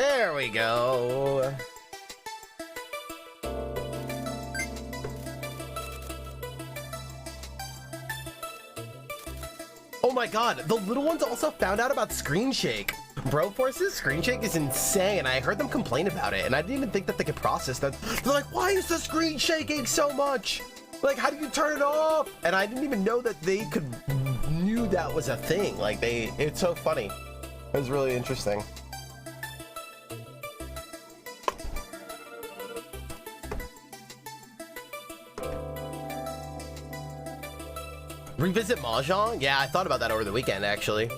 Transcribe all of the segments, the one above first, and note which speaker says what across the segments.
Speaker 1: There we go. Oh my god, the little ones also found out about Screen Shake. Broforce's Screen Shake is insane. I heard them complain about it, and I didn't even think that they could process that. They're like, why is the screen shaking so much? Like, how do you turn it off? And I didn't even know that they knew that was a thing. Like, it's so funny. It was really interesting. Revisit Mahjong? Yeah, I thought about that over the weekend, actually.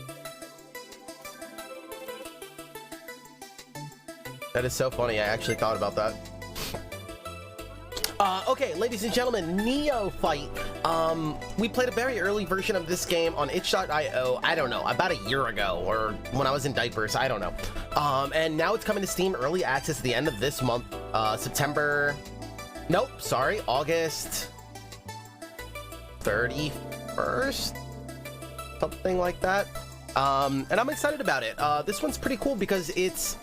Speaker 1: That is so funny. I actually thought about that. Okay, ladies and gentlemen, Neophyte. We played a very early version of this game on itch.io, I don't know, about a year ago, or when I was in diapers, I don't know. And now it's coming to Steam Early Access at the end of this month, September... Nope, sorry, August 31st? Something like that. And I'm excited about it. This one's pretty cool because it's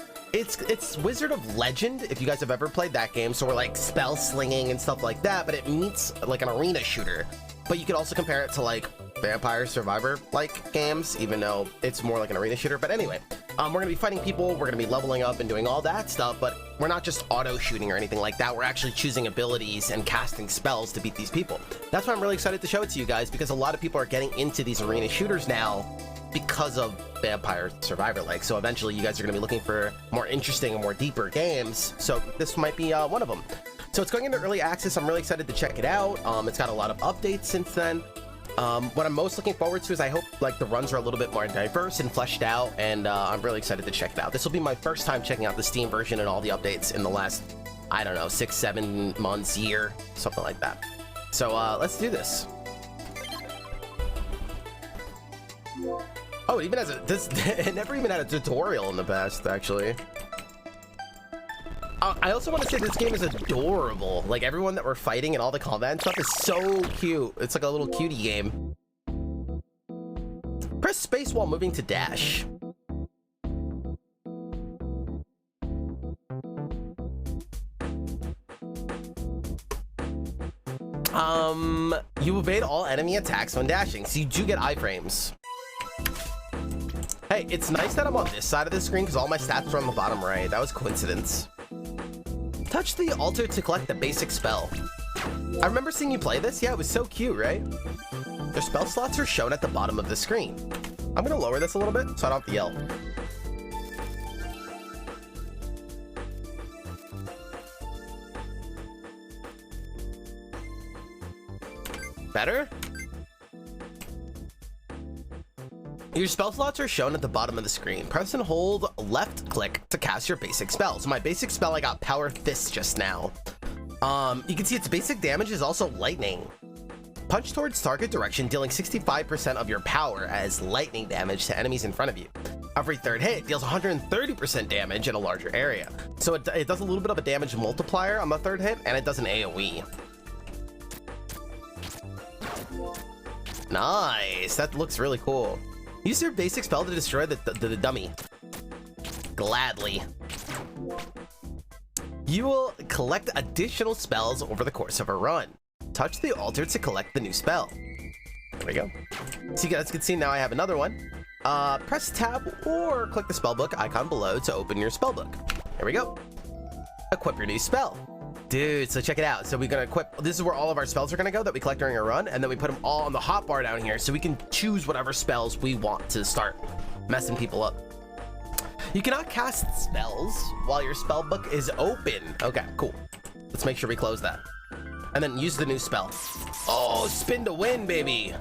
Speaker 1: Wizard of Legend, if you guys have ever played that game. So we're like spell-slinging and stuff like that, but it meets like an arena shooter. But you could also compare it to like Vampire Survivor-like games, even though it's more like an arena shooter. But anyway, we're gonna be fighting people, we're gonna be leveling up and doing all that stuff, but we're not just auto-shooting or anything like that. We're actually choosing abilities and casting spells to beat these people. That's why I'm really excited to show it to you guys, because a lot of people are getting into these arena shooters now because of Vampire Survivor-like. So eventually you guys are going to be looking for more interesting and more deeper games. So this might be one of them. So it's going into early access. I'm really excited to check it out. It's got a lot of updates since then. What I'm most looking forward to is I hope like the runs are a little bit more diverse and fleshed out, and I'm really excited to check it out. This will be my first time checking out the Steam version and all the updates in the last, I don't know, 6-7 months, year, something like that. So let's do this. Oh, it even has it never even had a tutorial in the past, actually. I also want to say this game is adorable. Like, everyone that we're fighting and all the combat and stuff is so cute. It's like a little cutie game. Press space while moving to dash. You evade all enemy attacks when dashing, so you do get iframes. Hey, it's nice that I'm on this side of the screen because all my stats are on the bottom right. That was coincidence. Touch the altar to collect the basic spell. I remember seeing you play this. Yeah, it was so cute, right? Their spell slots are shown at the bottom of the screen. I'm gonna lower this a little bit so I don't have to yell. Better? Your spell slots are shown at the bottom of the screen. Press and hold left click to cast your basic spell. So my basic spell, I got Power Fist just now. You can see its basic damage is also lightning. Punch towards target direction, dealing 65% of your power as lightning damage to enemies in front of you. Every third hit deals 130% damage in a larger area. So it does a little bit of a damage multiplier on the third hit, and it does an AoE. Nice, that looks really cool. Use your basic spell to destroy the dummy. Gladly. You will collect additional spells over the course of a run. Touch the altar to collect the new spell. There we go. So you guys can see now I have another one. Press tab or click the spellbook icon below to open your spellbook. There we go. Equip your new spell. Dude, so check it out. So we're gonna equip, this is where all of our spells are gonna go that we collect during a run, and then we put them all on the hotbar down here so we can choose whatever spells we want to start messing people up. You cannot cast spells while your spell book is open. Okay, cool. Let's make sure we close that. And then use the new spell. Oh, spin to win, baby.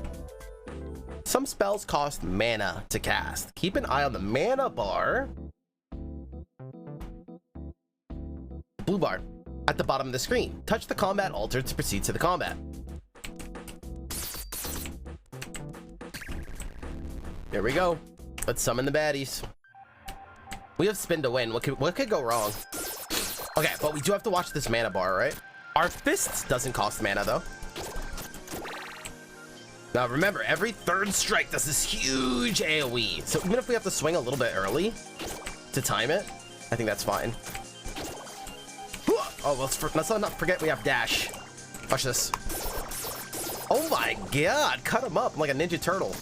Speaker 1: Some spells cost mana to cast. Keep an eye on the mana bar. Blue bar at the bottom of the screen. Touch the combat altar to proceed to the combat. Here we go. Let's summon the baddies. We have spin to win. What could go wrong? Okay, but we do have to watch this mana bar, right? Our fists doesn't cost mana though. Now remember, every third strike does this huge AoE. So even if we have to swing a little bit early to time it, I think that's fine. Oh, let's not forget we have dash. Watch this. Oh my god, cut him up like a Ninja Turtle.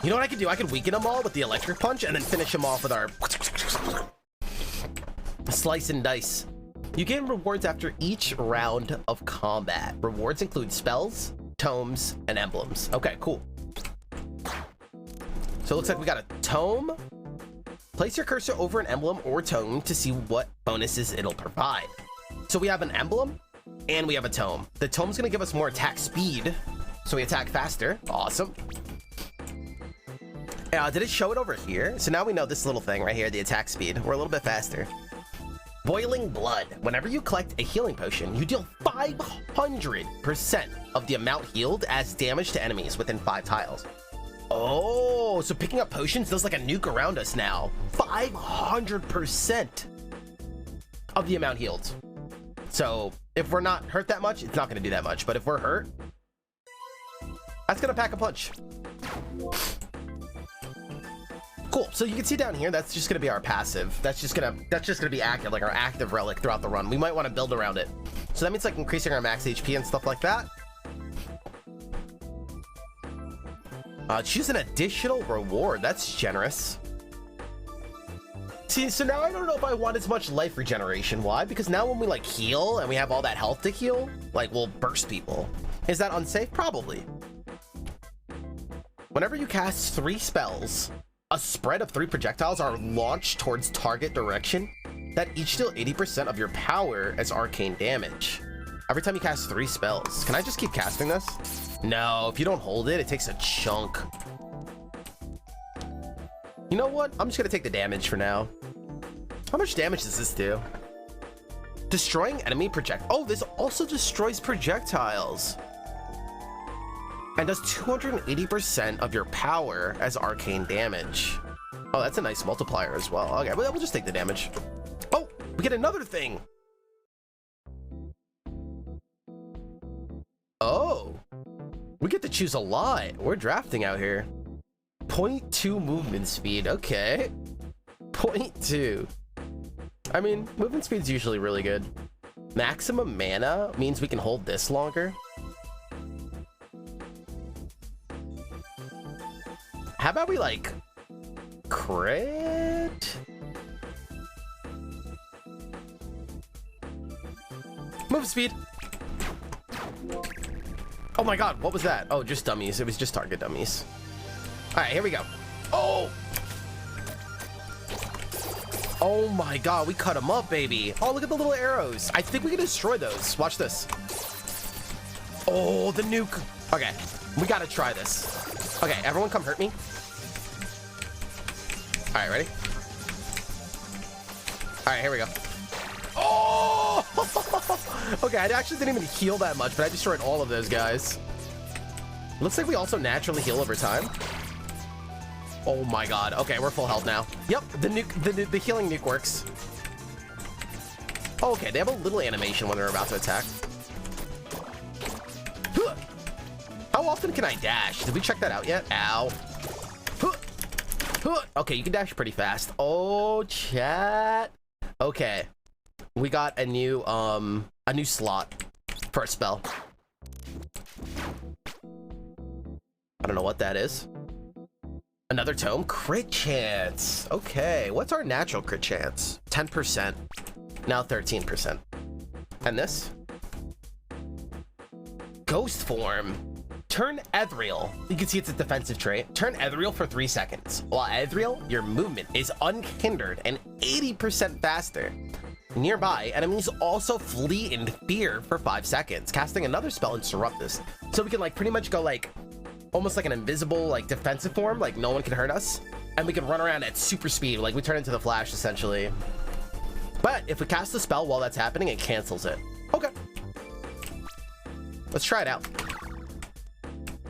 Speaker 1: You know what I could do? I could weaken them all with the electric punch and then finish them off with our slice and dice. You gain rewards after each round of combat. Rewards include spells, tomes, and emblems. Okay, cool. So it looks like we got a tome. Place your cursor over an emblem or tome to see what bonuses it'll provide. So we have an emblem and we have a tome. The tome's gonna give us more attack speed, so we attack faster. Awesome. Did it show it over here? So now we know this little thing right here, the attack speed. We're a little bit faster. Boiling blood. Whenever you collect a healing potion, you deal 500% of the amount healed as damage to enemies within 5 tiles. Oh, so picking up potions does like a nuke around us now. 500% of the amount healed. So if we're not hurt that much, it's not going to do that much. But if we're hurt, that's going to pack a punch. Cool. So you can see down here, that's just going to be our passive. That's just going to be active, like our active relic throughout the run. We might want to build around it. So that means like increasing our max HP and stuff like that. Choose an additional reward. That's generous. See, so now I don't know if I want as much life regeneration. Why? Because now when we like heal and we have all that health to heal, like we'll burst people. Is that unsafe? Probably. Whenever you cast 3 spells, a spread of 3 projectiles are launched towards target direction that each deal 80% of your power as arcane damage. Every time you cast 3 spells. Can I just keep casting this? No, if you don't hold it, it takes a chunk. You know what? I'm just gonna take the damage for now. How much damage does this do? Destroying enemy Oh, this also destroys projectiles. And does 280% of your power as arcane damage. Oh, that's a nice multiplier as well. Okay, well, we'll just take the damage. Oh, we get another thing. Oh, we get to choose a lot. We're drafting out here. 0.2 movement speed. Okay. 0.2. I mean, movement speed's usually really good. Maximum mana means we can hold this longer. How about we like crit? Move speed. Oh my god, what was that? Oh, just dummies. It was just target dummies. All right, here we go. Oh! Oh my god, we cut them up, baby. Oh, look at the little arrows. I think we can destroy those. Watch this. Oh, the nuke. Okay, we gotta try this. Okay, everyone come hurt me. All right, ready? All right, here we go. Oh! Okay, I actually didn't even heal that much, but I destroyed all of those guys. Looks like we also naturally heal over time. Oh my god. Okay, we're full health now. Yep, the nuke, the healing nuke works. Oh, okay, they have a little animation when they're about to attack. How often can I dash? Did we check that out yet? Ow. Okay, you can dash pretty fast. Oh, chat. Okay. We got a new slot for a spell. I don't know what that is. Another tome? Crit chance. Okay, what's our natural crit chance? 10%. Now 13%. And this? Ghost form. Turn ethereal. You can see it's a defensive trait. Turn ethereal for 3 seconds. While ethereal, your movement is unhindered and 80% faster. Nearby, enemies also flee in fear for 5 seconds. Casting another spell interrupt this. So we can like pretty much go like almost like an invisible like defensive form, like no one can hurt us. And we can run around at super speed, like we turn into the Flash essentially. But if we cast the spell while that's happening, it cancels it. Okay. Let's try it out.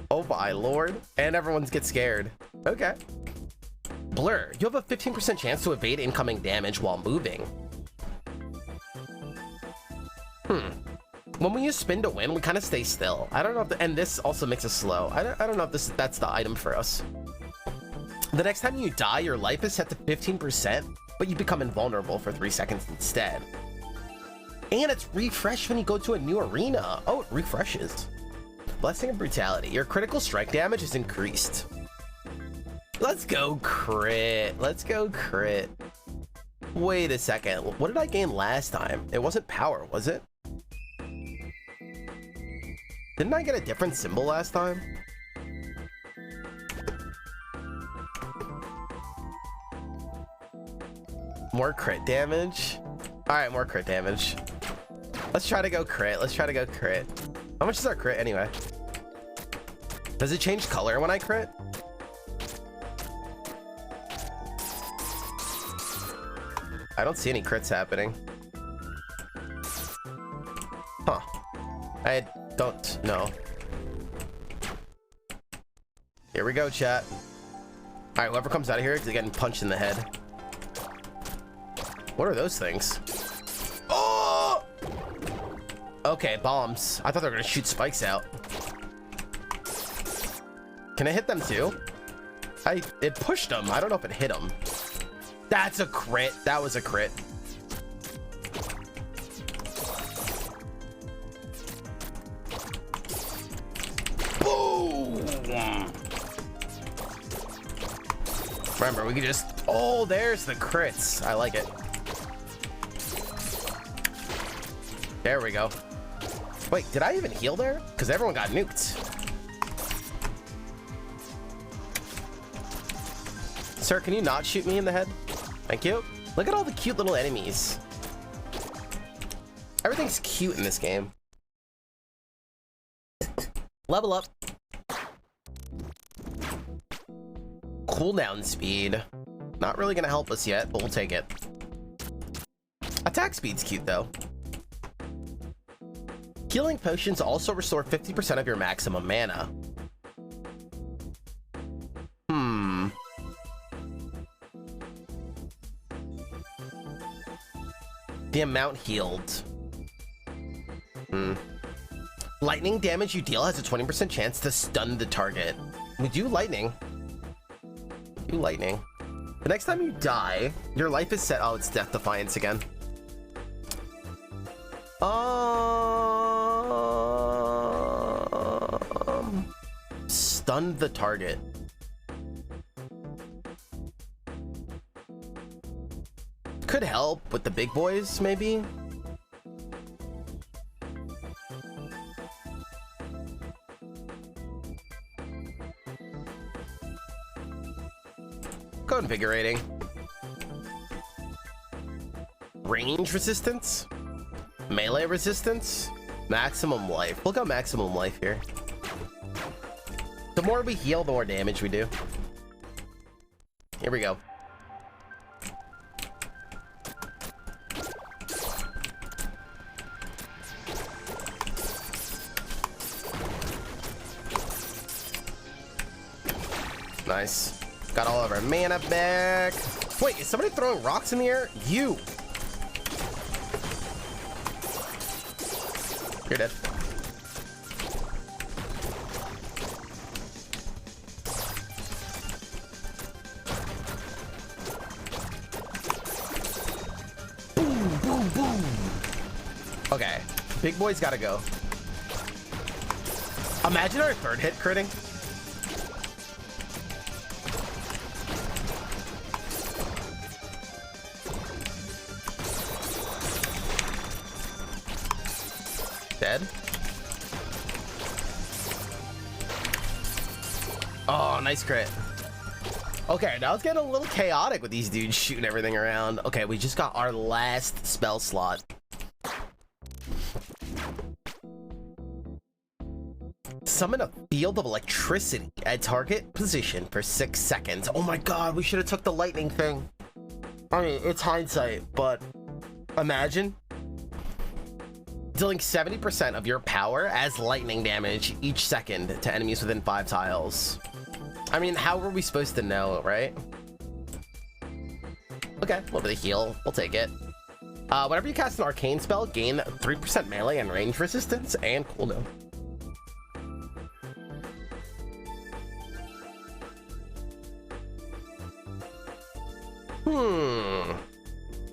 Speaker 1: Oh my lord. And everyone gets scared. Okay. Blur. You have a 15% chance to evade incoming damage while moving. When we use spin to win, we kind of stay still. I don't know if and this also makes us slow. I don't know if that's the item for us. The next time you die, your life is set to 15%, but you become invulnerable for 3 seconds instead. And it's refreshed when you go to a new arena. Oh, it refreshes. Blessing of Brutality. Your critical strike damage is increased. Let's go crit. Let's go crit. Wait a second. What did I gain last time? It wasn't power, was it? Didn't I get a different symbol last time? More crit damage? Alright, more crit damage. Let's try to go crit. Let's try to go crit. How much is our crit anyway? Does it change color when I crit? I don't see any crits happening. Huh. I don't know. Here we go, chat. Alright, whoever comes out of here is getting punched in the head. What are those things? Oh! Okay, bombs. I thought they were gonna shoot spikes out. Can I hit them too? It pushed them. I don't know if it hit them. That's a crit. That was a crit. Boom! Remember, we can just... Oh, there's the crits. I like it. There we go. Wait, did I even heal there? Because everyone got nuked. Sir, can you not shoot me in the head? Thank you. Look at all the cute little enemies. Everything's cute in this game. Level up. Cooldown speed. Not really gonna help us yet, but we'll take it. Attack speed's cute though. Healing potions also restore 50% of your maximum mana. The amount healed. Lightning damage you deal has a 20% chance to stun the target. We do lightning. Do lightning. The next time you die, your life is set. Oh, it's Death Defiance again. Stun the target. Could help with the big boys, maybe. Go invigorating. Range resistance, melee resistance, maximum life. We'll go maximum life here. The more we heal, the more damage we do. Here we go. Nice. Got all of our mana back. Wait, is somebody throwing rocks in the air? You. You're dead. Boom, boom, boom. Okay, big boy's gotta go. Imagine our third hit critting. Dead. Oh, nice crit. Okay, now it's getting a little chaotic with these dudes shooting everything around. Okay, we just got our last spell slot. Summon a field of electricity at target position for 6 seconds. Oh my god, we should have took the lightning thing. I mean, it's hindsight, but imagine dealing 70% of your power as lightning damage each second to enemies within 5 tiles. I mean, how were we supposed to know, right? Okay, a little bit of heal. We'll take it. Whenever you cast an arcane spell, gain 3% melee and range resistance and cooldown.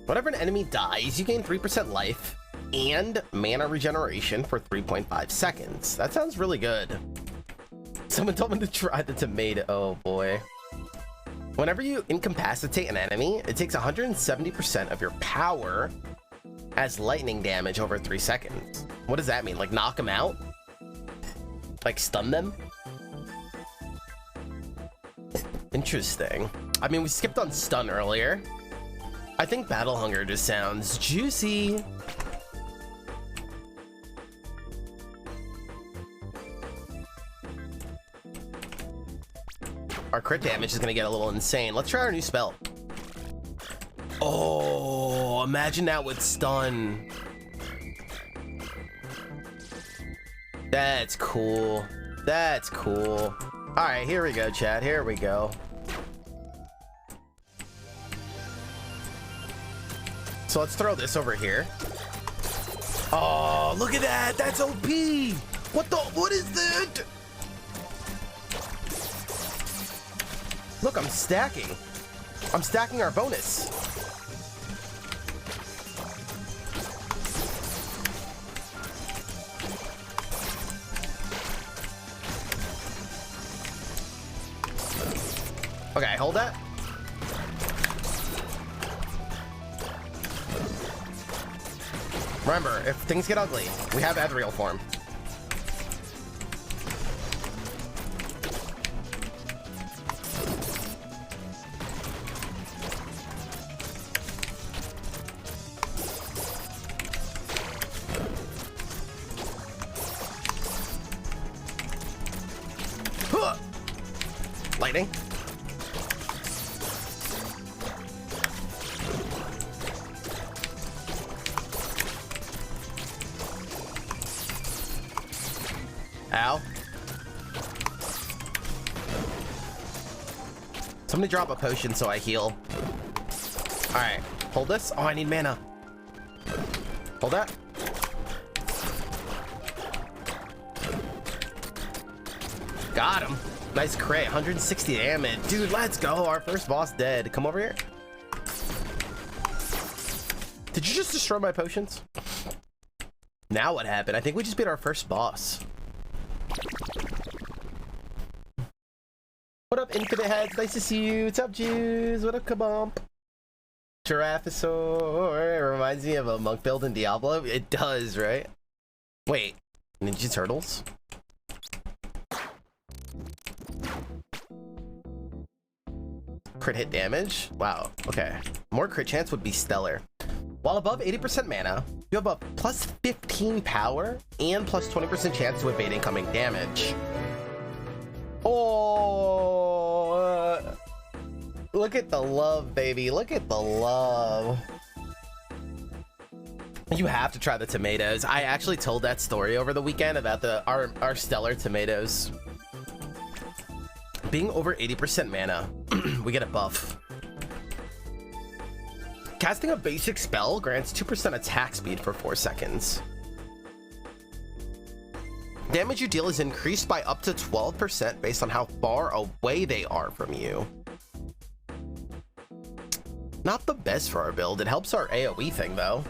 Speaker 1: Whenever an enemy dies, you gain 3% life and mana regeneration for 3.5 seconds. That sounds really good. Someone told me to try the tomato. Oh boy. Whenever you incapacitate an enemy, it takes 170% of your power as lightning damage over 3 seconds. What does that mean? Like knock them out? Like stun them? Interesting. I mean, we skipped on stun earlier. I think battle hunger just sounds juicy. Our crit damage is gonna get a little insane. Let's try our new spell. Oh, imagine that with stun. That's cool. That's cool. All right, here we go, chat. Here we go. So let's throw this over here. Oh, look at that. That's OP. What is that? Look, I'm stacking. I'm stacking our bonus. Okay, hold that. Remember, if things get ugly, we have Ethereal form. Lightning. Ow. Somebody drop a potion so I heal. All right, hold this. Oh, I need mana. Hold that. Got him. Nice crit, 160 damage. Dude, let's go. Our first boss dead. Come over here. Did you just destroy my potions? Now what happened? I think we just beat our first boss. What up, Infinite Heads? Nice to see you. What's up, Jews? What up, Kabomp? Giraffosaur. It reminds me of a monk build in Diablo. It does, right? Wait, Ninja Turtles? Crit hit damage? Wow, okay. More crit chance would be stellar. While above 80% mana, you have a plus 15 power and plus 20% chance to evade incoming damage. Oh, look at the love, baby. Look at the love. You have to try the tomatoes. I actually told that story over the weekend about our stellar tomatoes. Being over 80% mana, we get a buff. Casting a basic spell grants 2% attack speed for 4 seconds. Damage you deal is increased by up to 12% based on how far away they are from you. Not the best for our build. It helps our AoE thing though.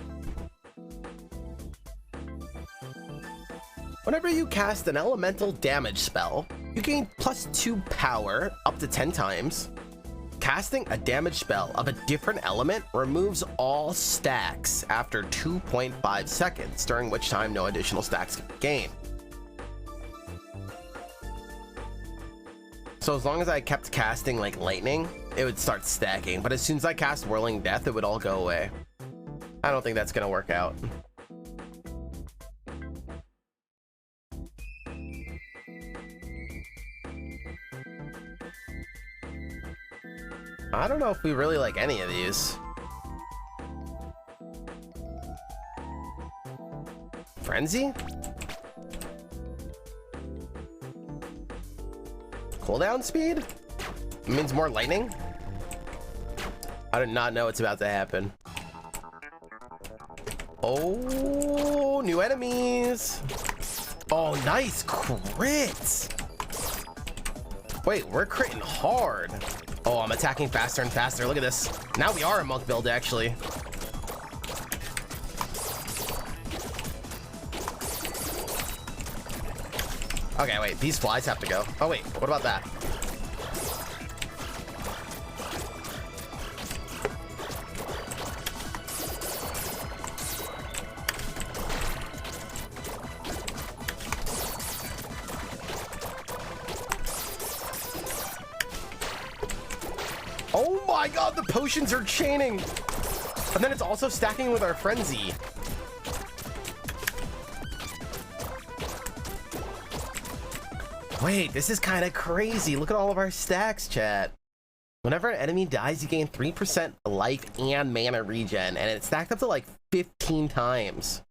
Speaker 1: Whenever you cast an elemental damage spell, you gain plus 2 power up to 10 times. Casting a damage spell of a different element removes all stacks after 2.5 seconds, during which time no additional stacks can be gained. So as long as I kept casting like lightning, it would start stacking, but as soon as I cast Whirling Death, it would all go away. I don't think that's gonna work out. I don't know if we really like any of these. Frenzy? Cooldown speed? It means more lightning? I did not know what's about to happen. Oh, new enemies. Oh, nice crits. Wait, we're critting hard. Oh, I'm attacking faster and faster. Look at this. Now we are a monk build, actually. Okay, wait. These flies have to go. Oh, wait. What about that? Oh my god, the potions are chaining. And then it's also stacking with our frenzy. Wait, this is kind of crazy. Look at all of our stacks, chat. Whenever an enemy dies, you gain 3% life and mana regen, and it's stacked up to like 15 times.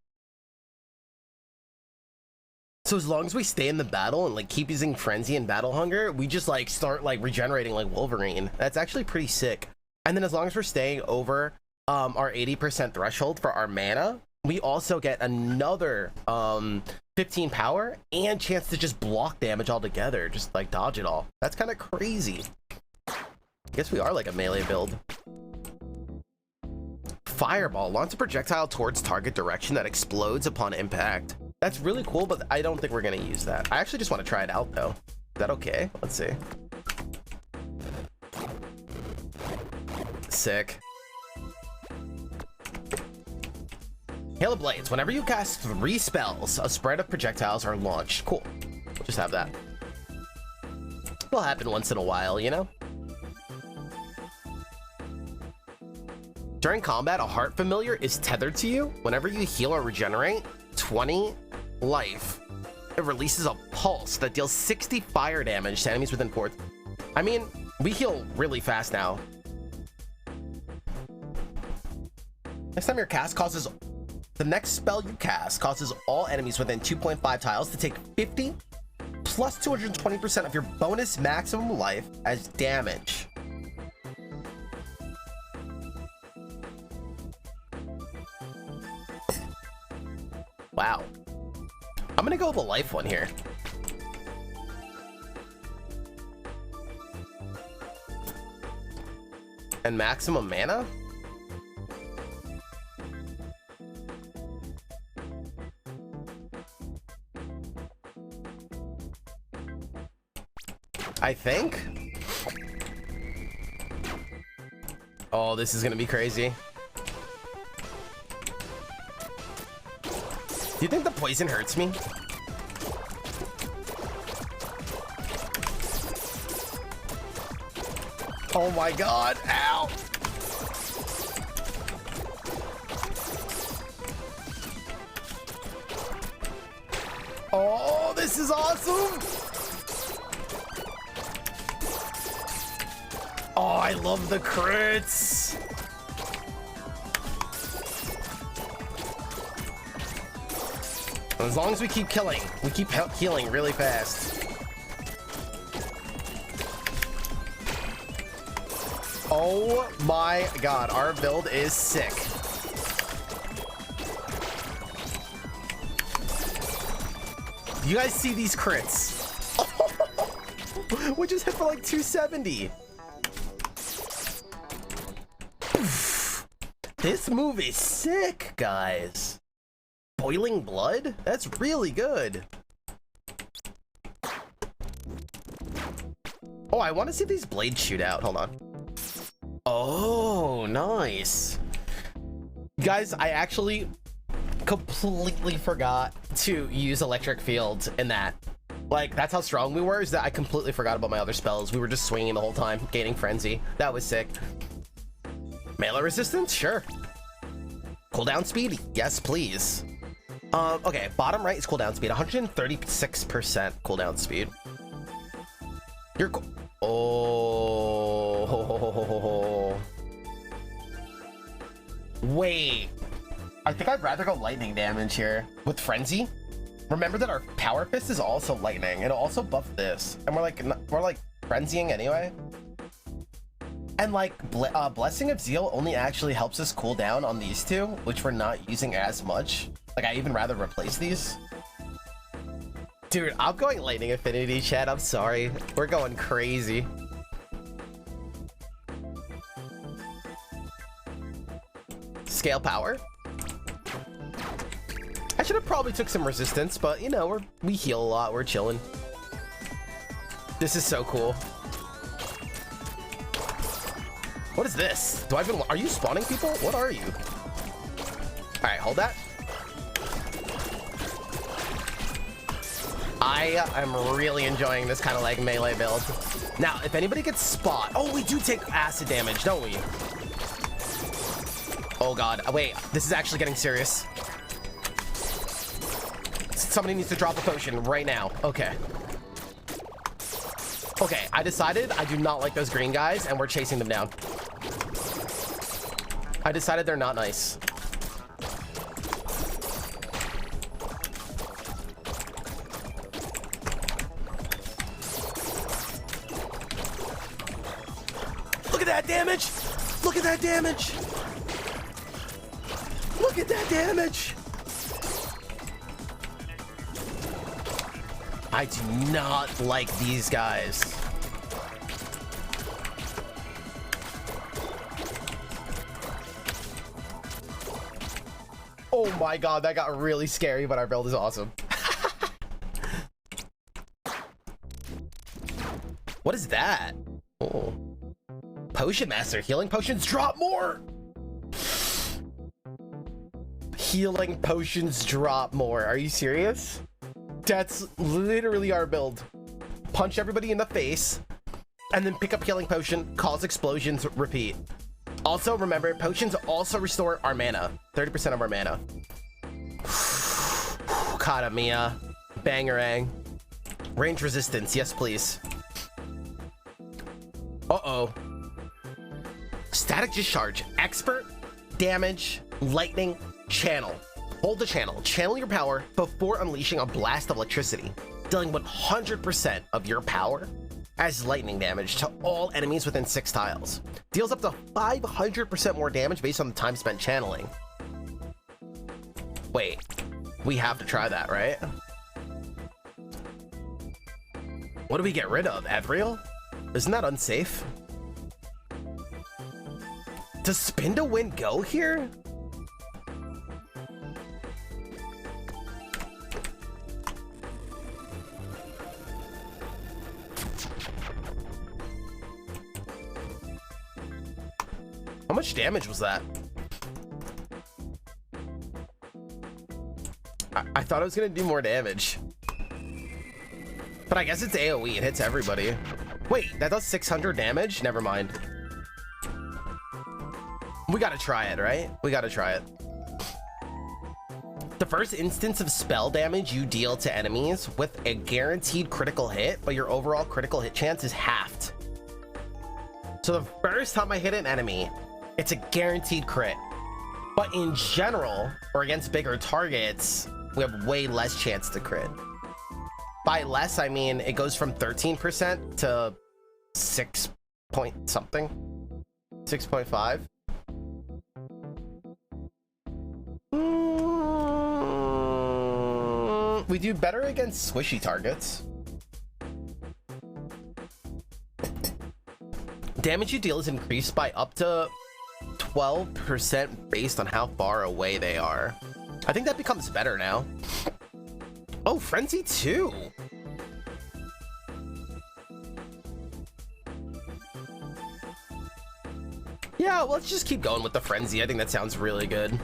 Speaker 1: So as long as we stay in the battle and like keep using frenzy and battle hunger, we just like start like regenerating like Wolverine. That's actually pretty sick. And then as long as we're staying over our 80% threshold for our mana, we also get another 15 power and chance to just block damage altogether, just like dodge it all. That's kind of crazy. I guess we are like a melee build. Fireball. Launch a projectile towards target direction that explodes upon impact. That's really cool, but I don't think we're going to use that. I actually just want to try it out, though. Is that okay? Let's see. Sick. Hail of Blades. Whenever you cast 3 spells, a spread of projectiles are launched. Cool. We'll just have that. Will happen once in a while, you know? During combat, a heart familiar is tethered to you. Whenever you heal or regenerate 20 life, it releases a pulse that deals 60 fire damage to enemies within 4. I mean, we heal really fast now. Next time your cast causes... The next spell you cast causes all enemies within 2.5 tiles to take 50 plus 220% of your bonus maximum life as damage. Wow. I'm gonna go with the life one here. And maximum mana? I think. Oh, this is gonna be crazy. Do you think the poison hurts me? Oh my god, ow! Oh, this is awesome! Oh, I love the crits! As long as we keep killing, we keep healing really fast. Oh my god, our build is sick. You guys see these crits? We just hit for like 270. This move is sick, guys. Boiling blood? That's really good. Oh, I want to see these blades shoot out. Hold on. Oh, nice. Guys, I actually completely forgot to use electric fields in that. Like, that's how strong we were, is that I completely forgot about my other spells. We were just swinging the whole time, gaining frenzy. That was sick. Melee resistance? Sure. Cooldown speed? Yes, please. Okay, bottom right is cooldown speed. 136% cooldown speed. You're oh. Wait. I think I'd rather go lightning damage here. With frenzy? Remember that our power fist is also lightning. It'll also buff this. And we're like frenzying anyway. And like Blessing of Zeal only actually helps us cool down on these two, which we're not using as much. Like, I even rather replace these. Dude, I'm going lightning affinity, chat. I'm sorry. We're going crazy. scale power. I should have probably took some resistance, but you know, we heal a lot. We're chilling. This is so cool. What is this? Are you spawning people? What are you? All right, hold that. I am really enjoying this kind of like melee build. Now, if anybody gets spot, oh, we do take acid damage, don't we? Oh God, wait, this is actually getting serious. Somebody needs to drop a potion right now. Okay. Okay, I decided I do not like those green guys and we're chasing them down. I decided they're not nice. Look at that damage! Look at that damage! Look at that damage! I do not like these guys. Oh my God, that got really scary, but our build is awesome. What is that? Oh. Potion Master. Healing potions drop more. Healing potions drop more. Are you serious? That's literally our build. Punch everybody in the face, and then pick up healing potion, cause explosions, repeat. Also, remember, potions also restore our mana. 30% of our mana. Kata Mia. Bangarang. Range resistance. Yes, please. Uh-oh. Static discharge. Expert. Damage. Lightning. Channel. Hold the channel. Channel your power before unleashing a blast of electricity, dealing 100% of your power as lightning damage to all enemies within 6 tiles. Deals up to 500% more damage based on the time spent channeling. Wait, we have to try that, right? What do we get rid of? Ethereal? Isn't that unsafe? Does spin to win go here? How much damage was that? I thought I was gonna do more damage. But I guess it's AoE, it hits everybody. Wait, that does 600 damage? Never mind. We gotta try it, right? We gotta try it. The first instance of spell damage you deal to enemies with a guaranteed critical hit, but your overall critical hit chance is halved. So the first time I hit an enemy, it's a guaranteed crit. But in general, or against bigger targets, we have way less chance to crit. By less, I mean it goes from 13% to 6 point something. 6.5. We do better against squishy targets. Damage you deal is increased by up to 12% based on how far away they are. I think that becomes better now. Oh, Frenzy 2. Yeah, well, let's just keep going with the Frenzy. I think that sounds really good.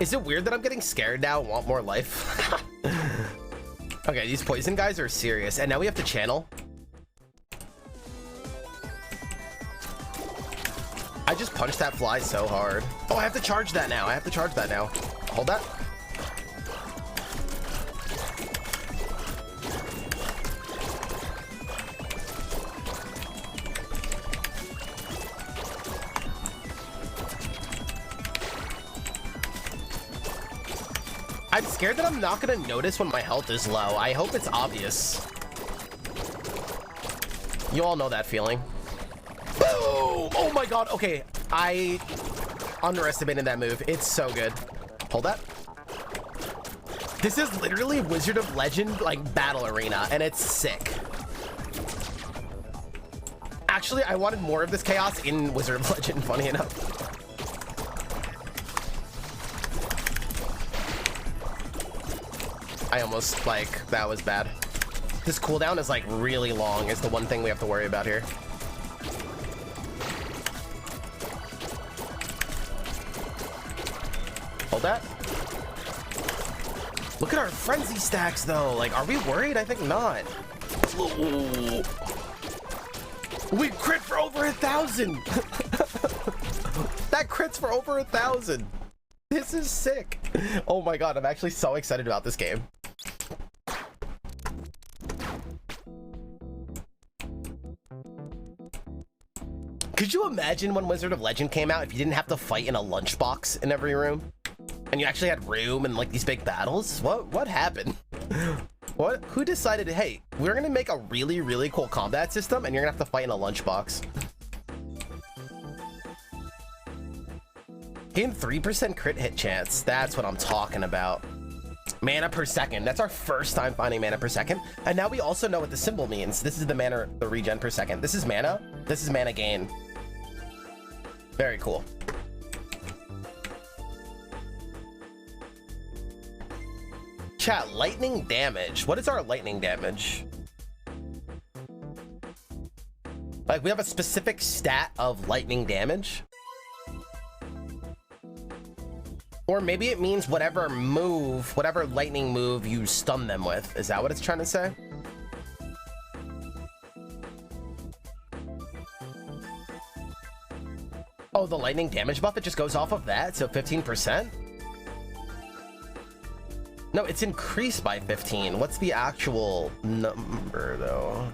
Speaker 1: Is it weird that I'm getting scared now and want more life? Okay, these poison guys are serious. And now we have to channel. I just punched that fly so hard. Oh, I have to charge that now. I have to charge that now. Hold that. I'm scared that I'm not gonna notice when my health is low. I hope it's obvious. You all know that feeling. Boom! Oh my god, okay. I underestimated that move. It's so good. Hold that. This is literally Wizard of Legend, like, battle arena, and it's sick. Actually, I wanted more of this chaos in Wizard of Legend, funny enough. I almost, like, that was bad. This cooldown is, like, really long, is the one thing we have to worry about here. Hold that. Look at our frenzy stacks, though. Like, are we worried? I think not. Ooh. We crit for over 1,000. That crits for over 1,000. This is sick. Oh my god, I'm actually so excited about this game. Could you imagine when Wizard of Legend came out if you didn't have to fight in a lunchbox in every room? And you actually had room and like these big battles? What happened? Who decided, hey, we're gonna make a really, really cool combat system and you're gonna have to fight in a lunchbox? Gain 3% crit hit chance. That's what I'm talking about. Mana per second. That's our first time finding mana per second. And now we also know what the symbol means. This is the mana, the regen per second. This is mana. This is mana gain. Very cool. Chat, lightning damage. What is our lightning damage? Like, we have a specific stat of lightning damage? Or maybe it means whatever move, whatever lightning move you stun them with. Is that what it's trying to say? Oh, the lightning damage buff, it just goes off of that, so 15%? No, it's increased by 15. What's the actual number, though?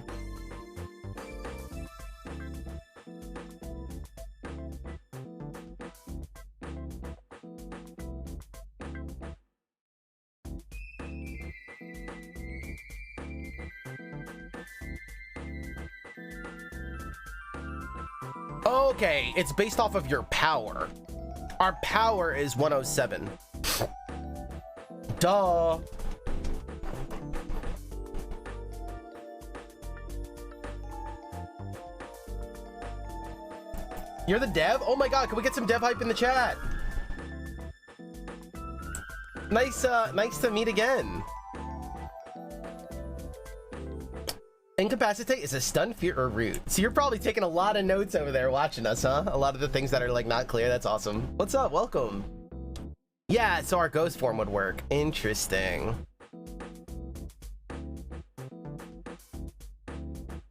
Speaker 1: Okay, it's based off of your power. Our power is 107. Duh. You're the dev? Oh my god, can we get some dev hype in the chat? Nice to meet again. Incapacitate is a stun, fear, or root. So you're probably taking a lot of notes over there watching us, huh? A lot of the things that are like not clear. That's awesome. What's up? Welcome. Yeah, so our ghost form would work. Interesting.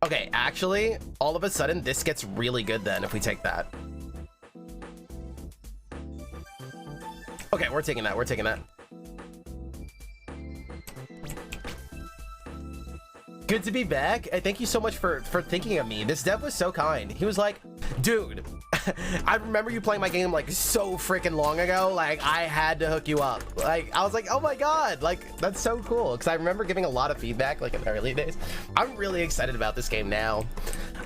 Speaker 1: Okay, actually, all of a sudden, this gets really good then if we take that. Okay, we're taking that. We're taking that. Good to be back. Thank you so much for thinking of me. This dev was so kind. He was like, dude, I remember you playing my game like so freaking long ago. Like, I had to hook you up. Like, I was like, oh my god, like, that's so cool. Because I remember giving a lot of feedback like in the early days. I'm really excited about this game now.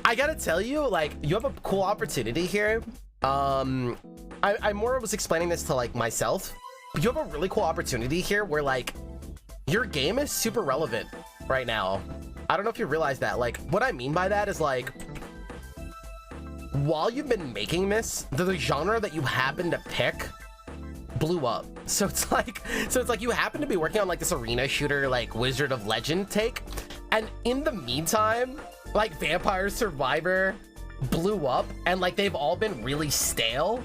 Speaker 1: I gotta tell you, like, you have a cool opportunity here. I more was explaining this to like myself. You have a really cool opportunity here where like your game is super relevant right now. I don't know if you realize that. Like, what I mean by that is like, while you've been making this, the genre that you happen to pick blew up. So it's like you happen to be working on like this arena shooter, like Wizard of Legend take. And in the meantime, like Vampire Survivor blew up and like they've all been really stale.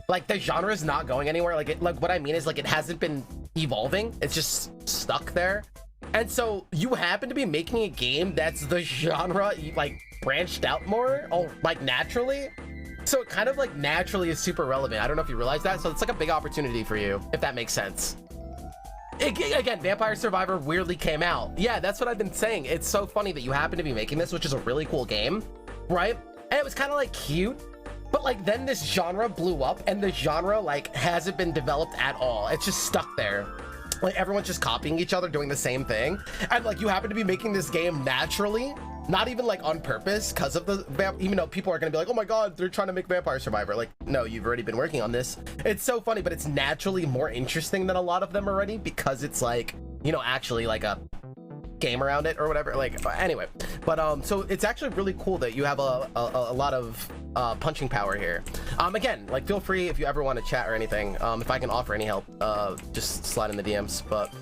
Speaker 1: Like the genre is not going anywhere. Like what I mean is like, it hasn't been evolving. It's just stuck there. And so you happen to be making a game that's the genre like branched out more, oh, like naturally. So it kind of like naturally is super relevant. I don't know if you realize that. So it's like a big opportunity for you, if that makes sense. Again, Vampire Survivor weirdly came out. Yeah, that's what I've been saying. It's so funny that you happen to be making this, which is a really cool game, right? And it was kind of like cute, but like then this genre blew up and the genre like hasn't been developed at all. It's just stuck there. Like everyone's just copying each other, doing the same thing. And like you happen to be making this game naturally, not even like on purpose because of the even though people are gonna be like, oh my god, they're trying to make Vampire Survivor. Like, no, you've already been working on this. It's so funny, but it's naturally more interesting than a lot of them already because it's like, you know, actually like a game around it or whatever. Like, anyway, but so it's actually really cool that you have a lot of punching power here. Again, like, feel free if you ever want to chat or anything. If I can offer any help, just slide in the DMs. But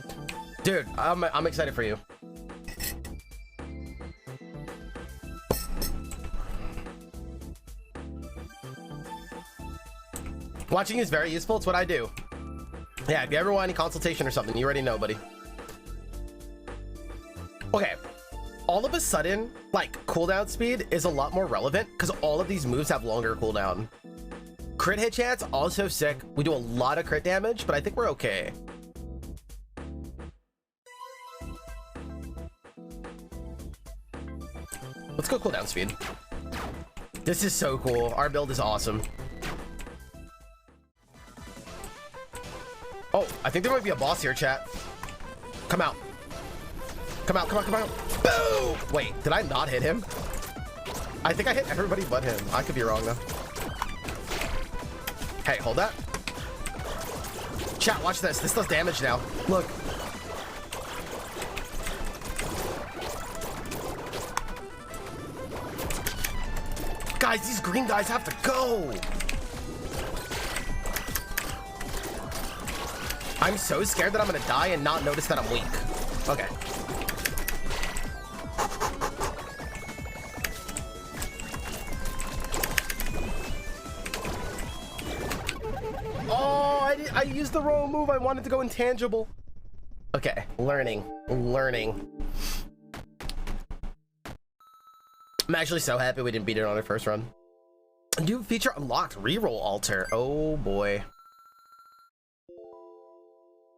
Speaker 1: dude, I'm excited for you. Watching is very useful. It's what I do. Yeah, if you ever want any consultation or something, you already know, buddy. Okay, all of a sudden, like, cooldown speed is a lot more relevant because all of these moves have longer cooldown. Crit hit chance, also sick. We do a lot of crit damage, but I think we're okay. Let's go cooldown speed. This is so cool. Our build is awesome. Oh, I think there might be a boss here, chat. Come out. Come out, come out, come out. Boom! Wait, did I not hit him? I think I hit everybody but him. I could be wrong, though. Hey, hold that. Chat, watch this. This does damage now. Look. Guys, these green guys have to go. I'm so scared that I'm gonna die and not notice that I'm weak. Okay. Oh, I used the wrong move. I wanted to go intangible. Okay, learning. I'm actually so happy we didn't beat it on our first run. New feature unlocked, reroll altar. Oh boy.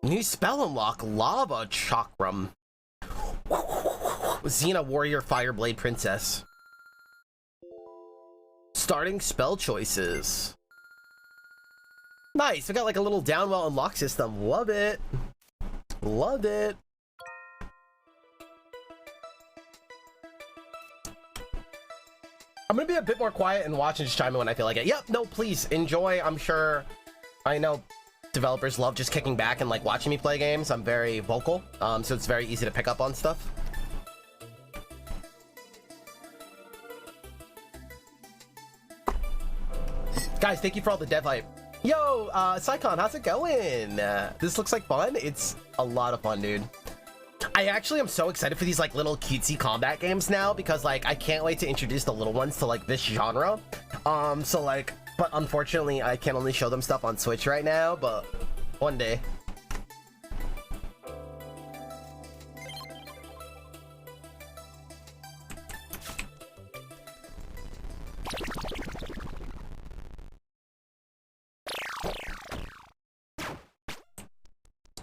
Speaker 1: New spell unlock, lava chakram. Xena warrior fireblade princess. Starting spell choices. Nice, we got like a little downwell unlock system. Love it. Loved it. I'm gonna be a bit more quiet and watch and just chime in when I feel like it. Yep, no, please enjoy. I'm sure, I know developers love just kicking back and like watching me play games. I'm very vocal, so it's very easy to pick up on stuff. Guys, thank you for all the dev hype. Yo, Sycon, how's it going? This looks like fun. It's a lot of fun, dude. I actually am so excited for these like little cutesy combat games now because like I can't wait to introduce the little ones to like this genre. So like, but unfortunately I can only show them stuff on Switch right now, but one day.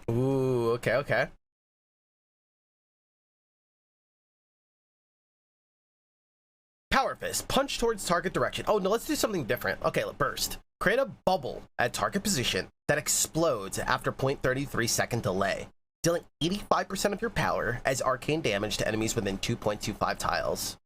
Speaker 1: Ooh, okay, okay. Power Fist. Punch towards target direction. Oh, no, let's do something different. Okay, burst. Create a bubble at target position that explodes after 0.33 second delay, dealing 85% of your power as arcane damage to enemies within 2.25 tiles.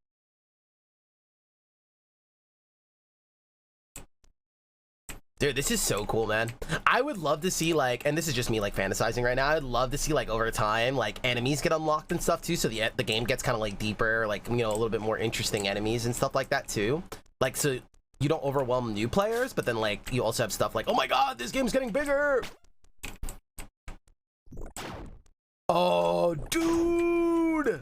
Speaker 1: Dude, this is so cool, man. I would love to see, like, and this is just me, like, fantasizing right now. I'd love to see, like, over time, like, enemies get unlocked and stuff, too, so the game gets kind of, like, deeper, like, you know, a little bit more interesting enemies and stuff like that, too. Like, so you don't overwhelm new players, but then, like, you also have stuff like, oh my god, this game's getting bigger! Oh, dude!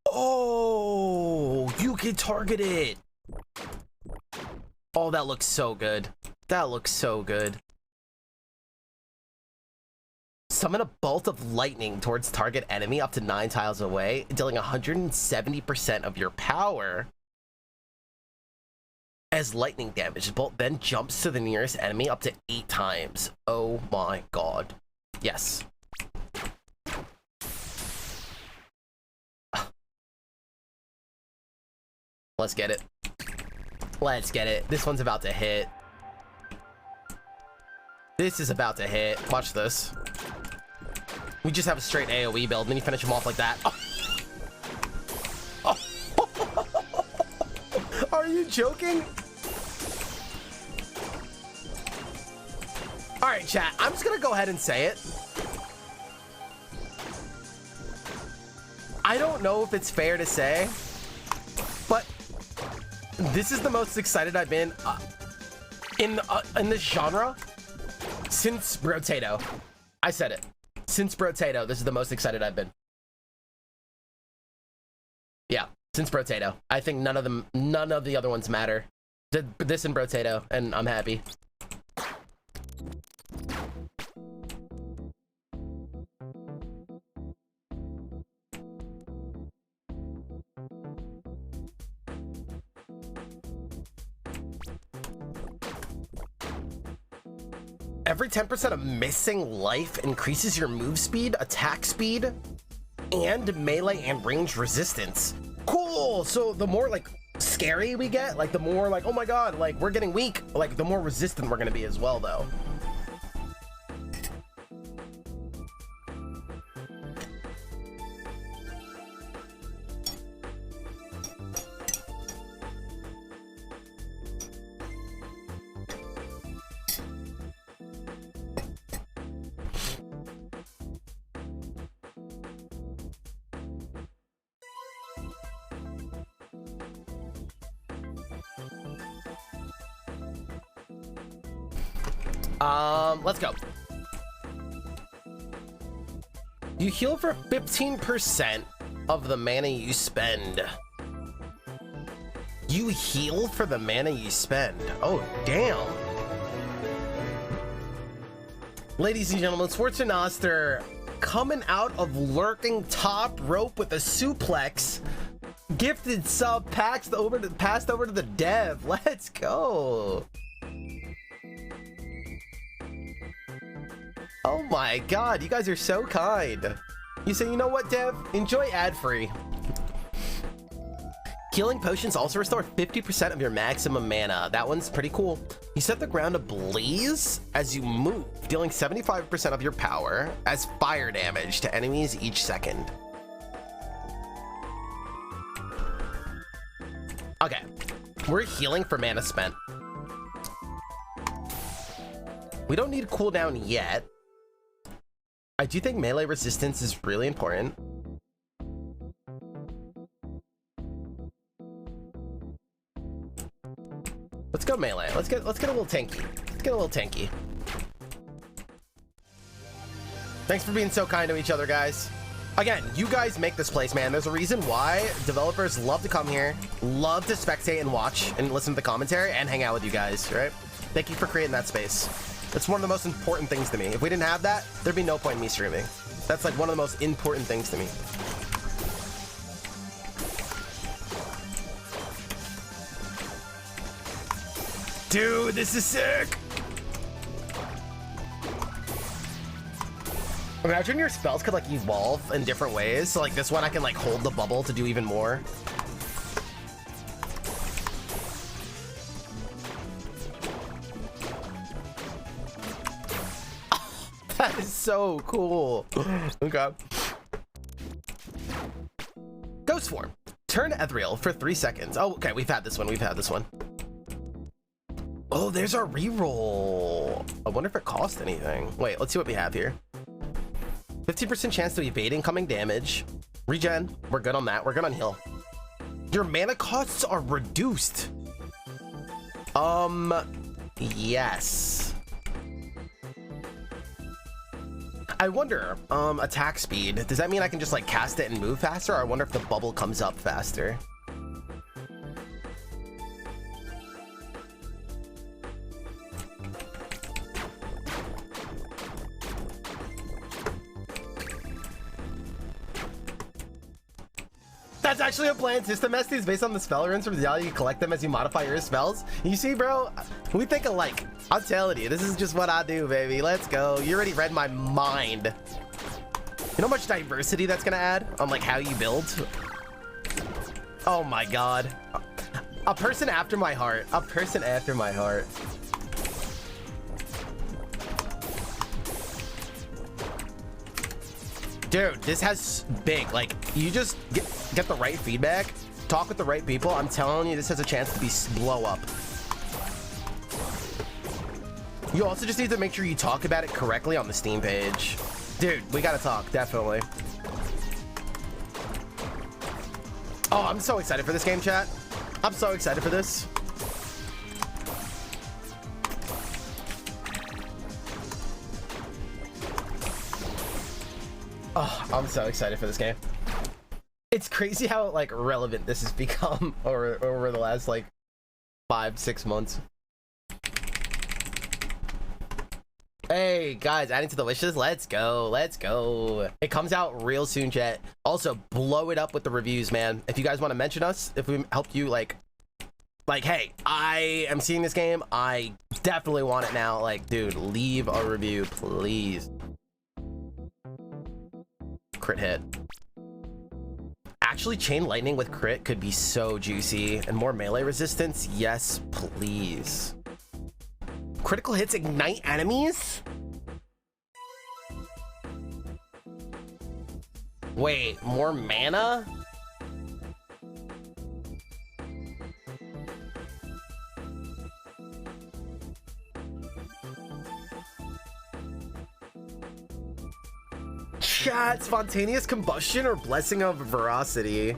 Speaker 1: Oh, you can target it! Oh, that looks so good. That looks so good. Summon a bolt of lightning towards target enemy up to 9 tiles away, dealing 170% of your power as lightning damage. The bolt then jumps to the nearest enemy up to 8 times. Oh my god. Yes. Let's get it. Let's get it. This one's about to hit. This is about to hit. Watch this. We just have a straight AoE build, and then you finish him off like that. Oh. Oh. Are you joking? All right, chat. I'm just gonna go ahead and say it. I don't know if it's fair to say, but this is the most excited I've been in this genre since Brotato. I said it. Since Brotato, this is the most excited I've been. Yeah, since Brotato. I think none of the other ones matter. This and Brotato, and I'm happy. Every 10% of missing life increases your move speed, attack speed, and melee and range resistance. Cool! So the more like scary we get, like the more like, oh my god, like we're getting weak, like the more resistant we're gonna be as well though. Let's go. You heal for 15% of the mana you spend. You heal for the mana you spend. Oh, damn. Ladies and gentlemen, Schwarzenegger coming out of lurking top rope with a suplex. Gifted sub passed over to the dev. Let's go. Oh my god, you guys are so kind. You say, you know what, Dev? Enjoy ad-free. Healing potions also restore 50% of your maximum mana. That one's pretty cool. You set the ground ablaze as you move, dealing 75% of your power as fire damage to enemies each second. Okay, we're healing for mana spent. We don't need cooldown yet. I do think melee resistance is really important. Let's go melee. Let's get a little tanky. Let's get a little tanky. Thanks for being so kind to each other, guys. Again, you guys make this place, man. There's a reason why developers love to come here, love to spectate and watch and listen to the commentary and hang out with you guys, right? Thank you for creating that space. That's one of the most important things to me. If we didn't have that, there'd be no point in me streaming. That's like one of the most important things to me. Dude, this is sick. Imagine your spells could like evolve in different ways. So like this one, I can like hold the bubble to do even more. That is so cool. Okay. Ghost form. Turn ethereal for 3 seconds. Oh, okay. We've had this one. We've had this one. Oh, there's our reroll. I wonder if it cost anything. Wait, let's see what we have here. 50% chance to evade incoming damage. Regen. We're good on that. We're good on heal. Your mana costs are reduced. Yes. I wonder, attack speed. Does that mean I can just like cast it and move faster? Or I wonder if the bubble comes up faster. That's actually a planned system, Esty. Based on the spell runes from Zelda, you collect them as you modify your spells. You see, bro, we think alike. I'm telling you, this is just what I do, baby. Let's go. You already read my mind. You know how much diversity that's gonna add on like how you build? Oh my god. A person after my heart. A person after my heart. Dude, this has big, like, you just get the right feedback, talk with the right people. I'm telling you, this has a chance to be blow up. You also just need to make sure you talk about it correctly on the Steam page. Dude, we gotta talk, definitely. Oh, I'm so excited for this game, chat. I'm so excited for this. Oh, I'm so excited for this game. It's crazy how like relevant this has become over the last like 5-6 months. Hey guys, adding to the wishlist. Let's go. Let's go. It comes out real soon, chat. Also, blow it up with the reviews, man. If you guys want to mention us, if we help you, like, hey, I am seeing this game. I definitely want it now. Like, dude, leave a review, please. Crit hit. Actually, chain lightning with crit could be so juicy. And more melee resistance. Yes, please. Critical hits ignite enemies? Wait, more mana? Chat, spontaneous combustion or blessing of veracity?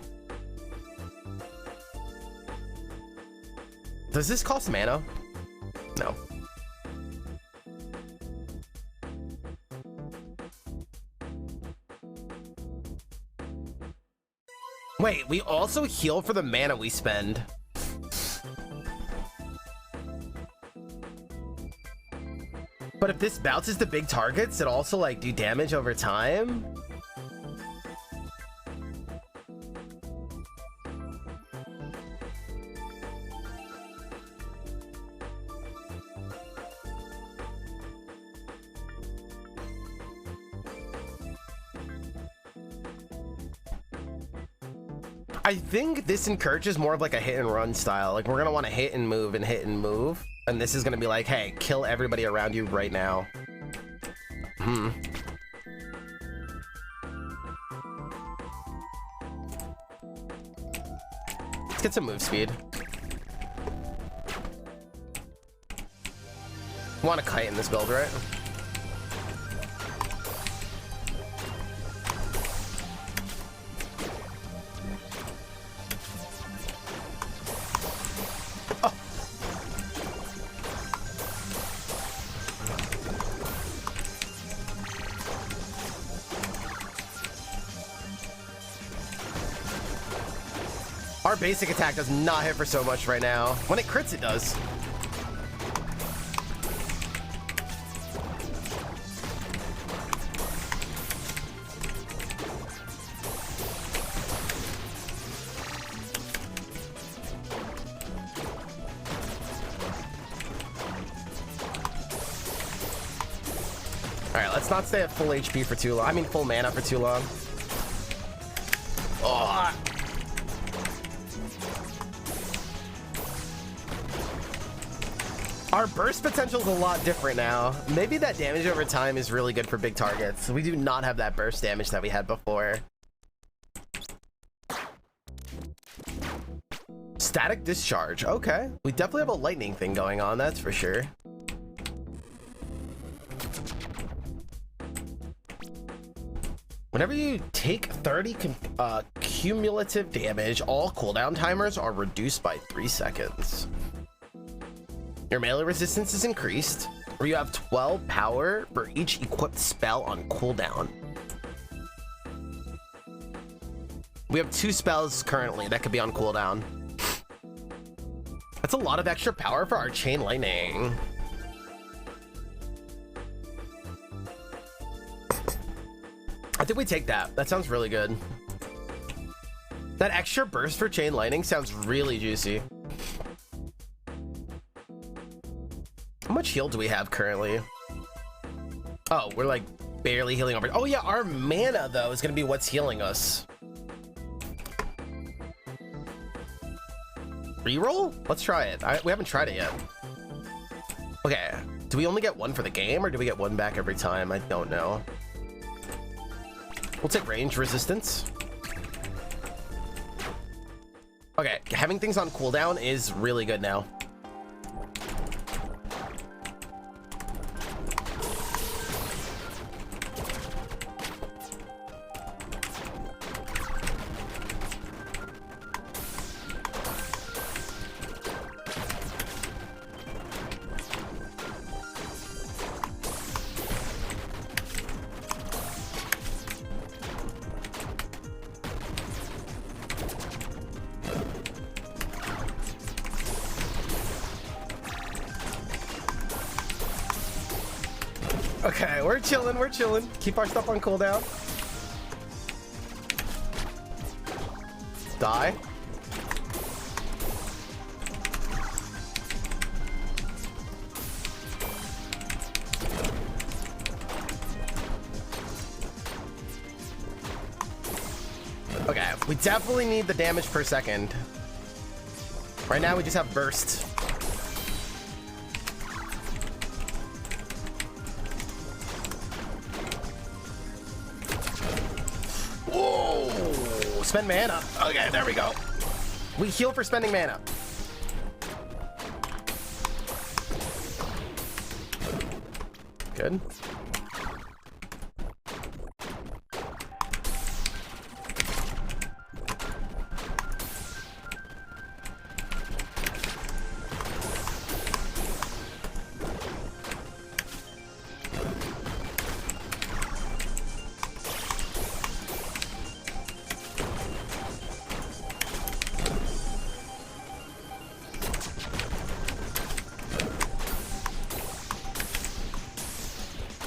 Speaker 1: Does this cost mana? No. Wait, we also heal for the mana we spend. But if this bounces to big targets, it also like do damage over time? I think this encourages more of like a hit and run style. Like we're gonna want to hit and move and hit and move. And this is gonna be like, hey, kill everybody around you right now. Let's get some move speed. Want a kite in this build, right? Our basic attack does not hit for so much right now. When it crits, it does. All right, let's not stay at full HP for too long. I mean, full mana for too long. Oh. Our burst potential is a lot different now. Maybe that damage over time is really good for big targets. We do not have that burst damage that we had before. Static discharge. Okay. We definitely have a lightning thing going on, that's for sure. Whenever you take 30 cumulative damage, all cooldown timers are reduced by 3 seconds. Your melee resistance is increased, or you have 12 power for each equipped spell on cooldown. We have 2 spells currently that could be on cooldown. That's a lot of extra power for our chain lightning. I think we take that. That sounds really good. That extra burst for chain lightning sounds really juicy. How much heal do we have currently? Oh, we're like barely healing over. Oh yeah, our mana though is gonna be what's healing us. Reroll? Let's try it. We haven't tried it yet. Okay, do we only get 1 for the game or do we get 1 back every time? I don't know. We'll take range resistance. Okay, having things on cooldown is really good now. Okay, we're chilling, we're chilling. Keep our stuff on cooldown. Die. Okay, we definitely need the damage per second. Right now we just have burst. Whoa! Spend mana. Okay, there we go. We heal for spending mana. Good.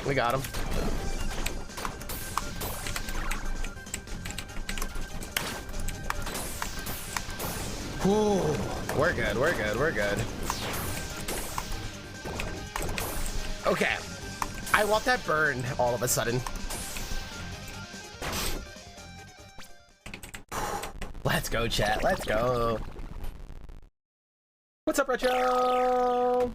Speaker 1: We got him. Whew. We're good, we're good, we're good. Okay. I want that burn all of a sudden. Let's go, chat. Let's go. What's up, Retro?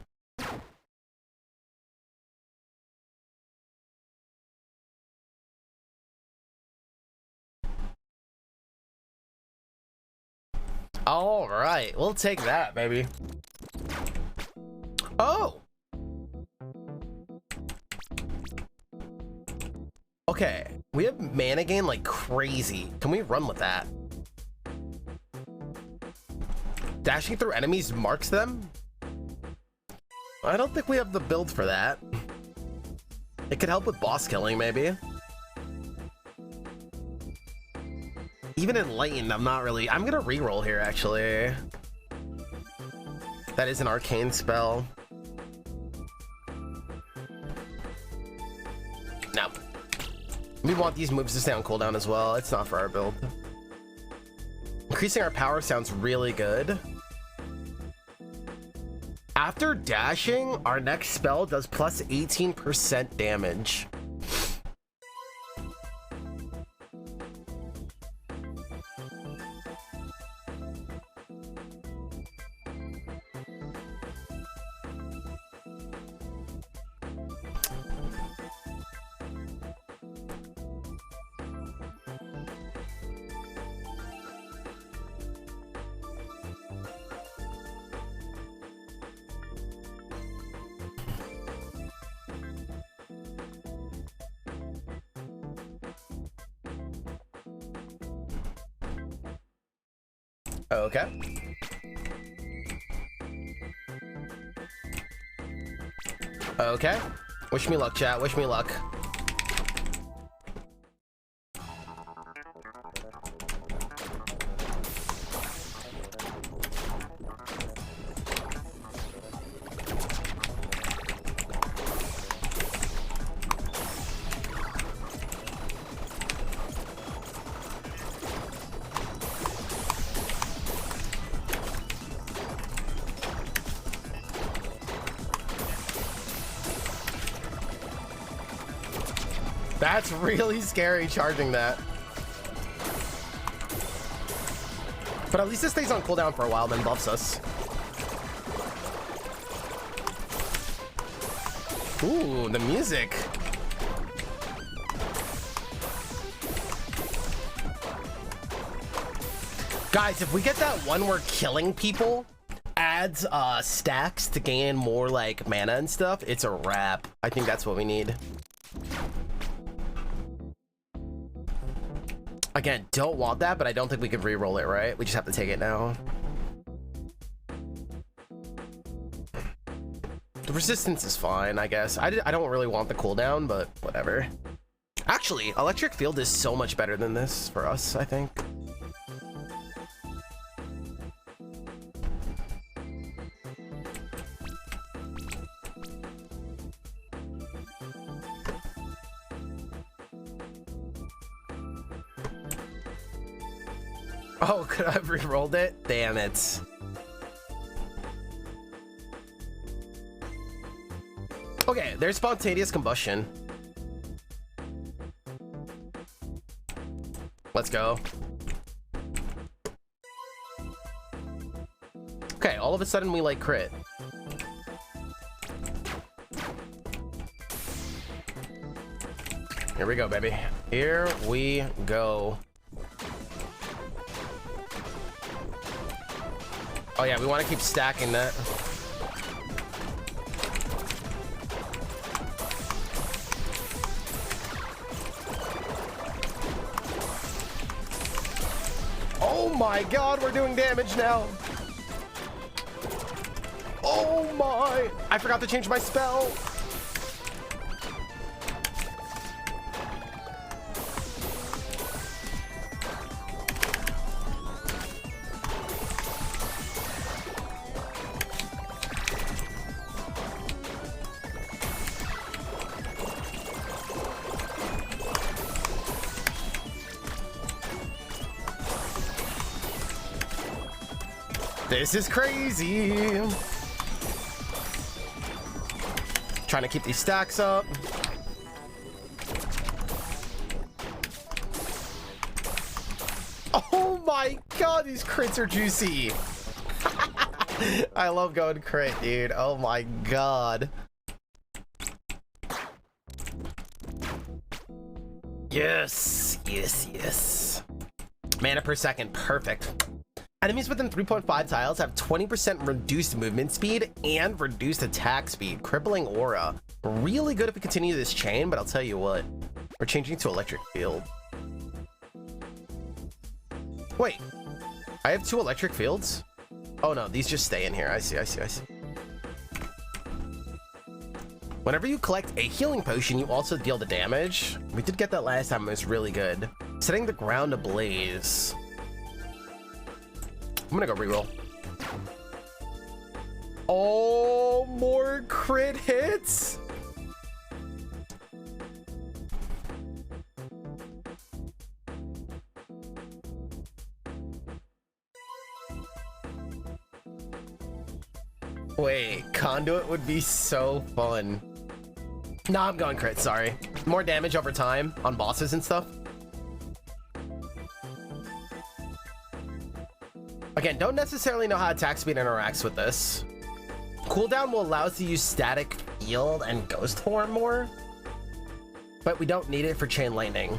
Speaker 1: All right, we'll take that, baby. Oh. Okay, we have mana gain like crazy. Can we run with that? Dashing through enemies marks them? I don't think we have the build for that. It could help with boss killing, maybe. Even Enlightened, I'm not really... I'm gonna reroll here, actually. That is an arcane spell. No. We want these moves to stay on cooldown as well. It's not for our build. Increasing our power sounds really good. After dashing, our next spell does plus 18% damage. Okay. Okay. Wish me luck, chat. Wish me luck. That's really scary charging that. But at least it stays on cooldown for a while, then buffs us. Ooh, the music. Guys, if we get that one where killing people adds stacks to gain more like mana and stuff, it's a wrap. I think that's what we need. Again, don't want that, but I don't think we can re-roll it, right? We just have to take it now. The resistance is fine, I guess. I don't really want the cooldown, but whatever. Actually, electric field is so much better than this for us, I think. Oh, could I have re-rolled it? Damn it. Okay, there's spontaneous combustion. Let's go. Okay, all of a sudden we like crit. Here we go, baby. Here we go. Oh yeah, we want to keep stacking that. Oh my god, we're doing damage now. Oh my! I forgot to change my spell. This is crazy. Trying to keep these stacks up. Oh my god, these crits are juicy. I love going crit, dude. Oh my god. Yes, yes, yes. Mana per second, perfect. Enemies within 3.5 tiles have 20% reduced movement speed and reduced attack speed. Crippling aura. Really good if we continue this chain, but I'll tell you what. We're changing to electric field. Wait. I have 2 electric fields? Oh no, these just stay in here. I see, I see, I see. Whenever you collect a healing potion, you also deal the damage. We did get that last time. It was really good. Setting the ground ablaze. I'm gonna go reroll. Oh, more crit hits. Wait, conduit would be so fun. No, I'm going crit, sorry. More damage over time on bosses and stuff. Again, don't necessarily know how attack speed interacts with this. Cooldown will allow us to use static field and ghost form more, but we don't need it for chain lightning.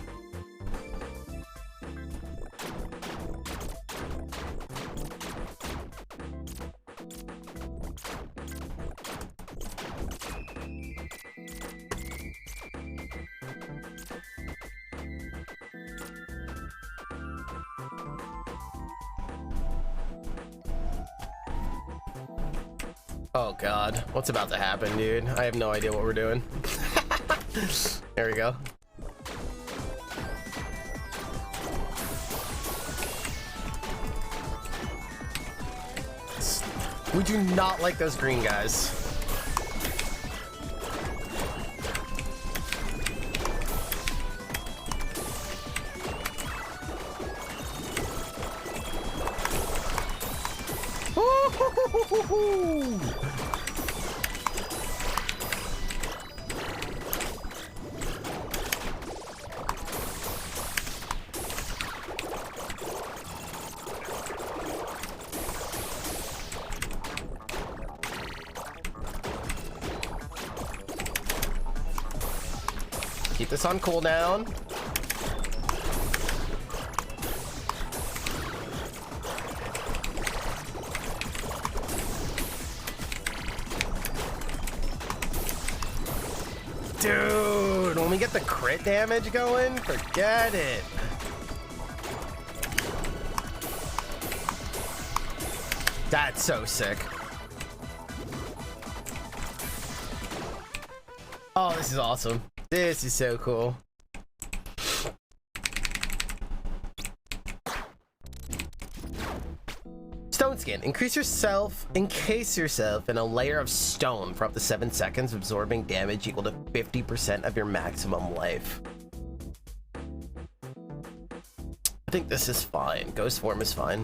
Speaker 1: Oh god, what's about to happen, dude? I have no idea what we're doing. There we go. We do not like those green guys. Keep this on cooldown. Dude, when we get the crit damage going, forget it. That's so sick. Oh, this is awesome. This is so cool. Stone skin. Encase yourself in a layer of stone for up to 7 seconds, absorbing damage equal to 50% of your maximum life. I think this is fine. Ghost form is fine.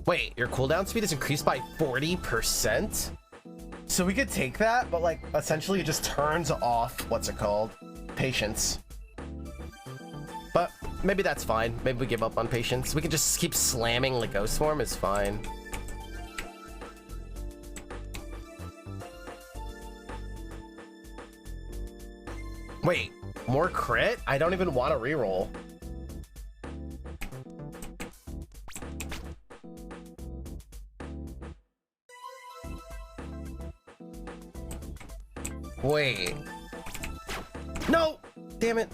Speaker 1: Wait, your cooldown speed is increased by 40%? So we could take that, but like essentially it just turns off, what's it called? Patience. But maybe that's fine. Maybe we give up on patience. We can just keep slamming like ghost form is fine. Wait, more crit? I don't even want to reroll. Wait. No! Damn it.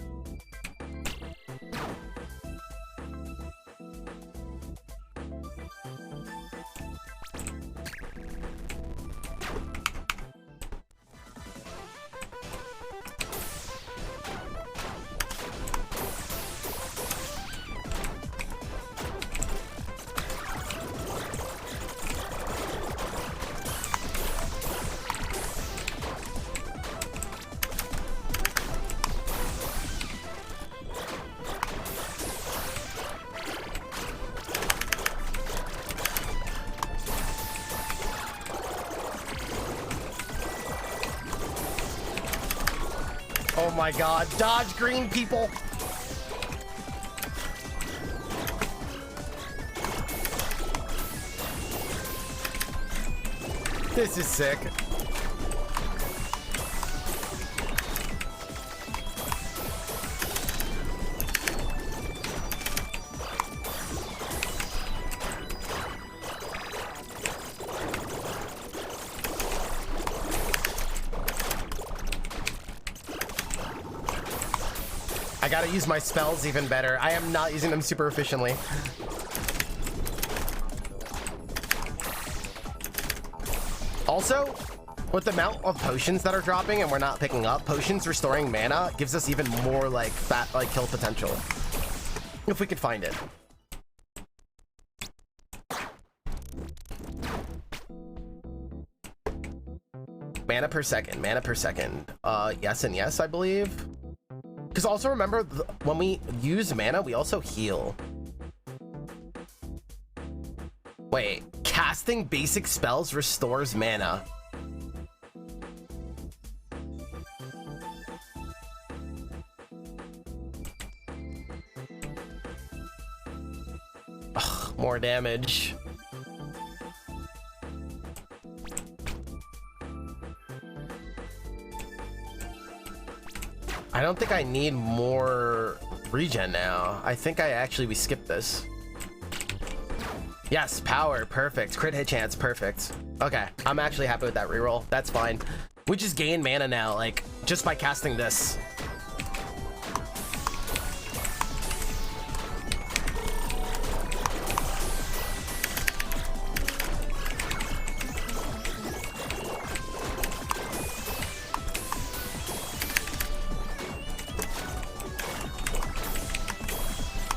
Speaker 1: Oh my god, dodge green people! This is sick. I gotta use my spells even better. I am not using them super efficiently. Also, with the amount of potions that are dropping and we're not picking up, potions restoring mana gives us even more like fat like kill potential. If we can find it. Mana per second, mana per second. Yes and yes, I believe. Because also remember, when we use mana, we also heal. Wait, casting basic spells restores mana. Ugh, more damage. I don't think I need more regen now. I think we skipped this. Yes, power, perfect. Crit hit chance, perfect. Okay, I'm actually happy with that reroll. That's fine. We just gain mana now, like, just by casting this.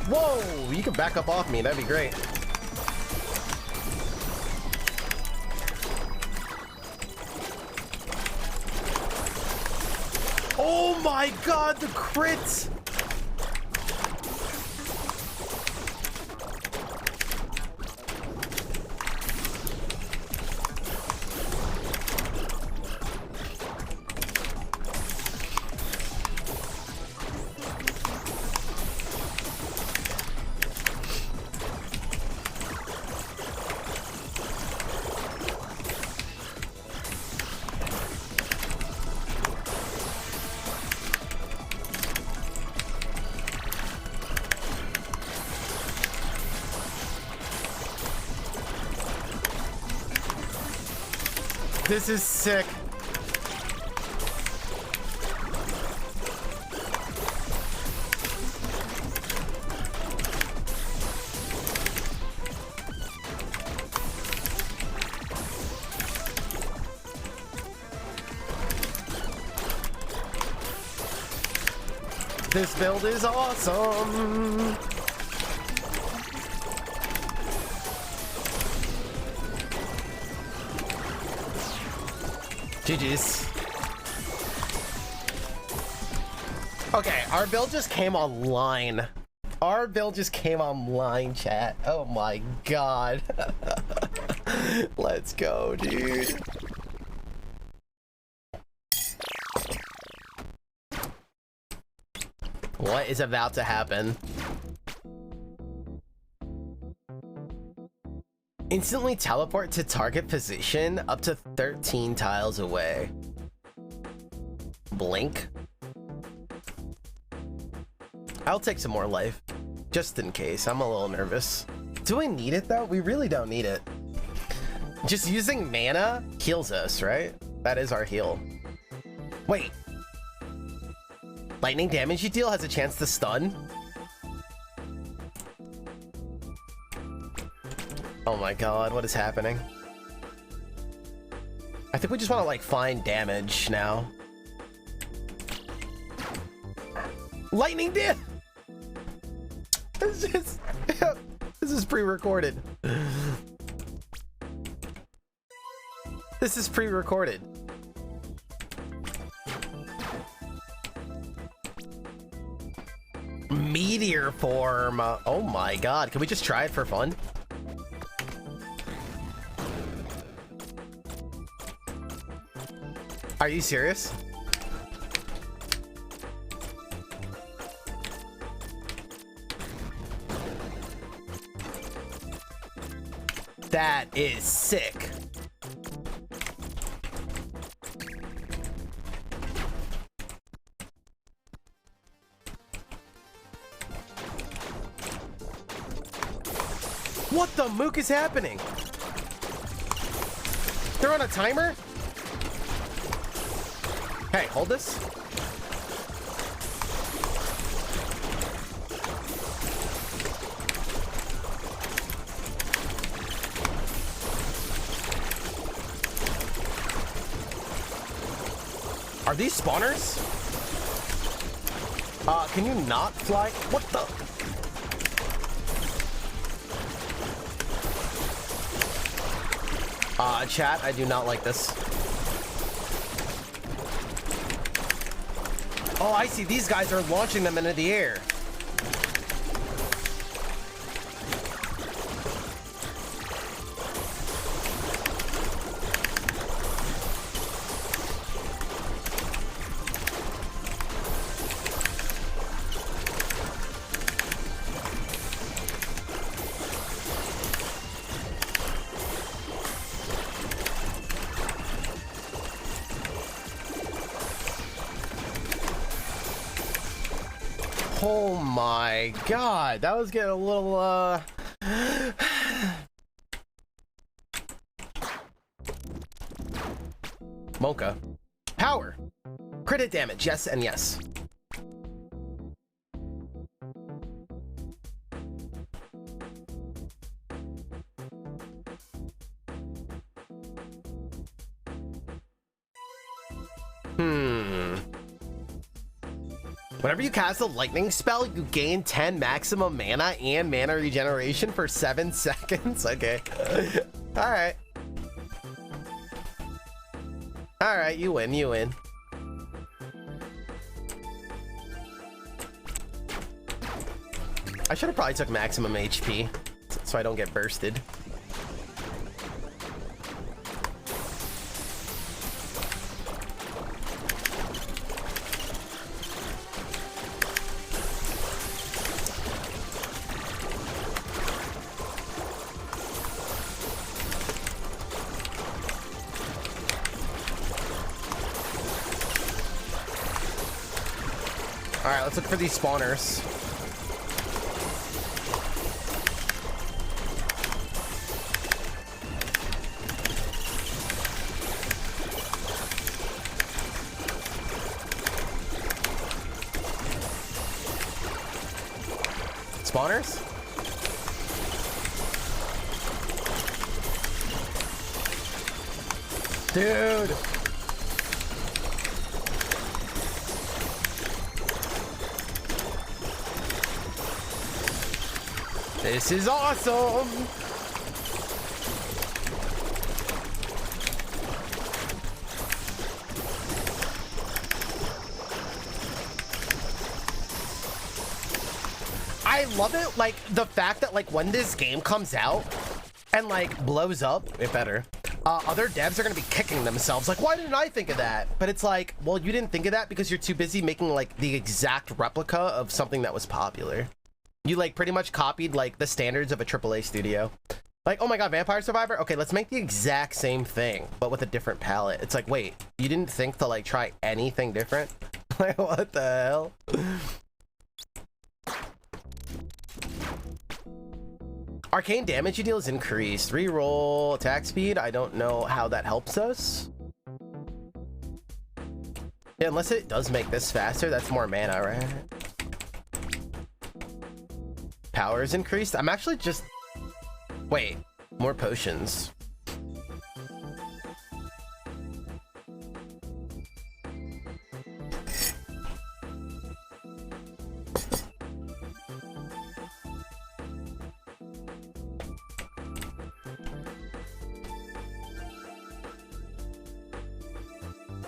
Speaker 1: Whoa, you can back up off me, that'd be great. Oh my god, the crits! This is sick. This build is awesome. GG's. Okay, our build just came online. Our build just came online, chat. Oh my god. Let's go, dude. What is about to happen? Instantly teleport to target position up to 13 tiles away. Blink. I'll take some more life, just in case. I'm a little nervous. Do we need it though? We really don't need it. Just using mana heals us, right? That is our heal. Wait. Lightning damage you deal has a chance to stun? Oh my god, what is happening? I think we just want to like find damage now. Lightning damage! This is pre-recorded. This is pre-recorded. Meteor form. Oh my god. Can we just try it for fun? Are you serious? That is sick. What the mook is happening? They're on a timer? Hey, hold this. Are these spawners? Can you not fly? What the? Chat, I do not like this. Oh, I see. These guys are launching them into the air. Oh my god, that was getting a little, Mocha. Power. Credit damage, yes and yes. Whenever you cast a lightning spell, you gain 10 maximum mana and mana regeneration for 7 seconds. Okay. Alright. Alright, you win, you win. I should have probably took maximum HP so I don't get bursted. Alright, let's look for these spawners. Spawners? Dude! This is awesome! love it, like, the fact that, like, when this game comes out and, like, blows up, it better, other devs are gonna be kicking themselves. Like, why didn't I think of that? But it's like, well, you didn't think of that because you're too busy making, like, the exact replica of something that was popular. You, like, pretty much copied, like, the standards of a AAA studio. Like, oh my god, Vampire Survivor? Okay, let's make the exact same thing, but with a different palette. It's like, wait, you didn't think to, like, try anything different? Like, what the hell? Arcane damage you deal is increased. Reroll attack speed. I don't know how that helps us. Yeah, unless it does make this faster. That's more mana, right? Power is increased. I'm actually just... Wait, more potions.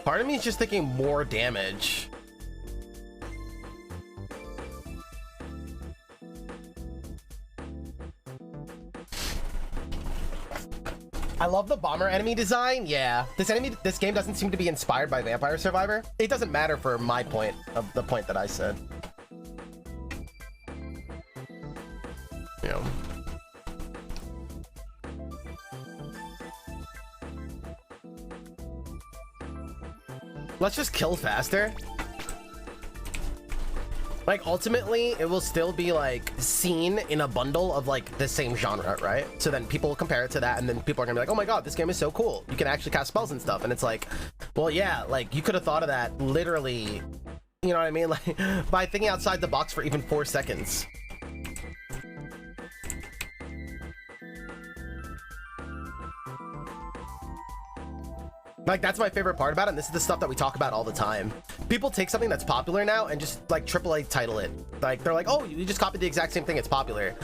Speaker 1: Part of me is just thinking more damage. I love the bomber enemy design. Yeah, this game doesn't seem to be inspired by Vampire Survivor. It doesn't matter for my point of the point that I said. Yeah. Let's just kill faster. Like, ultimately, it will still be, like, seen in a bundle of, like, the same genre, right? So then people will compare it to that, and then people are gonna be like, oh my god, this game is so cool. You can actually cast spells and stuff. And it's like, well, yeah, like, you could have thought of that literally, you know what I mean? Like, by thinking outside the box for even 4 seconds. Like, that's my favorite part about it, and this is the stuff that we talk about all the time. People take something that's popular now and just, like, AAA title it. Like, they're like, oh, you just copied the exact same thing, it's popular.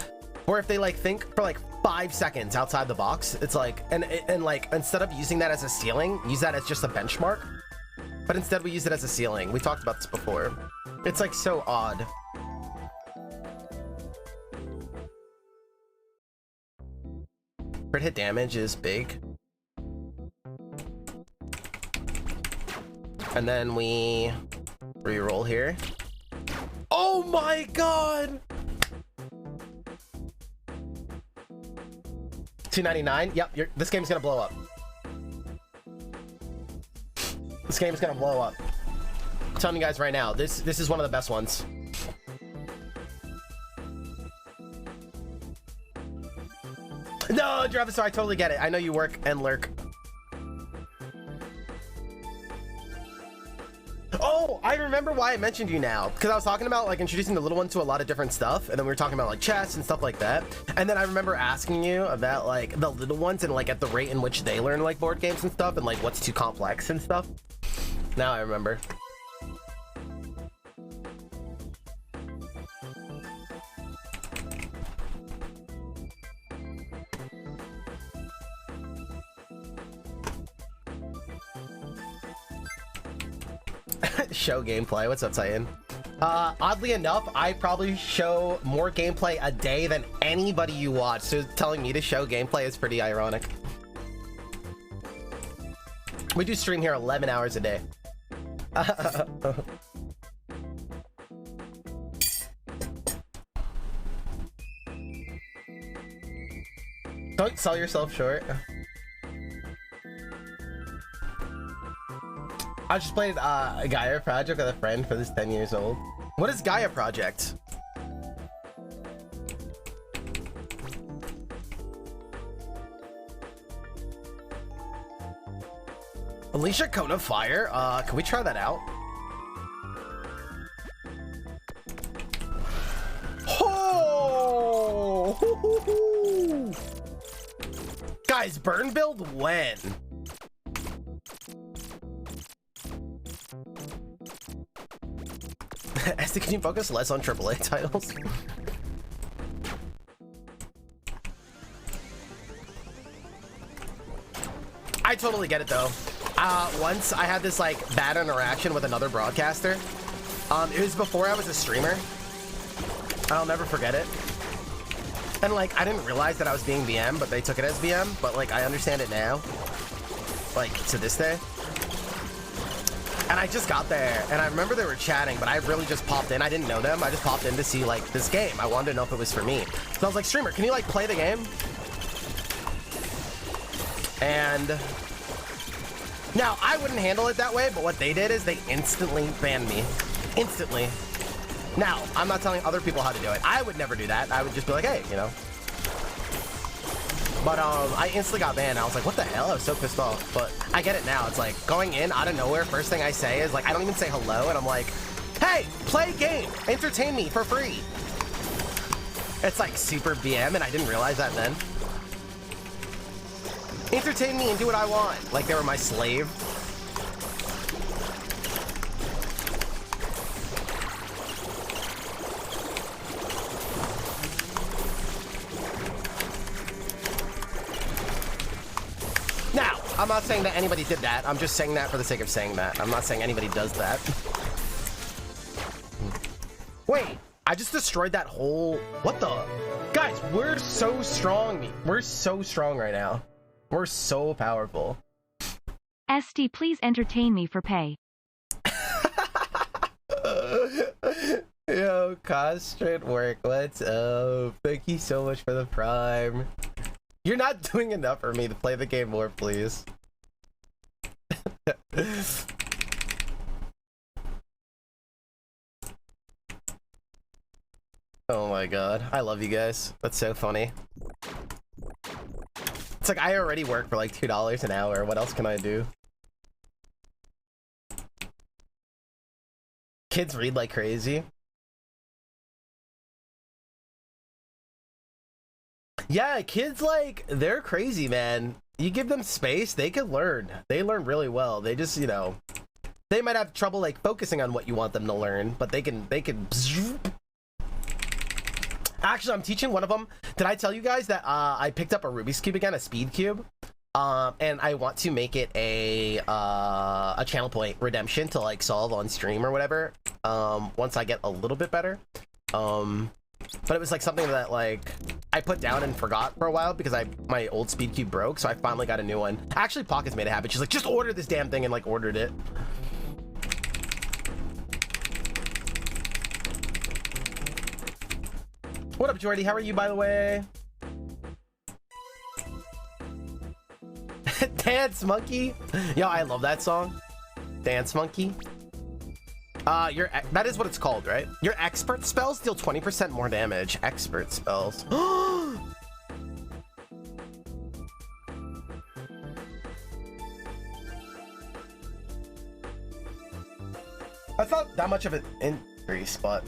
Speaker 1: Or if they, like, think for, like, 5 seconds outside the box, it's like, and like, instead of using that as a ceiling, use that as just a benchmark. But instead we use it as a ceiling. We talked about this before. It's, like, so odd. Crit hit damage is big. And then we re-roll here. Oh my god! $2.99. Yep, this game's gonna blow up. This game's gonna blow up. I'm telling you guys right now, this is one of the best ones. No, Travis, I totally get it. I know you work and lurk. Oh, I remember why I mentioned you now, because I was talking about, like, introducing the little one to a lot of different stuff, and then we were talking about, like, chess and stuff like that, and then I remember asking you about, like, the little ones and, like, at the rate in which they learn, like, board games and stuff, and, like, what's too complex and stuff. Now I remember. Show gameplay. What's up, Titan? Oddly enough, I probably show more gameplay a day than anybody you watch, so telling me to show gameplay is pretty ironic. We do stream here 11 hours a day. Don't sell yourself short. I just played a Gaia Project with a friend for this 10 years old. What is Gaia Project? Alicia Cone of Fire? Can we try that out? Oh! Guys, burn build when? Esty, can you focus less on AAA titles? I totally get it though. Once I had this like bad interaction with another broadcaster. It was before I was a streamer. I'll never forget it. And like, I didn't realize that I was being BM, but they took it as BM. But like, I understand it now. Like, to this day. And I just got there, and I remember they were chatting, but I really just popped in. I didn't know them. I just popped in to see like this game. I wanted to know if it was for me. So I was like, streamer, can you like play the game? And now I wouldn't handle it that way, but what they did is they instantly banned me. Instantly. Now, I'm not telling other people how to do it. I would never do that. I would just be like, hey, you know. But I instantly got banned. I was like, what the hell? I was so pissed off. But I get it now. It's like going in out of nowhere. First thing I say is like, I don't even say hello. And I'm like, hey, play game. Entertain me for free. It's like super BM. And I didn't realize that then. Entertain me and do what I want. Like they were my slave. Now, I'm not saying that anybody did that. I'm just saying that for the sake of saying that. I'm not saying anybody does that. Wait, I just destroyed that whole... What the... Guys, we're so strong. We're so strong right now. We're so powerful.
Speaker 2: Esty, please entertain me for pay.
Speaker 1: Yo, constant work. What's up? Thank you so much for the prime. You're not doing enough for me to play the game more, please. Oh my god. I love you guys. That's so funny. It's like I already work for like $2 an hour. What else can I do? Kids read like crazy. Yeah, kids, like, they're crazy, man. You give them space, they can learn. They learn really well. They just, you know, they might have trouble, like, focusing on what you want them to learn, but they can... Actually, I'm teaching one of them. Did I tell you guys that I picked up a Rubik's Cube again, a speed cube? And I want to make it a channel point redemption to, like, solve on stream or whatever, once I get a little bit better. But it was like something that like I put down and forgot for a while because my old speed cube broke, so I finally got a new one. Actually, Pocket's made it happen. She's like, just order this damn thing, and like ordered it. What up, Jordy? How are you, by the way? Dance Monkey? Yo, I love that song. Dance Monkey. That is what it's called, right? Your expert spells deal 20% more damage. Expert spells. I thought that much of an increase, but...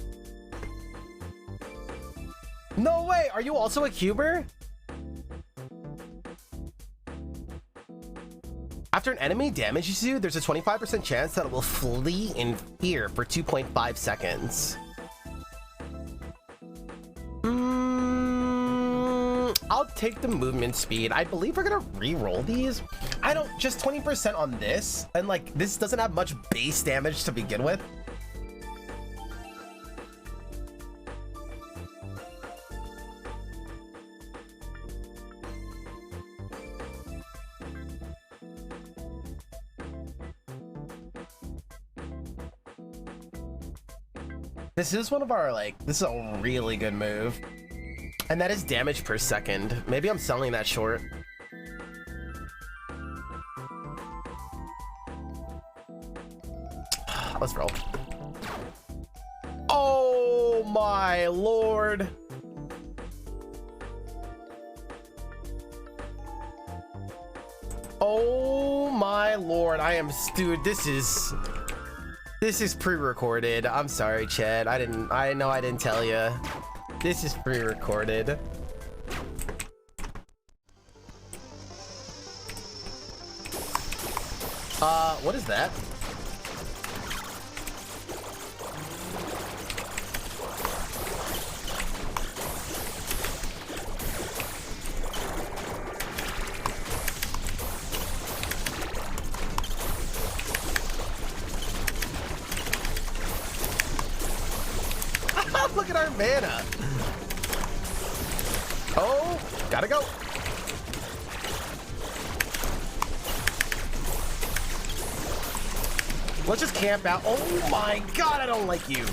Speaker 1: No way! Are you also a cuber? After an enemy damages you, there's a 25% chance that it will flee in fear for 2.5 seconds. I'll take the movement speed. I believe we're gonna re-roll these. I don't, just 20% on this, and like, this doesn't have much base damage to begin with. This is one of our, like, this is a really good move. And that is damage per second. Maybe I'm selling that short. Let's roll. Oh my lord. Oh my lord. Dude, this is pre-recorded. I'm sorry, Chad. I know I didn't tell you. This is pre-recorded. What is that? Look at our mana. Oh, gotta go. Let's just camp out. Oh my god, I don't like you.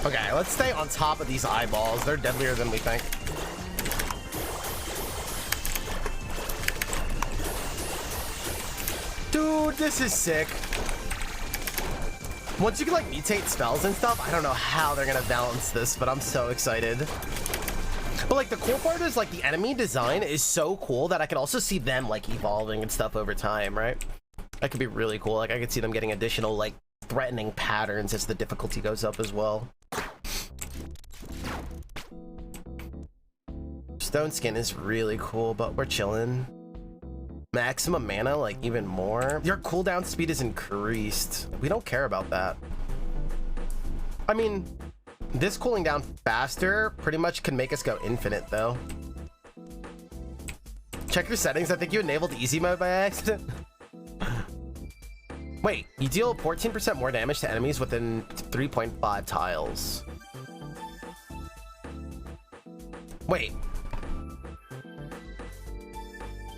Speaker 1: Okay, let's stay on top of these eyeballs. They're deadlier than we think. Dude, this is sick. Once you can like mutate spells and stuff, I don't know how they're gonna balance this, but I'm so excited. But like the cool part is like the enemy design is so cool that I can also see them like evolving and stuff over time, right? That could be really cool. Like I could see them getting additional like threatening patterns as the difficulty goes up as well. Stone skin is really cool, but we're chilling. Maximum mana, like even more. Your cooldown speed is increased. We don't care about that. I mean, this cooling down faster pretty much can make us go infinite though. Check your settings. I think you enabled easy mode by accident. Wait, you deal 14% more damage to enemies within 3.5 tiles. Wait.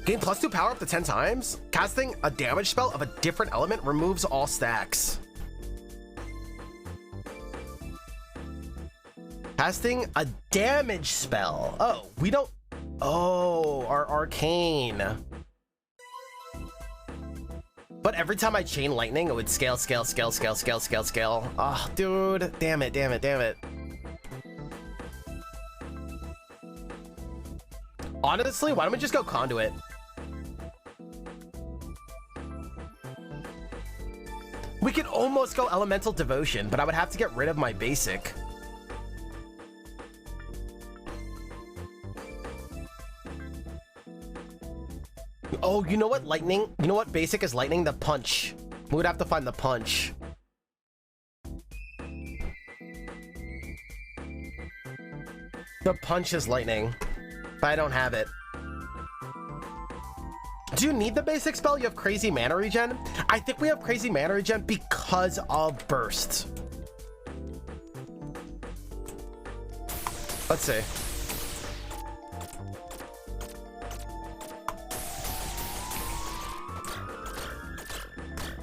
Speaker 1: Gain +2 power up to 10 times? Casting a damage spell of a different element removes all stacks. Casting a damage spell. Oh, we don't... Oh, our arcane. But every time I chain lightning, it would scale. Oh, dude. Damn it. Honestly, why don't we just go conduit? We could almost go elemental devotion, but I would have to get rid of my basic. Oh, you know what lightning? You know what basic is lightning? The punch. We would have to find the punch. The punch is lightning, but I don't have it. Do you need the basic spell? You have crazy mana regen? I think we have crazy mana regen because of burst. Let's see.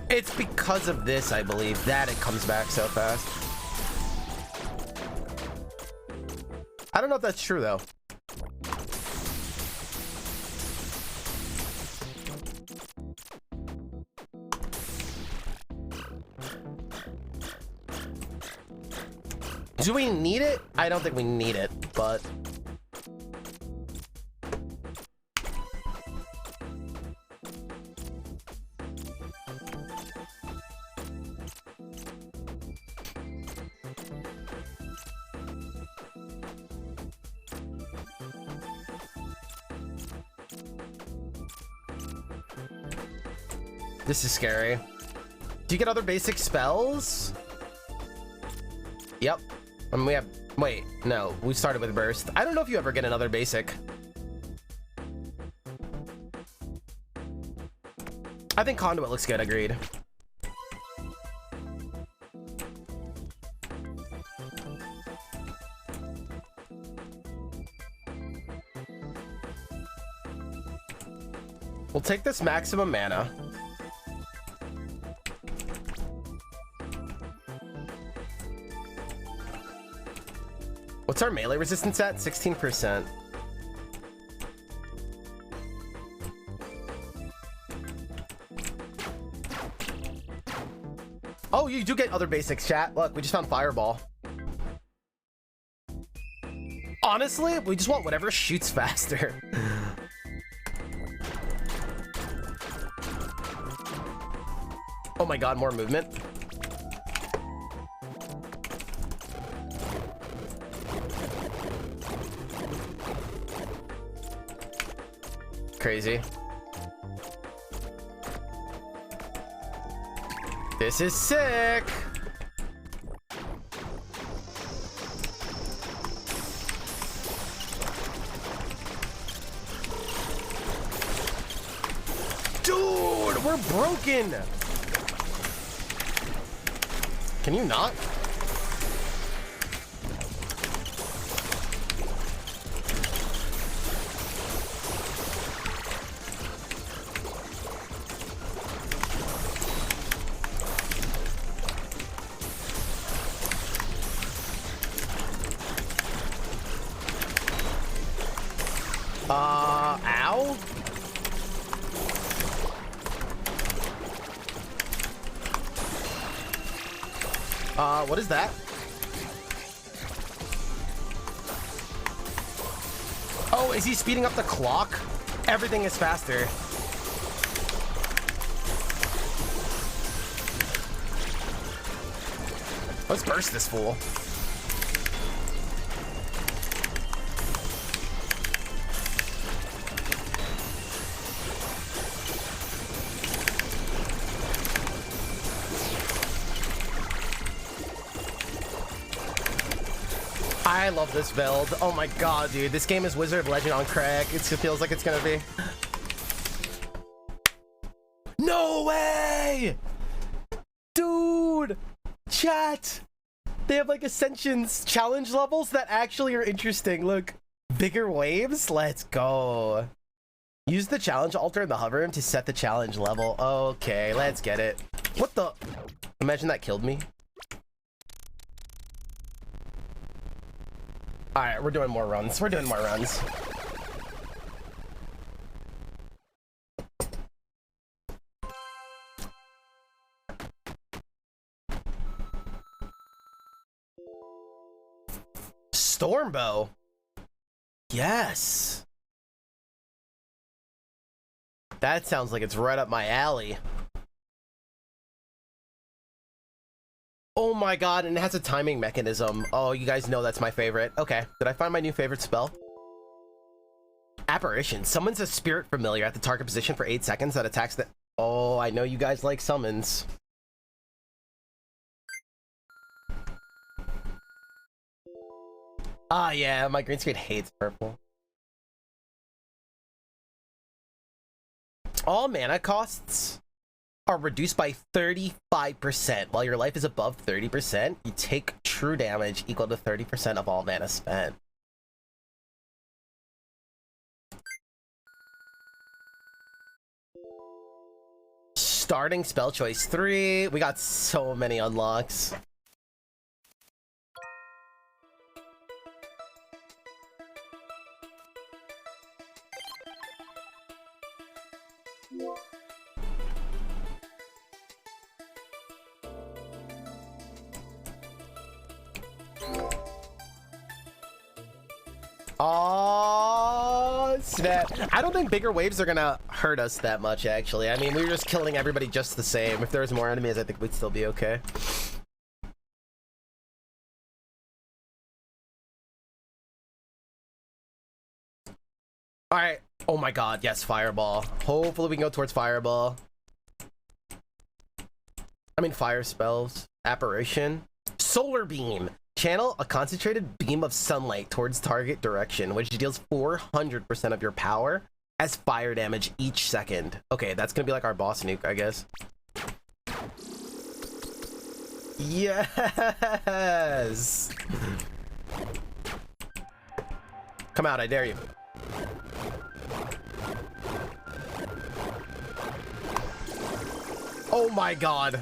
Speaker 1: It's because of this, I believe, that it comes back so fast. I don't know if that's true, though. Do we need it? I don't think we need it, but... This is scary. Do you get other basic spells? Yep. And we have... Wait, no. We started with burst. I don't know if you ever get another basic. I think conduit looks good. Agreed. We'll take this maximum mana. What's our melee resistance at? 16%. Oh, you do get other basics, chat. Look, we just found Fireball. Honestly, we just want whatever shoots faster. Oh my god, more movement. Crazy. This is sick. Dude, we're broken. Can you not? Ow? What is that? Oh, is he speeding up the clock? Everything is faster. Let's burst this fool. I love this build. Oh my god, dude. This game is Wizard of Legend on crack. It feels like it's gonna be. No way! Dude! Chat! They have like Ascensions challenge levels that actually are interesting. Look. Bigger waves? Let's go. Use the challenge altar in the hover room to set the challenge level. Okay, let's get it. What the? Imagine that killed me. All right, we're doing more runs. We're doing more runs. Stormbow. Yes. That sounds like it's right up my alley. Oh my god, and it has a timing mechanism. Oh, you guys know that's my favorite. Okay, did I find my new favorite spell? Apparition. Summons a spirit familiar at the target position for 8 seconds that attacks the... Oh, I know you guys like summons. Ah, yeah, my green screen hates purple. All mana costs are reduced by 35%. While your life is above 30%, you take true damage equal to 30% of all mana spent. Starting spell choice 3. We got so many unlocks. Oh snap. I don't think bigger waves are gonna hurt us that much, actually. I mean, we were just killing everybody just the same. If there was more enemies, I think we'd still be okay. All right. Oh my god, yes, fireball. Hopefully we can go towards fireball. I mean, fire spells. Apparition. Solar beam. Channel a concentrated beam of sunlight towards target direction, which deals 400% of your power as fire damage each second. Okay, that's gonna be like our boss nuke, I guess. Yes! Come out, I dare you. Oh my god.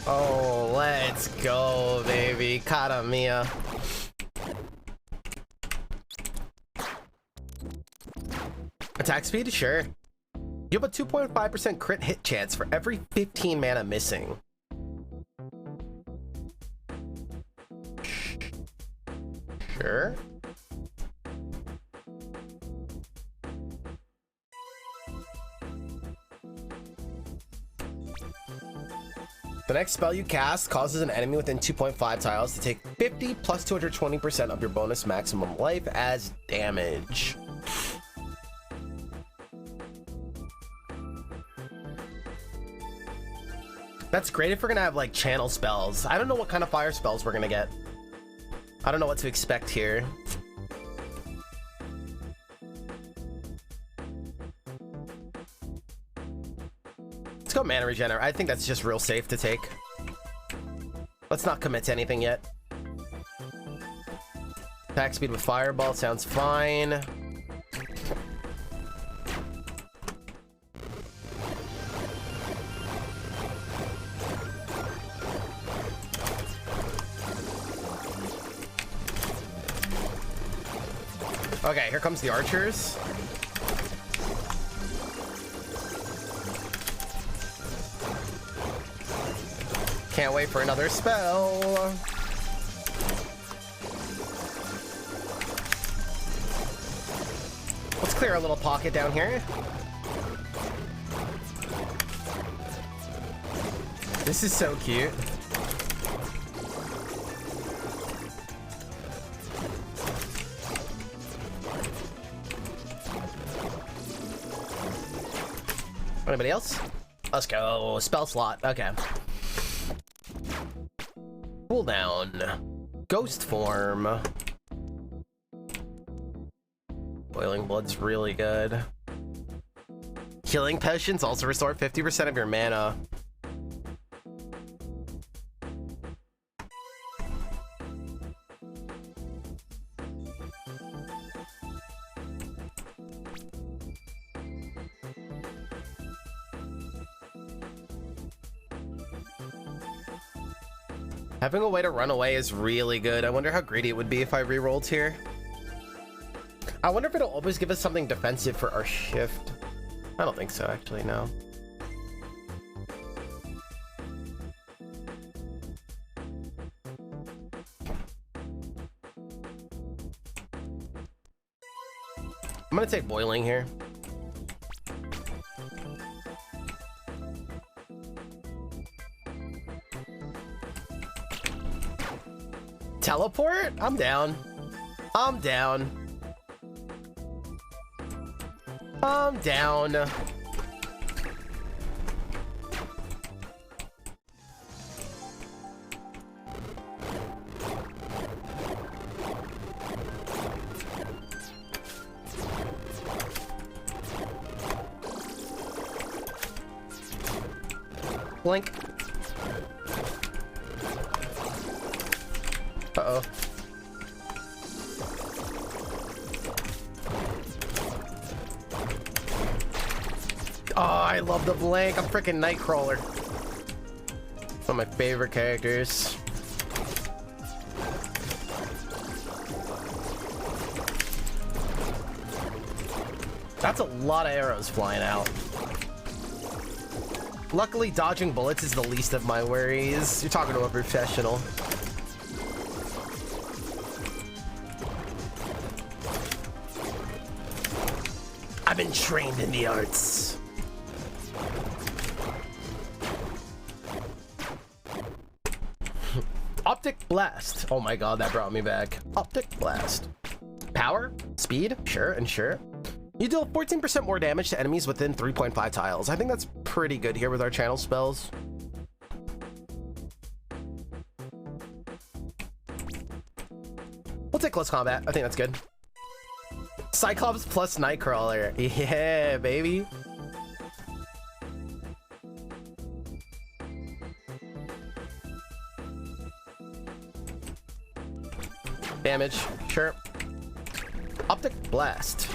Speaker 1: Oh, let's go, baby. Cara mia. Attack speed? Sure. You have a 2.5% crit hit chance for every 15 mana missing. Sure. The next spell you cast causes an enemy within 2.5 tiles to take 50 plus 220% of your bonus maximum life as damage. That's great if we're gonna have like channel spells. I don't know what kind of fire spells we're gonna get. I don't know what to expect here. Let's go mana regenerate. I think that's just real safe to take. Let's not commit to anything yet. Attack speed with fireball sounds fine. Okay, here comes the archers. Can't wait for another spell. Let's clear a little pocket down here. This is so cute. Anybody else? Let's go. Spell slot. Okay. Cooldown. Ghost form. Boiling blood's really good. Healing potions also restore 50% of your mana. Having a way to run away is really good. I wonder how greedy it would be if I rerolled here. I wonder if it'll always give us something defensive for our shift. I don't think so, actually, no. I'm gonna take boiling here. Teleport? I'm down. I'm down. I'm down. Blink. Uh-oh. Oh, I love the blink. I'm freaking Nightcrawler. One of my favorite characters. That's a lot of arrows flying out. Luckily, dodging bullets is the least of my worries. You're talking to a professional. I've been trained in the arts. Optic Blast. Oh my god, that brought me back. Optic Blast. Power, speed, sure, and sure. You deal 14% more damage to enemies within 3.5 tiles. I think that's pretty good here with our channel spells. We'll take close combat. I think that's good. Cyclops plus Nightcrawler. Yeah, baby. Damage, sure. Optic Blast.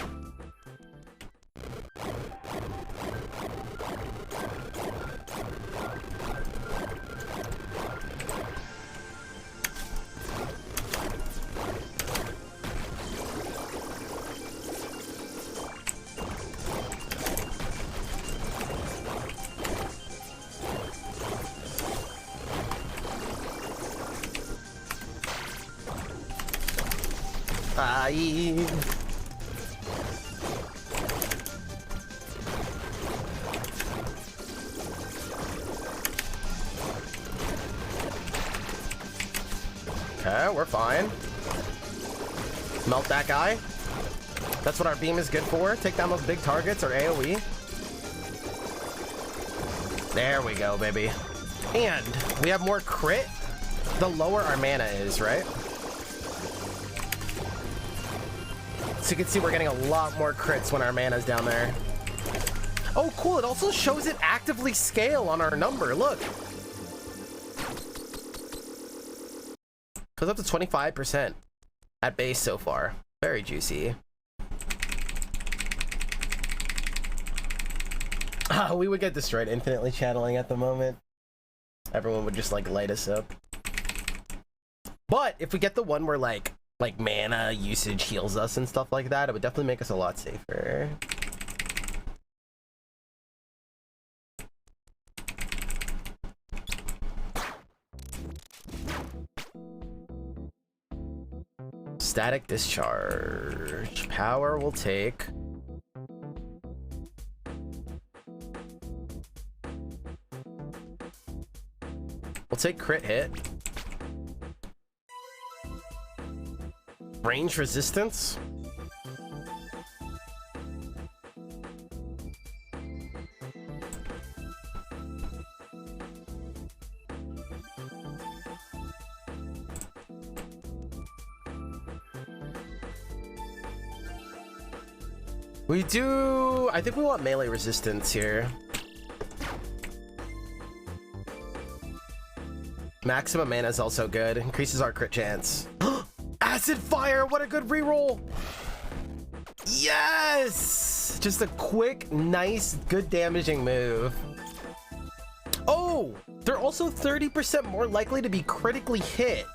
Speaker 1: alive. Okay, we're fine. Melt that guy. That's what our beam is good for. Take down those big targets or AoE. There we go, baby. And we have more crit the lower our mana is, right? So you can see we're getting a lot more crits when our mana's down there. Oh, cool. It also shows it actively scale on our number. Look. Goes up to 25% at base so far. Very juicy. We would get destroyed infinitely channeling at the moment. Everyone would just like light us up. But if we get the one where like mana usage heals us and stuff like that, it would definitely make us a lot safer. Static discharge. Power will take. We'll take crit hit. Range resistance. We do... I think we want melee resistance here. Maximum mana is also good. Increases our crit chance. Acid fire! What a good reroll! Yes! Just a quick, nice, good damaging move. Oh! They're also 30% more likely to be critically hit.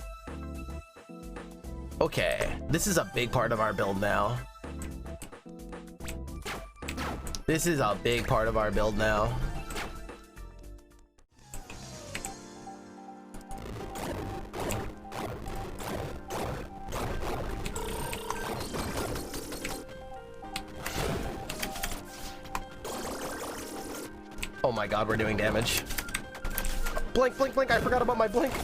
Speaker 1: Okay. This is a big part of our build now. This is a big part of our build now. Oh my god, we're doing damage. Blink, blink, blink. I forgot about my blink.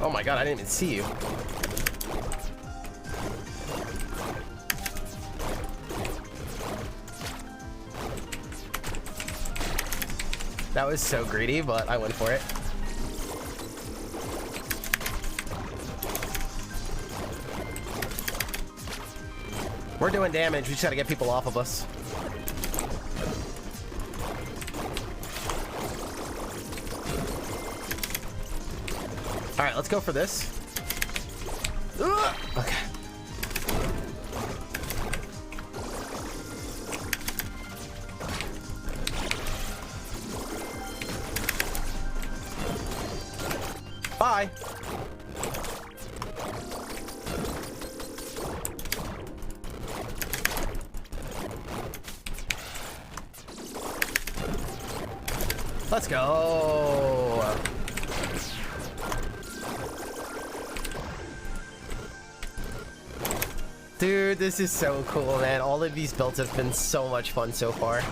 Speaker 1: Oh my god, I didn't even see you. That was so greedy, but I went for it. We're doing damage. We just gotta get people off of us. All right, let's go for this. Okay. Bye. Let's go. Dude, this is so cool, man. All of these builds have been so much fun so far.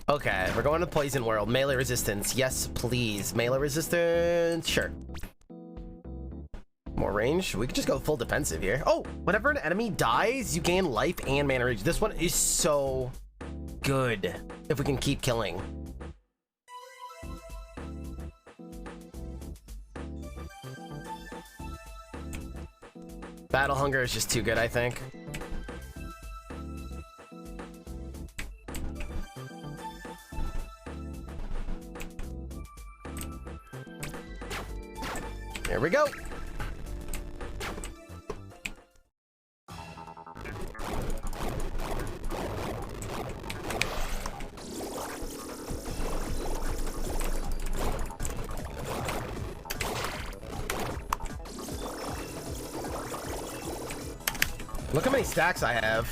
Speaker 1: Okay, we're going to Poison World. Melee resistance. Yes, please. Melee resistance. Sure. More range. We could just go full defensive here. Oh, whenever an enemy dies, you gain life and mana range. This one is so good if we can keep killing. Battle Hunger is just too good, I think. Here we go. Look how many stacks I have.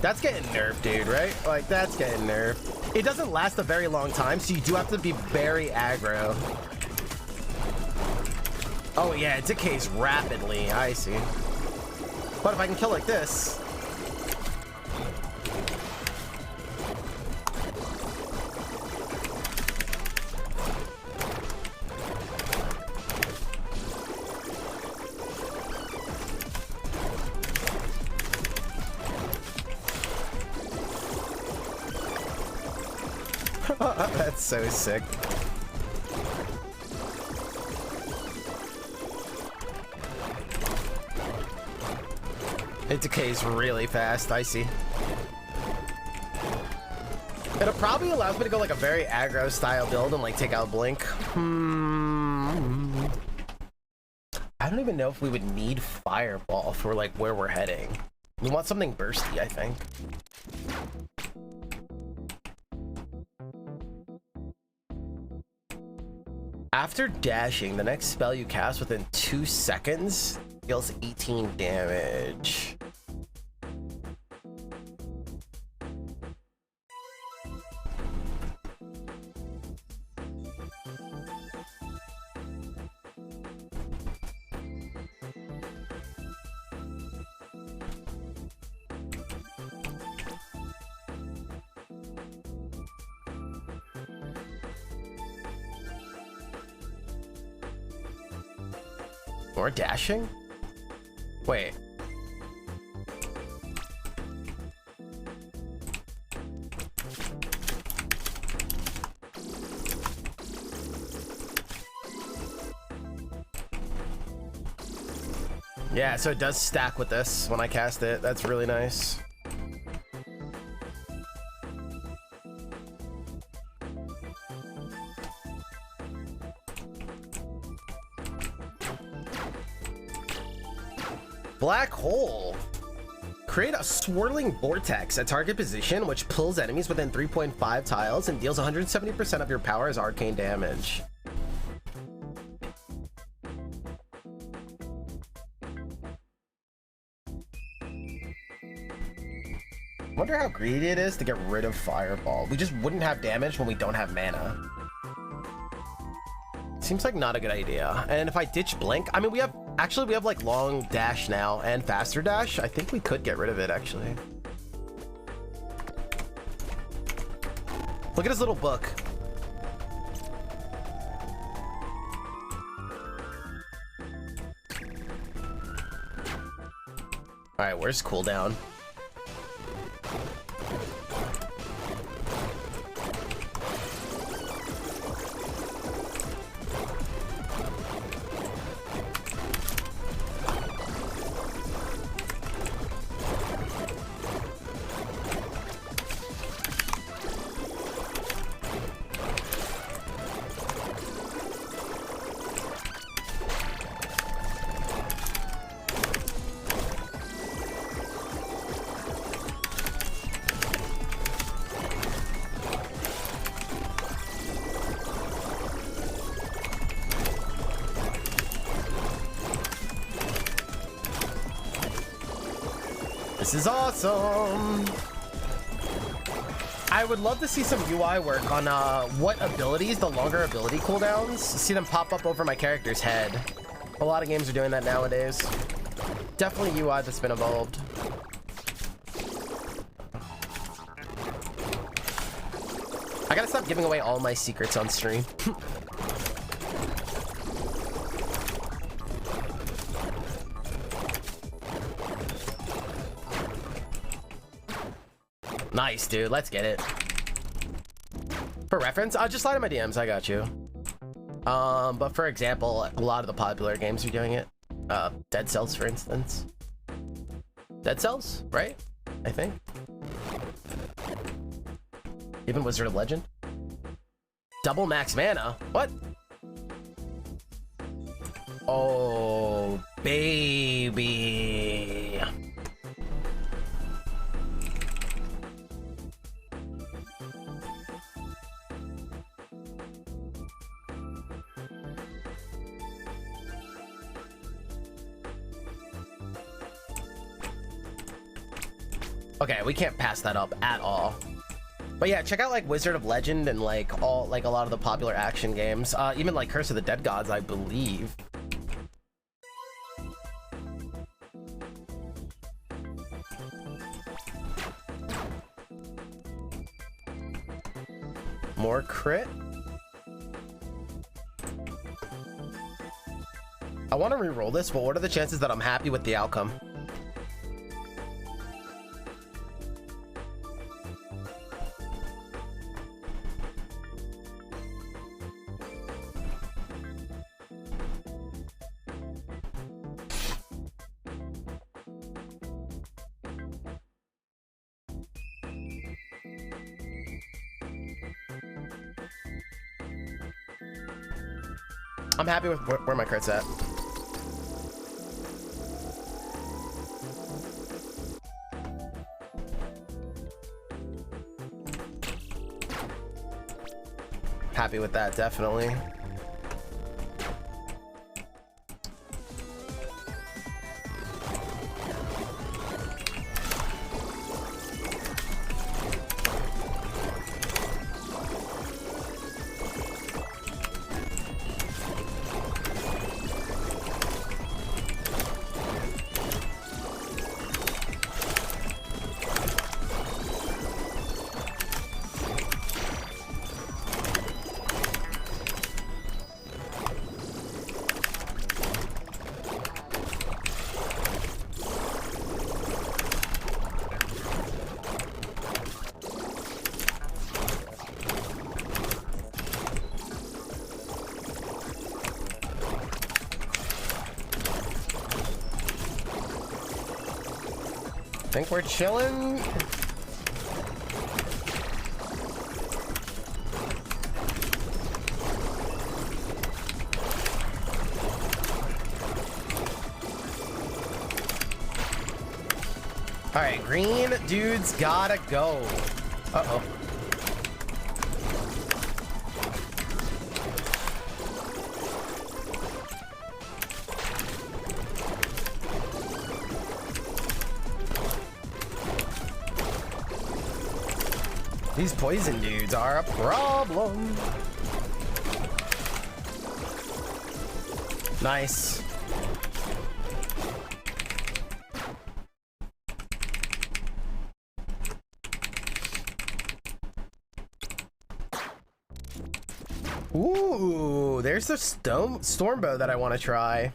Speaker 1: That's getting nerfed, dude, right? Like, that's getting nerfed. It doesn't last a very long time, so you do have to be very aggro. Oh, yeah, it decays rapidly. I see. But if I can kill like this... That's so sick. It decays really fast, I see. It'll probably allows me to go like a very aggro style build and like take out Blink. I don't even know if we would need Fireball for like where we're heading. We want something bursty, I think. After dashing, the next spell you cast within 2 seconds deals 18 damage. More dashing? Wait. Yeah, so it does stack with this when I cast it. That's really nice. Black hole. Create a swirling vortex at target position, which pulls enemies within 3.5 tiles and deals 170% of your power as arcane damage. Wonder how greedy it is to get rid of Fireball. We just wouldn't have damage when we don't have mana. Seems like not a good idea. And if I ditch Blink, I mean, we have like long dash now and faster dash. I think we could get rid of it actually. Look at his little book. All right, where's cooldown? This is awesome. I would love to see some UI work on what abilities, the longer ability cooldowns, see them pop up over my character's head. A lot of games are doing that nowadays. Definitely UI that's been evolved. I gotta stop giving away all my secrets on stream. Nice, dude. Let's get it. For reference, I'll just slide in my DMs. I got you. But for example, a lot of the popular games are doing it. Dead Cells, for instance. Dead Cells, right? I think. Even Wizard of Legend. Double max mana. What? Oh, baby. Okay, we can't pass that up at all. But yeah, check out like Wizard of Legend and like a lot of the popular action games. Even like Curse of the Dead Gods, I believe. More crit. I want to re-roll this, but what are the chances that I'm happy with the outcome? I'm happy with where my crit's at. Happy with that, definitely. Think we're chilling. All right, green dude's gotta go. Uh-oh. These poison dudes are a problem. Nice. Ooh, there's the storm bow that I want to try.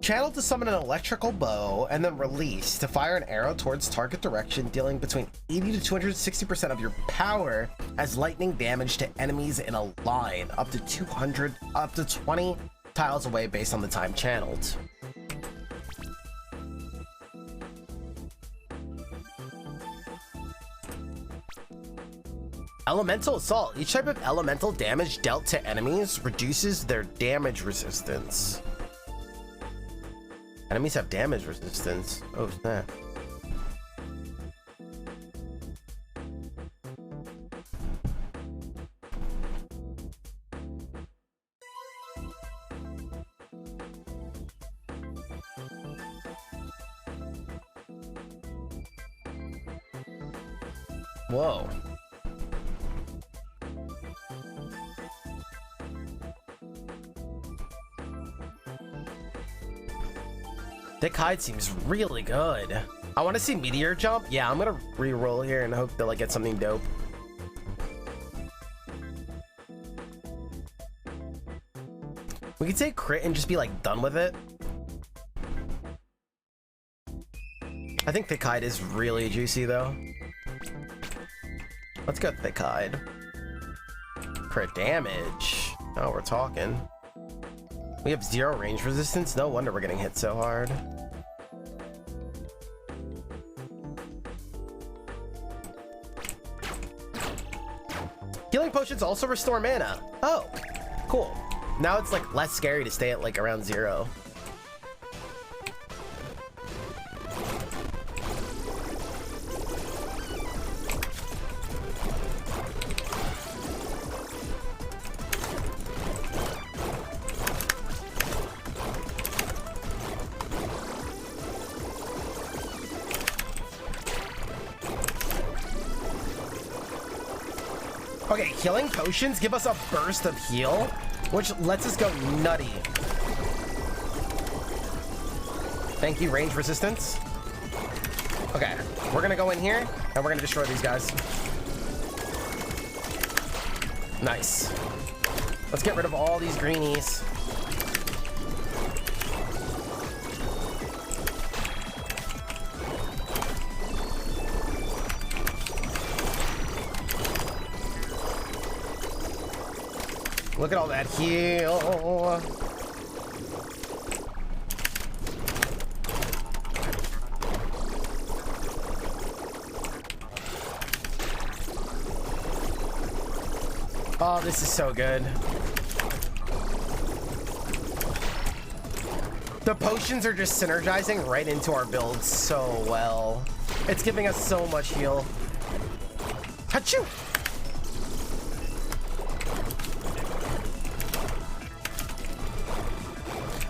Speaker 1: Channel to summon an electrical bow and then release to fire an arrow towards target direction, dealing between 80 to 260% of your power as lightning damage to enemies in a line up to 20 tiles away based on the time channeled. Elemental Assault. Each type of elemental damage dealt to enemies reduces their damage resistance. Enemies have damage resistance. Oh, snap. Whoa. Thick Hide seems really good. I want to see Meteor Jump. Yeah, I'm gonna re-roll here and hope that I get something dope. We could take crit and just be like done with it. I think Thick Hide is really juicy though. Let's go Thick Hide. Crit damage. Oh, we're talking. We have 0 range resistance. No wonder we're getting hit so hard. Healing potions also restore mana. Oh, cool. Now it's like less scary to stay at like around 0. Okay, healing potions give us a burst of heal, which lets us go nutty. Thank you, range resistance. Okay, we're gonna go in here, and we're gonna destroy these guys. Nice. Let's get rid of all these greenies. Look at all that heal. Oh, this is so good. The potions are just synergizing right into our build so well. It's giving us so much heal. Achoo!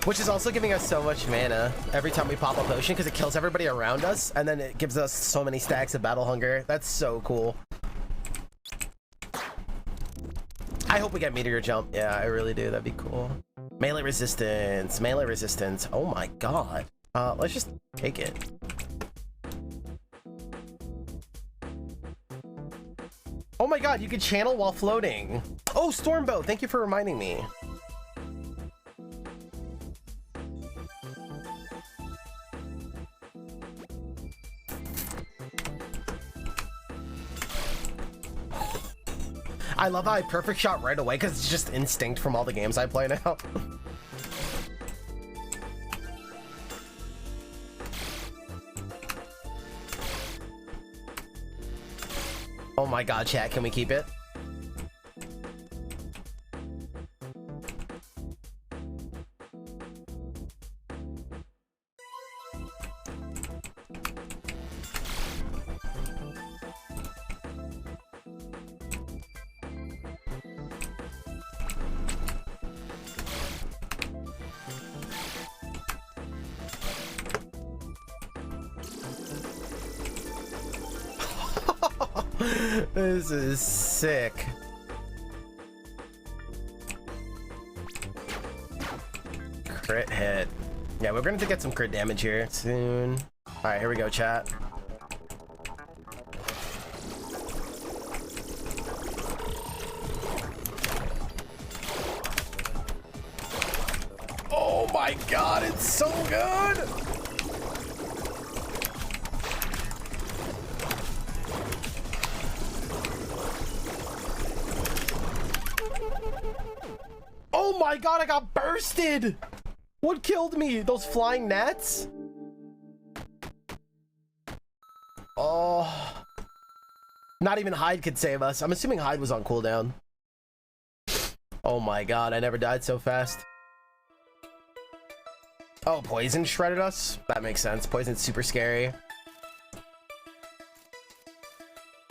Speaker 1: Which is also giving us so much mana every time we pop a potion because it kills everybody around us and then it gives us so many stacks of battle hunger. That's so cool. I hope we get meteor jump. Yeah, I really do. That'd be cool. Melee resistance. Melee resistance. Oh my god. Let's just take it. Oh my god, you can channel while floating. Oh, Stormbow, thank you for reminding me. I love how I perfect shot right away because it's just instinct from all the games I play now. Oh my god, chat, can we keep it? This is sick. Crit hit. Yeah, we're gonna have to get some crit damage here soon. All right, here we go, chat. Oh my god, it's so good! Oh my god, I got bursted! What killed me? Those flying gnats? Oh. Not even Hyde could save us. I'm assuming Hyde was on cooldown. Oh my god, I never died so fast. Oh, poison shredded us? That makes sense. Poison's super scary.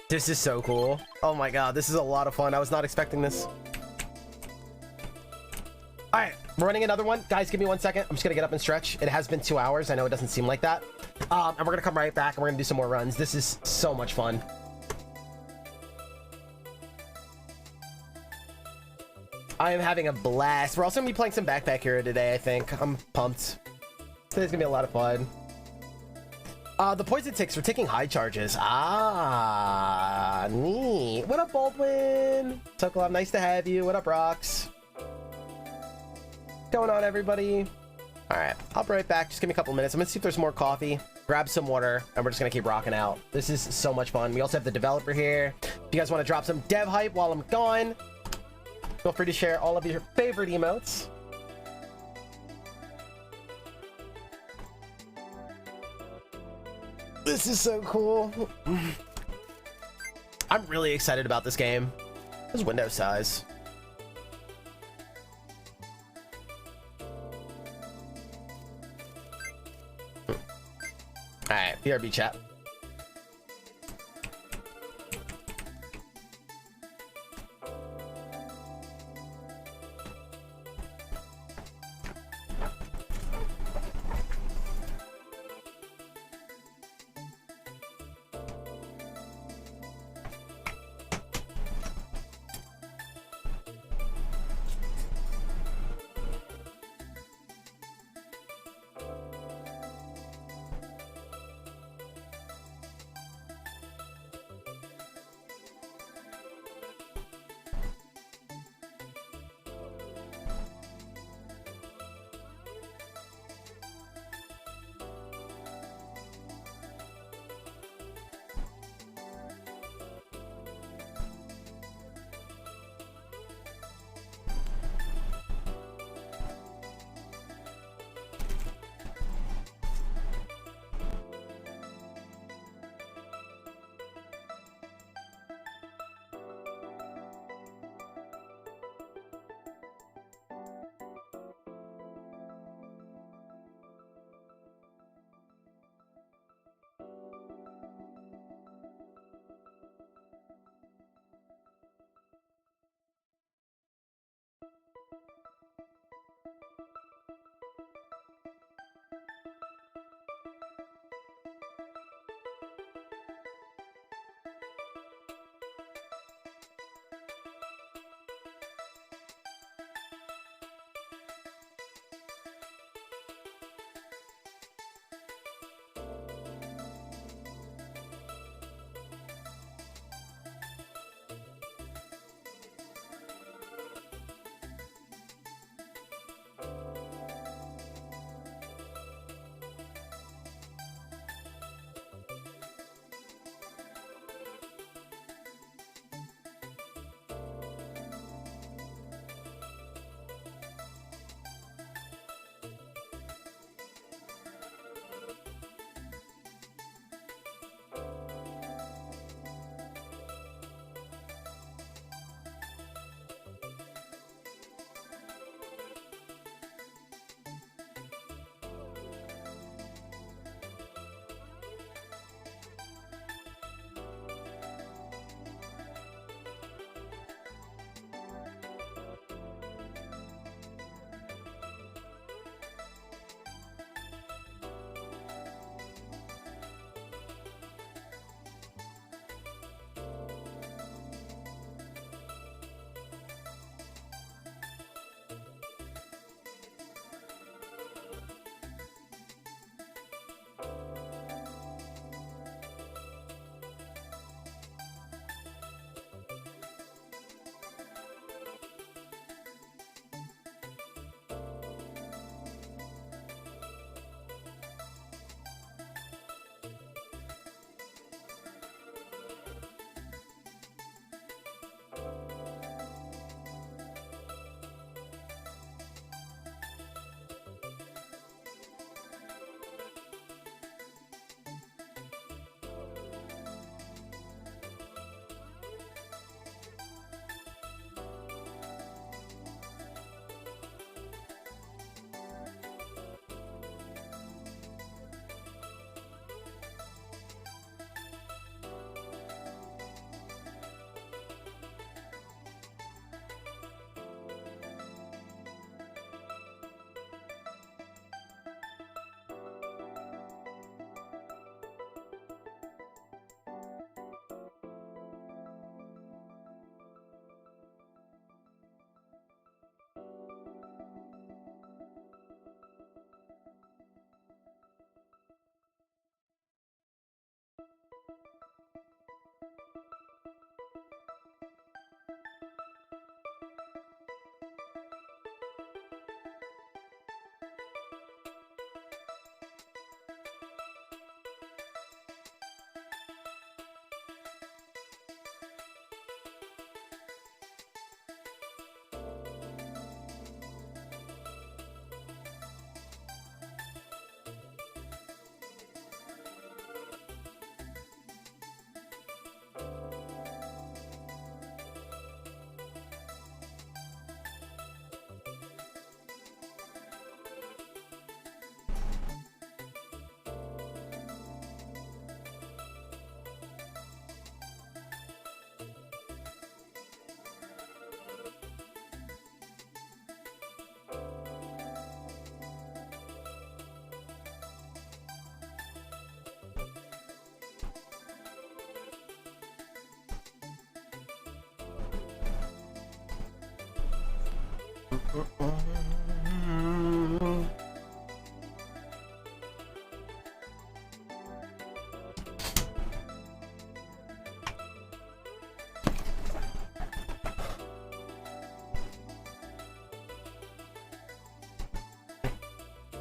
Speaker 1: This is so cool. Oh my god, this is a lot of fun. I was not expecting this. All right, we're running another one. Guys, give me 1 second. I'm just gonna get up and stretch. It has been 2 hours. I know it doesn't seem like that. And we're gonna come right back and we're gonna do some more runs. This is so much fun. I am having a blast. We're also gonna be playing some Backpack Hero today, I think. I'm pumped. Today's gonna be a lot of fun. The poison ticks for taking high charges. Ah, neat. What up, Baldwin? Tuckalab, nice to have you. What up, Rocks? What's going on, everybody? All right, I'll be right back. Just give me a couple minutes. I'm gonna see if there's more coffee, grab some water, and we're just gonna keep rocking out. This is so much fun. We also have the developer here. If you guys want to drop some dev hype while I'm gone, feel free to share all of your favorite emotes. This is so cool. I'm really excited about this game. This window size. All right, BRB chat.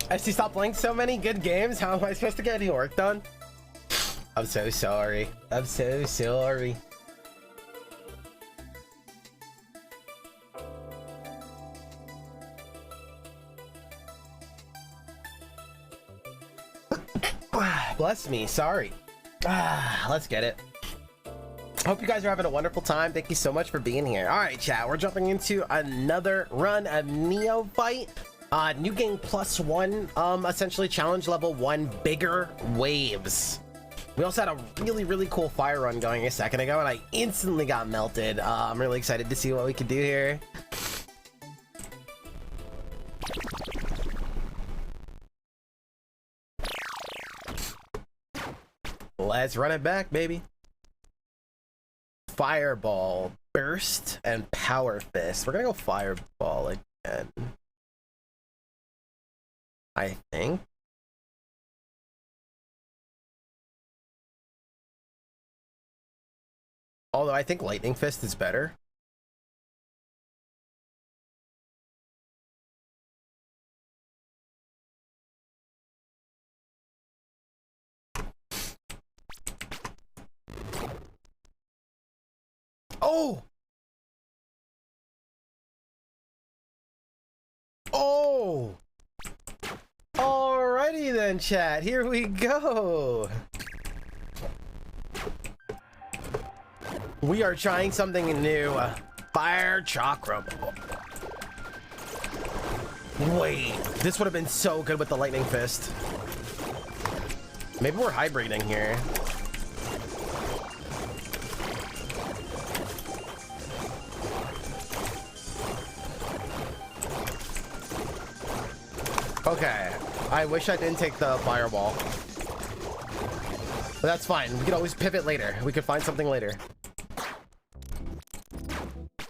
Speaker 1: Esty, stop playing so many good games. How am I supposed to get any work done? I'm so sorry. I'm so sorry. Bless me. Sorry. Let's get it. Hope you guys are having a wonderful time. Thank you so much for being here. All right, chat. We're jumping into another run of Neophyte. New game +1, essentially challenge level 1, bigger waves. We also had a really cool fire run going a second ago, and I instantly got melted. I'm really excited to see what we can do here. Let's run it back, baby. Fireball, burst, and power fist. We're gonna go fireball again, I think. Although I think lightning fist is better. Oh! Oh! Alrighty then, chat. Here we go. We are trying something new. Fire chakra. Wait, this would have been so good with the lightning fist. Maybe we're hybriding here. Okay, I wish I didn't take the fireball. But that's fine. We can always pivot later. We could find something later.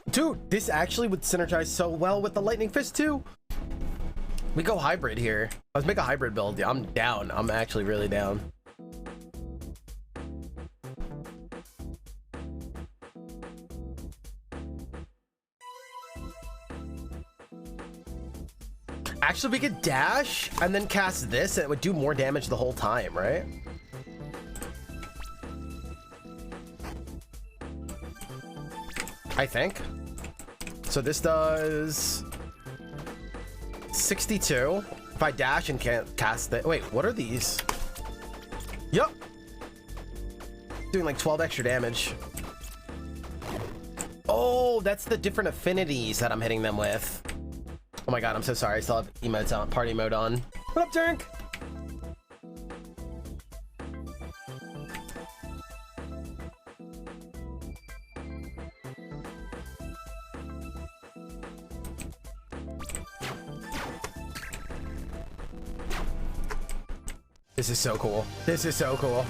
Speaker 1: Dude, this actually would synergize so well with the lightning fist too. We go hybrid here. Let's make a hybrid build. I'm down. I'm actually really down. Actually, we could dash and then cast this, and it would do more damage the whole time, right? I think. So this does 62. If I dash and can't cast it. Wait, what are these? Yup. Doing like 12 extra damage. Oh, that's the different affinities that I'm hitting them with. Oh my god, I'm so sorry. I still have emotes on, party mode on. What up, Dirk? This is so cool. This is so cool.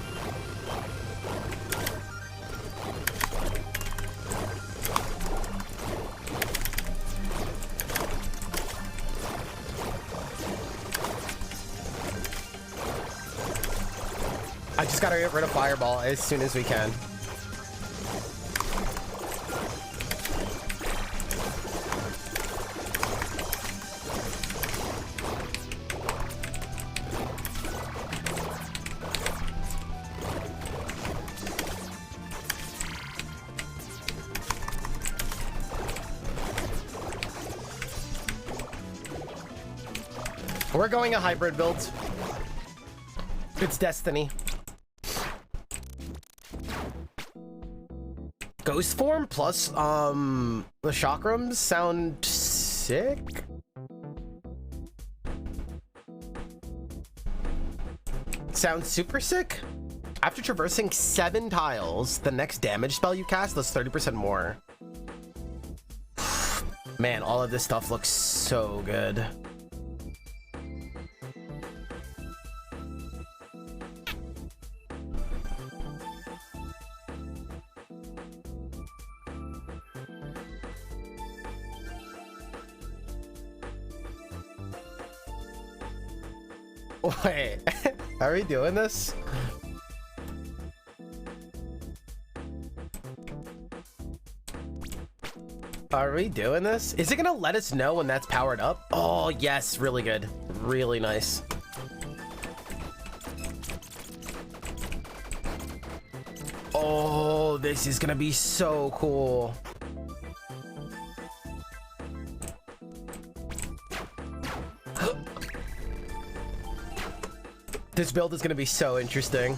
Speaker 1: I just gotta get rid of fireball as soon as we can. We're going a hybrid build. It's destiny. Ghost form plus the chakrams sound sick. Sounds super sick. After traversing 7 tiles, the next damage spell you cast does 30% more. Man, all of this stuff looks so good. Wait, are we doing this? Are we doing this? Is it gonna let us know when that's powered up? Oh, yes, really good. Really nice. Oh, this is gonna be so cool. This build is gonna be so interesting.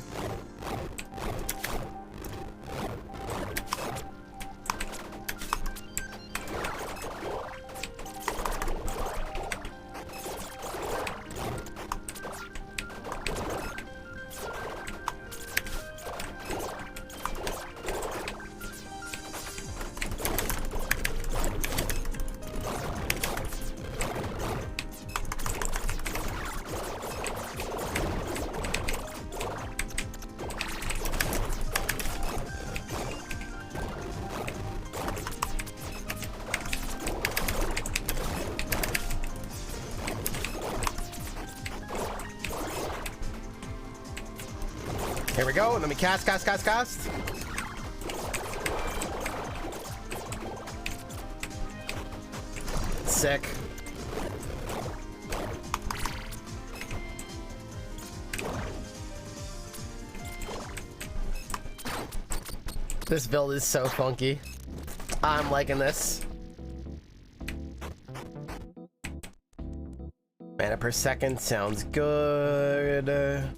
Speaker 1: Here we go. Let me cast. Sick. This build is so funky. I'm liking this. Mana per second sounds good.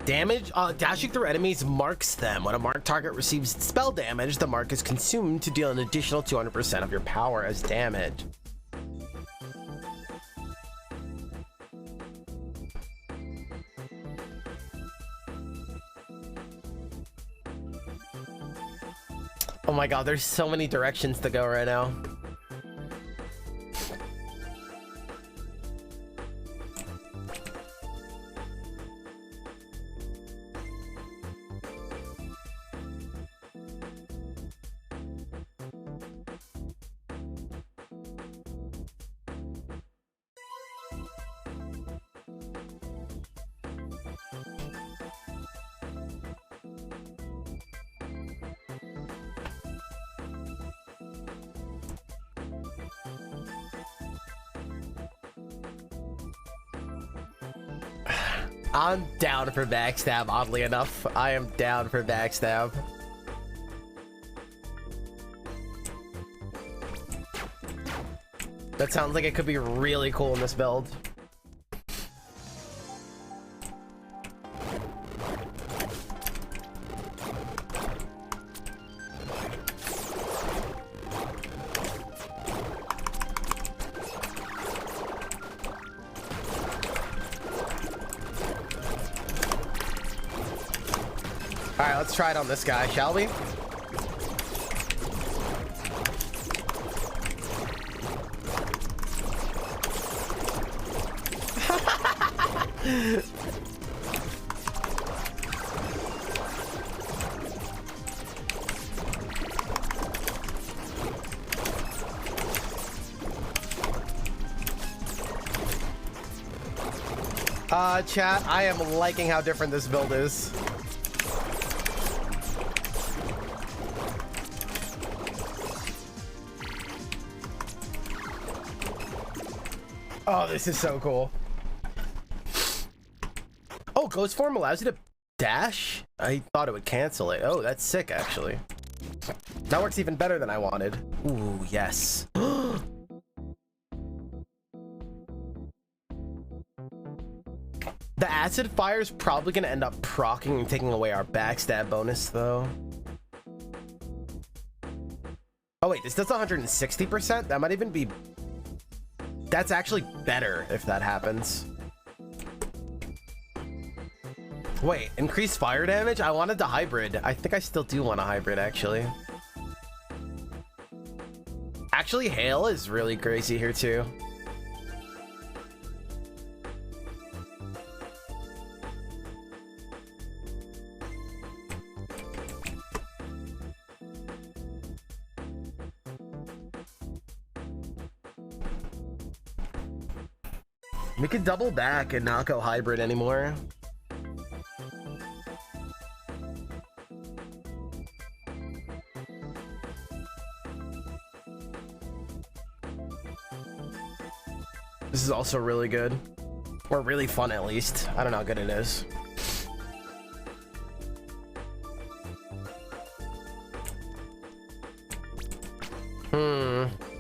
Speaker 1: Damage, dashing through enemies marks them. When a marked target receives spell damage, the mark is consumed to deal an additional 200% of your power as damage. Oh my god, there's so many directions to go right now. I'm down for backstab, oddly enough. I am down for backstab. That sounds like it could be really cool in this build. Alright, let's try it on this guy, shall we? Chat, I am liking how different this build is. Oh, this is so cool. Oh, Ghost Form allows you to dash? I thought it would cancel it. Oh, that's sick, actually. That works even better than I wanted. Ooh, yes. The acid fire is probably going to end up proccing and taking away our backstab bonus, though. Oh, wait, this does 160%? That might even be... That's actually better if that happens. Wait, increased fire damage? I wanted the hybrid. I think I still do want a hybrid, actually. Actually, hail is really crazy here, too. We could double back and not go hybrid anymore. This is also really good. Or really fun, at least. I don't know how good it is.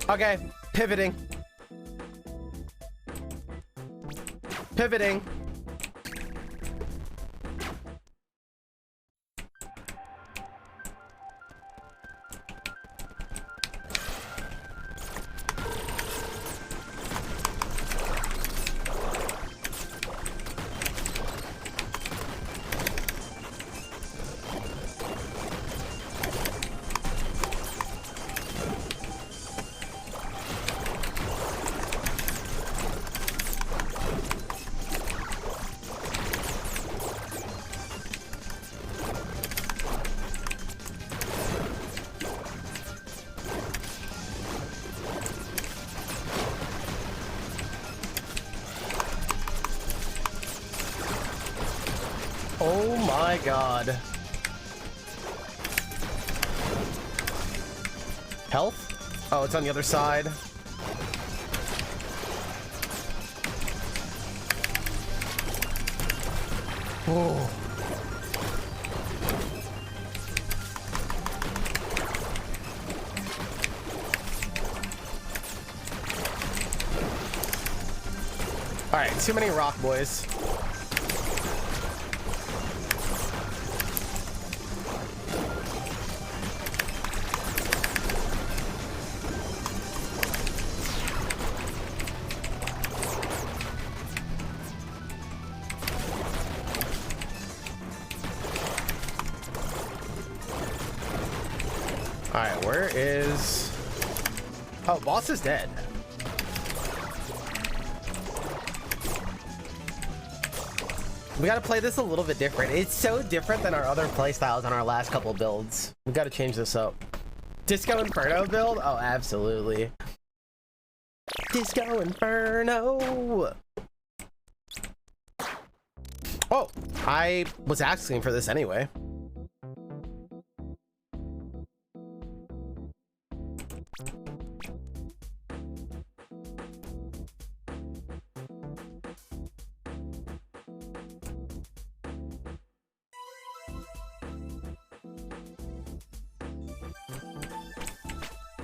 Speaker 1: Okay, pivoting. Pivoting. Oh my god. Health? Oh, it's on the other side. Oh. Alright, too many rock boys. Alright, where is... Oh, boss is dead. We gotta play this a little bit different. It's so different than our other playstyles on our last couple builds. We gotta change this up. Disco Inferno build? Oh, absolutely. Disco Inferno! Oh, I was asking for this anyway.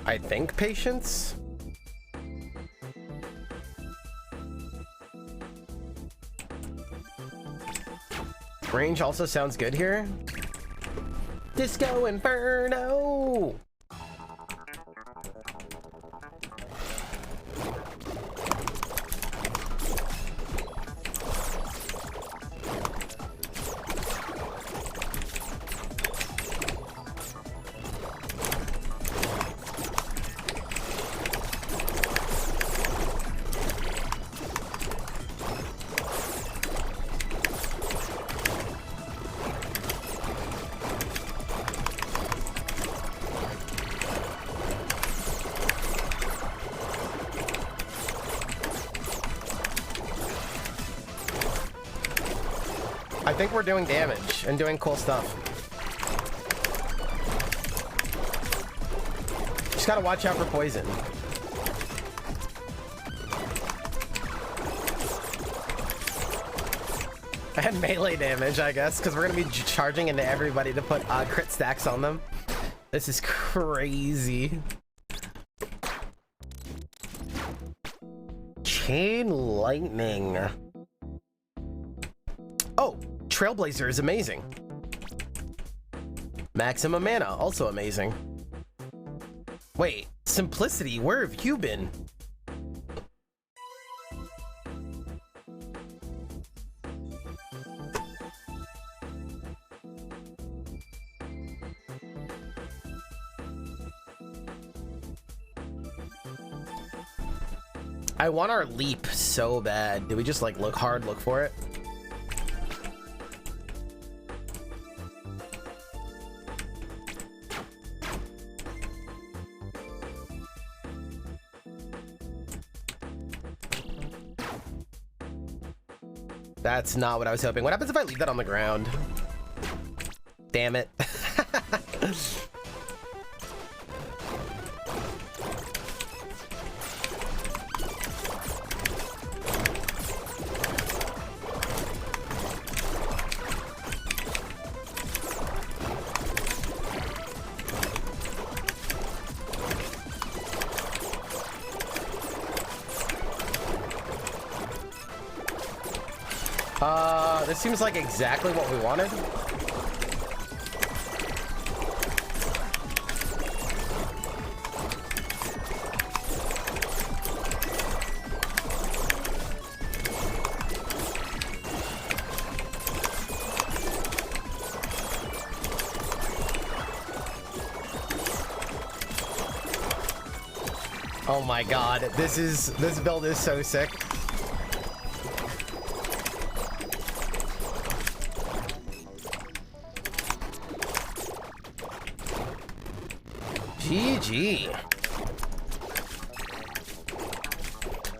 Speaker 1: I think patience. Range also sounds good here. Disco Inferno. I think we're doing damage and doing cool stuff. Just gotta watch out for poison. And melee damage, I guess, because we're gonna be charging into everybody to put crit stacks on them. This is crazy. Chain lightning. Oh, Trailblazer is amazing. Maximum mana, also amazing. Wait, Simplicity, where have you been? I want our leap so bad. Did we just like look for it? That's not what I was hoping. What happens if I leave that on the ground? Damn it. This seems like exactly what we wanted. Oh my god, this build is so sick. GG.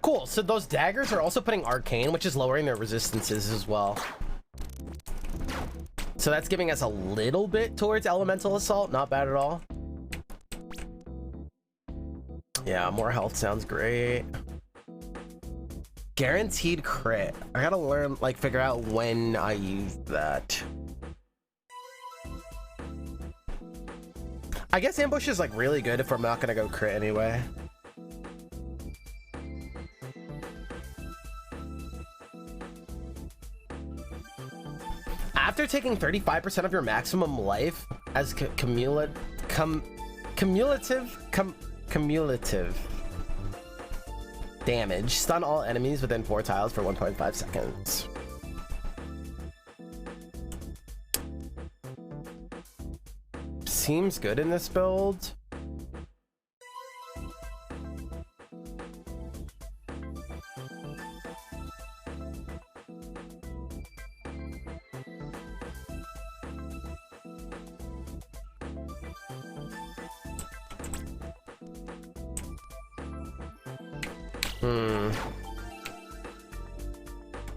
Speaker 1: Cool, so those daggers are also putting arcane, which is lowering their resistances as well. So that's giving us a little bit towards elemental assault, not bad at all. Yeah, more health sounds great. Guaranteed crit. I gotta learn, like, figure out when I use that. I guess ambush is like really good if I'm not gonna go crit anyway. After taking 35% of your maximum life as cumulative damage, stun all enemies within 4 tiles for 1.5 seconds. Seems good in this build.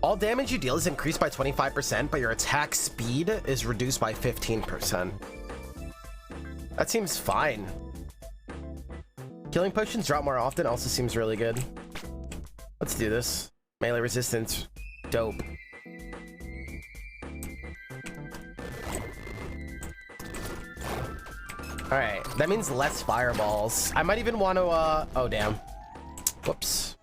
Speaker 1: All damage you deal is increased by 25%, but your attack speed is reduced by 15%. That seems fine. Killing potions drop more often also seems really good. Let's do this. Melee resistance. Dope. Alright, that means less fireballs. I might even want to, oh damn. Whoops.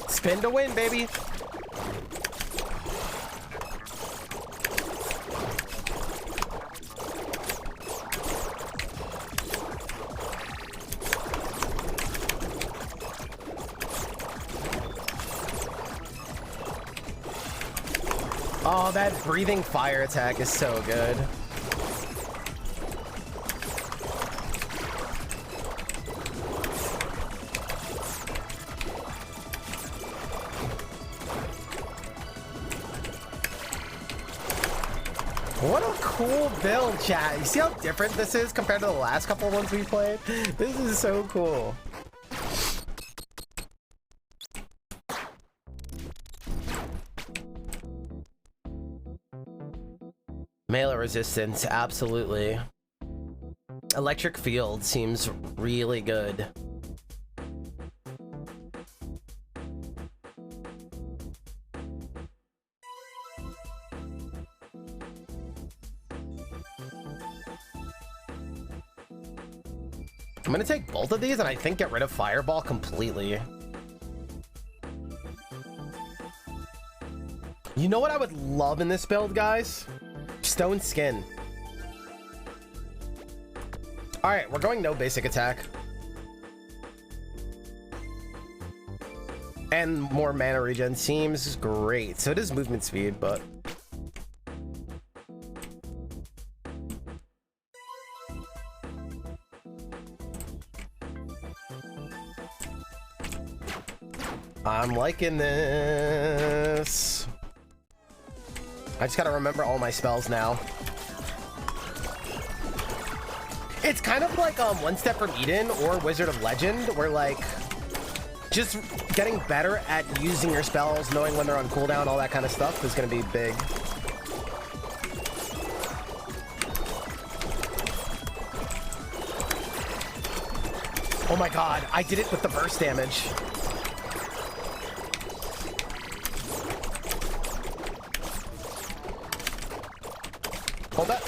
Speaker 1: Spin to win, baby. Oh, that breathing fire attack is so good. What a cool build, chat. You see how different this is compared to the last couple ones we played? This is so cool. Melee resistance, absolutely. Electric field seems really good. I'm gonna take both of these and I think get rid of Fireball completely. You know what I would love in this build, guys? Stone Skin. Alright, we're going no basic attack. And more mana regen seems great. So it is movement speed, but... I'm liking this. I just gotta remember all my spells now. It's kind of like One Step from Eden or Wizard of Legend, where like just getting better at using your spells, knowing when they're on cooldown, all that kind of stuff is gonna be big. Oh my god, I did it with the burst damage. Hold that.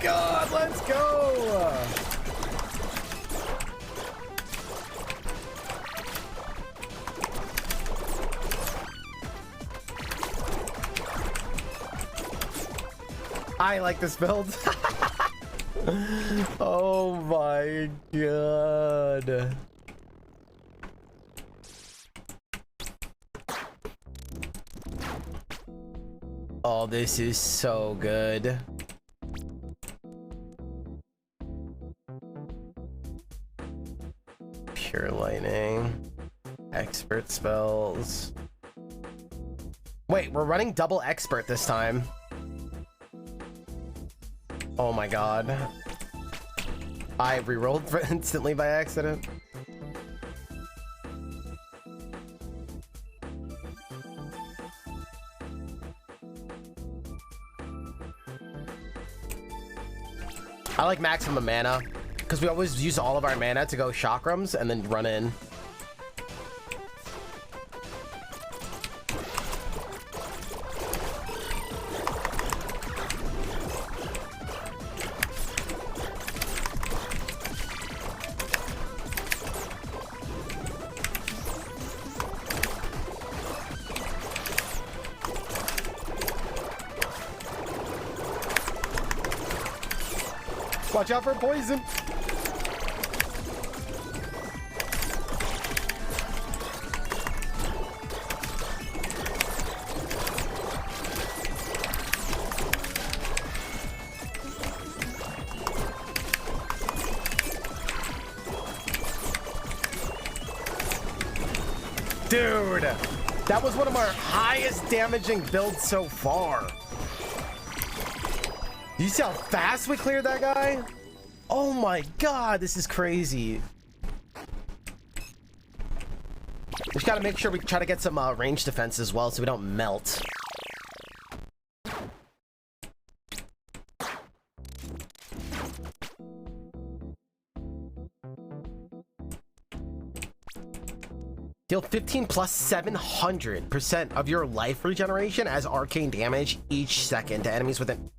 Speaker 1: God, let's go! I like this build. Oh my god. Oh, this is so good. Pure lightning, expert spells. Wait, we're running double expert this time. Oh my god. I rerolled instantly by accident. I like maximum mana, because we always use all of our mana to go chakrams and then run in. Watch out for poison. Dude, that was one of our highest damaging builds so far. You see how fast we cleared that guy? Oh my god, this is crazy. Just gotta make sure we try to get some range defense as well so we don't melt. Deal 15 plus 700% of your life regeneration as arcane damage each second to enemies within...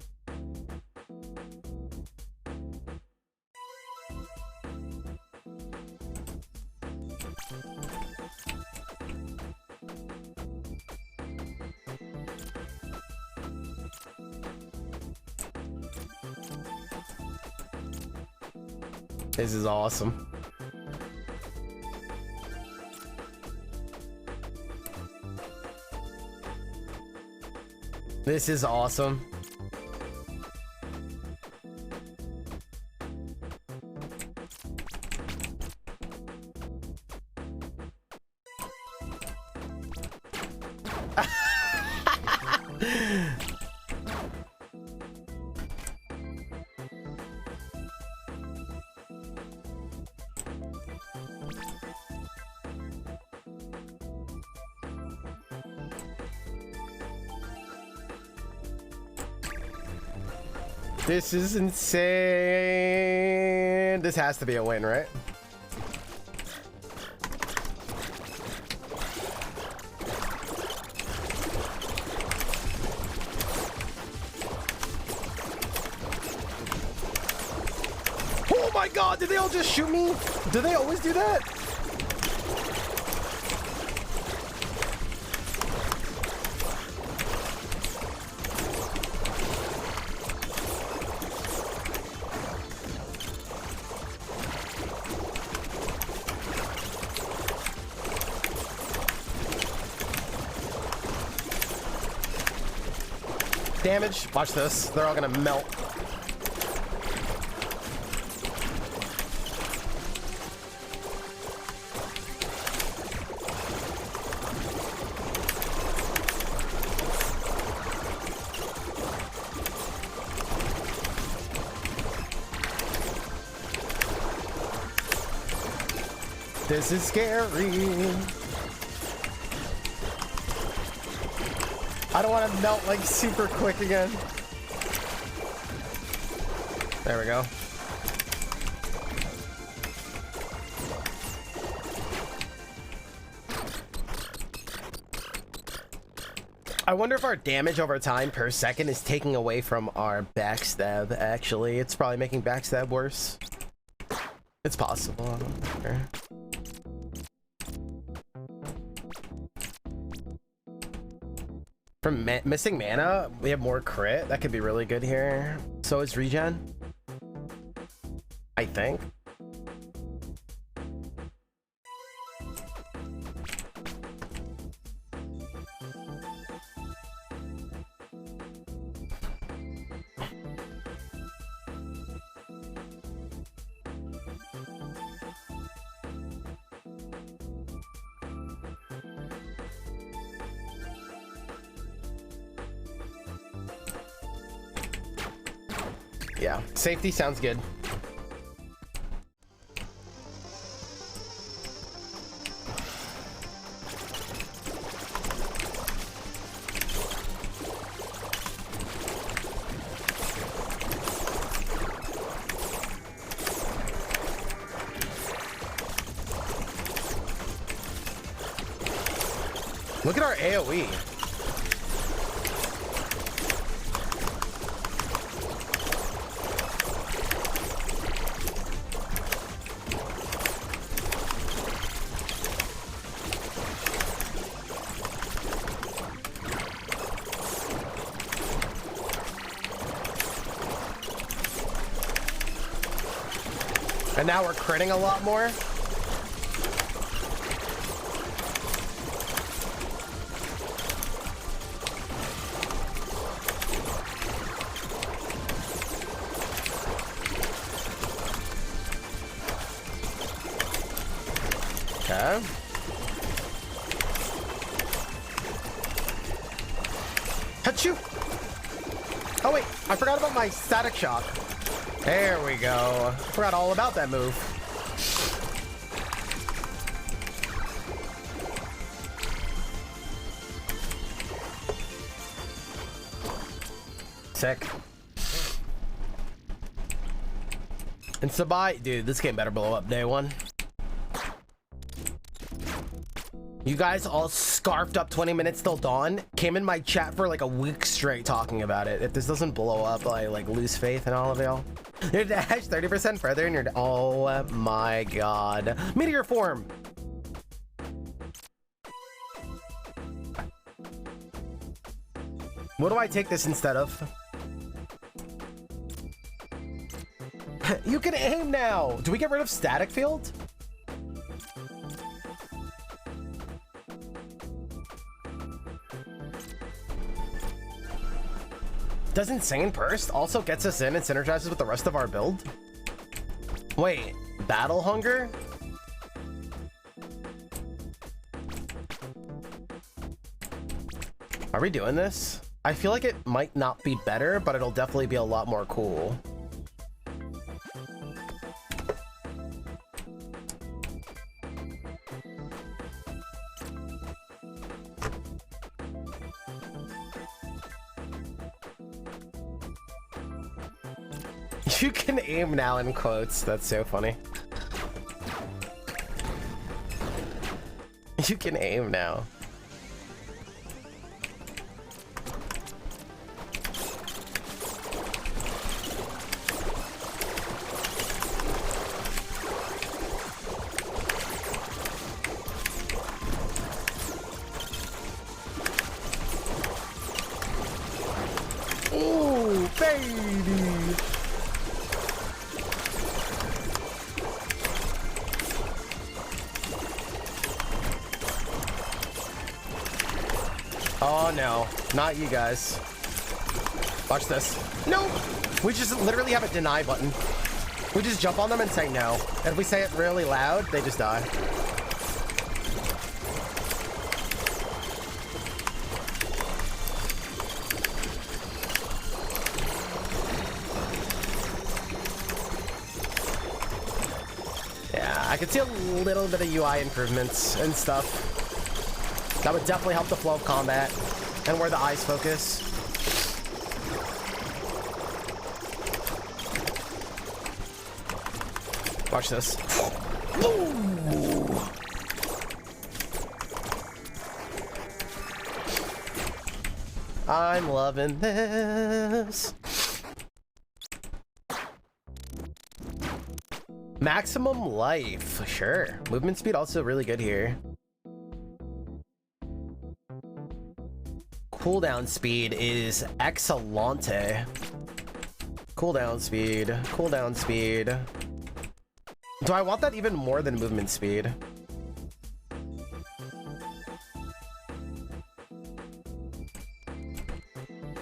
Speaker 1: This is awesome. This is awesome. This is insane. This has to be a win, right? Oh my god, did they all just shoot me? Do they always do that? Damage. Watch this. They're all gonna melt. This is scary. I don't want to melt like super quick again. There we go. I wonder if our damage over time per second is taking away from our backstab, actually. It's probably making backstab worse. It's possible. I don't know. From missing mana, we have more crit. That could be really good here. So is regen, I think. Yeah, safety sounds good. Look at our AoE. And now we're critting a lot more. Okay. Achoo! Oh wait, I forgot about my static shock. There we go. Forgot all about that move. Sick. And Sabai, dude, this game better blow up day one. You guys all scarfed up 20 minutes till dawn, came in my chat for like a week straight talking about it. If this doesn't blow up, I like lose faith in all of y'all. Your dash 30% further and you're, oh my god. Meteor form. What do I take this instead of? You can aim now. Do we get rid of static field? Does Insane Burst also gets us in and synergizes with the rest of our build? Wait, Battle Hunger? Are we doing this? I feel like it might not be better, but it'll definitely be a lot more cool. You can aim now in quotes. That's so funny. You can aim now. Ooh, baby. Oh no, not you guys. Watch this. No! We just literally have a deny button. We just jump on them and say no. And if we say it really loud, they just die. Yeah, I could see a little bit of UI improvements and stuff. That would definitely help the flow of combat and where the eyes focus. Watch this. Ooh. I'm loving this. Maximum life, sure. Movement speed also really good here. Cooldown speed is excellente. Cooldown speed, cooldown speed. Do I want that even more than movement speed?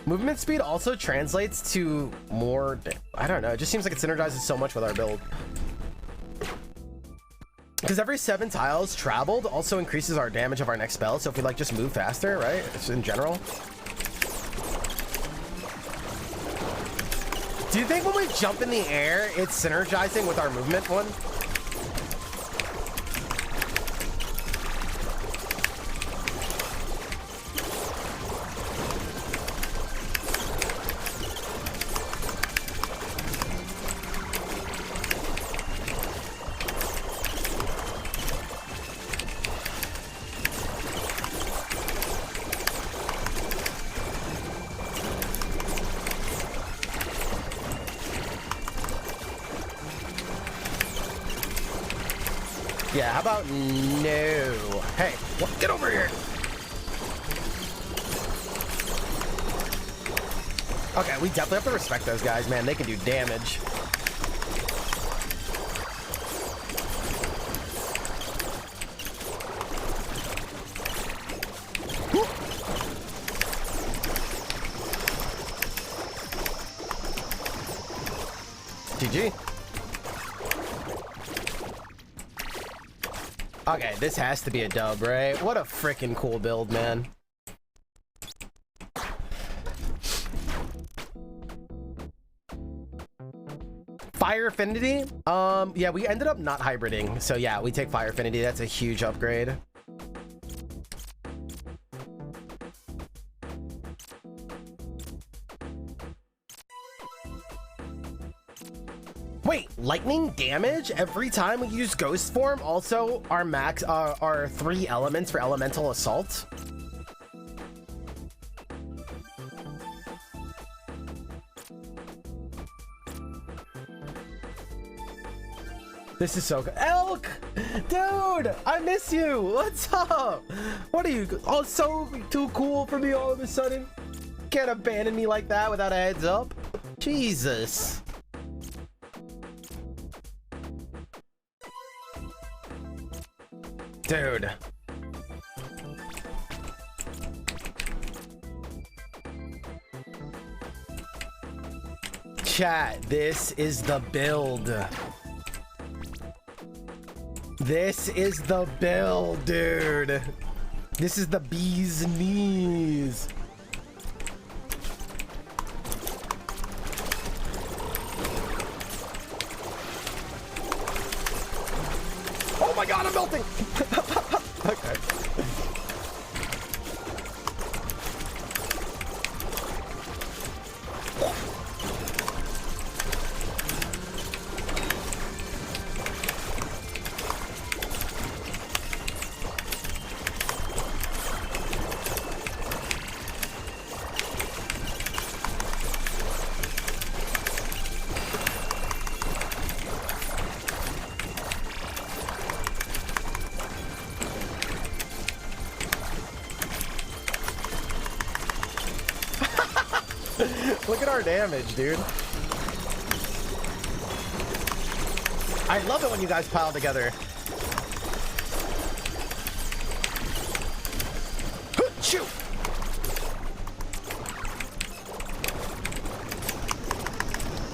Speaker 1: Movement speed also translates to more, I don't know, it just seems like it synergizes so much with our build. Because every 7 tiles traveled also increases our damage of our next spell. So if we like just move faster, right? It's in general. Do you think when we jump in the air, it's synergizing with our movement one? Yeah, how about no? Hey, get over here! Okay, we definitely have to respect those guys, man. They can do damage. GG. Okay, this has to be a dub, right? What a freaking cool build, man. Fire Affinity? Yeah, we ended up not hybriding. So yeah, we take Fire Affinity. That's a huge upgrade. Wait, lightning damage every time we use ghost form? Also, our max are 3 elements for elemental assault. This is so good. Elk! Dude, I miss you. What's up? What are you? Oh, so too cool for me all of a sudden. Can't abandon me like that without a heads up. Jesus. Dude. Chat, this is the build. This is the build, dude. This is the bee's knees. Oh my god, I'm melting! Okay. Look at our damage, dude. I love it when you guys pile together. Shoot!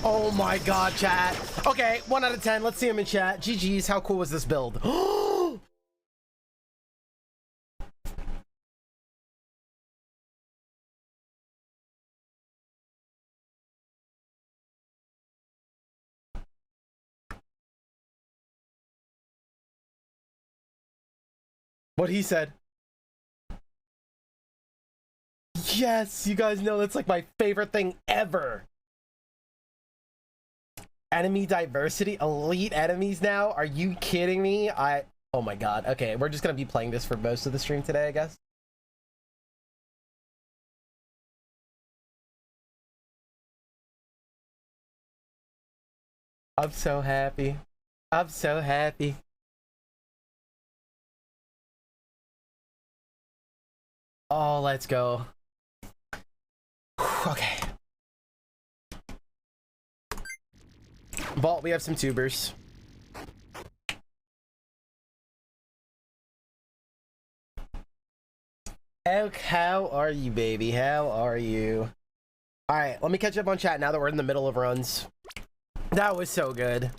Speaker 1: Oh my god, chat. Okay, 1 out of 10. Let's see him in chat. GG's. How cool was this build? What he said. Yes, you guys know that's like my favorite thing ever. Enemy diversity, elite enemies now. Are you kidding me? Oh my god. Okay, we're just gonna be playing this for most of the stream today, I guess. I'm so happy. I'm so happy. Oh, let's go. Okay. Vault, we have some tubers. How are you, baby? How are you? All right, let me catch up on chat now that we're in the middle of runs. That was so good.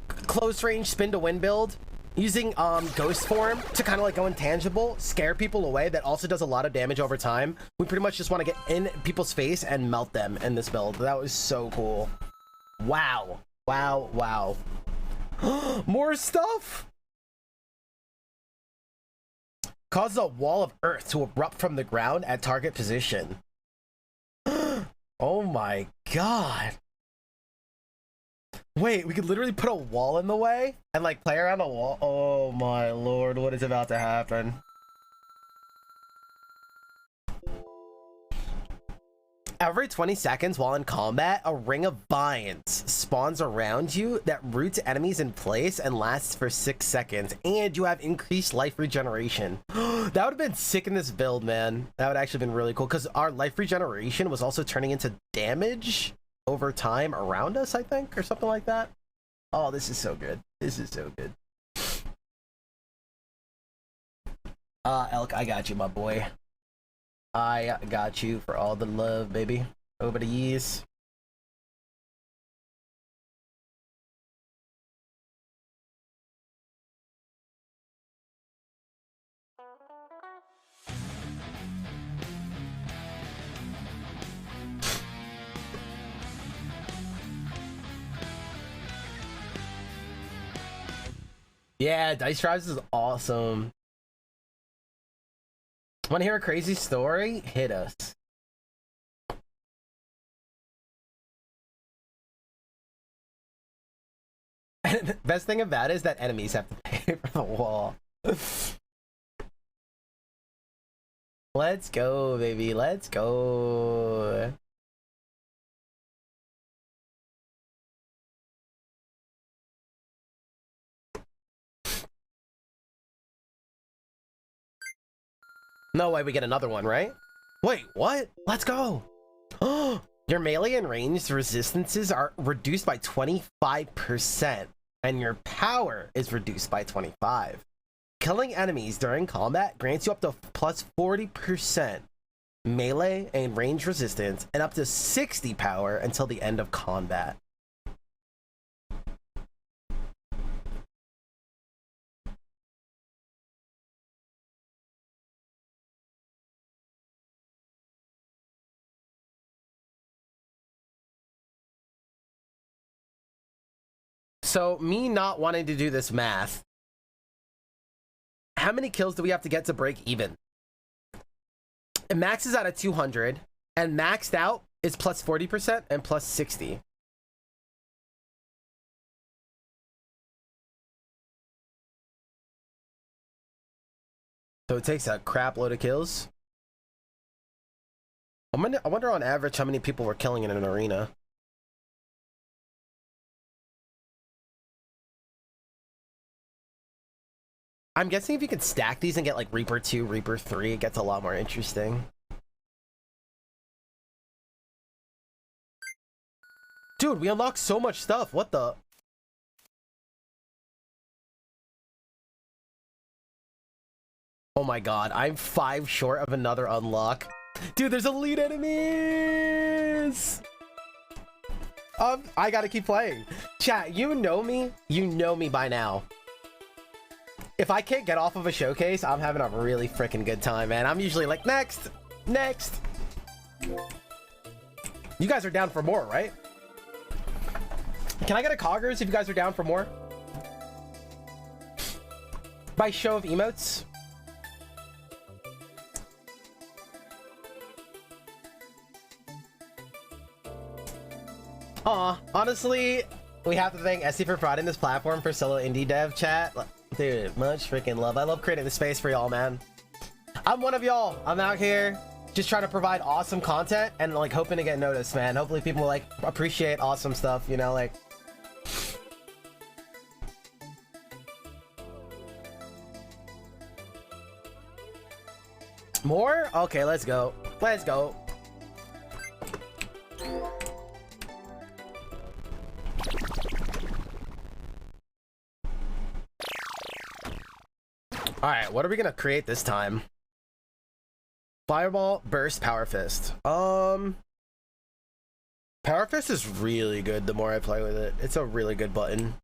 Speaker 1: Close range spin to win build. Using ghost form to kind of like go intangible, scare people away. That also does a lot of damage over time. We pretty much just want to get in people's face and melt them in this build. That was so cool. Wow. Wow. Wow. More stuff. Causes a wall of earth to erupt from the ground at target position. Oh my god. Wait, we could literally put a wall in the way and like play around a wall. Oh my lord, what is about to happen? Every 20 seconds while in combat, a ring of vines spawns around you that roots enemies in place and lasts for 6 seconds. And you have increased life regeneration. That would have been sick in this build, man. That would actually been really cool because our life regeneration was also turning into damage over time around us, I think, or something like that. Oh, this is so good. This is so good. Elk, I got you, my boy. I got you for all the love, baby. Over the years. Yeah, Dice Drives is awesome. Want to hear a crazy story? Hit us. And best thing about it is that enemies have to pay for the wall. Let's go, baby. Let's go. No way we get another one, right? Wait, what? Let's go. Your melee and ranged resistances are reduced by 25%, and your power is reduced by 25%. Killing enemies during combat grants you up to plus 40% melee and range resistance and up to 60 power until the end of combat. So me not wanting to do this math, how many kills do we have to get to break even? It maxes out at 200 and maxed out is plus 40% and plus 60. So it takes a crap load of kills. I wonder on average how many people we're killing in an arena. I'm guessing if you can stack these and get like Reaper 2, Reaper 3, it gets a lot more interesting. Dude, we unlocked so much stuff. What the? Oh my god, I'm 5 short of another unlock. Dude, there's elite enemies! I gotta keep playing. Chat, you know me. You know me by now. If I can't get off of a showcase, I'm having a really freaking good time, man. I'm usually like, next! Next! You guys are down for more, right? Can I get a coggers if you guys are down for more? By show of emotes? Aw, honestly, we have to thank Esty for providing this platform for solo indie dev chat. Dude, much freaking love. I love creating the space for y'all, man. I'm one of y'all. I'm out here just trying to provide awesome content and like hoping to get noticed, man. Hopefully people like appreciate awesome stuff, you know, like. More? Okay, let's go. Let's go. All right, what are we gonna create this time? Fireball, burst, power fist. Power fist is really good the more I play with it. It's a really good button.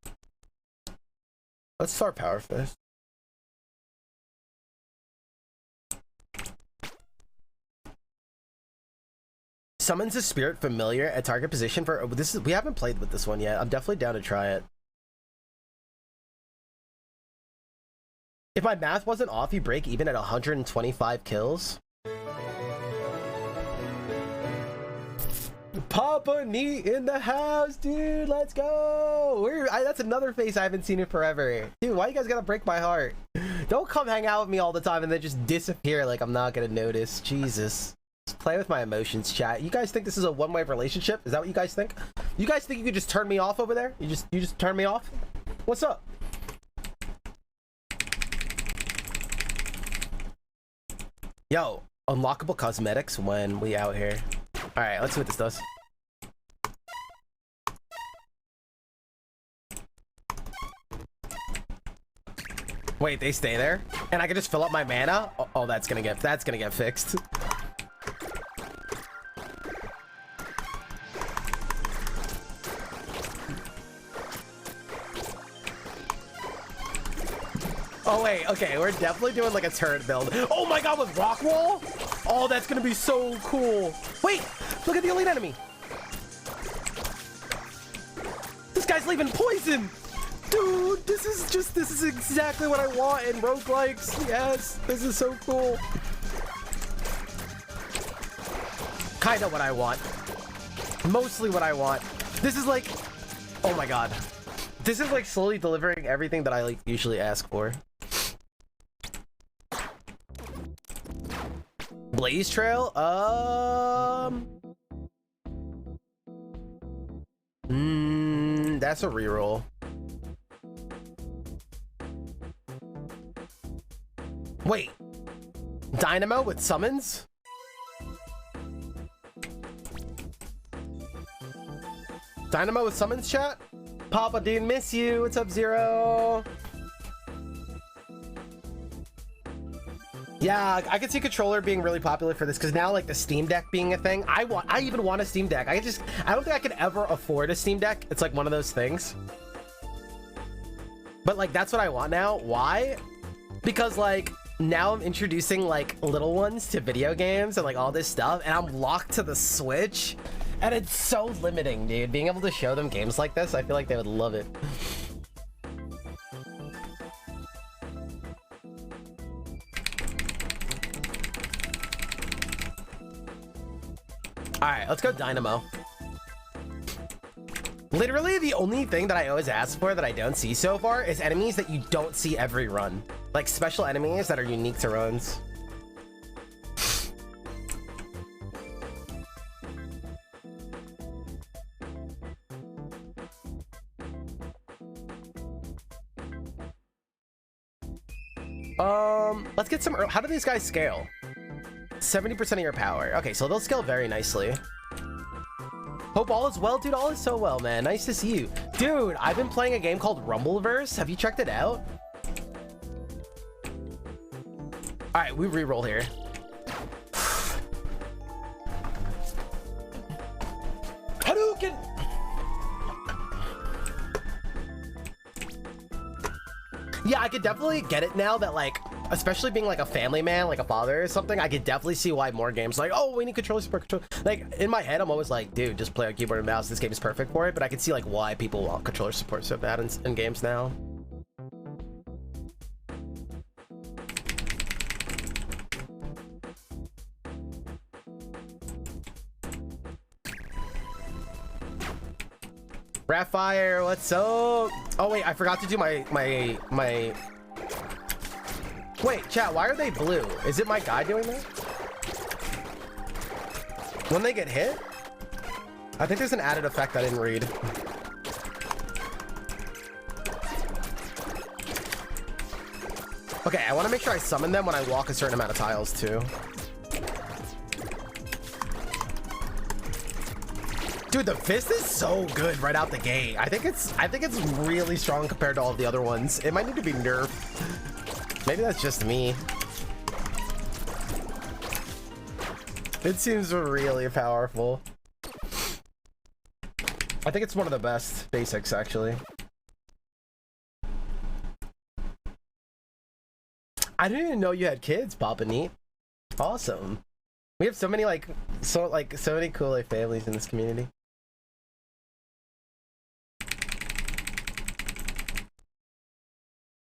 Speaker 1: Let's start power fist. Summons a spirit familiar at target position for this is we haven't played with this one yet. I'm definitely down to try it. If my math wasn't off, you break even at 125 kills. Papa Neat in the house, dude. Let's go. That's another face I haven't seen in forever. Dude, why you guys gotta break my heart? Don't come hang out with me all the time and then just disappear like I'm not gonna notice. Jesus. Just play with my emotions, chat. You guys think this is a one-way relationship? Is that what you guys think? You guys think you could just turn me off over there? You just turn me off? What's up? Yo, unlockable cosmetics when we out here. All right, let's see what this does. Wait, they stay there, and I can just fill up my mana. Oh, that's gonna get fixed. Oh wait, okay, we're definitely doing like a turret build. Oh my god, with rock wall? Oh, that's gonna be so cool. Wait, look at the elite enemy. This guy's leaving poison. Dude, this is exactly what I want in roguelikes. Yes, this is so cool. Kinda what I want. Mostly what I want. This is like, oh my god. This is like slowly delivering everything that I like usually ask for. Blaze Trail? That's a reroll. Wait. Dynamo with summons? Dynamo with summons, chat? Papa dude, miss you. What's up, Zero? Yeah, I could see controller being really popular for this because now like the Steam Deck being a thing. I even want a Steam Deck. I don't think I could ever afford a Steam Deck. It's like one of those things. But like that's what I want now. Why? Because like now I'm introducing like little ones to video games and like all this stuff, and I'm locked to the Switch. And it's so limiting, dude. Being able to show them games like this, I feel like they would love it. All right, let's go Dynamo. Literally, the only thing that I always ask for that I don't see so far is enemies that you don't see every run. Like special enemies that are unique to runs. Let's get some. How do these guys scale? 70% of your power. Okay, so they'll scale very nicely. Hope all is well, dude. All is so well, man. Nice to see you. Dude, I've been playing a game called Rumbleverse. Have you checked it out? All right, we re-roll here. Hadouken! Yeah, I could definitely get it now that, like, especially being like a family man, like a father or something, I could definitely see why more games like, oh, we need controller support. Like, in my head, I'm always like, dude, just play on keyboard and mouse. This game is perfect for it. But I can see like why people want controller support so bad in games now. Rapfire, what's up? Oh wait, I forgot to do my Wait, chat, why are they blue? Is it my guy doing that? When they get hit? I think there's an added effect I didn't read. Okay, I want to make sure I summon them when I walk a certain amount of tiles too. Dude, the fist is so good right out the gate. I think it's really strong compared to all of the other ones. It might need to be nerfed. Maybe that's just me. It seems really powerful. I think it's one of the best basics, actually. I didn't even know you had kids, Papa Neat. Awesome. We have so many so many cool families in this community.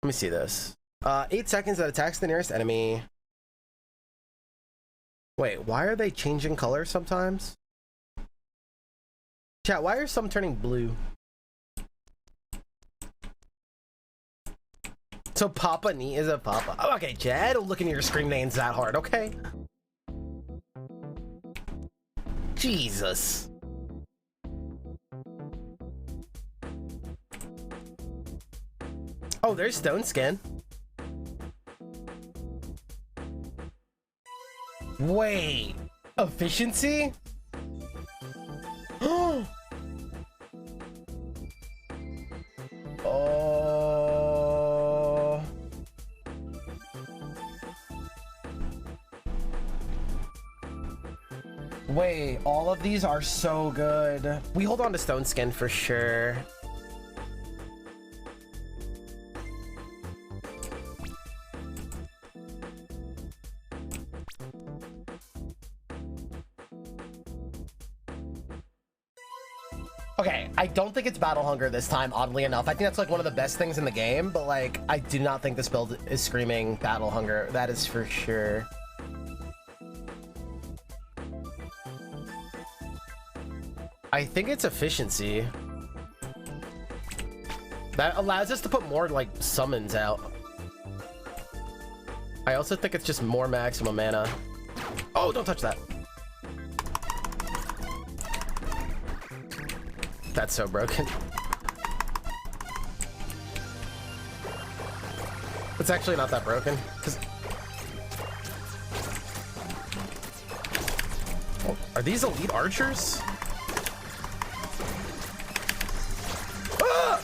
Speaker 1: Let me see this. 8 seconds that attacks the nearest enemy. Wait, why are they changing color sometimes? Chat, why are some turning blue? So Papa Neat is a Papa. Oh, okay, Chad, don't look into your screen names that hard, okay? Jesus. Oh, there's Stone Skin. Wait, efficiency? Oh. Wait, all of these are so good. We hold on to Stone Skin for sure. Okay, I don't think it's Battle Hunger this time, oddly enough. I think that's like one of the best things in the game, but like, I do not think this build is screaming Battle Hunger. That is for sure. I think it's efficiency. That allows us to put more like summons out. I also think it's just more maximum mana. Oh, don't touch that. That's so broken. It's actually not that broken. Oh, are these elite archers? Ah!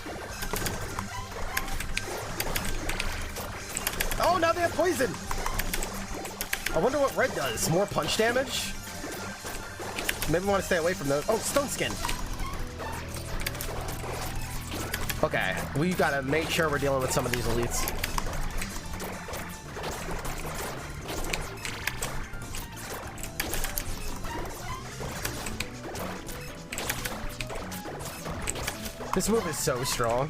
Speaker 1: Oh, now they have poison. I wonder what red does. More punch damage? Maybe we want to stay away from those. Oh, Stone Skin. Okay, we gotta make sure we're dealing with some of these elites. This move is so strong.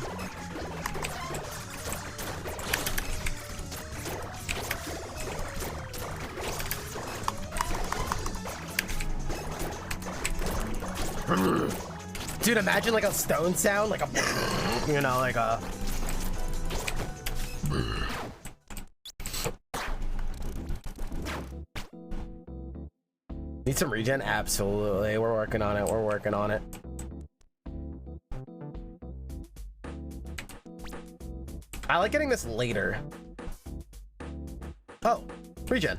Speaker 1: Dude, imagine like a stone sound, like a, you know, like a. Need some regen? Absolutely. We're working on it. We're working on it. I like getting this later. Oh, regen.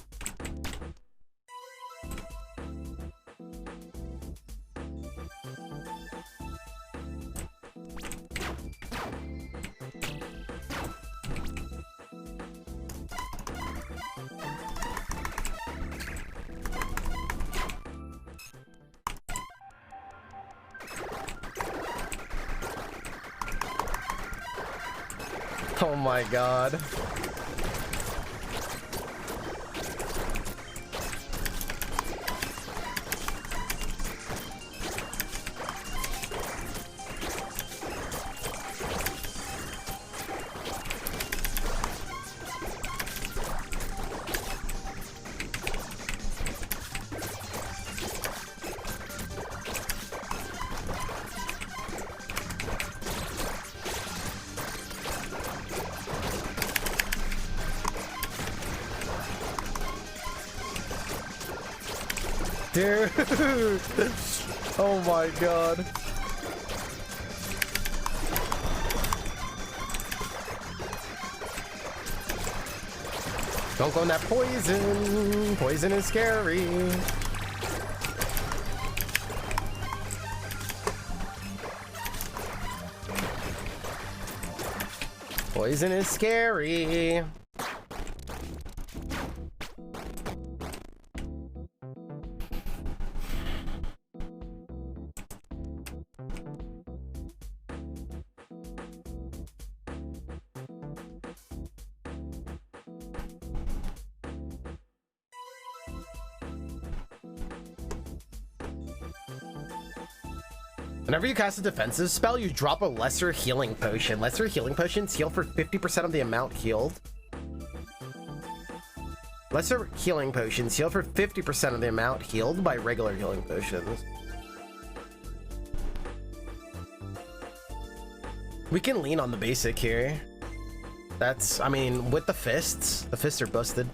Speaker 1: Oh my god. Dude! Oh my god. Don't go in that poison. Poison is scary. Poison is scary. Whenever you cast a defensive spell, you drop a lesser healing potion. Lesser healing potions heal for 50% of the amount healed. Lesser healing potions heal for 50% of the amount healed by regular healing potions. We can lean on the basic here. That's, I mean, with the fists are busted.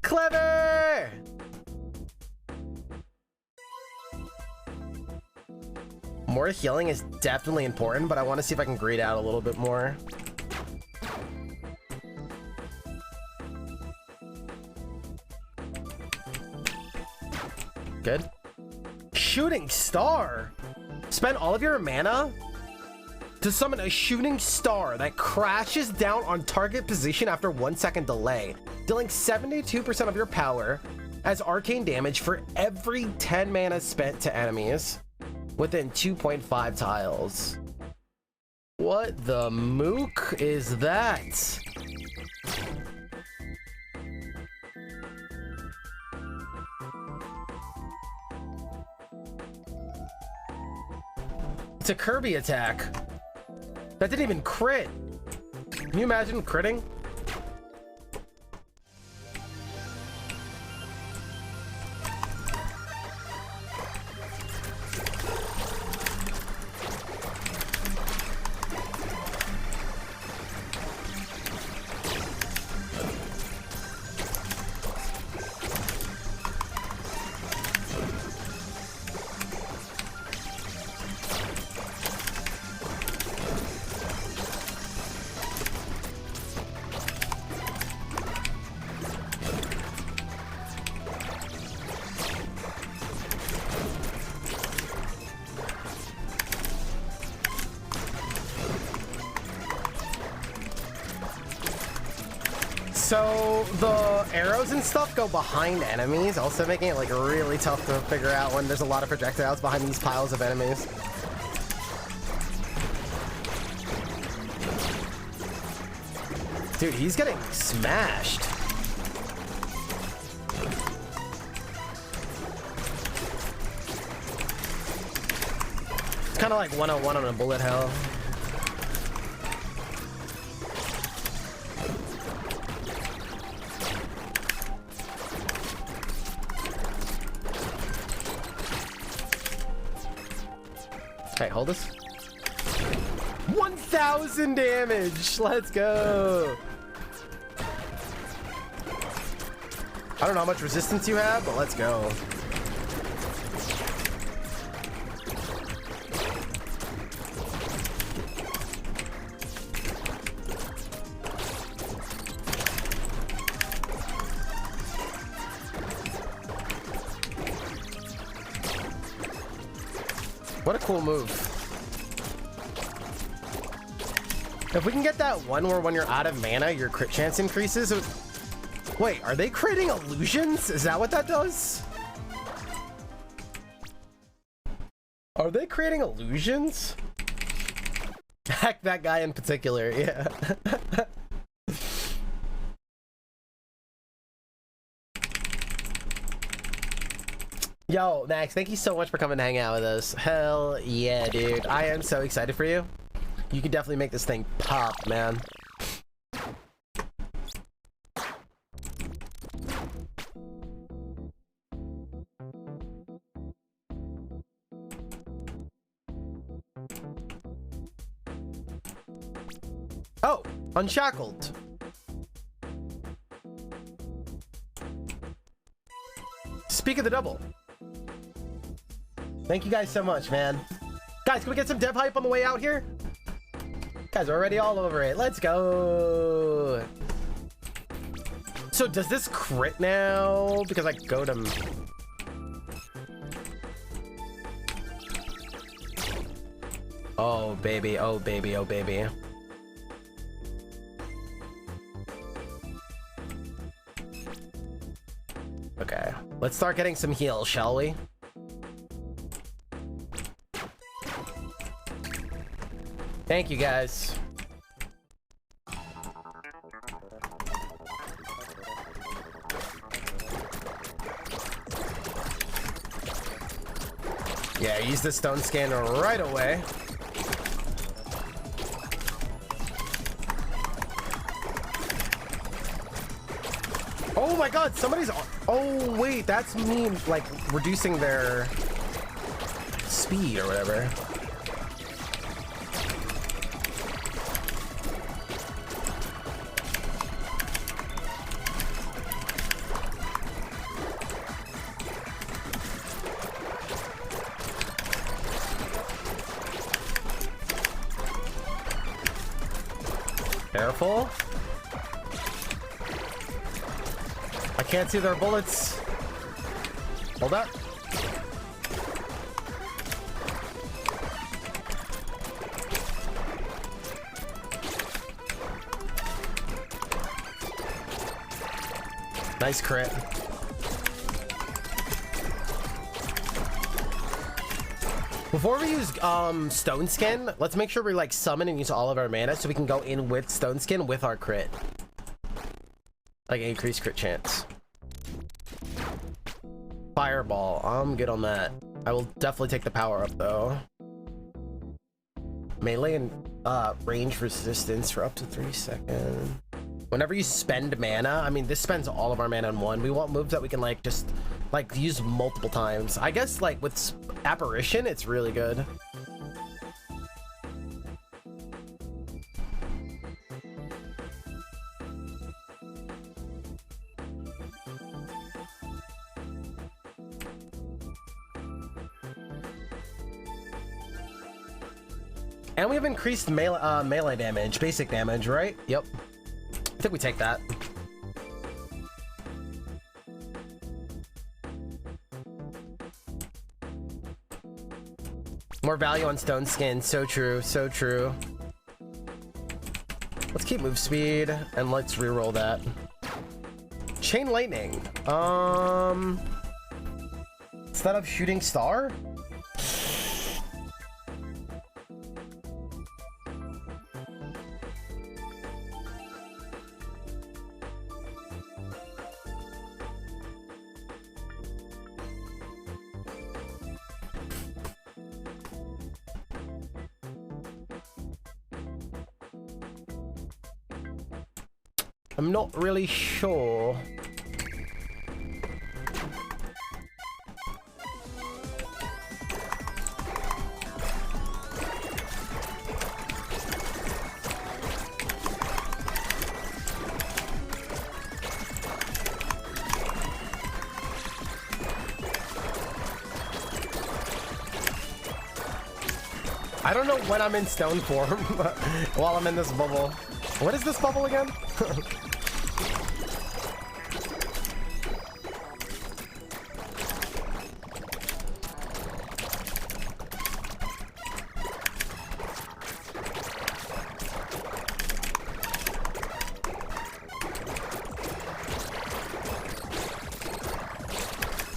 Speaker 1: Clever! More healing is definitely important, but I want to see if I can grade out a little bit more. Good. Shooting star. Spend all of your mana to summon a shooting star that crashes down on target position after 1 second delay, dealing 72% of your power as arcane damage for every 10 mana spent to enemies within 2.5 tiles. What the mook is that? It's a Kirby attack. That didn't even crit. Can you imagine critting? So the arrows and stuff go behind enemies, also making it like really tough to figure out when there's a lot of projectiles behind these piles of enemies. Dude, he's getting smashed. It's kind of like 101 on a bullet hell. Okay, hold this. 1,000 damage! Let's go! I don't know how much resistance you have, but let's go. What a cool move. If we can get that one where when you're out of mana, your crit chance increases. Wait, are they creating illusions? Is that what that does? Are they creating illusions? Hack that guy in particular, yeah. Yo, Max, thank you so much for coming to hang out with us. Hell yeah, dude. I am so excited for you. You can definitely make this thing pop, man. Oh, unshackled. Speak of the double. Thank you guys so much, man. Guys, can we get some dev hype on the way out here? Guys, we're already all over it. Let's go. So does this crit now? Because I go to... Oh, baby. Oh, baby. Oh, baby. Okay, let's start getting some heals, shall we? Thank you, guys. Yeah, use the stone scanner right away. Oh my god, somebody's... Oh, wait, that's me, like, reducing their speed or whatever. Careful. I can't see their bullets. Hold up. Nice crit. Before we use stone skin, let's make sure we like summon and use all of our mana so we can go in with stone skin with our crit. Like increased crit chance. Fireball, I'm good on that. I will definitely take the power up though. Melee and range resistance for up to 3 seconds. Whenever you spend mana, I mean this spends all of our mana in one. We want moves that we can like just like use multiple times. I guess like with apparition, it's really good. And we have increased melee damage, basic damage, right? Yep. I think we take that. More value on stone skin. So true, so true. Let's keep move speed and let's reroll that. Chain lightning. Instead of shooting star? I'm not really sure. I don't know when I'm in stone form while I'm in this bubble. What is this bubble again?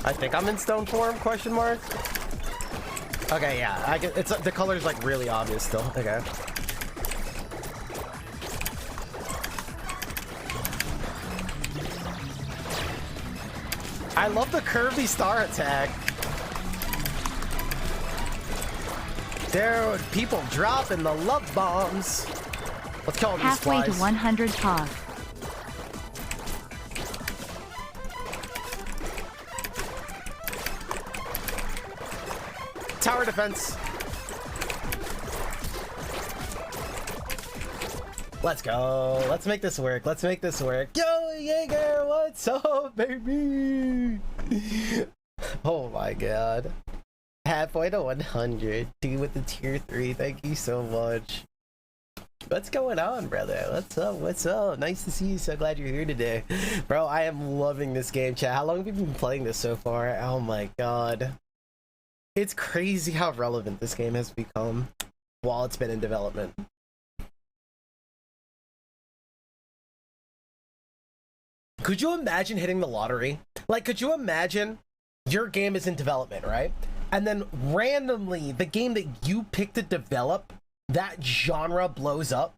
Speaker 1: I think I'm in stone form, question mark? Okay, yeah, I get, it's the color's like really obvious still. Okay. I love the curvy star attack. There, people dropping the love bombs. Let's call these
Speaker 2: Halfway
Speaker 1: flies.
Speaker 2: to 100 pog.
Speaker 1: Tower defense. Let's go. Let's make this work. Let's make this work. Yo, Jaeger, what's up, baby? Oh my god. Halfway to 100. Dude with the tier 3. Thank you so much. What's going on, brother? What's up? What's up? Nice to see you. So glad you're here today. Bro, I am loving this game, chat. How long have you been playing this so far? Oh my god. It's crazy how relevant this game has become while it's been in development. Could you imagine hitting the lottery? Like, could you imagine your game is in development, right? And then randomly, the game that you picked to develop, that genre blows up?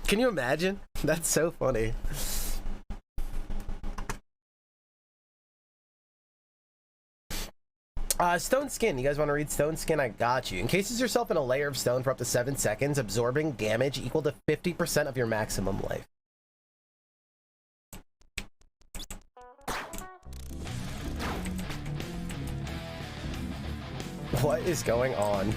Speaker 1: Can you imagine? That's so funny. Stone Skin. You guys want to read Stone Skin? I got you. Encases yourself in a layer of stone for up to 7 seconds, absorbing damage equal to 50% of your maximum life. What is going on?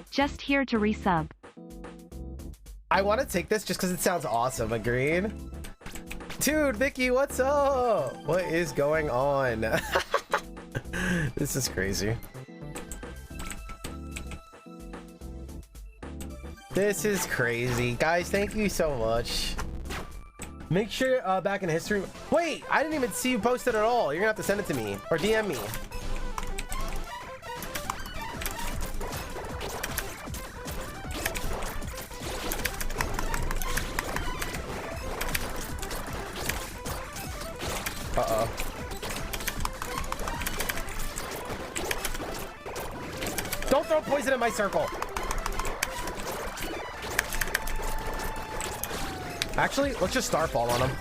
Speaker 2: Just here to resub.
Speaker 1: I want to take this just because it sounds awesome. Agreed? Dude, Vicky, what's up? What is going on? This is crazy. This is crazy. Guys, thank you so much. Make sure back in history. Wait, I didn't even see you post it at all. You're gonna have to send it to me or DM me. Uh-oh. Don't throw poison in my circle. Actually, let's just starfall on him.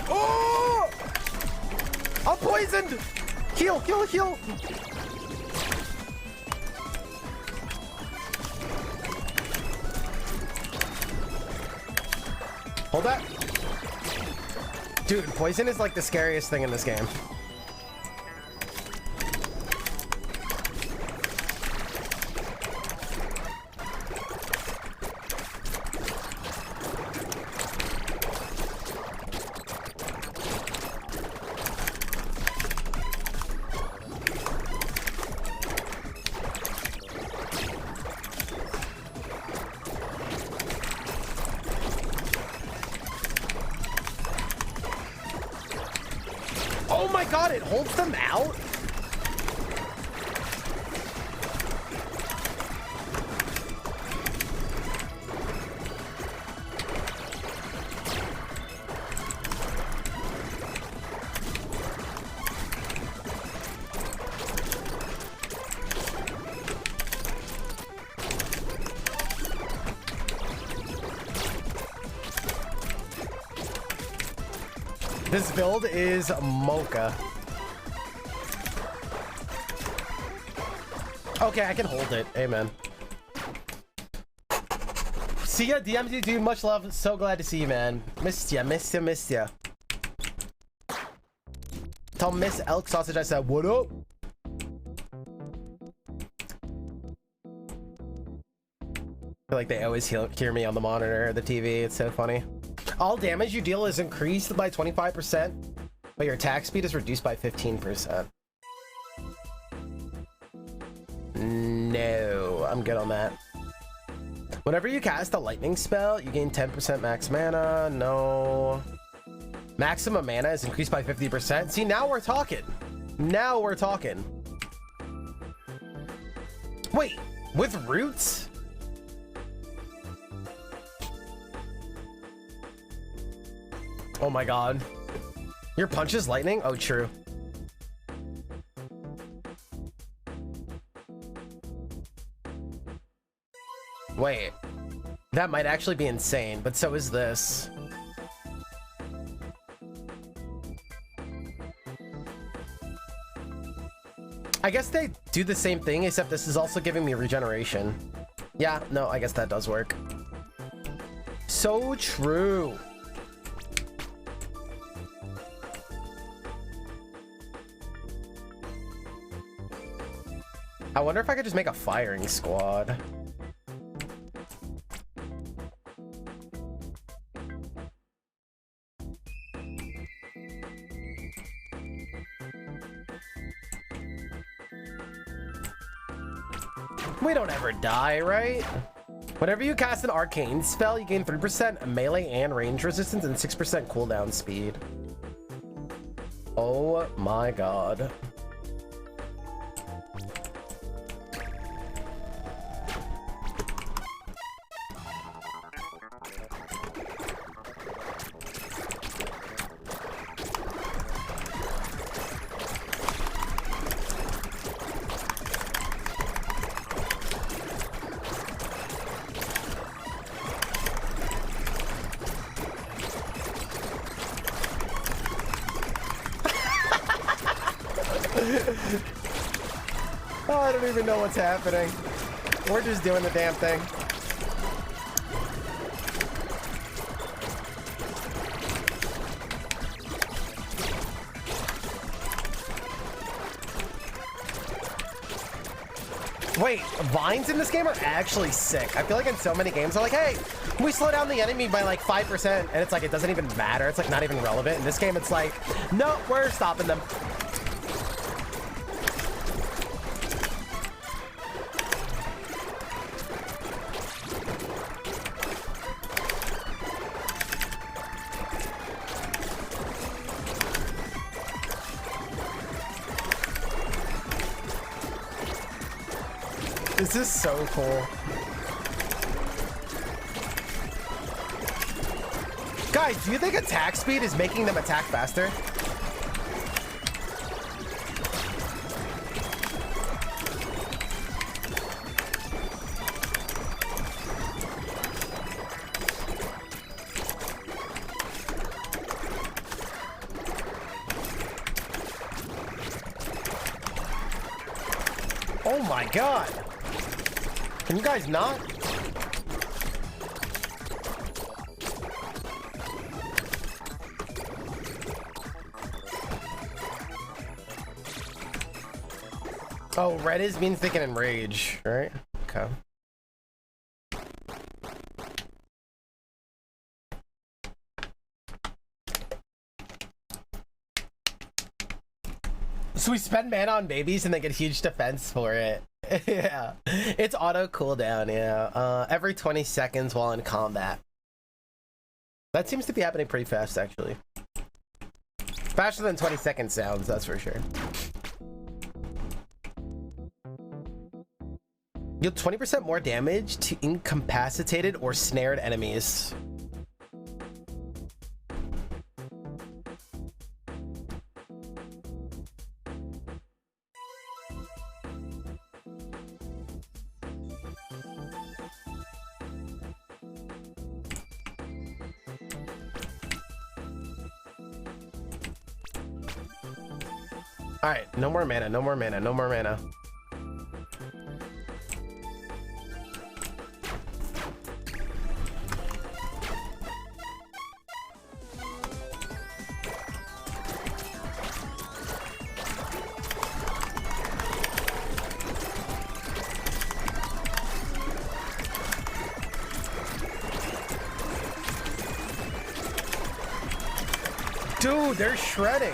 Speaker 1: Oh! I'm poisoned! Heal, heal, heal! Hold that. Dude, poison is like the scariest thing in this game. Oh my god, it holds them out? This build is mocha. Okay, I can hold it. Amen. See ya, DM'd you, dude. Much love. So glad to see you, man. Missed ya, missed ya, missed ya. Tell Miss Elk Sausage I said, what up? I feel like they always hear me on the monitor or the TV. It's so funny. All damage you deal is increased by 25%, but your attack speed is reduced by 15%. No, I'm good on that. Whenever you cast a lightning spell, you gain 10% max mana. No. Maximum mana is increased by 50%. See, now we're talking. Now we're talking. Wait, with roots? Oh my god. Your punch is lightning? Oh, true. Wait. That might actually be insane, but so is this. I guess they do the same thing, except this is also giving me regeneration. Yeah, no, I guess that does work. So true. I wonder if I could just make a firing squad. We don't ever die, right? Whenever you cast an arcane spell, you gain 3% melee and range resistance and 6% cooldown speed. Oh my god. Oh, I don't even know what's happening. We're just doing the damn thing. Wait, vines in this game are actually sick. I feel like in so many games they're like, hey, we slow down the enemy by like 5%, and it's like it doesn't even matter. It's like not even relevant. In this game, it's like, no, we're stopping them. This is so cool. Guys, do you think attack speed is making them attack faster? Oh my god. Can you guys not? Oh, red is means they can enrage, right? Okay. So we spend mana on babies and they get huge defense for it. Yeah, it's auto cooldown. Yeah, every 20 seconds while in combat. That seems to be happening pretty fast, actually. Faster than 20 second sounds, that's for sure. Deal 20% more damage to incapacitated or snared enemies. All right, no more mana, no more mana, no more mana. Dude, they're shredding.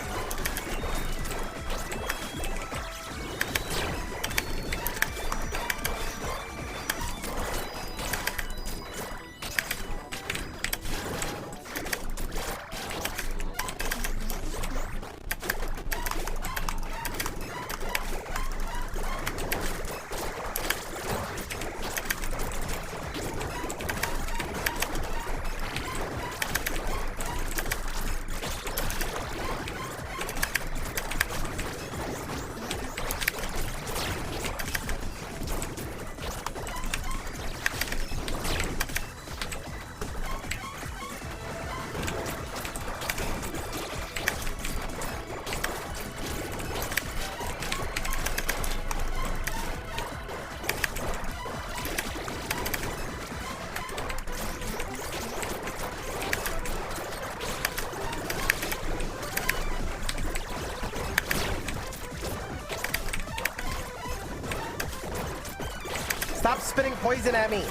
Speaker 1: spitting poison at me.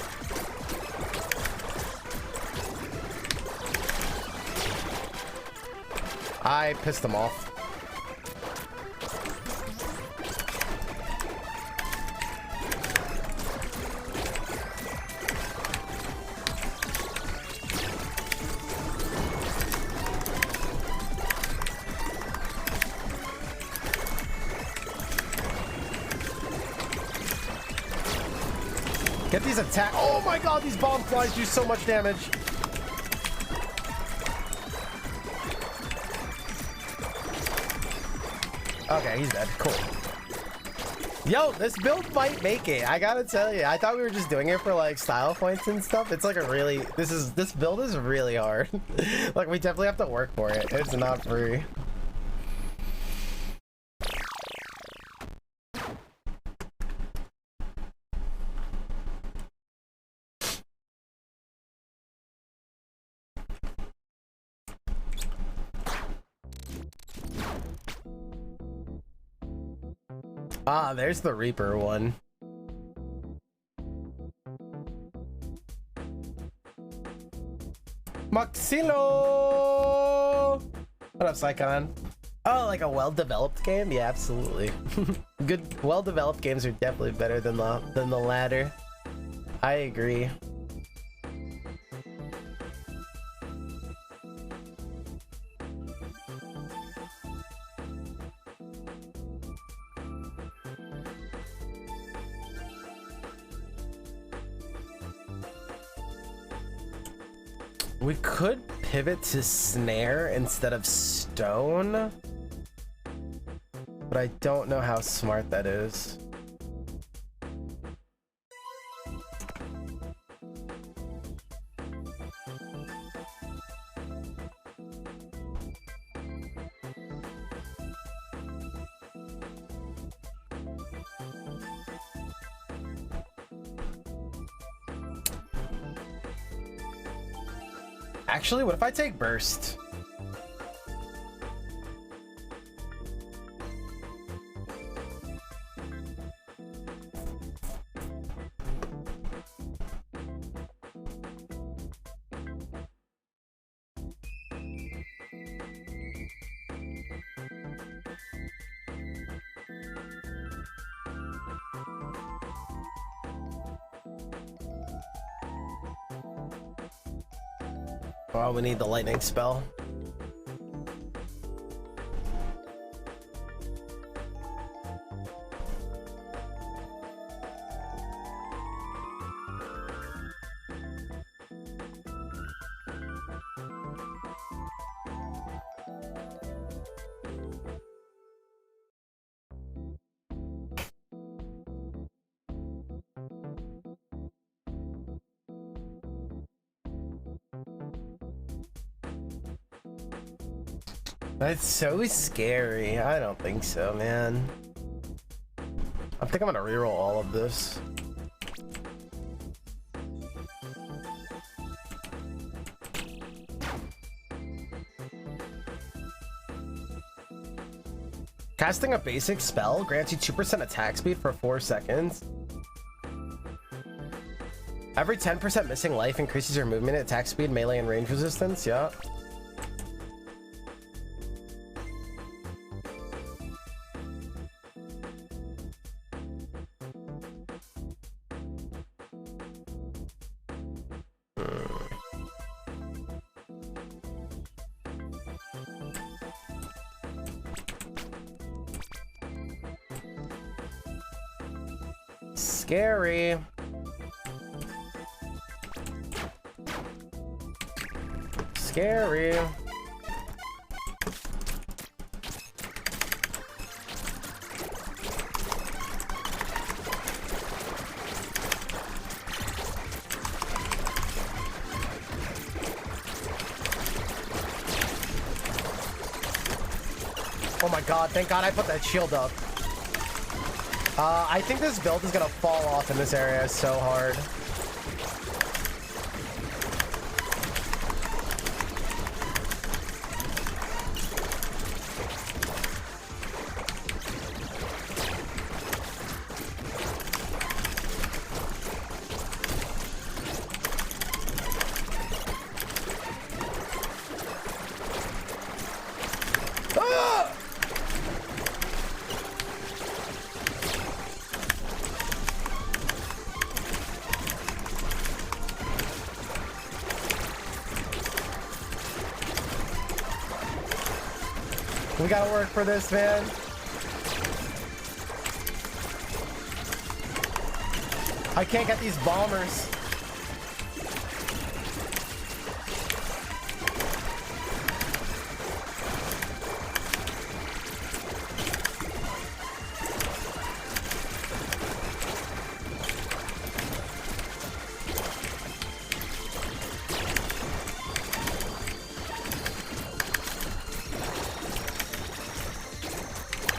Speaker 1: I pissed them off. Get these attack. Oh my god, these bomb flies do so much damage. Okay, he's dead. Cool. Yo, this build might make it. I gotta tell you, I thought we were just doing it for like style points and stuff. It's like a really, this build is really hard. Like we definitely have to work for it. It's not free. Ah, there's the Reaper one. Maxilo! What up, Psychon? Oh, like a well-developed game? Yeah, absolutely. Good, well-developed games are definitely better than the latter. I agree. We could pivot to snare instead of stone, but I don't know how smart that is. Actually, what if I take burst? Oh, we need the lightning spell. That's so scary. I don't think so, man. I think I'm gonna reroll all of this. Casting a basic spell grants you 2% attack speed for 4 seconds. Every 10% missing life increases your movement, attack speed, melee, and range resistance. Yeah. Scary. Scary. Oh my god, thank god I put that shield up. I think this build is gonna fall off in this area so hard. We gotta work for this, man. I can't get these bombers.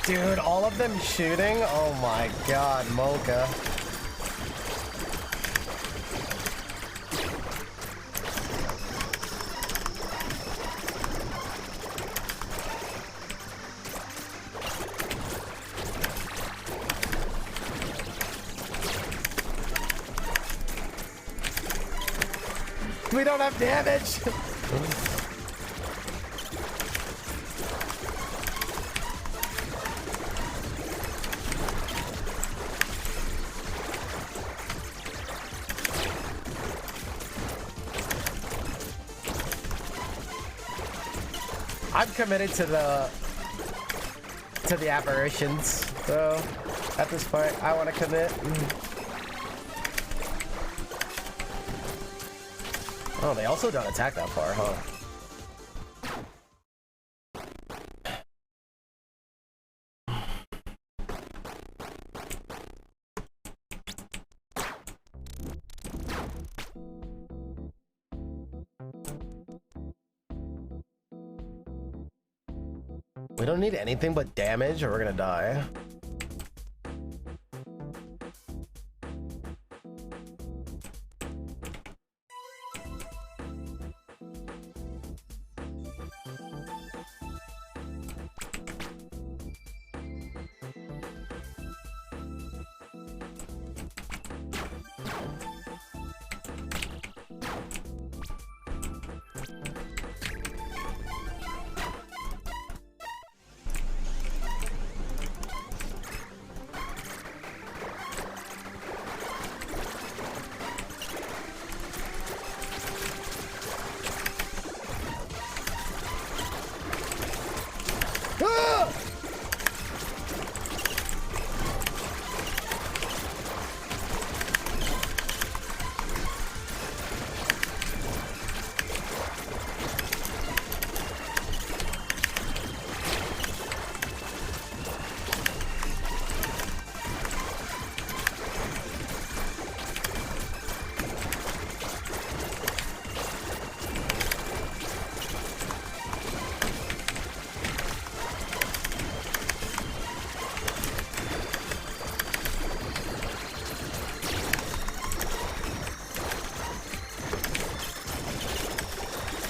Speaker 1: Dude, all of them shooting? Oh my god, Mocha. We don't have damage. I'm committed to the apparitions, so at this point I want to commit. Oh, they also don't attack that far, huh? We don't need anything but damage or we're gonna die.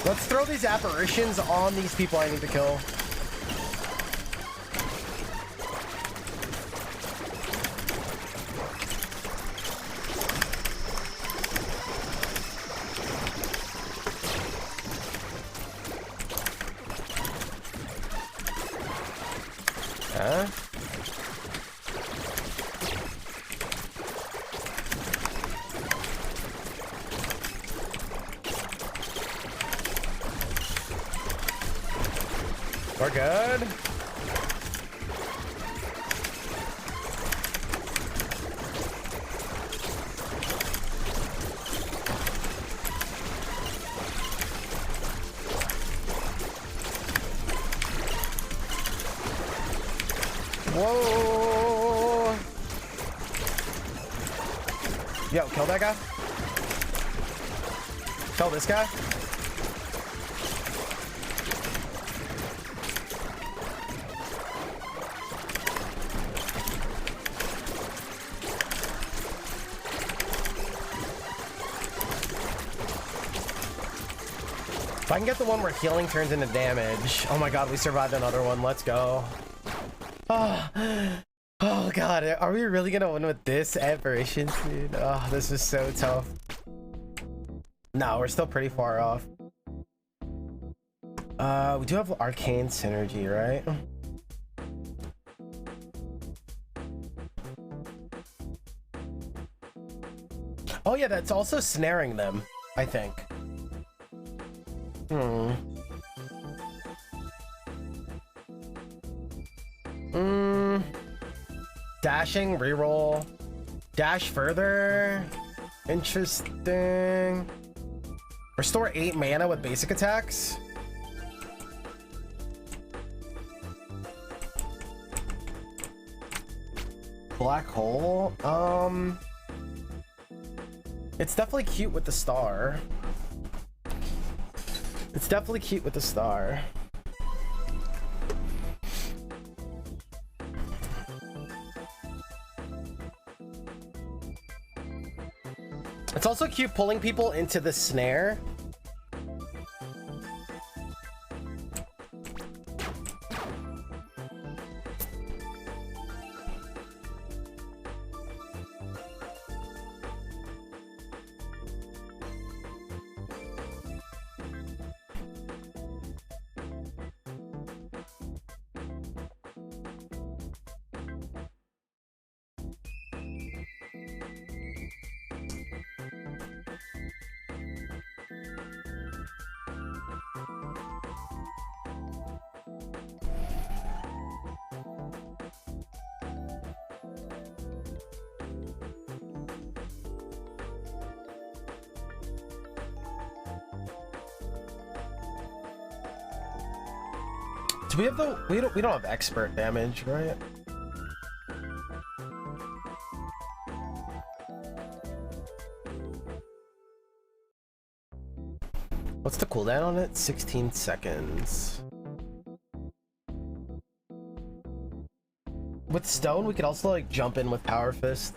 Speaker 1: Let's throw these apparitions on these people I need to kill. Huh? We're good. Whoa. Yo, kill that guy. Kill this guy. If I can get the one where healing turns into damage. Oh my god, we survived another one. Let's go. Oh god, are we really gonna win with this apparition, dude? Oh, this is so tough. No, we're still pretty far off. We do have arcane synergy, right? Oh yeah, that's also snaring them, I think. Dashing, reroll. Dash further. Interesting. Restore 8 mana with basic attacks. Black hole. It's definitely cute with the star. It's definitely cute with the star. It's also cute pulling people into the snare. Do we have the we don't have expert damage, right? What's the cooldown on it? 16 seconds. With stone, we could also like jump in with power fist.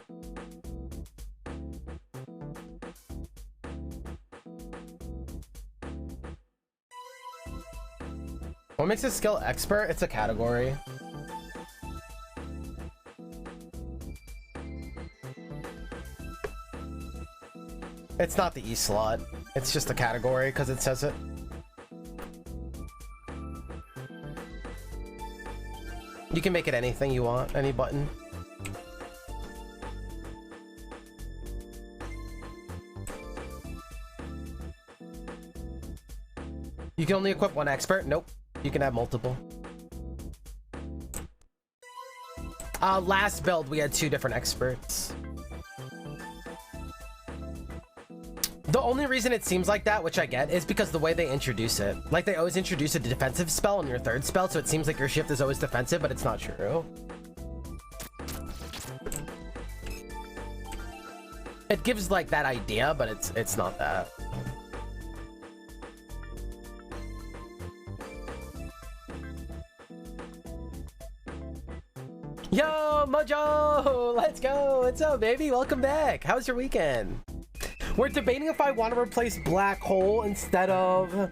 Speaker 1: What makes a skill expert? It's a category. It's not the E slot. It's just a category because it says it. You can make it anything you want, any button. You can only equip one expert? Nope. You can have multiple. Last build, we had 2 different experts. The only reason it seems like that, which I get, is because the way they introduce it. Like, they always introduce a defensive spell on your 3rd spell, so it seems like your shift is always defensive, but it's not true. It gives, like, that idea, but it's not that. Yo, Mojo! Let's go! What's up, baby? Welcome back! How's your weekend? We're debating if I want to replace Black Hole instead of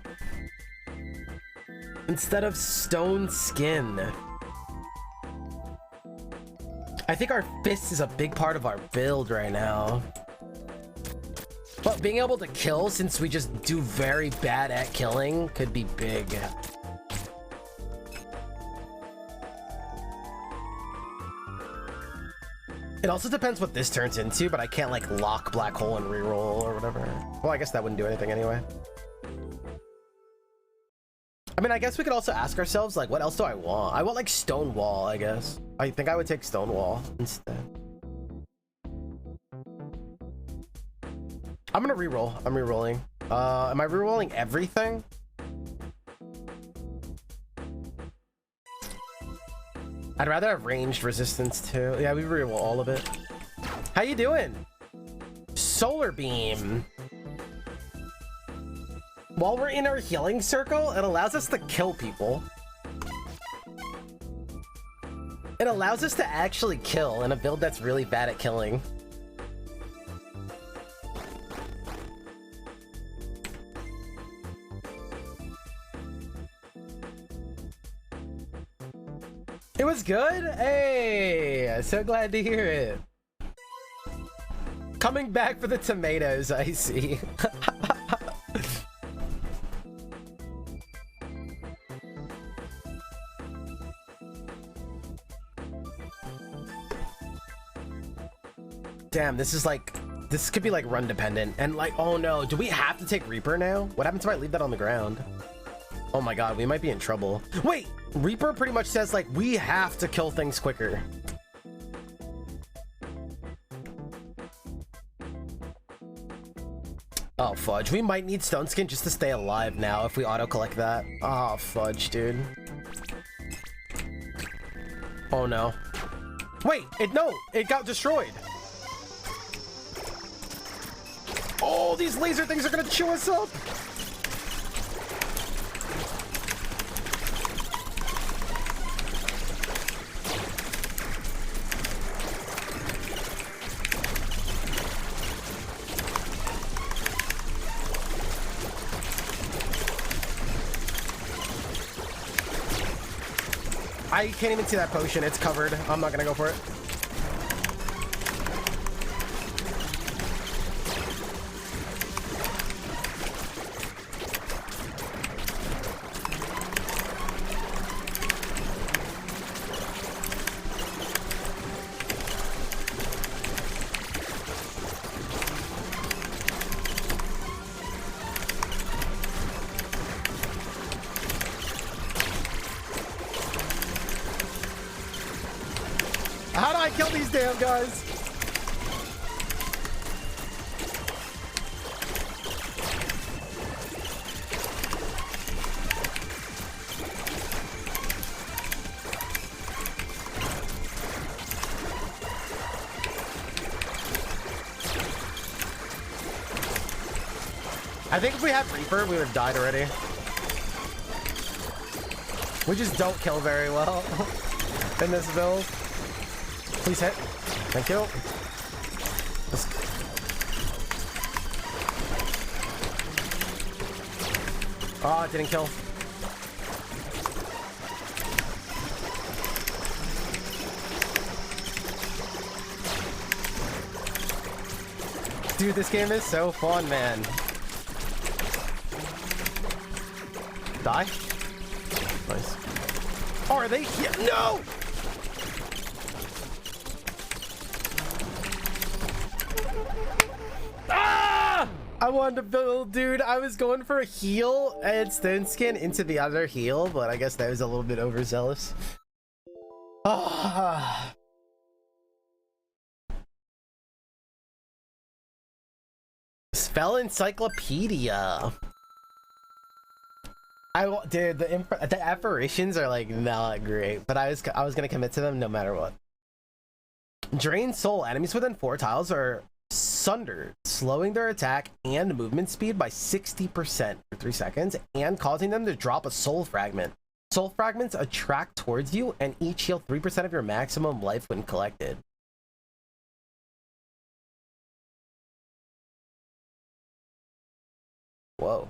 Speaker 1: Stone Skin. I think our fist is a big part of our build right now. But being able to kill, since we just do very bad at killing, could be big. It also depends what this turns into, but I can't like lock Black Hole and reroll or whatever. Well, I guess that wouldn't do anything anyway. I mean, I guess we could also ask ourselves, like, what else do I want? I want like Stonewall, I guess. I think I would take Stonewall instead. I'm gonna reroll. I'm rerolling. Am I rerolling everything? I'd rather have ranged resistance too. Yeah, we reroll all of it. How you doing? Solar Beam. While we're in our healing circle, it allows us to kill people. It allows us to actually kill in a build that's really bad at killing. It was good? Hey, so glad to hear it. Coming back for the tomatoes, I see. Damn, this is like, this could be like run dependent. And like, oh no, do we have to take Reaper now? What happens if I leave that on the ground? Oh my god, we might be in trouble. Wait, Reaper pretty much says like, we have to kill things quicker. Oh, fudge. We might need stone skin just to stay alive now if we auto-collect that. Oh, fudge, dude. Oh, no. Wait, no, it got destroyed. Oh, these laser things are gonna chew us up. I can't even see that potion. It's covered. I'm not gonna go for it. How do I kill these damn guys? I think if we had Reaper, we would have died already. We just don't kill very well in this build. Please hit. Thank you. Oh, it didn't kill. Dude, this game is so fun, man. Die? Nice. Oh, are they here? No! Ah! I wanted to build, dude. I was going for a heal and stone skin into the other heal, but I guess that was a little bit overzealous. Ah. Spell encyclopedia. Dude, the apparitions are like not great, but I was gonna commit to them no matter what. Drain soul. Enemies within 4 tiles are sundered, slowing their attack and movement speed by 60% for 3 seconds, and causing them to drop a soul fragment. Soul fragments attract towards you, and each heal 3% of your maximum life when collected. Whoa.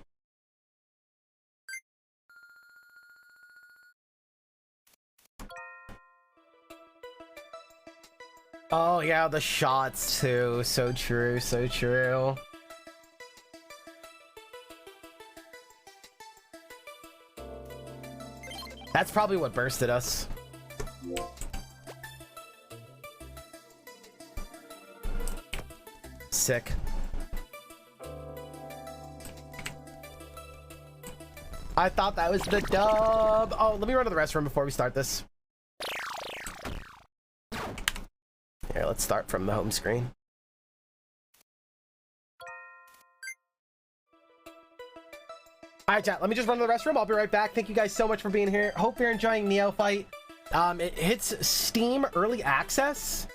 Speaker 1: Oh yeah, the shots too. So true, so true. That's probably what bursted us. Sick. I thought that was the dub. Oh, let me run to the restroom before we start this. Here, let's start from the home screen. Alright, chat, let me just run to the restroom. I'll be right back. Thank you guys so much for being here. Hope you're enjoying Neophyte. It hits Steam Early Access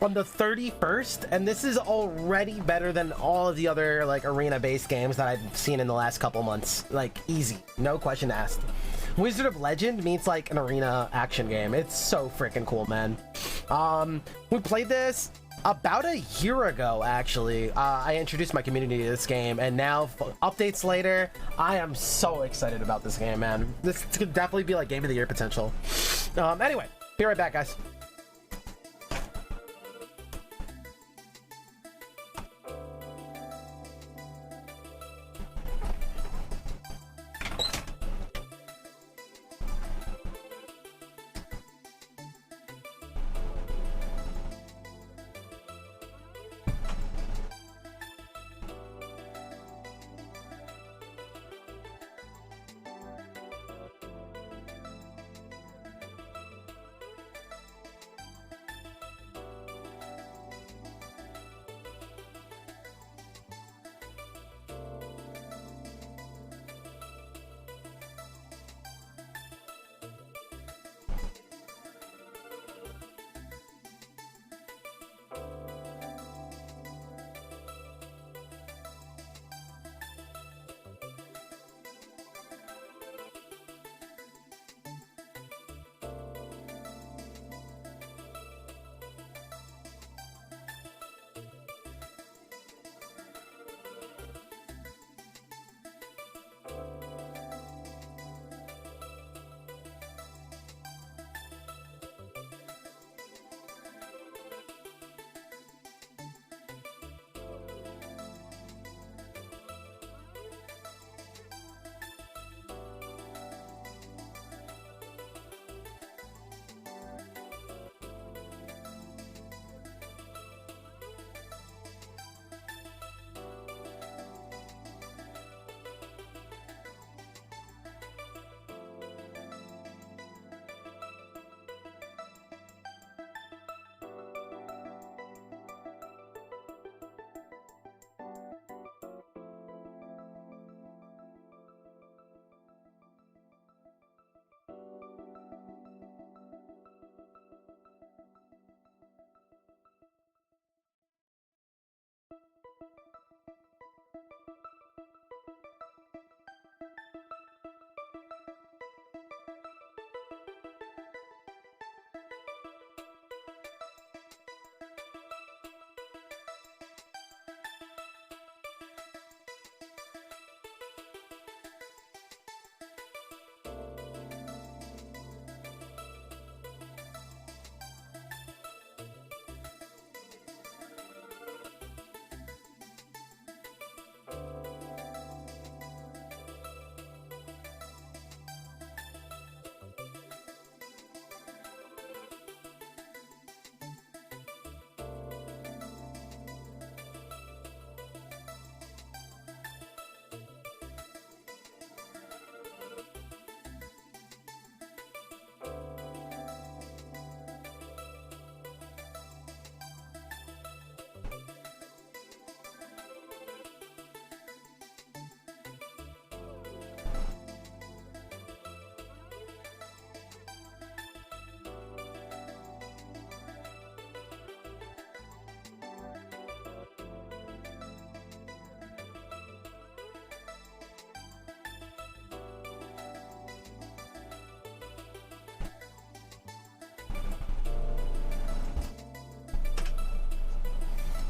Speaker 1: on the 31st, and this is already better than all of the other like arena-based games that I've seen in the last couple months. Like, easy. No question asked. Wizard of Legend means like an arena action game. It's so freaking cool, man. We played this about a year ago, actually. I introduced my community to this game, and now updates later, I am so excited about this game, man. This could definitely be like game of the year potential. Anyway, be right back, guys.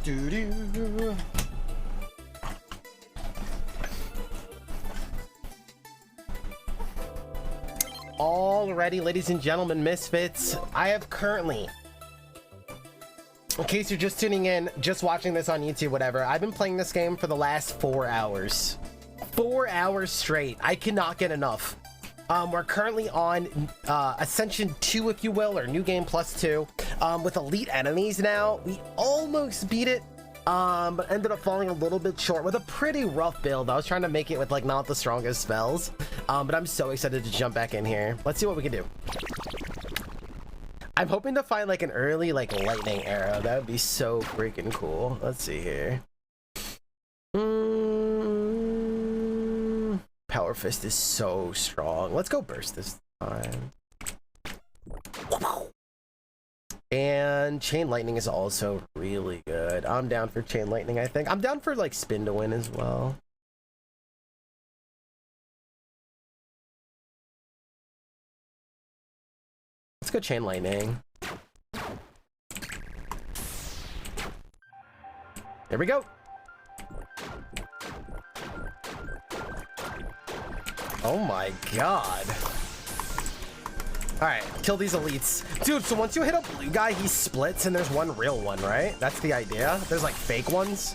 Speaker 1: Do-do. Alrighty, ladies and gentlemen, misfits, I have currently, in case you're just tuning in, just watching this on YouTube, whatever, I've been playing this game for the last 4 hours. 4 hours straight. I cannot get enough. We're currently on Ascension 2, if you will, or New Game Plus 2, with elite enemies now. We almost beat it, but ended up falling a little bit short with a pretty rough build. I was trying to make it with like not the strongest spells, but I'm so excited to jump back in here. Let's see what we can do. I'm hoping to find like an early like lightning arrow. That would be so freaking cool. Let's see here. Power Fist is so strong. Let's go burst this time. And Chain Lightning is also really good. I'm down for Chain Lightning, I think. I'm down for like Spin to Win as well. Let's go Chain Lightning. There we go. Oh my god. Alright, kill these elites. Dude, so once you hit a blue guy, he splits and there's one real one, right? That's the idea. There's like fake ones.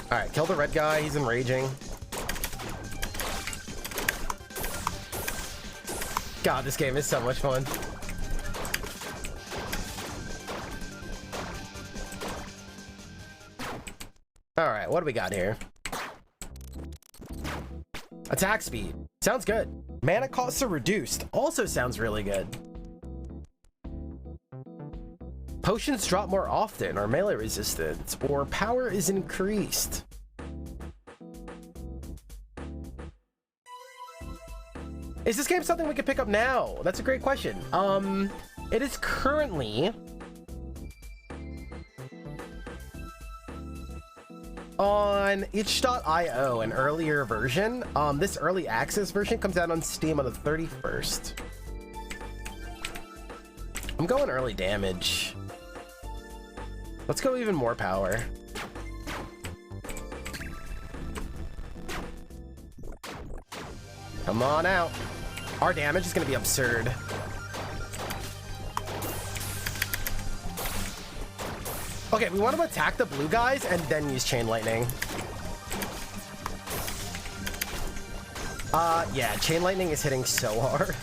Speaker 1: Alright, kill the red guy. He's enraging. God, this game is so much fun. Alright, what do we got here? Attack speed. Sounds good. Mana costs are reduced. Also sounds really good. Potions drop more often, or melee resistance, or power is increased. Is this game something we can pick up now? That's a great question. It is currently on itch.io, an earlier version. This early access version comes out on Steam on the 31st. I'm going early damage. Let's go even more power. Come on out. Our damage is going to be absurd. Okay, we want to attack the blue guys and then use Chain Lightning. Yeah, Chain Lightning is hitting so hard.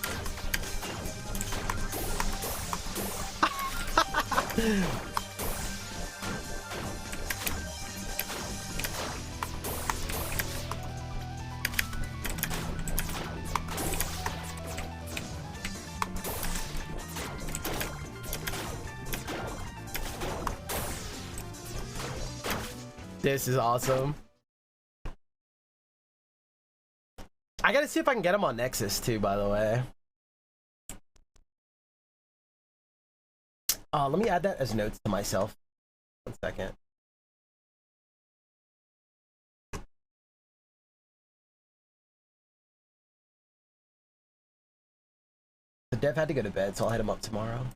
Speaker 1: This is awesome. I gotta see if I can get him on Nexus too, by the way. Let me add that as notes to myself. 1 second. The dev had to go to bed, so I'll hit him up tomorrow.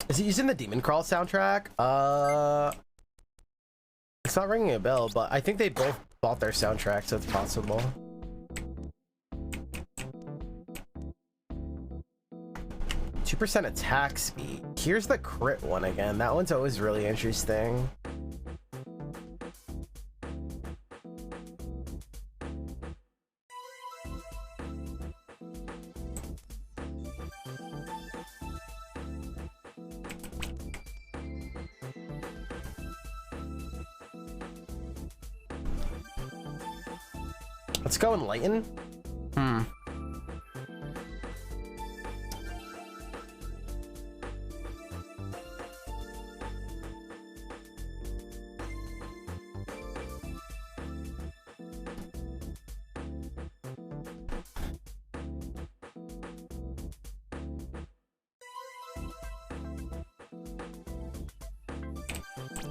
Speaker 1: Is he using the Demon Crawl soundtrack? It's not ringing a bell, but I think they both bought their soundtrack, so it's possible. % attack speed. Here's the crit one again. That one's always really interesting. Let's go Enlighten.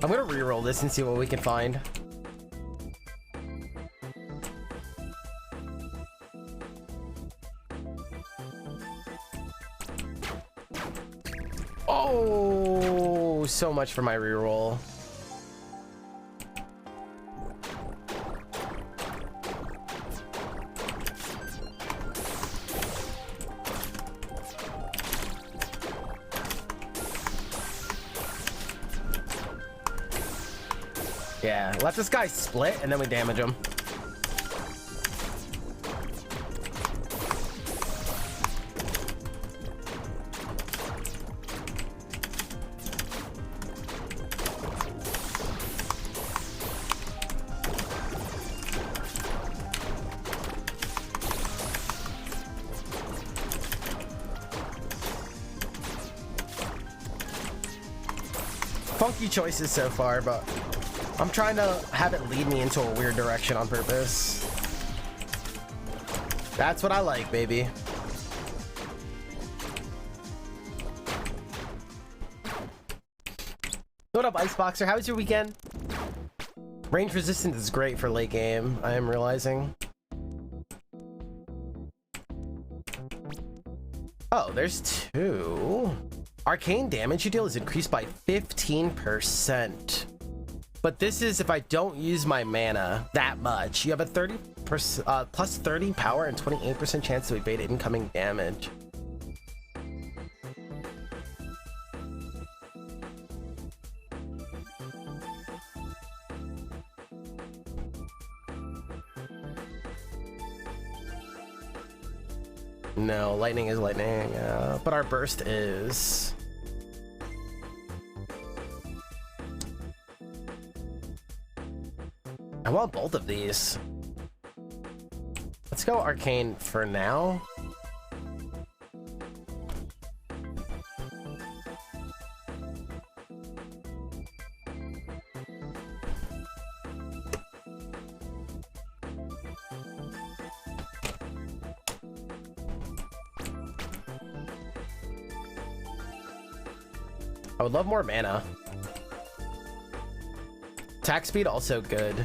Speaker 1: I'm gonna re-roll this and see what we can find. Oh, so much for my re-roll. Yeah, let this guy split and then we damage him. Funky choices so far, but I'm trying to have it lead me into a weird direction on purpose. That's what I like, baby. What up, Iceboxer? How was your weekend? Range resistance is great for late game, I am realizing. Oh, there's two. Arcane damage you deal is increased by 15%. But this is if I don't use my mana that much. You have a 30% plus 30 power and 28% chance to evade incoming damage. No, lightning is lightning, but our burst is... I want both of these. Let's go arcane for now. I would love more mana. Attack speed also good.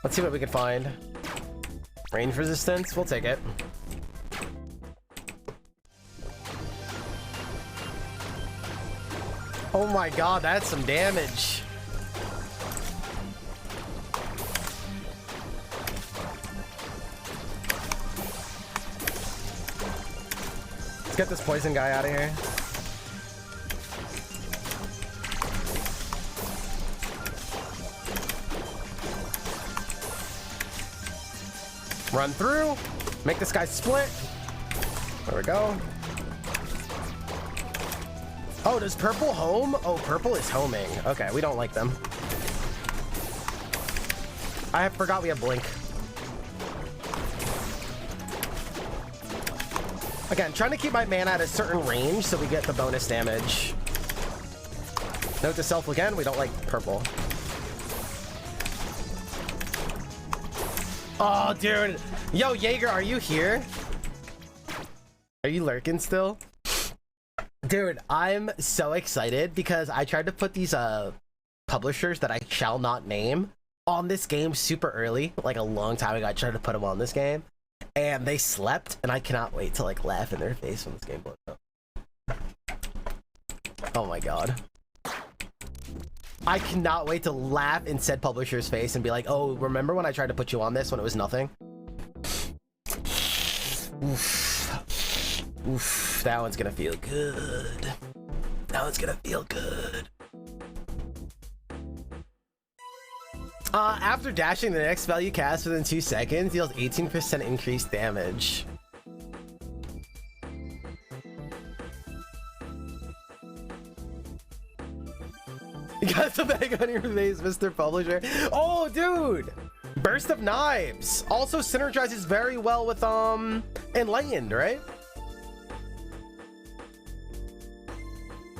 Speaker 1: Let's see what we can find. Range resistance, we'll take it. Oh my god, that's some damage. Let's get this poison guy out of here. Run through, make this guy split. There we go. Oh, does purple home? Oh, purple is homing. Okay, we don't like them. I forgot we have blink. Again, trying to keep my mana at a certain range so we get the bonus damage. Note to self again, we don't like purple. Oh, dude. Yo, Jaeger, are you here? Are you lurking still? Dude, I'm so excited because I tried to put these publishers that I shall not name on this game super early, like a long time ago. I tried to put them on this game and they slept, and I cannot wait to like laugh in their face when this game blows up. Oh my god. I cannot wait to laugh in said publisher's face and be like, oh, remember when I tried to put you on this when it was nothing? Oof. Oof. That one's gonna feel good. That one's gonna feel good. After dashing, the next spell you cast within 2 seconds deals 18% increased damage. You got some egg on your face, Mr. Publisher. Oh, dude! Burst of Knives also synergizes very well with Enlightened, right?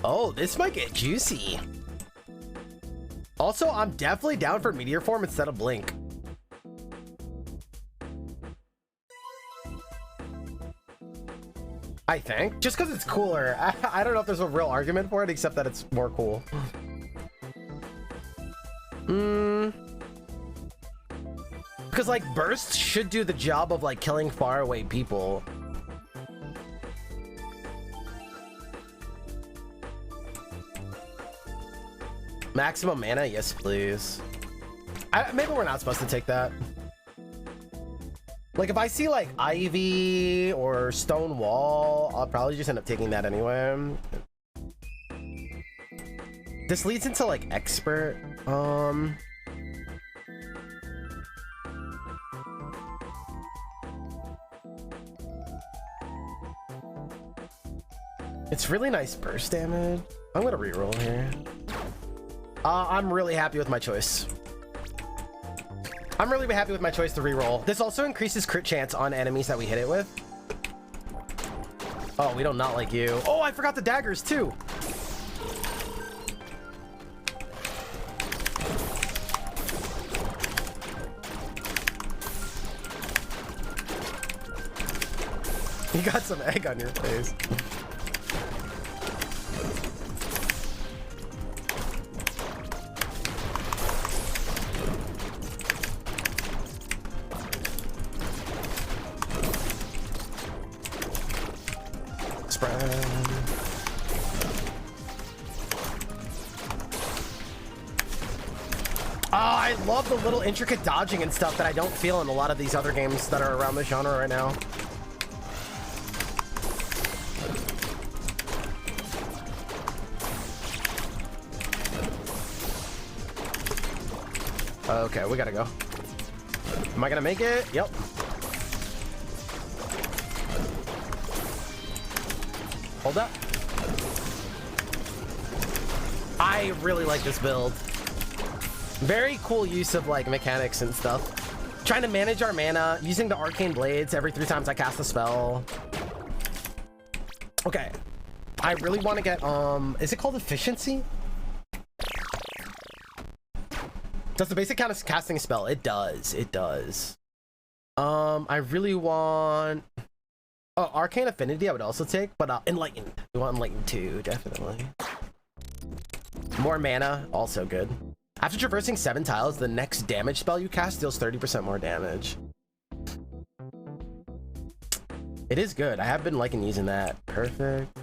Speaker 1: Oh, this might get juicy. Also, I'm definitely down for Meteor Form instead of Blink. I think just because it's cooler. I don't know if there's a real argument for it except that it's more cool. Because like burst should do the job of like killing far away people. Maximum mana, yes please. Maybe we're not supposed to take that. Like if I see like Ivy or Stone Wall, I'll probably just end up taking that anyway. This leads into like expert. It's really nice burst damage. I'm gonna reroll here. I'm really happy with my choice. I'm really happy with my choice to reroll. This also increases crit chance on enemies that we hit it with. Oh, we don't not like you. Oh, I forgot the daggers too. You got some egg on your face. I love the little intricate dodging and stuff that I don't feel in a lot of these other games that are around the genre right now. Okay, we gotta go. Am I gonna make it? Yep. Hold up. I really like this build. Very cool use of like mechanics and stuff. Trying to manage our mana using the arcane blades every 3 times I cast a spell. Okay. I really want to get is it called efficiency? Does the basic count as casting a spell? It does. It does. I really want arcane affinity I would also take, but enlightened. We want enlightened too, definitely. More mana, also good. After traversing 7 tiles, the next damage spell you cast deals 30% more damage. It is good. I have been liking using that. Perfect.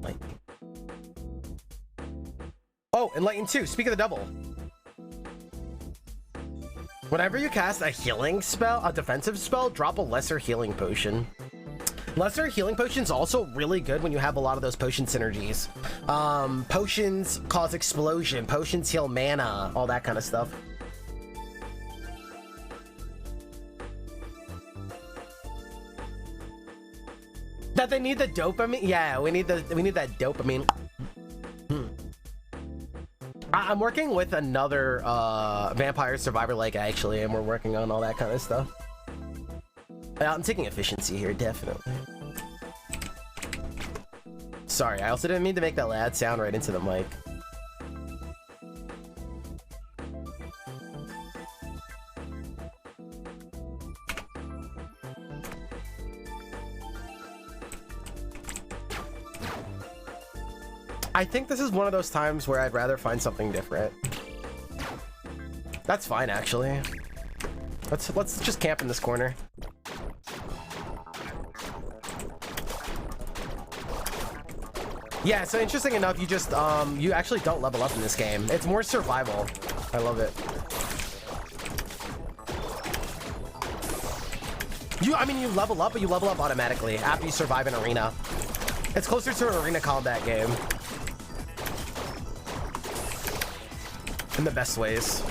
Speaker 1: Lightning. Oh, enlighten 2. Speak of the devil. Whenever you cast a healing spell, a defensive spell, drop a lesser healing potion. Lesser healing potions also really good when you have a lot of those potion synergies. Potions cause explosion, potions heal mana, all that kind of stuff. That they need the dopamine? Yeah, we need that dopamine. I'm working with another vampire survivor like actually, and we're working on all that kind of stuff. I'm taking efficiency here, definitely. Sorry, I also didn't mean to make that loud sound right into the mic. I think this is one of those times where I'd rather find something different. That's fine, actually. Let's just camp in this corner. Yeah, so interesting enough, you just you actually don't level up in this game. It's more survival. I love it. I mean, you level up, but you level up automatically after you survive an arena. It's closer to an arena combat game. In the best ways.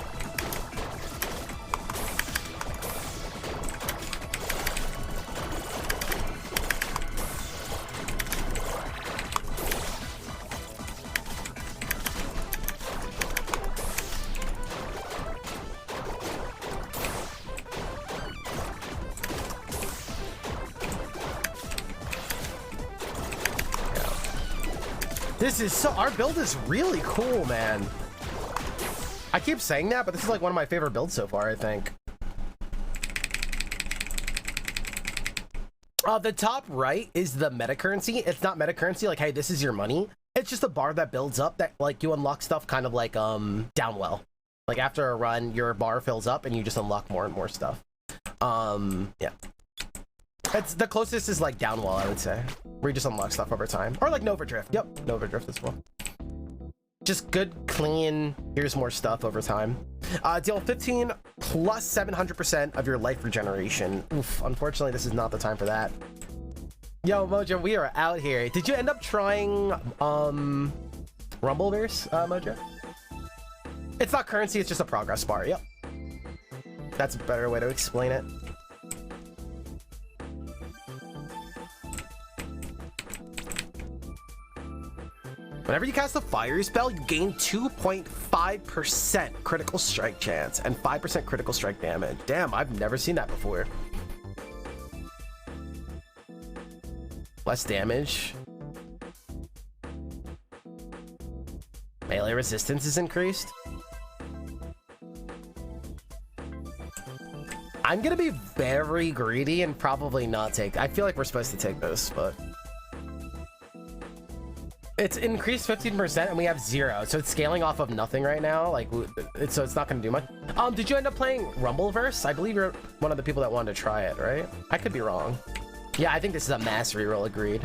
Speaker 1: Our build is really cool, man. I keep saying that, but this is like one of my favorite builds so far, I think. The top right is the meta currency. It's not meta currency like, hey, this is your money. It's just a bar that builds up that like you unlock stuff kind of like Downwell. Like after a run, your bar fills up and you just unlock more and more stuff. Yeah. It's the closest is like Downwell, I would say, where you just unlock stuff over time. Or like Nova Drift. Yep, Nova Drift as well. Just good, clean, here's more stuff over time. Deal 15 plus 700% of your life regeneration. Oof, unfortunately, this is not the time for that. Yo, Mojo, we are out here. Did you end up trying Rumbleverse, Mojo? It's not currency, it's just a progress bar. Yep. That's a better way to explain it. Whenever you cast a fire spell, you gain 2.5% critical strike chance and 5% critical strike damage. Damn, I've never seen that before. Less damage. Melee resistance is increased. I'm gonna be very greedy and probably not take. I feel like we're supposed to take this, but it's increased 15% and we have 0, so it's scaling off of nothing right now. Like, so it's not gonna do much. Did you end up playing Rumbleverse? I believe you're one of the people that wanted to try it, right? I could be wrong. Yeah, I think this is a mass reroll. Agreed.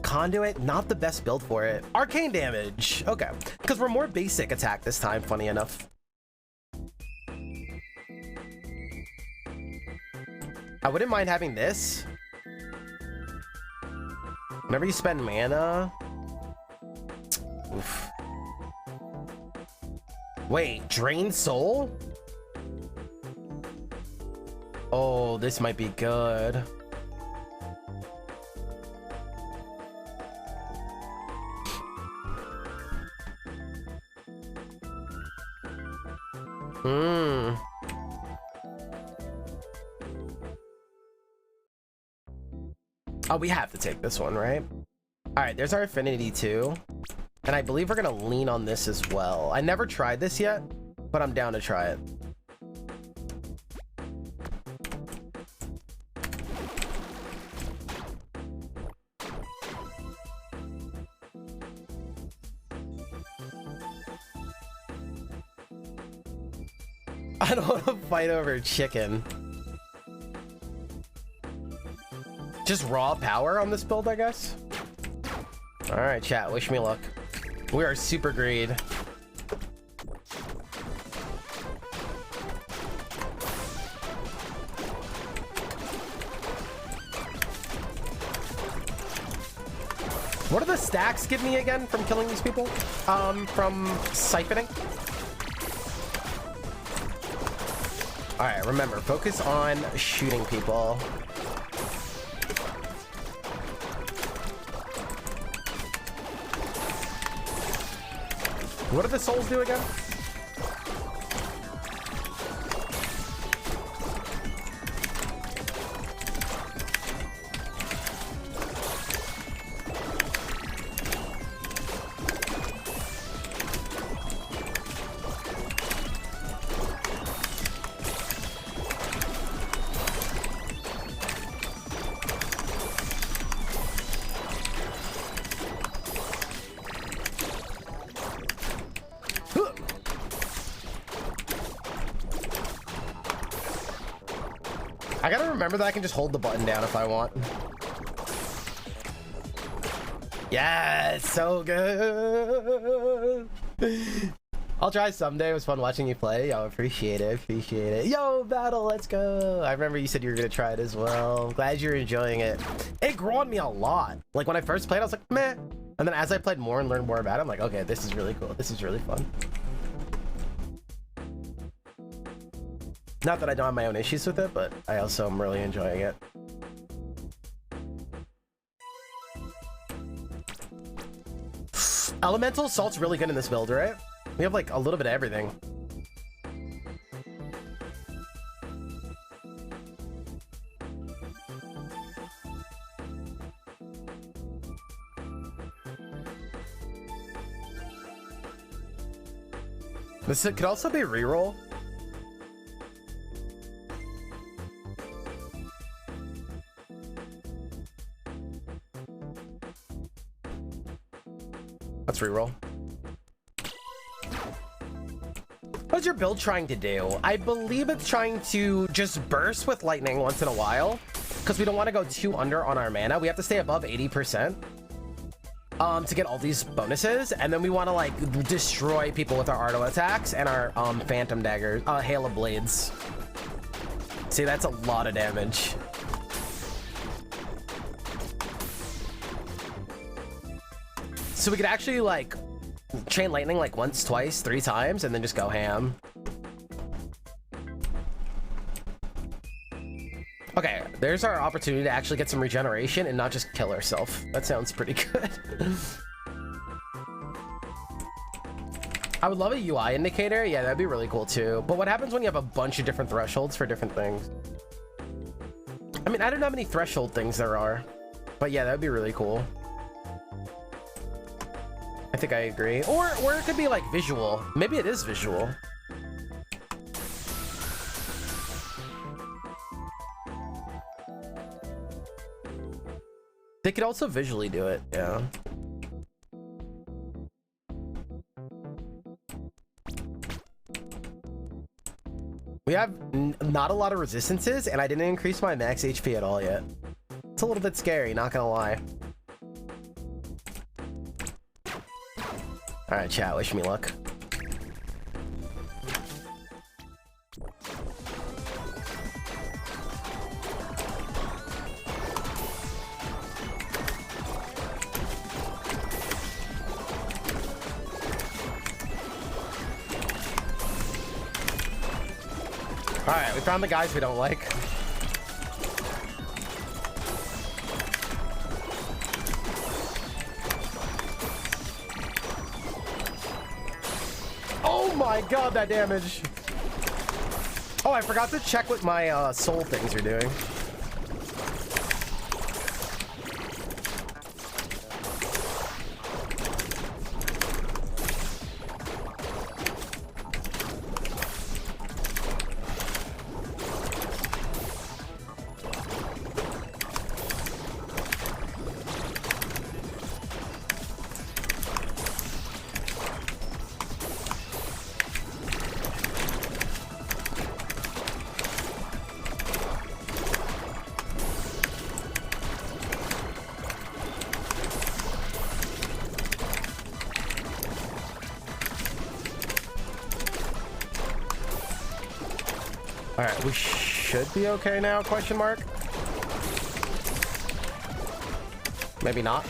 Speaker 1: Conduit, not the best build for it. Arcane damage. Okay, because we're more basic attack this time. Funny enough. I wouldn't mind having this. Whenever you spend mana. Oof. Wait, drain soul? Oh, this might be good. Oh, we have to take this one, right? All right, there's our affinity too. And I believe we're gonna lean on this as well. I never tried this yet, but I'm down to try it. I don't want to fight over chicken. Just raw power on this build, I guess. All right, chat, wish me luck. We are super greed. What do the stacks give me again from killing these people? From siphoning? All right, remember, focus on shooting people. What do the souls do again? I gotta remember that I can just hold the button down if I want. Yeah, it's so good. I'll try someday. It was fun watching you play. Yo, appreciate it. Appreciate it. Yo, Battle, let's go. I remember you said you were gonna try it as well. Glad you're enjoying it. It grew on me a lot. Like when I first played, I was like, meh. And then as I played more and learned more about it, I'm like, okay, this is really cool. This is really fun. Not that I don't have my own issues with it, but I also am really enjoying it. Elemental Assault's really good in this build, right? We have like a little bit of everything. This could also be reroll. let's reroll. What's your build trying to do? I believe it's trying to just burst with lightning once in a while, because we don't want to go too under on our mana. We have to stay above 80% to get all these bonuses, and then we want to like destroy people with our auto attacks and our phantom daggers, hail of blades. See, that's a lot of damage. So we could actually like chain lightning like once, twice, 3 times, and then just go ham. Okay, there's our opportunity to actually get some regeneration and not just kill ourselves. That sounds pretty good. I would love a UI indicator. Yeah, that'd be really cool too. But what happens when you have a bunch of different thresholds for different things? I mean, I don't know how many threshold things there are, but yeah, that'd be really cool. I think I agree. Or it could be like visual. Maybe it is visual. They could also visually do it, yeah. We have not a lot of resistances, and I didn't increase my max HP at all yet. It's a little bit scary, not gonna lie. All right, chat, wish me luck. All right, we found the guys we don't like. Oh my god, that damage. Oh, I forgot to check what my soul things are doing. All right, we should be okay now, question mark? Maybe not.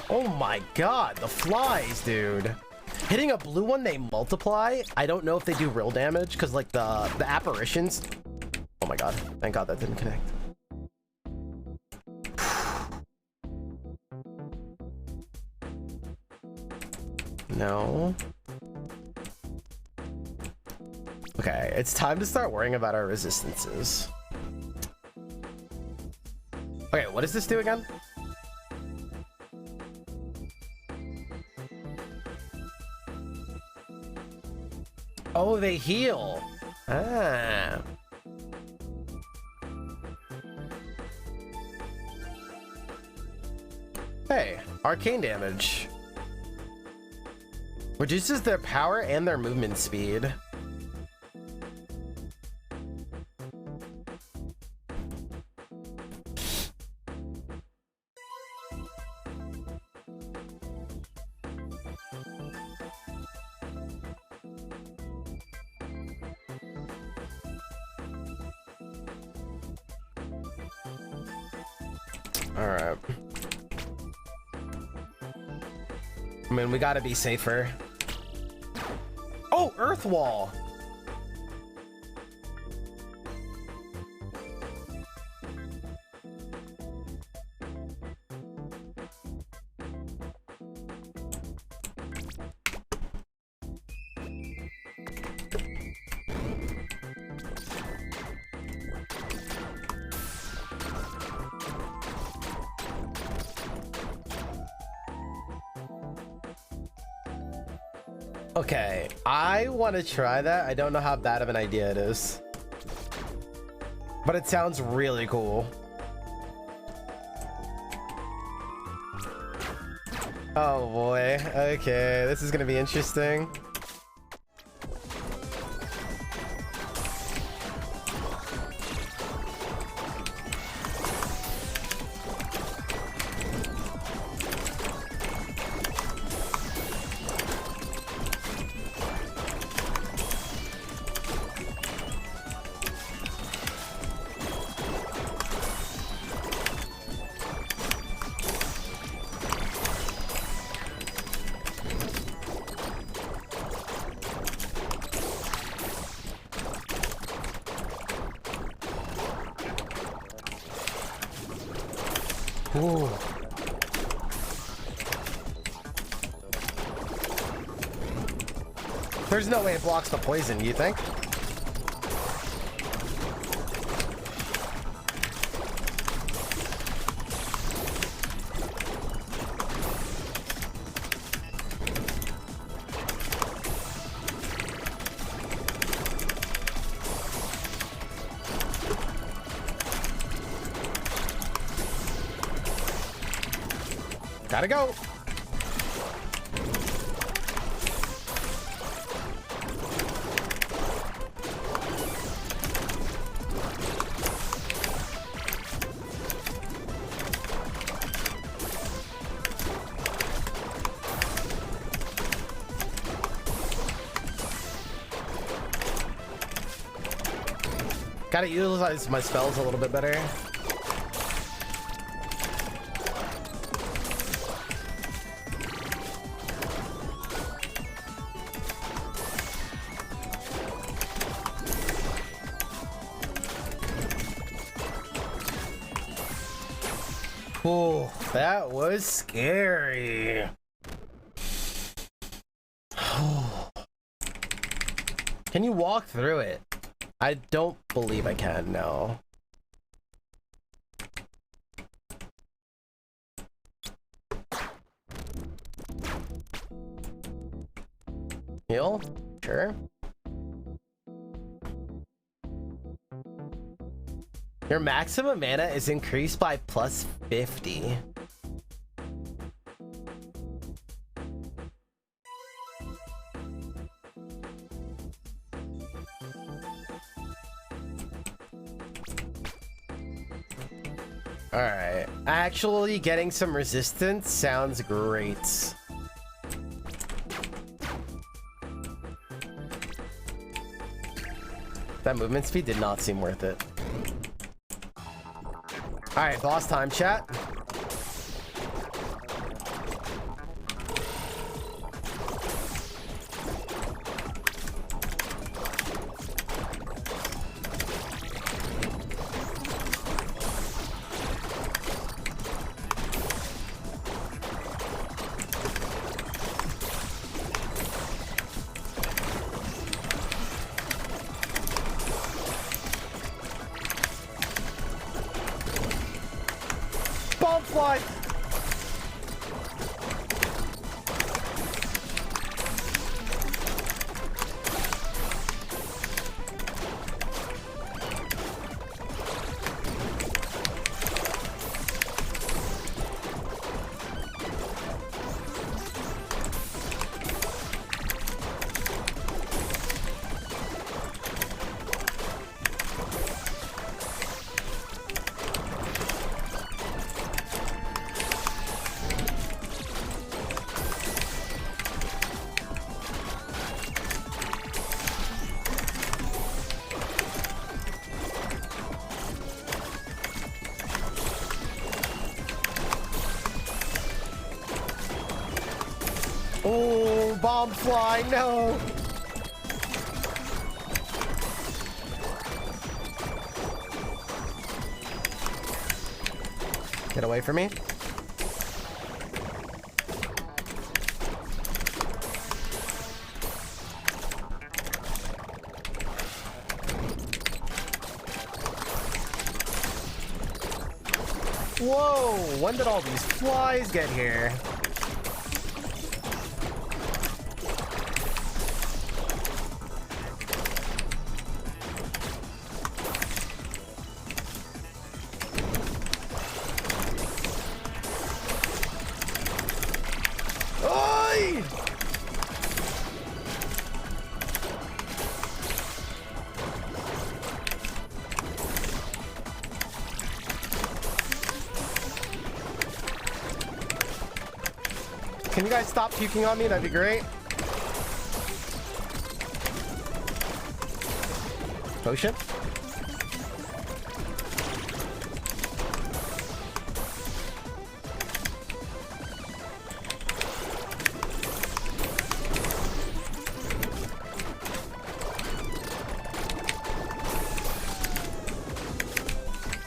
Speaker 1: Oh my god, the flies, dude. Hitting a blue one, they multiply. I don't know if they do real damage, because like the apparitions. Oh my god, thank god that didn't connect. No. Okay, it's time to start worrying about our resistances. Okay, what does this do again? Oh, they heal. Ah. Hey, arcane damage. Reduces their power and their movement speed. All right. I mean, we gotta be safer. Oh, Earth Wall. Okay, I want to try that. I don't know how bad of an idea it is. but it sounds really cool. Oh boy. Okay, this is gonna be interesting. Ooh. There's no way it blocks the poison, you think? Gotta go. Gotta utilize my spells a little bit better. Oh, that was scary. Can you walk through it? I don't believe I can, no. Heal? Sure. Your maximum mana is increased by plus 50. Alright. Actually getting some resistance sounds great. That movement speed did not seem worth it. Alright, boss time, chat. Bomb fly! Oh, bomb fly, no! Get away from me. Whoa, when did all these flies get here? Can you guys stop puking on me? That'd be great. Potion.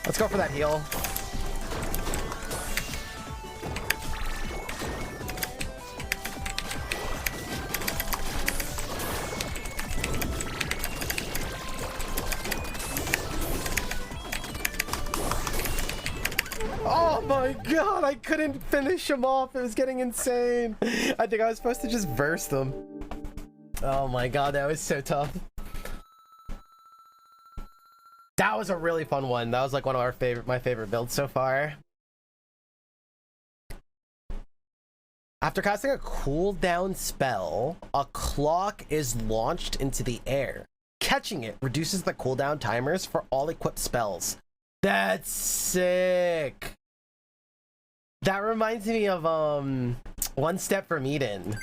Speaker 1: Let's go for that heal. Oh my god, I couldn't finish him off. It was getting insane. I think I was supposed to just burst him. Oh my god, that was so tough. That was a really fun one. That was like one of my favorite builds so far. After casting a cooldown spell, a clock is launched into the air. Catching it reduces the cooldown timers for all equipped spells. That's sick. That reminds me of One Step from Eden.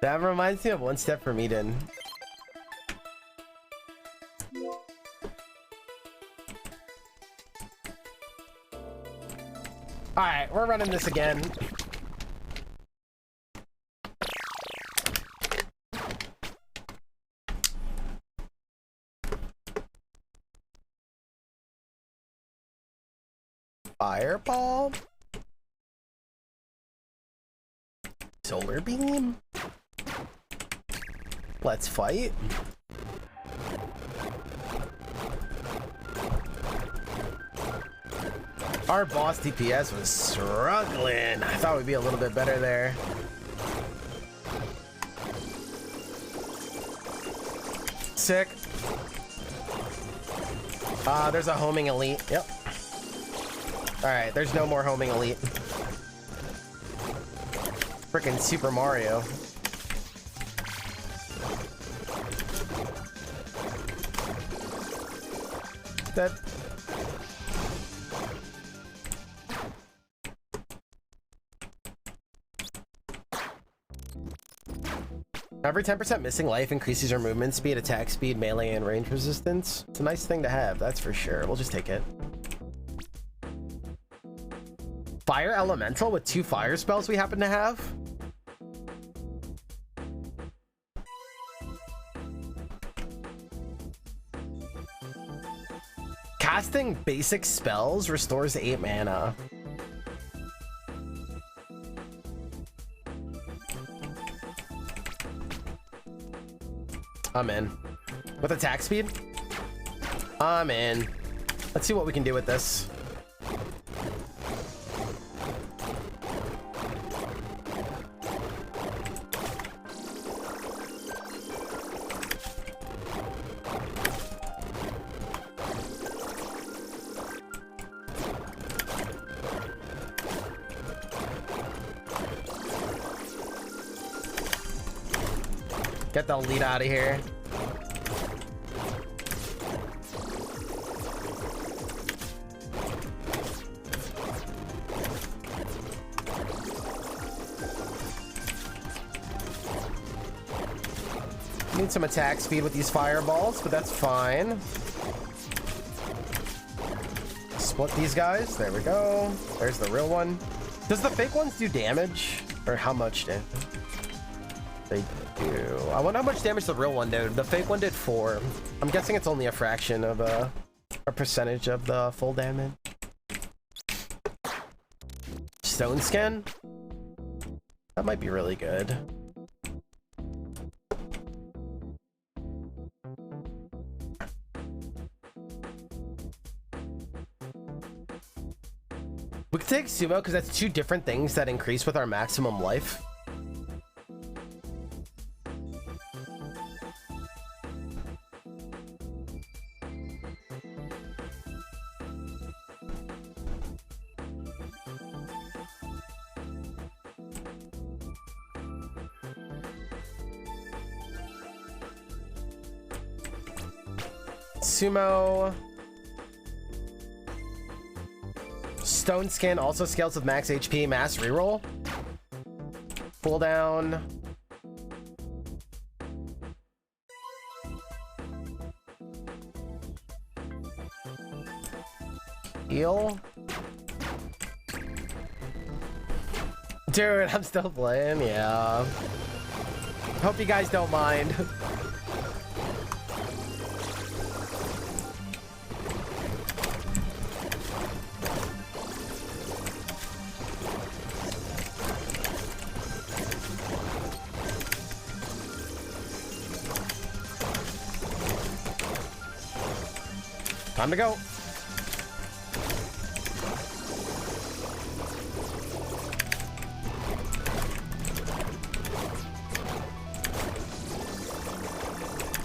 Speaker 1: That reminds me of One Step from Eden. Alright, we're running this again. Fireball. Solar beam. Let's fight. Our boss DPS was struggling. I thought we'd be a little bit better there. Sick. There's a homing elite. Yep. Alright, there's no more homing elite. Frickin' Super Mario. Dead. Every 10% missing life increases your movement speed, attack speed, melee, and range resistance. It's a nice thing to have, that's for sure. We'll just take it. Fire Elemental with 2 fire spells we happen to have. Casting basic spells restores 8 mana. I'm in. With attack speed? I'm in. Let's see what we can do with this. Get the lead out of here. Need some attack speed with these fireballs, but that's fine. Split these guys. There we go. There's the real one. Does the fake ones do damage? Or how much damage? They do. I wonder how much damage the real one did. The fake one did 4. I'm guessing it's only a fraction of a percentage of the full damage. Stone skin? That might be really good. We could take sumo because that's 2 different things that increase with our maximum life. Sumo. Stone Skin also scales with max HP, mass reroll. Cooldown. Heal. Dude, I'm still playing, yeah. Hope you guys don't mind. Time to go.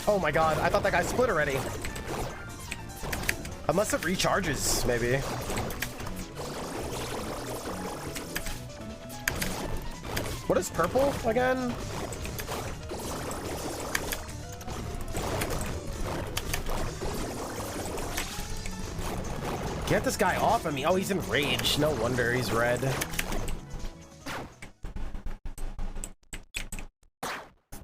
Speaker 1: Oh my god, I thought that guy split already. Unless it recharges, maybe. What is purple again? Get this guy off of me. Oh, he's enraged. No wonder he's red.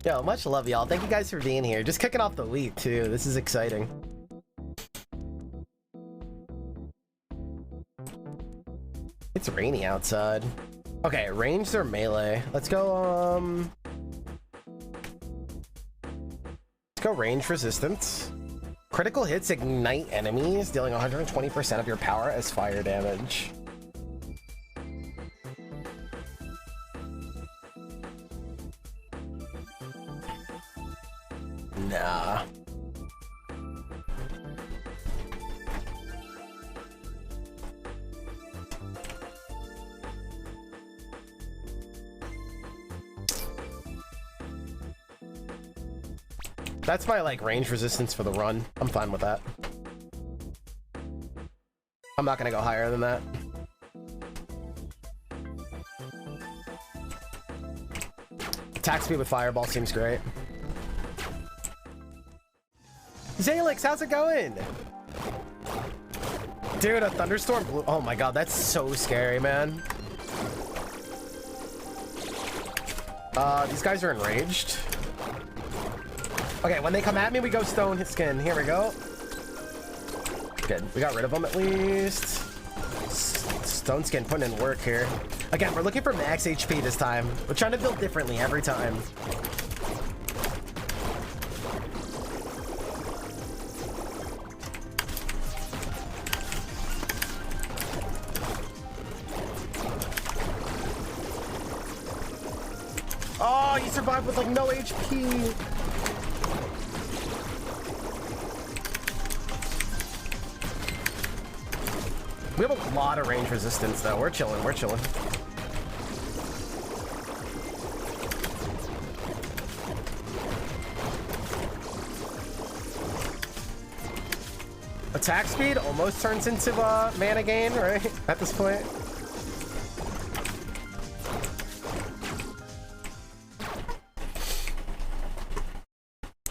Speaker 1: Yo, much love, y'all. Thank you guys for being here. Just kicking off the week, too. This is exciting. It's rainy outside. Okay, ranged or melee? Let's go, let's go range resistance. Critical hits ignite enemies, dealing 120% of your power as fire damage. Nah. That's my, like, range resistance for the run. I'm fine with that. I'm not gonna go higher than that. Attack speed with Fireball seems great. Zalix, how's it going? Dude, a thunderstorm blew. Oh my god, that's so scary, man. These guys are enraged. Okay, when they come at me, we go Stone Skin. Here we go. Good. We got rid of them at least. Stone Skin putting in work here. Again, we're looking for max HP this time. We're trying to build differently every time. Oh, you survived with like no HP. We have a lot of range resistance, though. We're chilling. We're chilling. Attack speed almost turns into mana gain, right? At this point.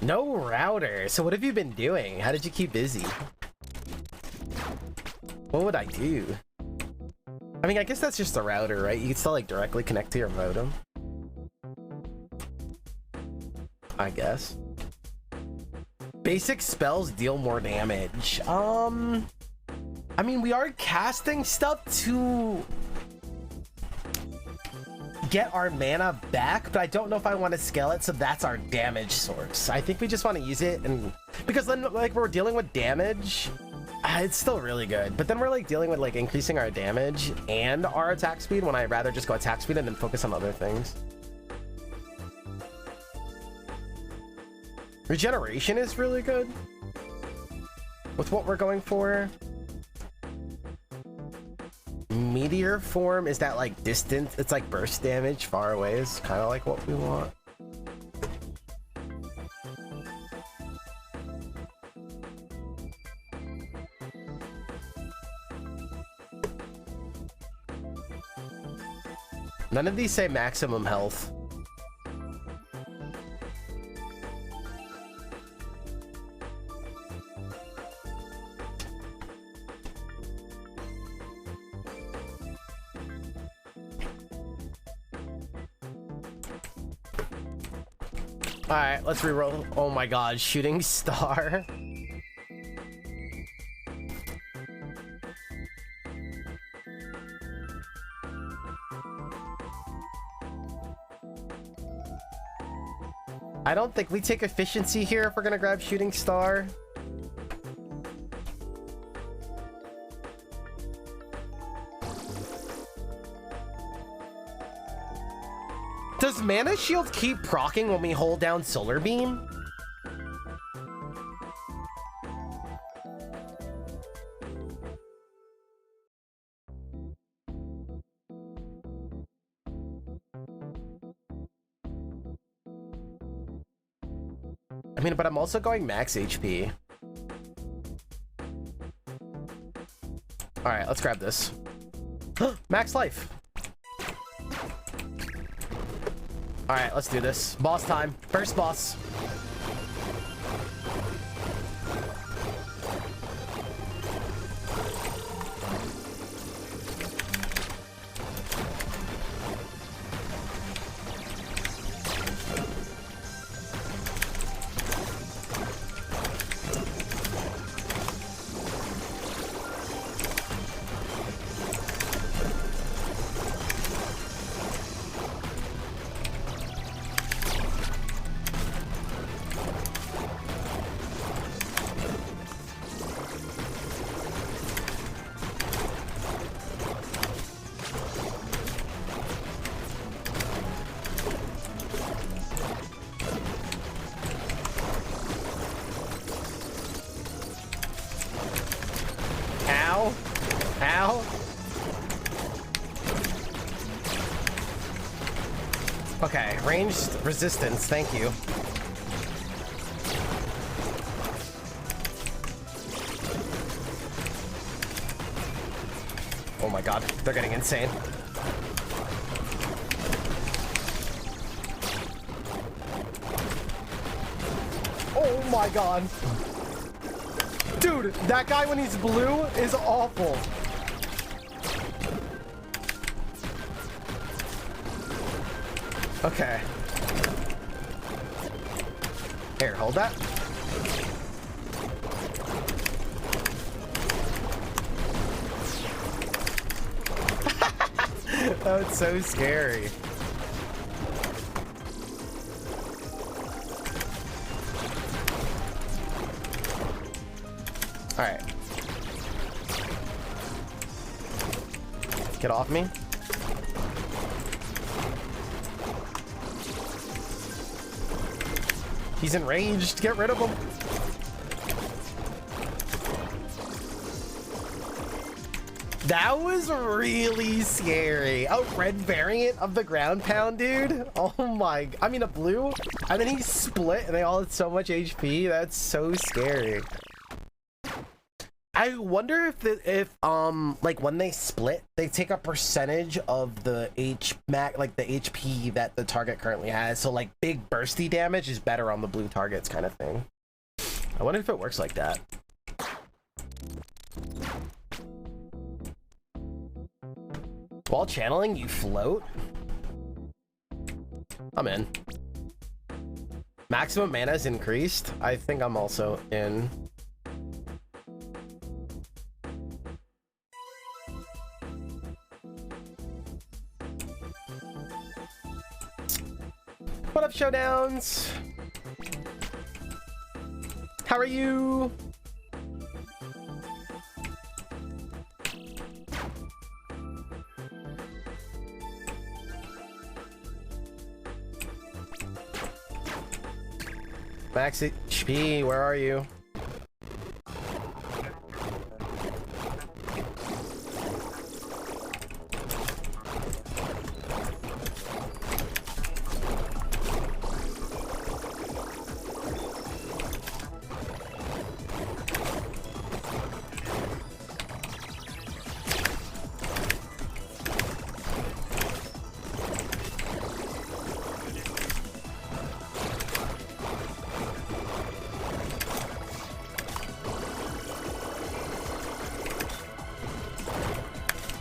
Speaker 1: No router. So what have you been doing? How did you keep busy? What would I do? I mean, I guess that's just a router, right? You can still like directly connect to your modem. I guess. Basic spells deal more damage. I mean, we are casting stuff to get our mana back, but I don't know if I want to scale it, so that's our damage source. I think we just want to use it, and because then like we're dealing with damage, it's still really good, but then we're like dealing with like increasing our damage and our attack speed when I'd rather just go attack speed and then focus on other things. Regeneration is really good with what we're going for. Meteor form is that like distance, it's like burst damage far away is kind of like what we want. None of these say maximum health. Alright, let's reroll. Oh my god, shooting star. I don't think we take efficiency here if we're gonna grab shooting star. Does mana shield keep proccing when we hold down solar beam? I mean, but I'm also going max HP. All right, let's grab this. Max life. All right, let's do this. Boss time. First boss. Ow. Okay, ranged resistance, thank you. Oh my god, they're getting insane. Oh my god. Dude, that guy when he's blue is awful. Okay. Here, hold that. That was so scary. All right. Get off me. He's enraged. Get rid of him. That was really scary. A red variant of the ground pound, dude. Oh my. I mean, a blue. And then he split and they all had so much HP. That's so scary. I wonder if like when they split, they take a percentage of the like the HP that the target currently has. So like big bursty damage is better on the blue targets kind of thing. I wonder if it works like that. While channeling, you float? I'm in. Maximum mana is increased. I think I'm also in. What up, Showdowns? How are you? Max HP, where are you?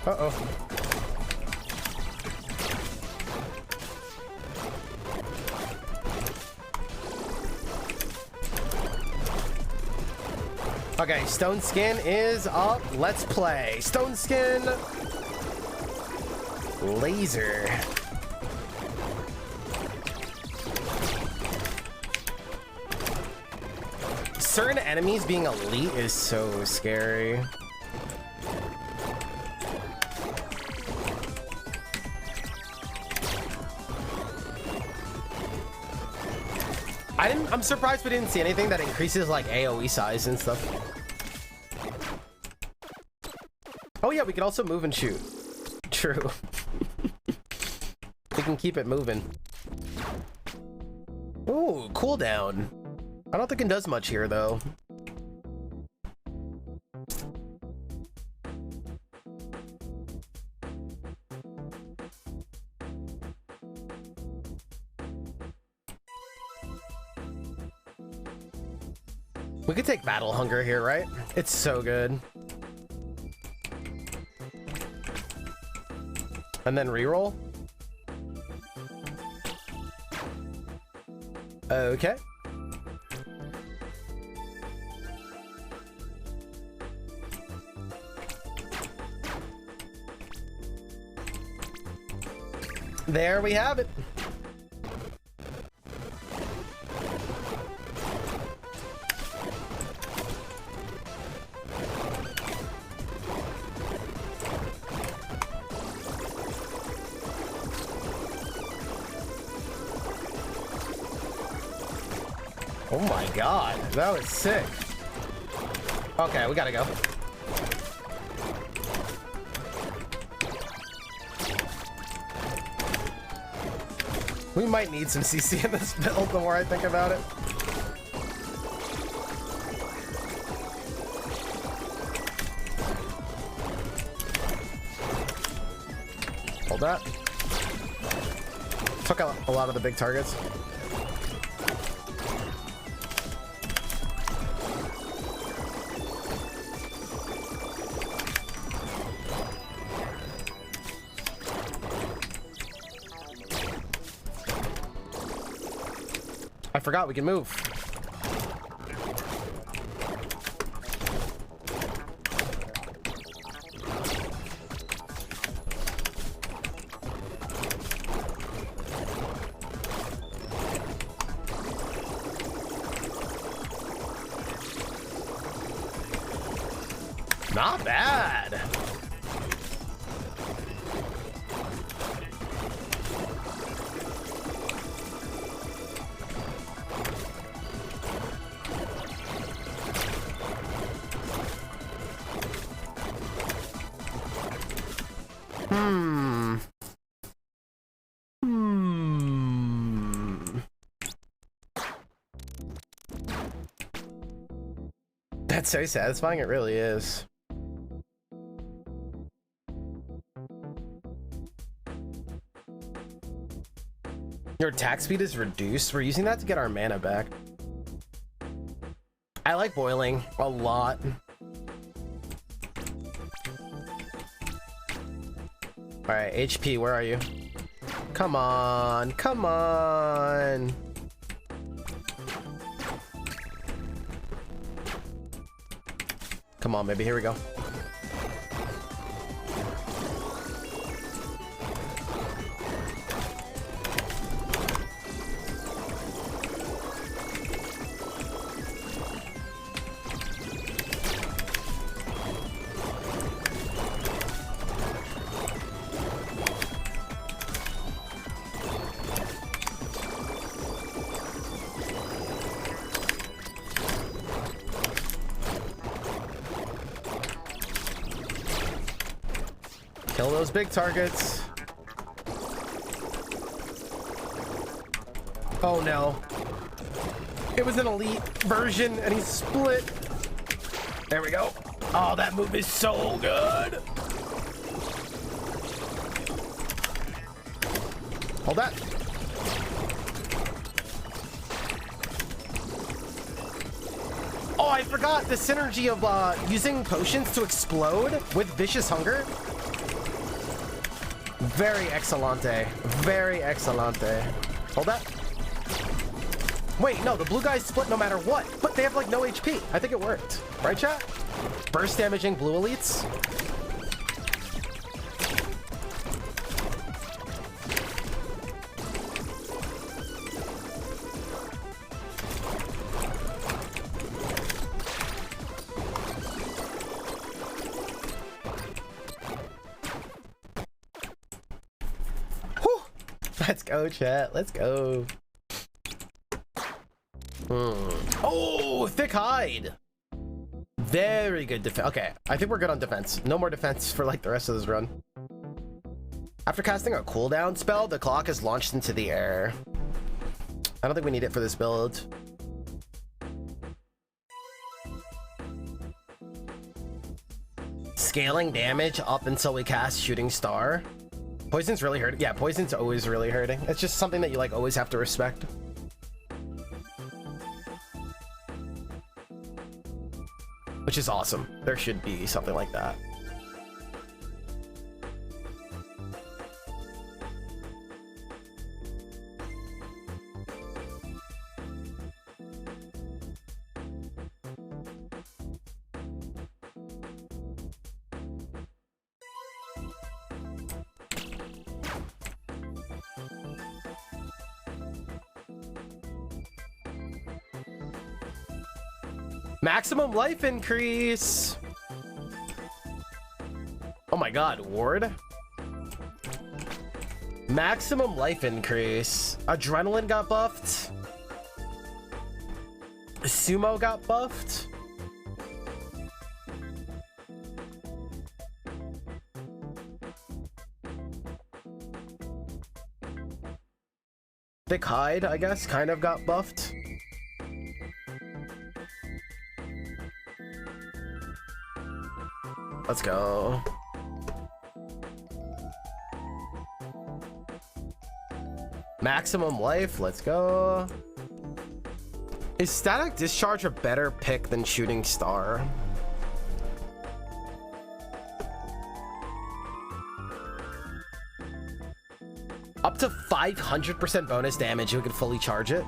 Speaker 1: Uh-oh. Okay, Stone Skin is up. Let's play. Stone Skin. Laser. Certain enemies being elite is so scary. I'm surprised we didn't see anything that increases like AoE size and stuff. Oh yeah, we can also move and shoot. True. We can keep it moving. Ooh, cooldown. I don't think it does much here though. We could take Battle Hunger here, right? It's so good. And then reroll. Okay. There we have it. Oh my god, that was sick. Okay, we gotta go. We might need some CC in this build the more I think about it. Hold that. Took out a lot of the big targets. I forgot we can move. Not bad. That's so satisfying, it really is. Your attack speed is reduced. We're using that to get our mana back. I like boiling a lot. All right, HP, where are you? Come on, come on. Come on, baby, here we go. Kill those big targets. Oh no. It was an elite version and he split. There we go. Oh, that move is so good. Hold that. Oh, I forgot the synergy of using potions to explode with Vicious Hunger. Very excellente. Very excellente. Hold that. Wait, no, the blue guys split no matter what, but they have like no HP. I think it worked. Right, chat? Burst damaging blue elites. Whew. Let's go, chat. Let's go. Oh, thick hide. Very good defense. Okay, I think we're good on defense. No more defense for like the rest of this run. After casting a cooldown spell, the clock is launched into the air. I don't think we need it for this build. Scaling damage up until we cast Shooting Star. Poison's really hurting. Yeah, poison's always really hurting. It's just something that you like always have to respect. Which is awesome. There should be something like that. Maximum life increase. Oh my god, ward. Maximum life increase. Adrenaline got buffed. Sumo got buffed. Thick hide, I guess, kind of got buffed. Let's go. Maximum life, let's go. Is Static Discharge a better pick than Shooting Star? Up to 500% bonus damage, you could fully charge it.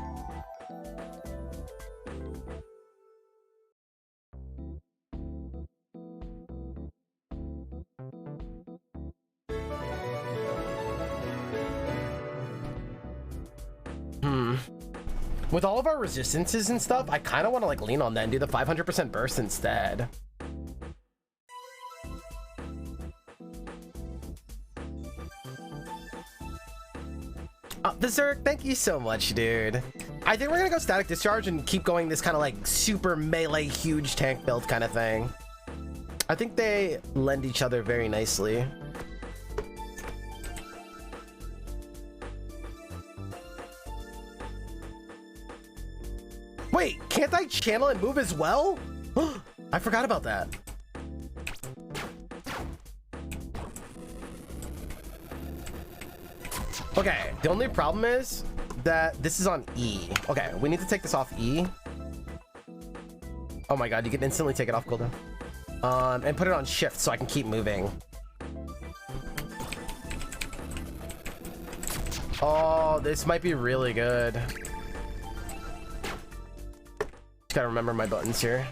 Speaker 1: With all of our resistances and stuff, I kind of want to like lean on that and do the 500% burst instead. The Zerk, thank you so much, dude. I think we're gonna go Static Discharge and keep going this kind of like super melee huge tank build kind of thing. I think they lend each other very nicely. Wait, can't I channel and move as well? I forgot about that. Okay, the only problem is that this is on E. Okay, we need to take this off E. Oh my god, you can instantly take it off cooldown. And put it on shift so I can keep moving. Oh, this might be really good. Just gotta remember my buttons here.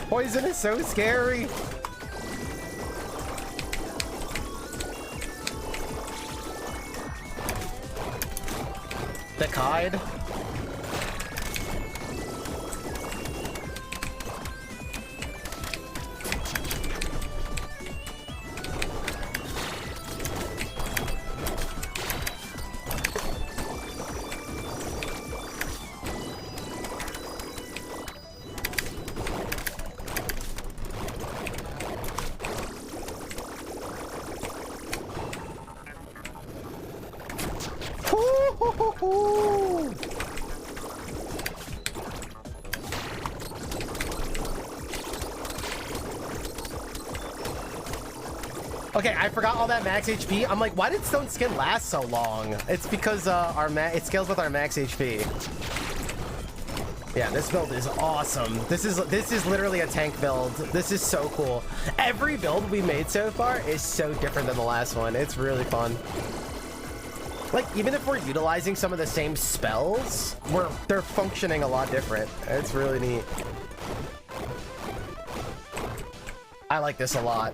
Speaker 1: Poison is so scary. The Kide. Okay, I forgot all that max HP. I'm like, why did Stone Skin last so long? It's because it scales with our max HP. Yeah, this build is awesome. This is literally a tank build. This is so cool. Every build we made so far is so different than the last one. It's really fun. Like, even if we're utilizing some of the same spells, they're functioning a lot different. It's really neat. I like this a lot.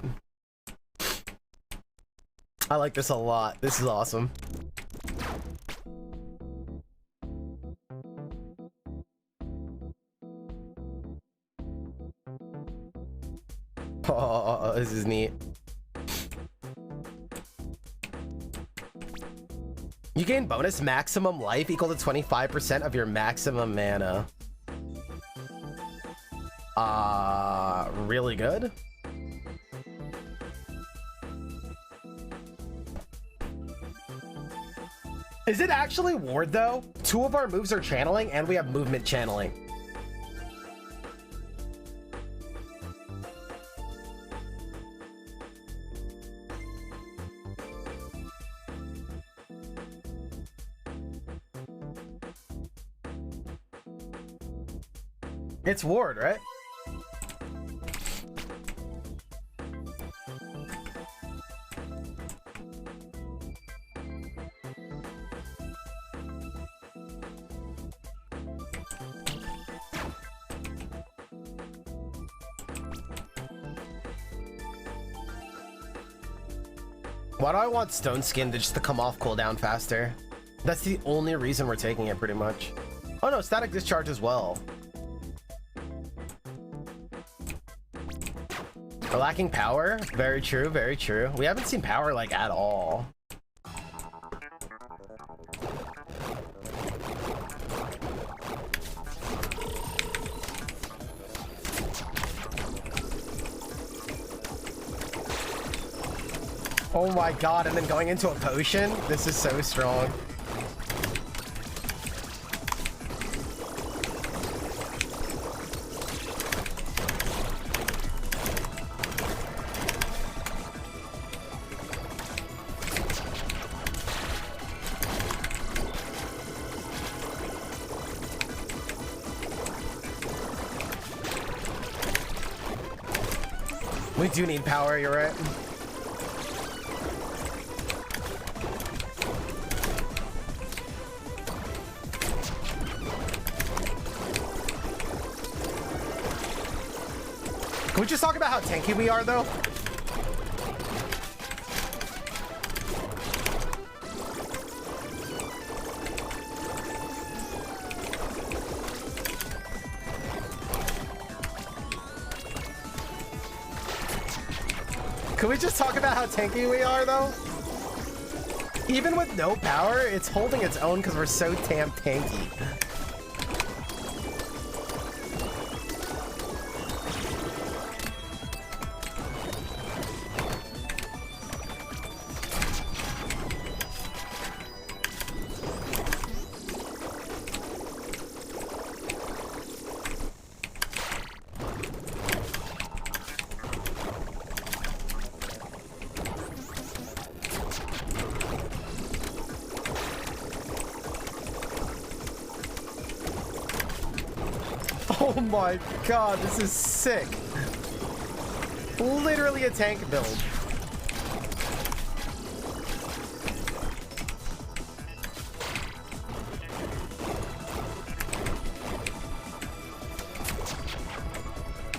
Speaker 1: I like this a lot. This is awesome. Oh, this is neat. You gain bonus maximum life equal to 25% of your maximum mana. Really good. Is it actually ward though? 2 of our moves are channeling and we have movement channeling. It's ward, right? Why do I want Stone Skin to just to come off cooldown faster? That's the only reason we're taking it, pretty much. Oh no, static discharge as well. We're lacking power. Very true, very true. We haven't seen power like at all. Oh my god, and then going into a potion? This is so strong. We do need power, you're right. Can we just talk about how tanky we are, though? Can we just talk about how tanky we are, though? Even with no power, it's holding its own because we're so damn tanky. Oh my god, this is sick. Literally a tank build.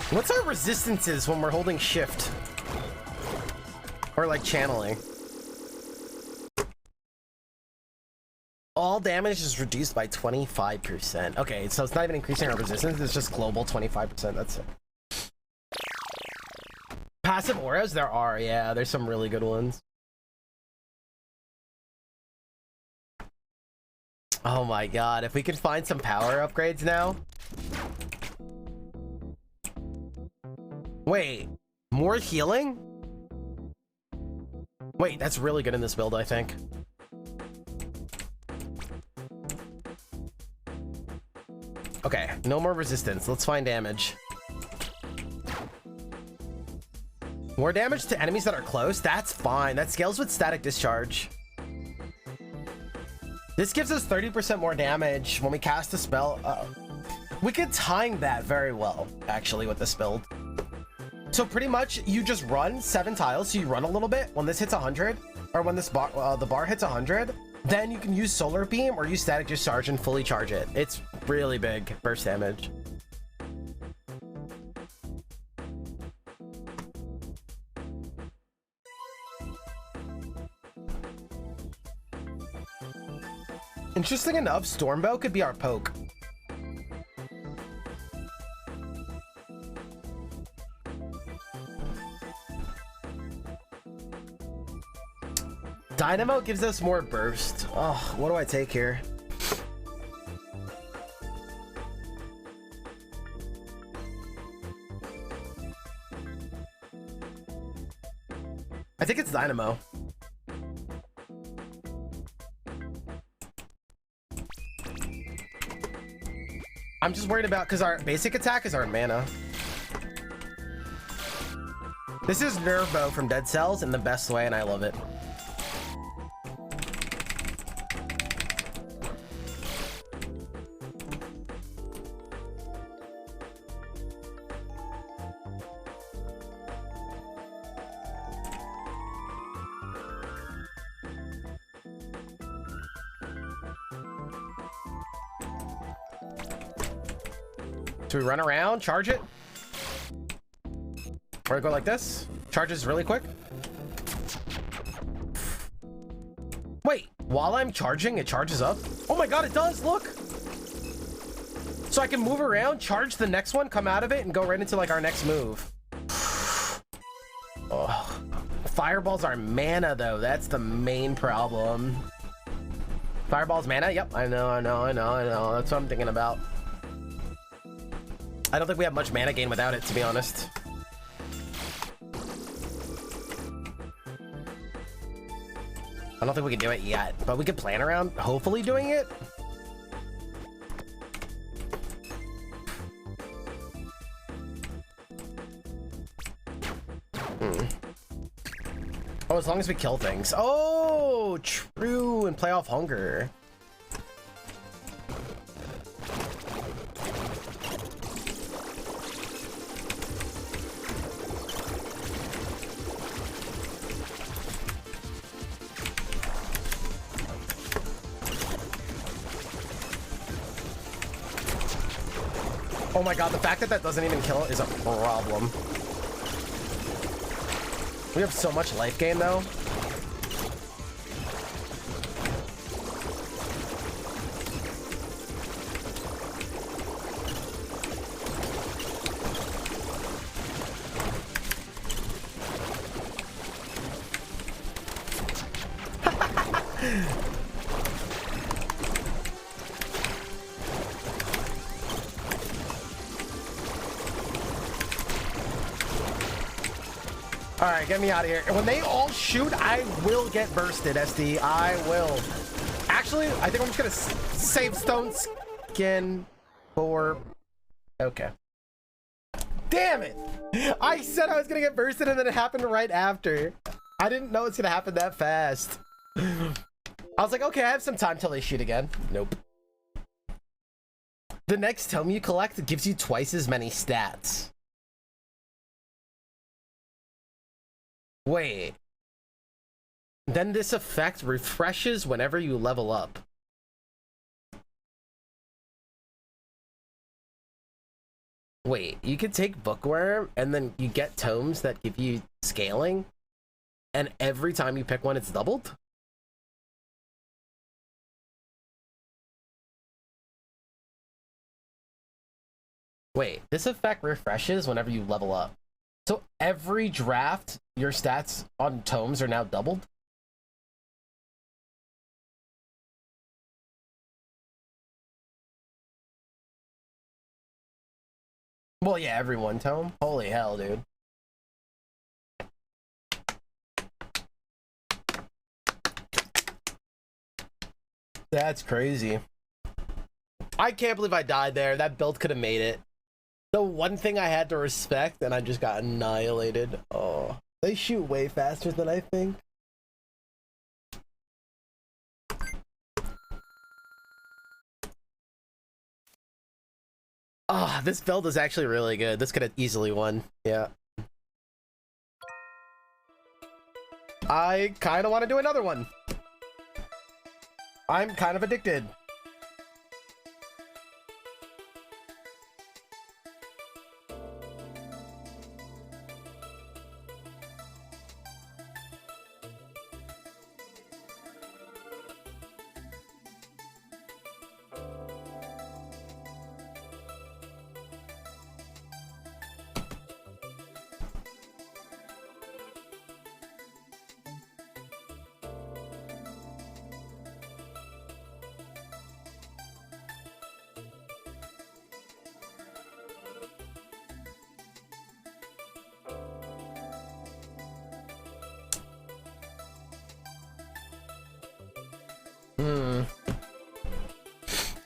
Speaker 1: What's our resistances when we're holding shift? Or like channeling? All damage is reduced by 25%. Okay, so it's not even increasing our resistance, it's just global 25%. That's it. Passive auras? There are, yeah, there's some really good ones. Oh my god, if we could find some power upgrades now. Wait, more healing? Wait, that's really good in this build, I think. Okay, no more resistance. Let's find damage. More damage to enemies that are close. That's fine. That scales with static discharge. This gives us 30% more damage when we cast a spell. We could time that very well, actually, with this build. So pretty much you just run 7 tiles. So you run a little bit. When this hits 100, or when this bar, the bar hits 100, then you can use Solar Beam or use Static Discharge and fully charge it. It's really big burst damage. Interesting enough, Stormbow could be our poke. Dynamo gives us more burst. Oh, what do I take here? I think it's Dynamo. I'm just worried about, because our basic attack is our mana. This is Nerve Bow from Dead Cells in the best way, and I love it. So we run around, charge it. Or go like this. Charges really quick. Wait, while I'm charging, it charges up? Oh my god, it does, look! So I can move around, charge the next one, come out of it, and go right into like our next move. Oh. Fireballs are mana though, that's the main problem. Fireballs mana? Yep, I know. That's what I'm thinking about. I don't think we have much mana gain without it, to be honest. I don't think we can do it yet, but we can plan around hopefully doing it. Oh, as long as we kill things. Oh, true, and play off hunger. Oh my god, the fact that that doesn't even kill is a problem. We have so much life gain though. All right, get me out of here. And when they all shoot, I will get bursted, SD. I will. Actually, I think I'm just gonna save Stone Skin for... Okay. Damn it! I said I was gonna get bursted and then it happened right after. I didn't know it's gonna happen that fast. I was like, okay, I have some time till they shoot again. Nope. The next tome you collect gives you twice as many stats. Wait. Then this effect refreshes whenever you level up. Wait, you could take Bookworm and then you get tomes that give you scaling, and every time you pick one, it's doubled? Wait, this effect refreshes whenever you level up. So every draft, your stats on tomes are now doubled? Well, yeah, every one tome. Holy hell, dude. That's crazy. I can't believe I died there. That build could have made it. The one thing I had to respect, and I just got annihilated. Oh, they shoot way faster than I think. Ah, this build is actually really good. This could have easily won. Yeah. I kind of want to do another one. I'm kind of addicted.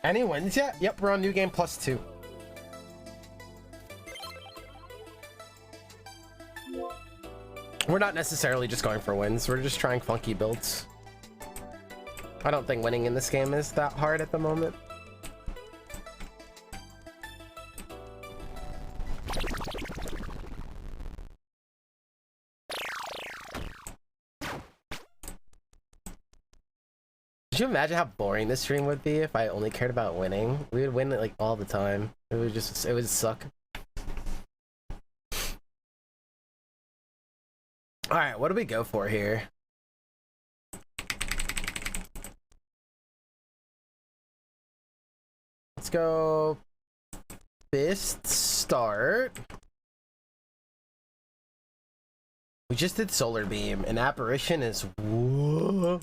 Speaker 1: Any wins yet? Yep, we're on new game +2. We're not necessarily just going for wins. We're just trying funky builds. I don't think winning in this game is that hard at the moment. Could you imagine how boring this stream would be if I only cared about winning? We would win it like all the time. It would suck. All right, what do we go for here? Let's go Fist start. We just did Solar Beam, and Apparition is whoa.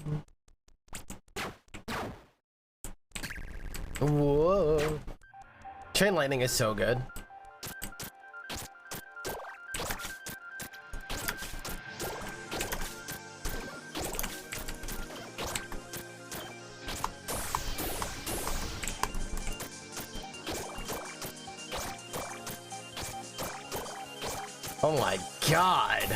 Speaker 1: Whoa. Chain Lightning is so good. Oh my god.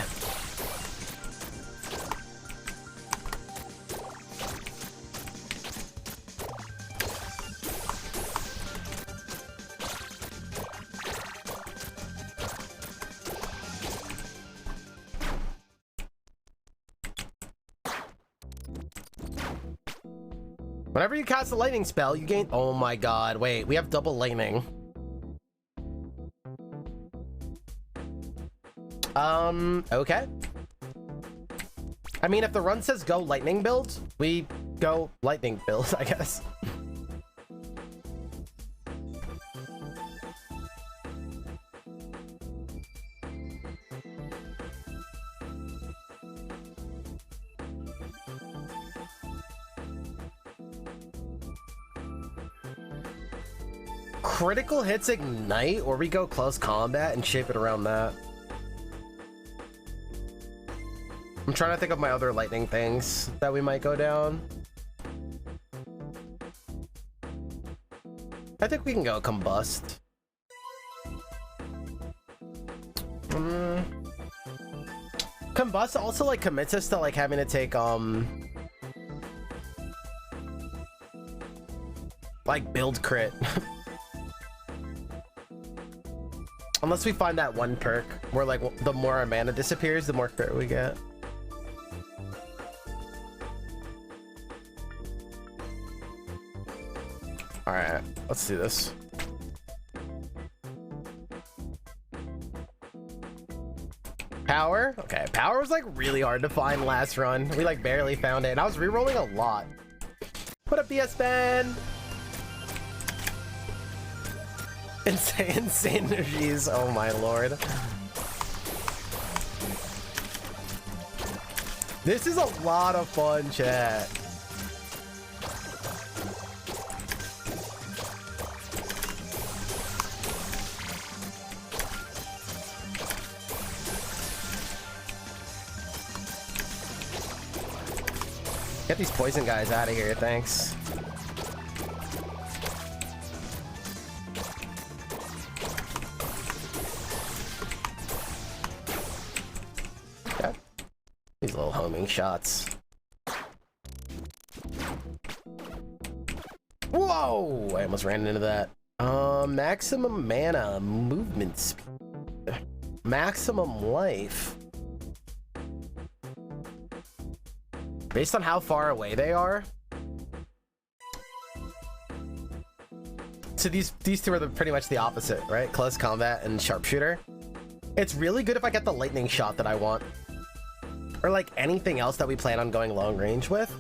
Speaker 1: Whenever you cast a lightning spell, you gain... Oh my god, wait, we have double lightning. Okay. I mean, if the run says go lightning build, we go lightning build, I guess. Critical hits ignite, or we go close combat and shape it around that. I'm trying to think of my other lightning things that we might go down. I think we can go combust. Combust also like commits us to like having to take like build crit. Unless we find that one perk where like the more our mana disappears, the more crit we get. All right, let's do this. Power? Okay, power was like really hard to find last run. We like barely found it, and I was re-rolling a lot. What up, BS Ben? Insane synergies. Oh my lord. This is a lot of fun, chat. Get these poison guys out of here, thanks. These little homing shots. Whoa! I almost ran into that. Maximum mana, movement speed, maximum life. Based on how far away they are. So these two are pretty much the opposite, right? Close combat and sharpshooter. It's really good if I get the lightning shot that I want. Or like anything else that we plan on going long range with.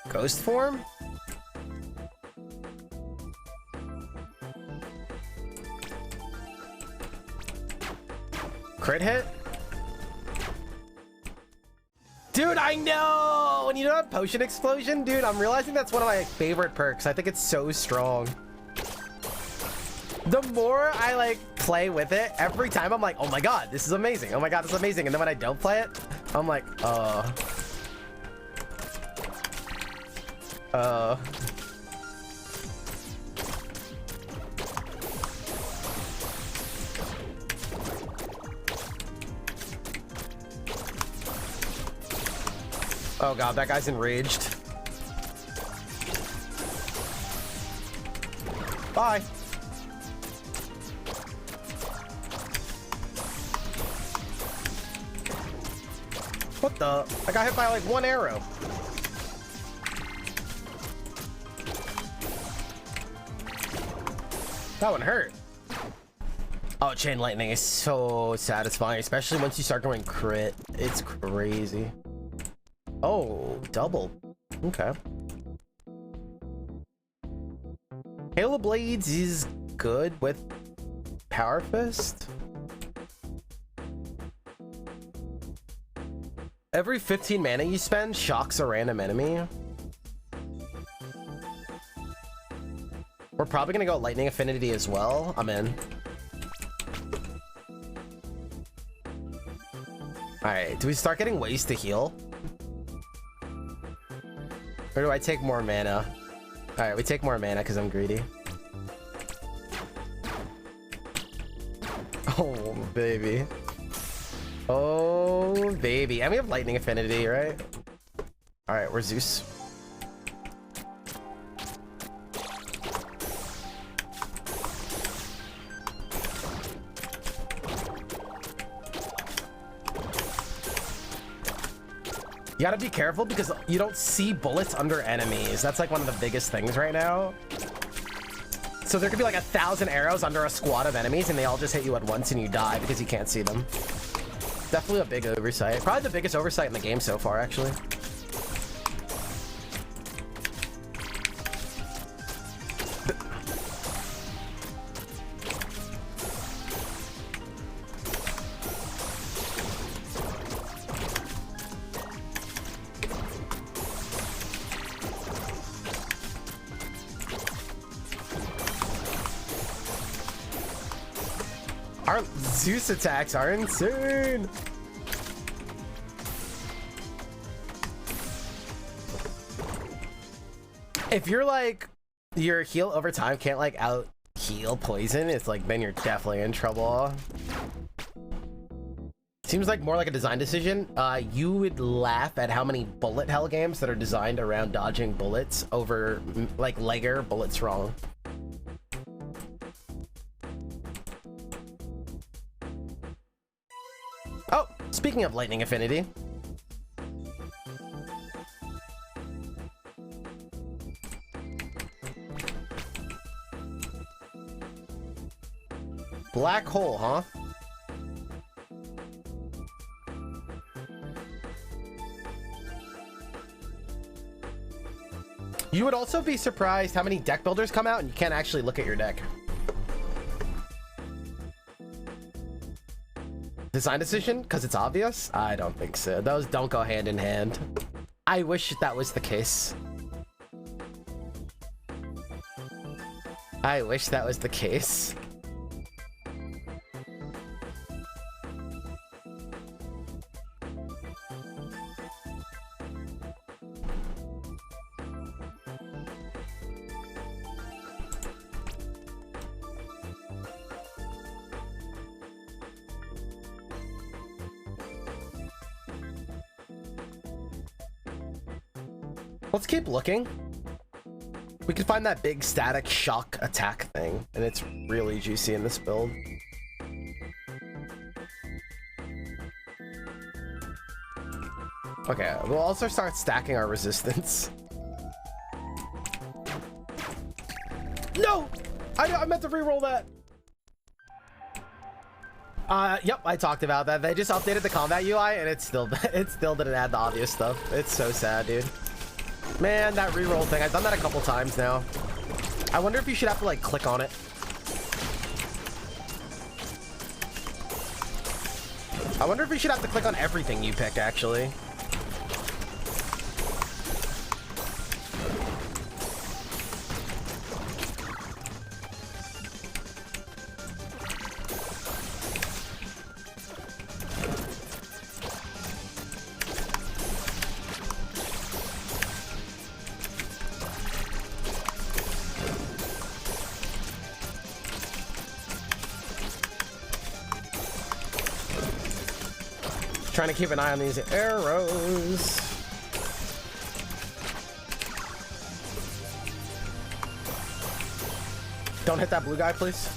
Speaker 1: Ghost form? Crit hit? Dude, I know! And you know that potion explosion? Dude, I'm realizing that's one of my favorite perks. I think it's so strong. The more I like play with it, every time I'm like, oh my god, this is amazing. Oh my god, this is amazing. And then when I don't play it, I'm like, oh god, that guy's enraged. Bye. What the? I got hit by like one arrow. That one hurt. Oh, chain lightning is so satisfying, especially once you start going crit. It's crazy. Oh, double. Okay. Halo Blades is good with Power Fist. Every 15 mana you spend shocks a random enemy. We're probably gonna go lightning affinity as well. I'm in. Alright, do we start getting ways to heal? Or do I take more mana? Alright, we take more mana because I'm greedy. Oh, baby. Oh, baby. And we have lightning affinity, right? Alright, we're Zeus. You gotta be careful because you don't see bullets under enemies. That's like one of the biggest things right now. So there could be like 1,000 arrows under a squad of enemies and they all just hit you at once and you die because you can't see them. Definitely a big oversight. Probably the biggest oversight in the game so far, actually. Our Zeus attacks are insane. If you're like, your heal over time can't like out heal poison, it's like, then you're definitely in trouble. Seems like more like a design decision. You would laugh at how many bullet hell games that are designed around dodging bullets over like Legger bullets wrong. Oh, speaking of lightning affinity. Black hole, huh? You would also be surprised how many deck builders come out and you can't actually look at your deck. Design decision? Because it's obvious? I don't think so. Those don't go hand in hand. I wish that was the case. I wish that was the case. Let's keep looking. We could find that big static shock attack thing, and it's really juicy in this build. Okay, we'll also start stacking our resistance. No! I meant to re-roll that. Yep, I talked about that. They just updated the combat UI, and it still didn't add the obvious stuff. It's so sad, dude. Man, that reroll thing. I've done that a couple times now. I wonder if you should have to, like, click on it. I wonder if you should have to click on everything you pick, actually. Trying to keep an eye on these arrows. Don't hit that blue guy, please.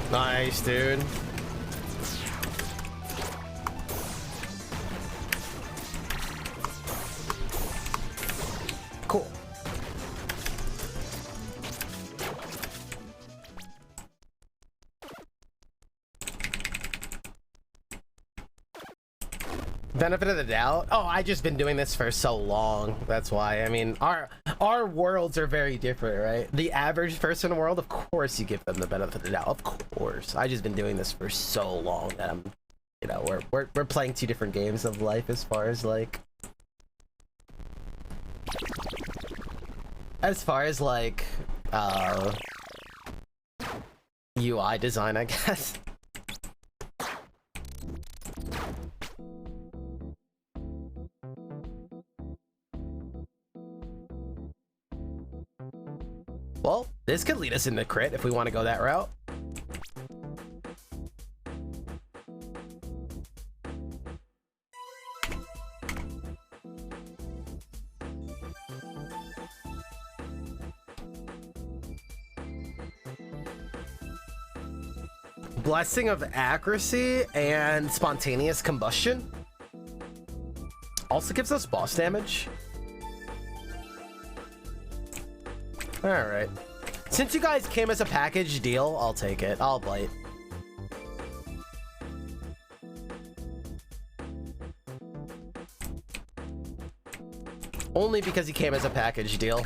Speaker 1: Nice, dude. Cool. Benefit of the doubt? Oh, I just been doing this for so long. That's why. I mean, our worlds are very different, right? The average person world, of course you give them the benefit of the doubt. Of course. I just been doing this for so long that I'm, you know, we're playing two different games of life as far as like UI design, I guess. Well, this could lead us into crit if we want to go that route. Blessing of accuracy and spontaneous combustion. Also gives us boss damage. Alright. Since you guys came as a package deal, I'll take it. I'll bite. Only because he came as a package deal.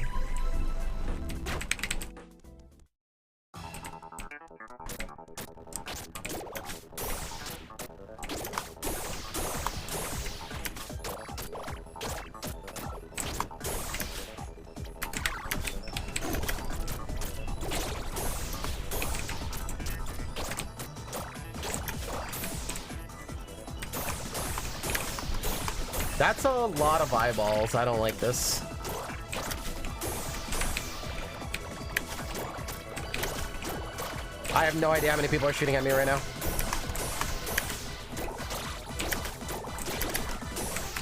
Speaker 1: That's a lot of eyeballs. I don't like this. I have no idea how many people are shooting at me right now.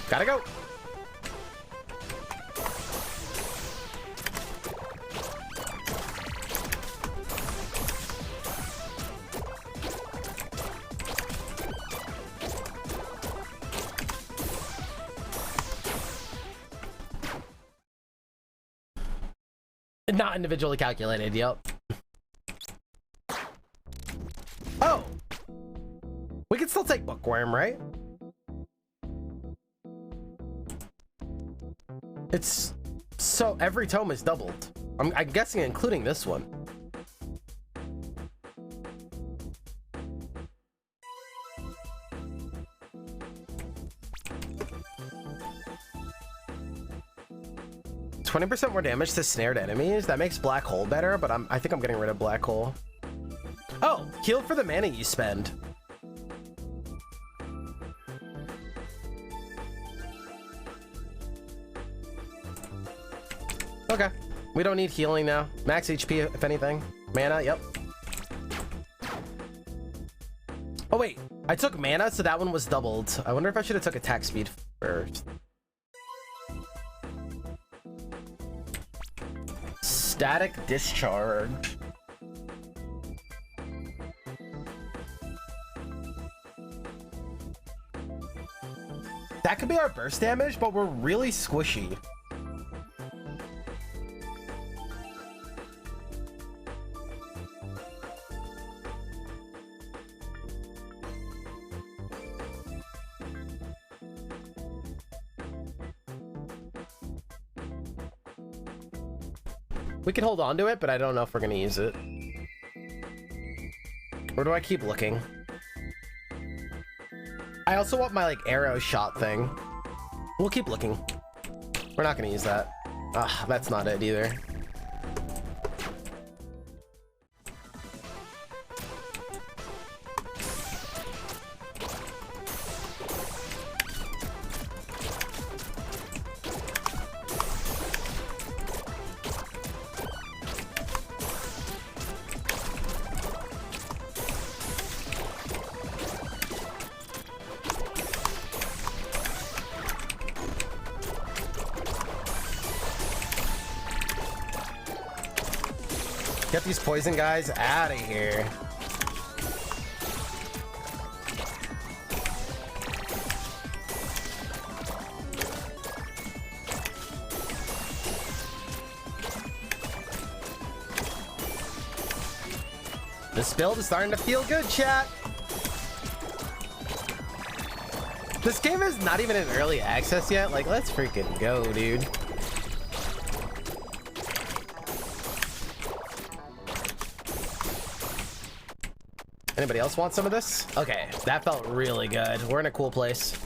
Speaker 1: Gotta go. Not individually calculated, yep. Oh! We can still take Bookworm, right? It's... So, every tome is doubled. I'm guessing including this one. %20 more damage to snared enemies. That makes Black Hole better, but I think I'm getting rid of Black Hole. Oh, heal for the mana you spend. Okay, we don't need healing now. Max HP, if anything. Mana, yep. Oh wait, I took mana, so that one was doubled. I wonder if I should have took attack speed first. Static discharge. That could be our burst damage, but we're really squishy. We can hold on to it, but I don't know if we're gonna use it. Where do I keep looking? I also want my, like, arrow shot thing. We'll keep looking. We're not gonna use that. Ah, that's not it either. Get these poison guys out of here. This build is starting to feel good, chat. This game is not even in early access yet. Like, let's freaking go, dude. Anybody else want some of this? Okay, that felt really good. We're in a cool place.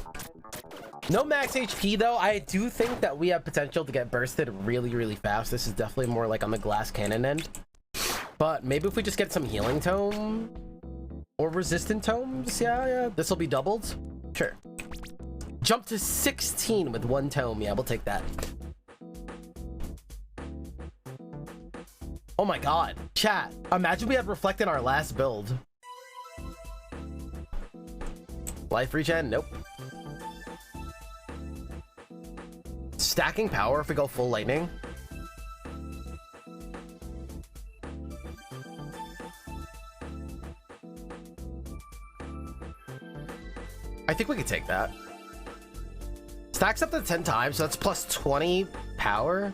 Speaker 1: No max HP though. I do think that we have potential to get bursted really, really fast. This is definitely more like on the glass cannon end. But maybe if we just get some healing tome or resistant tomes, yeah, this will be doubled. Sure. Jump to 16 with one tome. Yeah, we'll take that. Oh my god, chat. Imagine we had reflect in our last build. Life regen? Nope. Stacking power if we go full lightning. I think we could take that. Stacks up to 10 times, so that's plus 20 power.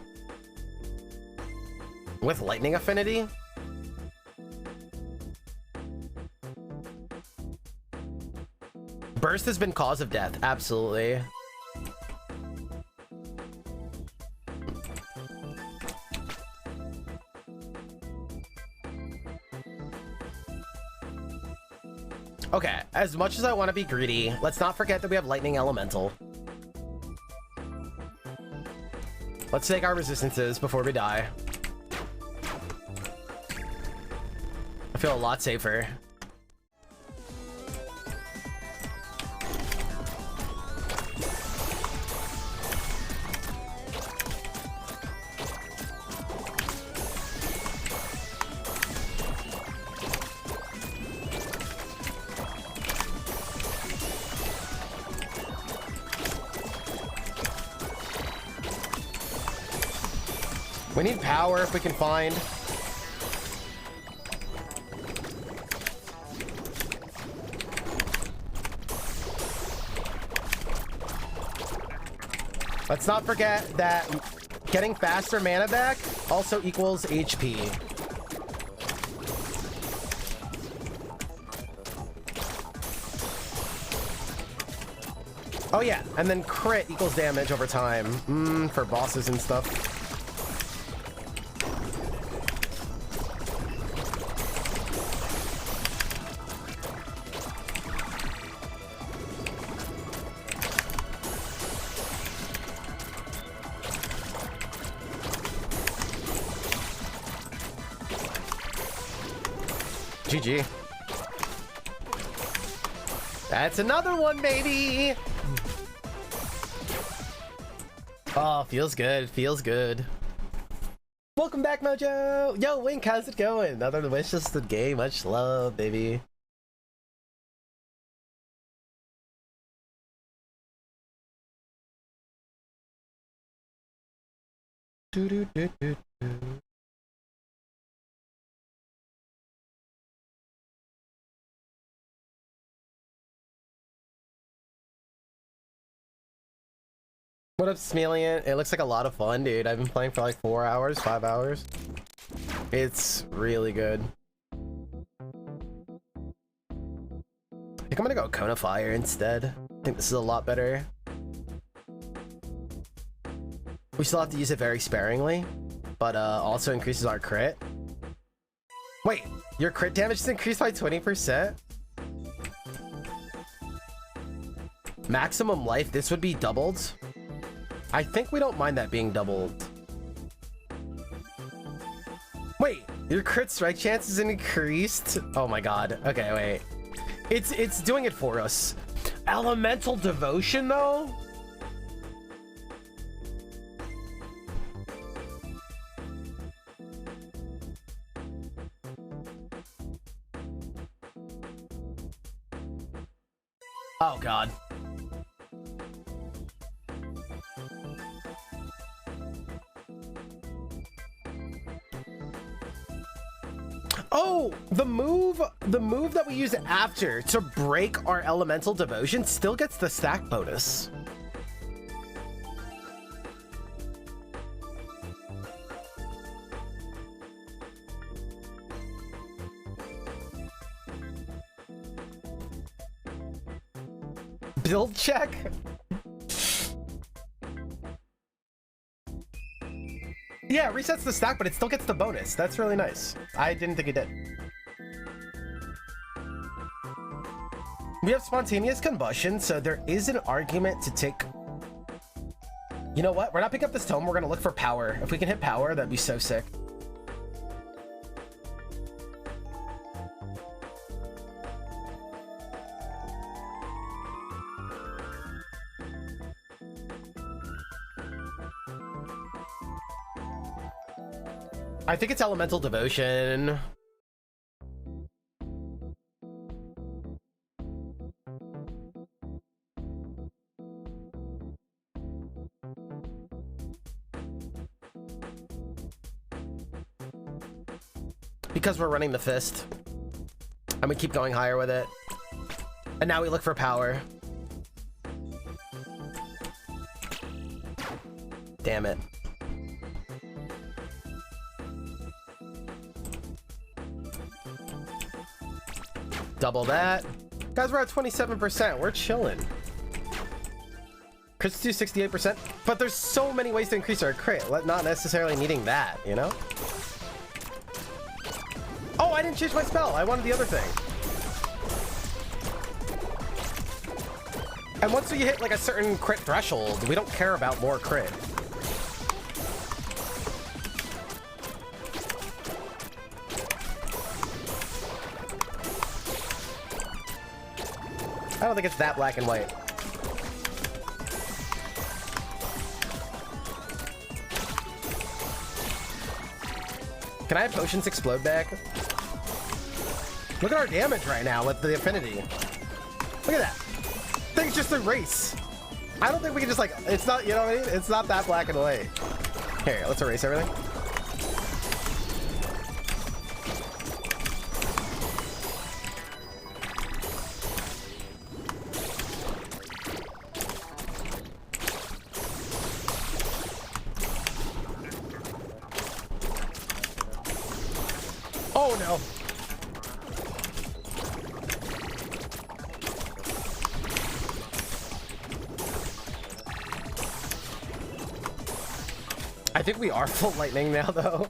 Speaker 1: With lightning affinity. Burst has been cause of death, absolutely. Okay, as much as I want to be greedy, let's not forget that we have lightning elemental. Let's take our resistances before we die. I feel a lot safer. We need power if we can find. Let's not forget that Getting faster mana back also equals HP. Oh yeah, and then crit equals damage over time. For bosses and stuff. GG. That's another one, baby! Oh, feels good. Feels good. Welcome back, Mojo! Yo, Wink, how's it going? Another Wishlist game. Much love, baby. Do-do-do-do-do. What up, Smelian? It looks like a lot of fun, dude. I've been playing for like 4 hours, 5 hours. It's really good. I think I'm gonna go Cone of Fire instead. I think this is a lot better. We still have to use it very sparingly, but also increases our crit. Wait, your crit damage is increased by 20%? Maximum life, this would be doubled. I think we don't mind that being doubled. Wait, your crit strike chance is increased? Oh my god. Okay, wait. It's doing it for us. Elemental Devotion though? Oh god. Oh, the move that we use after to break our elemental devotion still gets the stack bonus. Build check? Yeah, it resets the stack, but it still gets the bonus. That's really nice. I didn't think it did. We have spontaneous combustion, so there is an argument to take... You know what? We're not picking up this tome. We're going to look for power. If we can hit power, that'd be so sick. I think it's Elemental Devotion. Because we're running the fist. And we keep going higher with it. And now we look for power. Damn it. Double that. Guys, we're at 27%. We're chilling. Crits do 68%, but there's so many ways to increase our crit, not necessarily needing that, you know? Oh, I didn't change my spell. I wanted the other thing. And once we hit like a certain crit threshold, we don't care about more crit. I don't think it's that black and white. Can I have potions explode back? Look at our damage right now with the affinity. Look at that. Things just erase. I don't think we can just like, it's not, you know what I mean? It's not that black and white. Here, let's erase everything. Oh no. I think we are full lightning now, though.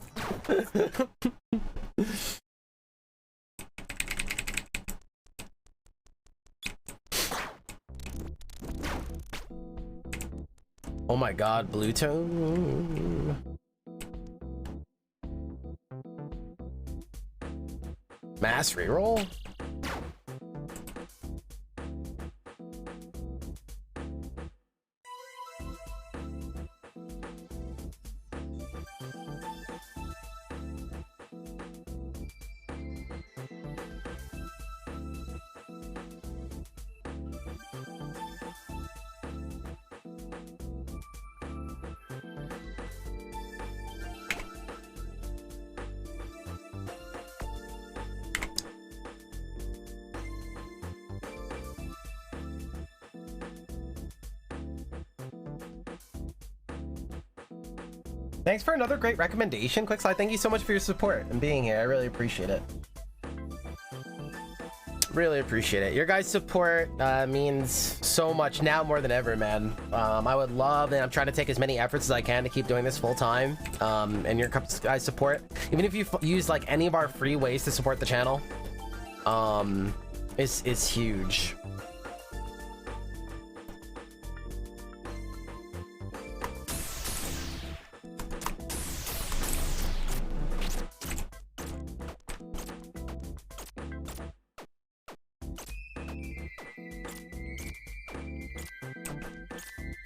Speaker 1: Oh my god, blue tone. Mass reroll? Thanks for another great recommendation, Quickslide. Thank you so much for your support and being here. I really appreciate it. Really appreciate it. Your guys' support means so much now more than ever, man. I would love, and I'm trying to take as many efforts as I can to keep doing this full time. And your guys' support, even if you use like any of our free ways to support the channel, is huge.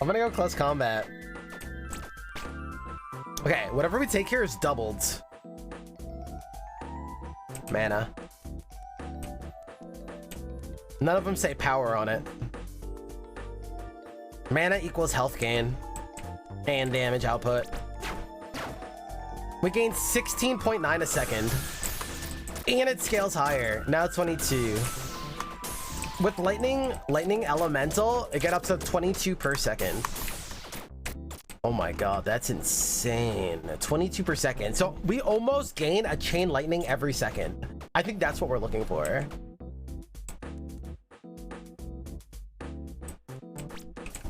Speaker 1: I'm gonna go close combat. Okay, whatever we take here is doubled. Mana. None of them say power on it. Mana equals health gain and damage output. We gain 16.9 a second. And it scales higher. Now 22. With lightning elemental, it get up to 22 per second. Oh my god, that's insane. 22 per second. So we almost gain a chain lightning every second. I think that's what we're looking for.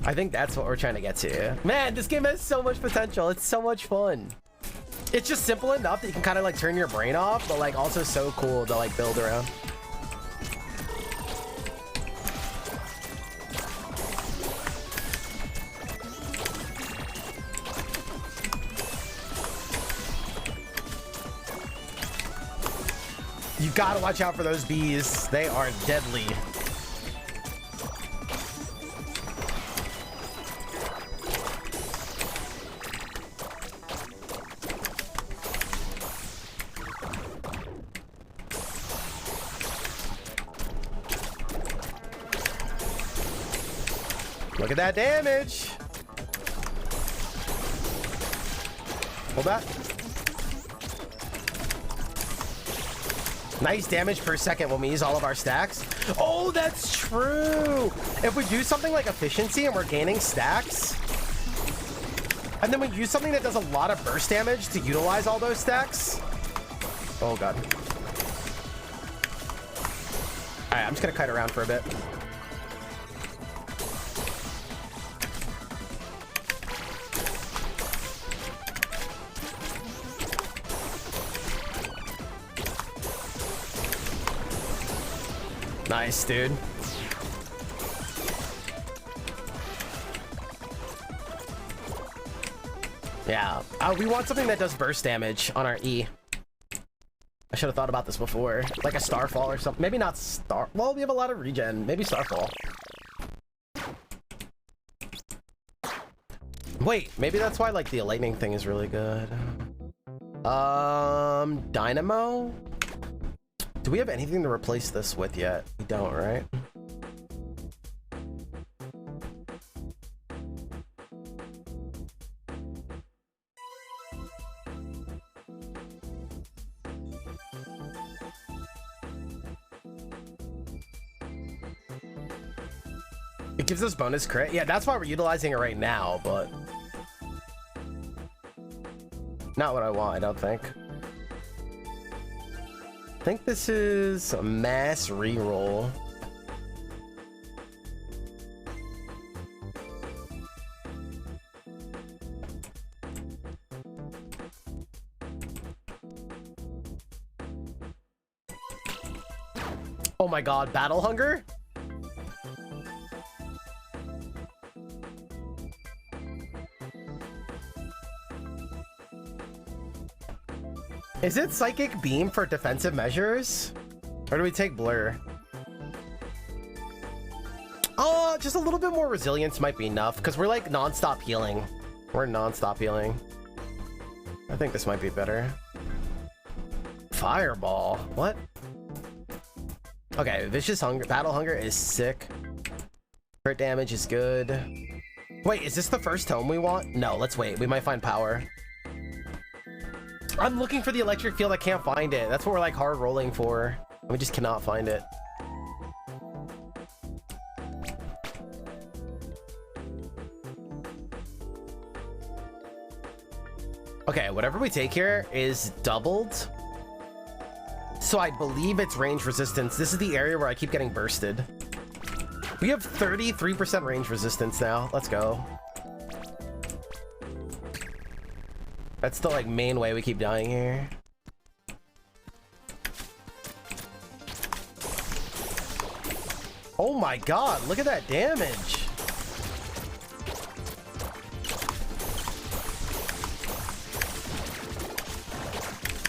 Speaker 1: I think that's what we're trying to get to. Man, this game has so much potential. It's so much fun. It's just simple enough that you can kind of like turn your brain off, but like also so cool to like build around. You gotta watch out for those bees. They are deadly. Look at that damage. Hold that. Nice damage per second when we use all of our stacks. Oh, that's true. If we do something like efficiency and we're gaining stacks, and then we use something that does a lot of burst damage to utilize all those stacks. Oh god. All right, I'm just gonna kite around for a bit. Nice, dude. Yeah. We want something that does burst damage on our E. I should have thought about this before. Like a Starfall or something. Maybe not Star... Well, we have a lot of regen. Maybe Starfall. Wait, maybe that's why, like, the lightning thing is really good. Dynamo? Do we have anything to replace this with yet? We don't, right? It gives us bonus crit. Yeah, that's why we're utilizing it right now, but not what I want, I don't think. think this is a mass reroll. Oh my god, battle hunger? Is it psychic beam for defensive measures? Or do we take blur? Oh, just a little bit more resilience might be enough because we're like non-stop healing. We're non-stop healing. I think this might be better. Fireball. What? Okay, vicious hunger, battle hunger is sick. Crit damage is good. Wait, is this the first tome we want? No, let's wait. We might find power. I'm looking for the electric field. I can't find it. That's what we're like hard rolling for. We just cannot find it. Okay, whatever we take here is doubled. So I believe it's range resistance. This is the area where I keep getting bursted. We have 33% range resistance now. Let's go. That's the like main way we keep dying here. Oh my god, look at that damage.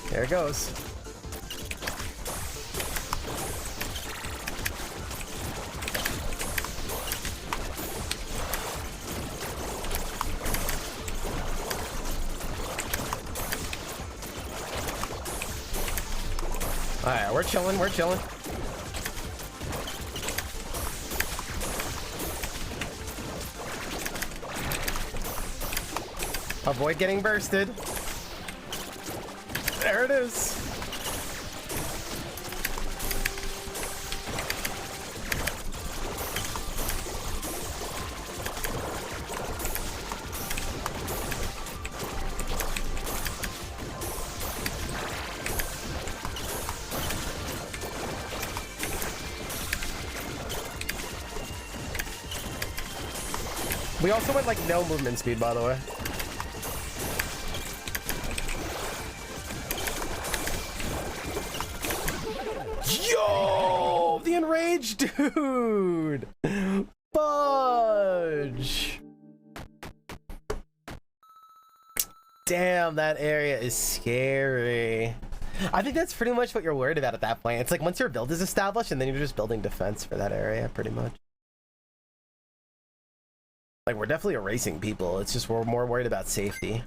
Speaker 1: There it goes. Alright, we're chilling, we're chilling. Avoid getting bursted. There it is. We also went like no movement speed, by the way. Yo, the enraged dude. Fudge. Damn, that area is scary. I think that's pretty much what you're worried about at that point. It's like once your build is established and then you're just building defense for that area, pretty much. Like, we're definitely erasing people. It's just we're more worried about safety.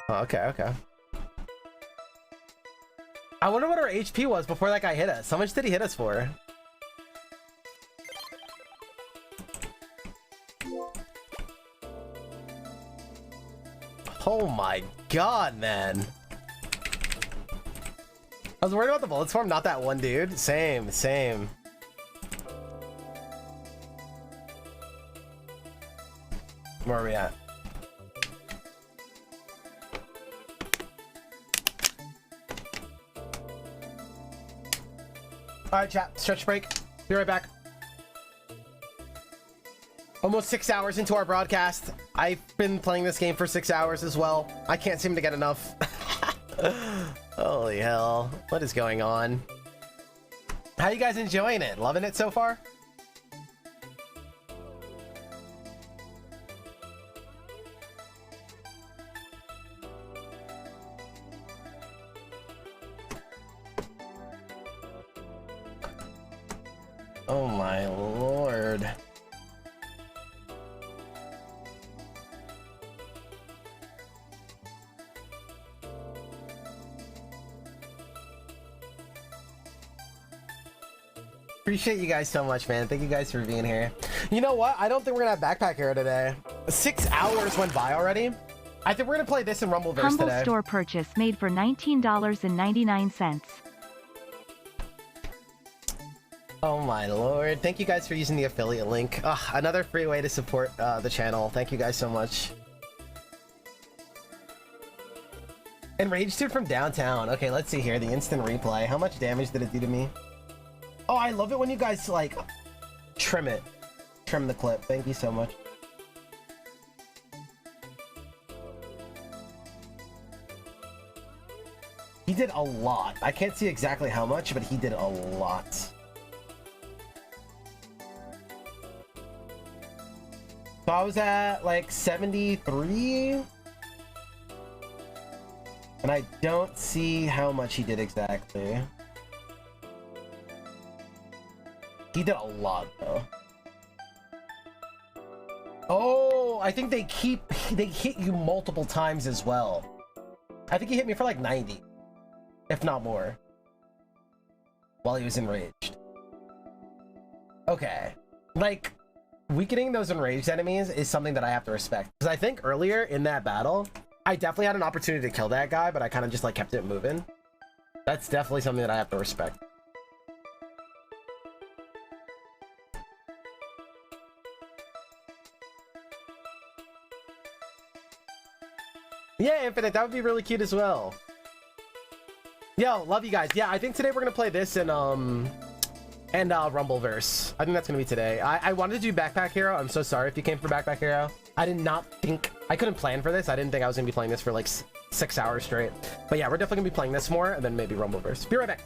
Speaker 1: Oh, okay, okay. I wonder what our HP was before that guy hit us. How much did he hit us for? Oh my god, man. I was worried about the bullet swarm, not that one dude. Same, same. Where are we at? Alright, chat. Stretch break. Be right back. Almost 6 hours into our broadcast. I've been playing this game for 6 hours as well. I can't seem to get enough. Holy hell. What is going on? How you guys enjoying it? Loving it so far? Oh my lord. Appreciate you guys so much, man. Thank you guys for being here. You know what? I don't think we're gonna have backpack hero today. 6 hours went by already. I think we're gonna play this in Rumbleverse
Speaker 2: Humble
Speaker 1: today.
Speaker 2: store purchase made for $19.99.
Speaker 1: Oh my lord. Thank you guys for using the affiliate link. Another free way to support the channel. Thank you guys so much. Enraged dude from downtown. Okay, let's see here. The instant replay. How much damage did it do to me? Oh, I love it when you guys, like, trim it. Trim the clip. Thank you so much. He did a lot. I can't see exactly how much, but he did a lot. So I was at, like, 73? And I don't see how much he did exactly. He did a lot, though. Oh, I think they hit you multiple times as well. I think he hit me for like 90, if not more, while he was enraged. Okay. Like, weakening those enraged enemies is something that I have to respect. Because I think earlier in that battle, I definitely had an opportunity to kill that guy, but I kind of just like kept it moving. That's definitely something that I have to respect. Yeah, Infinite, that would be really cute as well. Yo, love you guys. Yeah, I think today we're gonna play this and Rumbleverse. I think that's gonna be today. I wanted to do Backpack Hero. I'm so sorry if you came for Backpack Hero. I did not think I couldn't plan for this. I didn't think I was gonna be playing this for like 6 hours straight. But yeah, we're definitely gonna be playing this more and then maybe Rumbleverse. Be right back.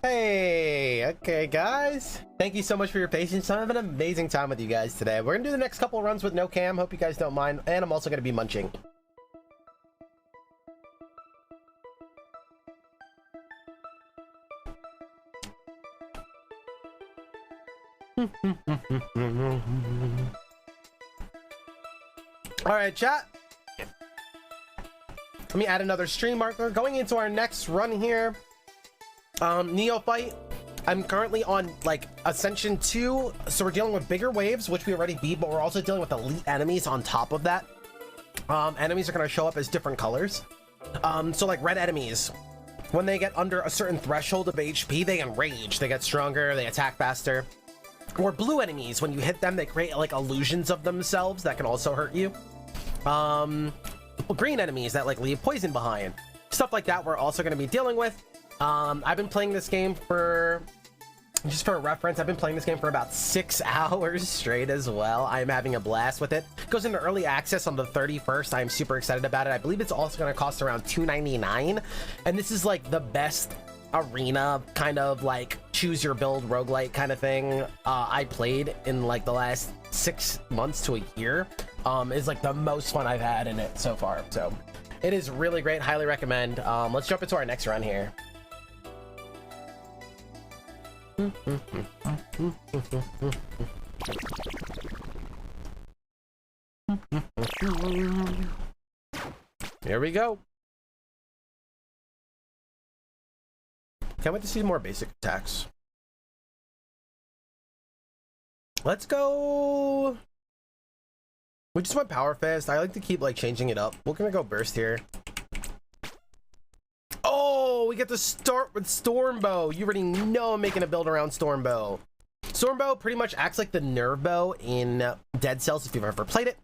Speaker 1: Hey, okay, guys. Thank you so much for your patience. I'm having an amazing time with you guys today. We're gonna do the next couple runs with no cam. Hope you guys don't mind. And I'm also gonna be munching. All right, chat. Let me add another stream marker. Going into our next run here. Neophyte. I'm currently on like Ascension 2, so we're dealing with bigger waves, which we already beat, but we're also dealing with elite enemies on top of that. Enemies are going to show up as different colors. So like red enemies, when they get under a certain threshold of HP, they enrage, they get stronger, they attack faster. Or blue enemies, when you hit them, they create like illusions of themselves that can also hurt you. Green enemies that like leave poison behind. Stuff like that we're also going to be dealing with. I've been playing this game for, just for reference, I've been playing this game for about 6 hours straight as well. I'm having a blast with it. It goes into early access on the 31st. I'm super excited about it. I believe it's also going to cost around $2.99. And this is like the best arena kind of like choose your build roguelike kind of thing I played in like the last 6 months to a year. Is like the most fun I've had in it so far. So it is really great. Highly recommend. Let's jump into our next run here. Here we go. Can't wait to see more basic attacks. Let's go. We just went power fast. I like to keep like changing it up. We're gonna go burst here. Oh, we get to start with Stormbow. You already know I'm making a build around Stormbow. Stormbow pretty much acts like the nerve bow in Dead Cells if you've ever played it,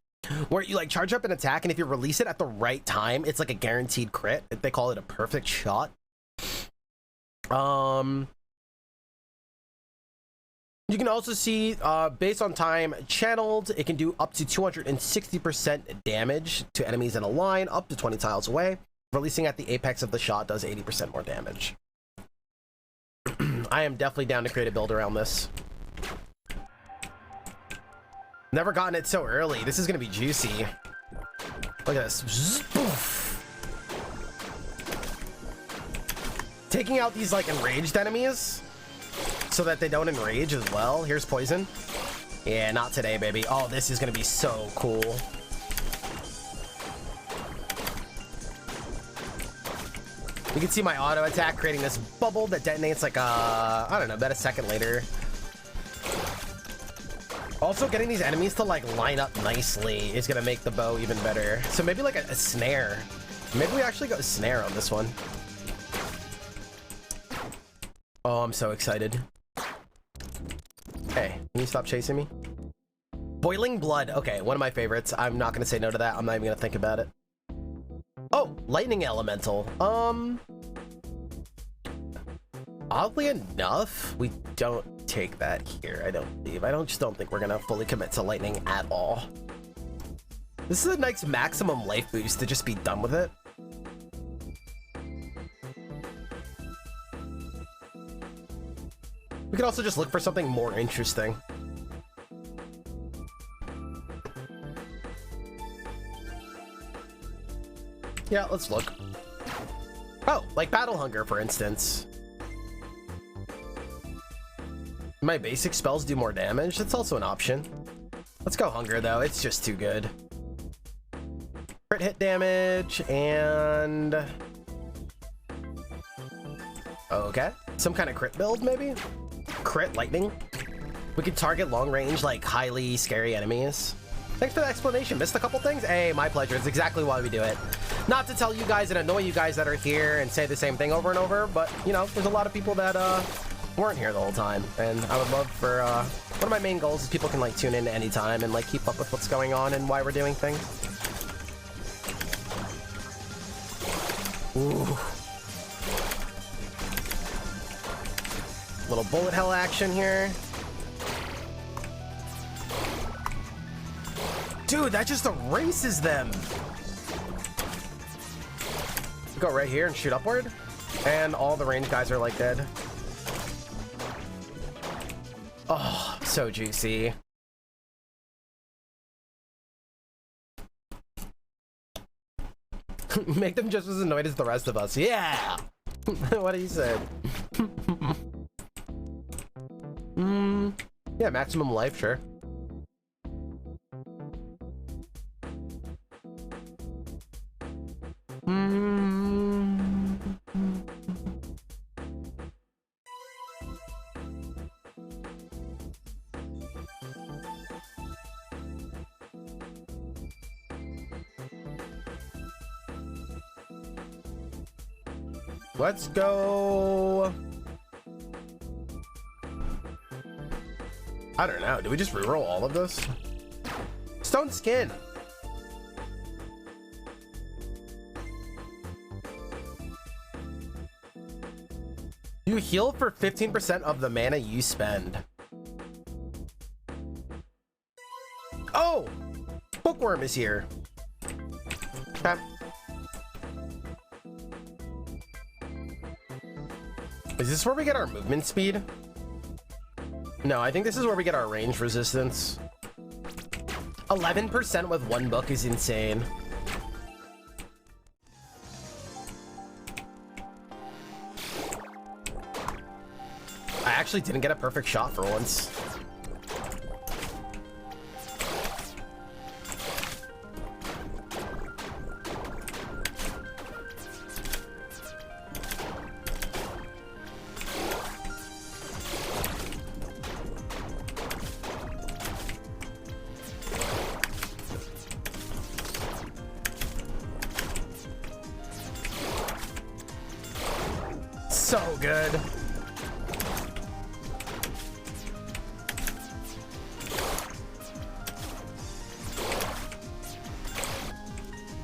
Speaker 1: where you like charge up an attack, and if you release it at the right time, it's like a guaranteed crit. They call it a perfect shot. You can also see based on time channeled, it can do up to 260% damage to enemies in a line up to 20 tiles away. Releasing at the apex of the shot does 80% more damage. I am definitely down to create a build around this. Never gotten it so early. This is gonna be juicy. Look at this. Taking out these like enraged enemies so that they don't enrage as well. Here's poison. Yeah, not today, baby. Oh, this is gonna be so cool. You can see my auto attack creating this bubble that detonates like I don't know, about a second later. Also, getting these enemies to like line up nicely is gonna make the bow even better. So maybe like a snare. Maybe we actually go snare on this one. Oh, I'm so excited. Hey, can you stop chasing me? Boiling Blood. Okay, one of my favorites. I'm not gonna say no to that. I'm not even gonna think about it. Oh, Lightning Elemental. Oddly enough, we don't take that here, I don't believe. I just don't think we're gonna fully commit to Lightning at all. This is a nice maximum life boost to just be done with it. We could also just look for something more interesting. Yeah, let's look. Oh, like Battle Hunger, for instance. My basic spells do more damage. That's also an option. Let's go Hunger, though. It's just too good. Crit hit damage and... Okay. Some kind of crit build, maybe? Crit lightning. We could target long range, like highly scary enemies. Thanks for the explanation. Missed a couple things? Hey, my pleasure. It's exactly why we do it. Not to tell you guys and annoy you guys that are here and say the same thing over and over, but, you know, there's a lot of people that weren't here the whole time. And I would love for, one of my main goals is people can, like, tune in anytime and, like, keep up with what's going on and why we're doing things. Ooh. Little bullet hell action here. Dude, that just erases them. Go right here and shoot upward. And all the range guys are like dead. So juicy. Make them just as annoyed as the rest of us. Yeah! What do you say? Yeah, maximum life, sure. Let's go. I don't know. Do we just reroll all of this? Stone skin. You heal for 15% of the mana you spend. Oh! Bookworm is here. Okay. Is this where we get our movement speed? No, I think this is where we get our range resistance. 11% with one book is insane. I actually didn't get a perfect shot for once. So good.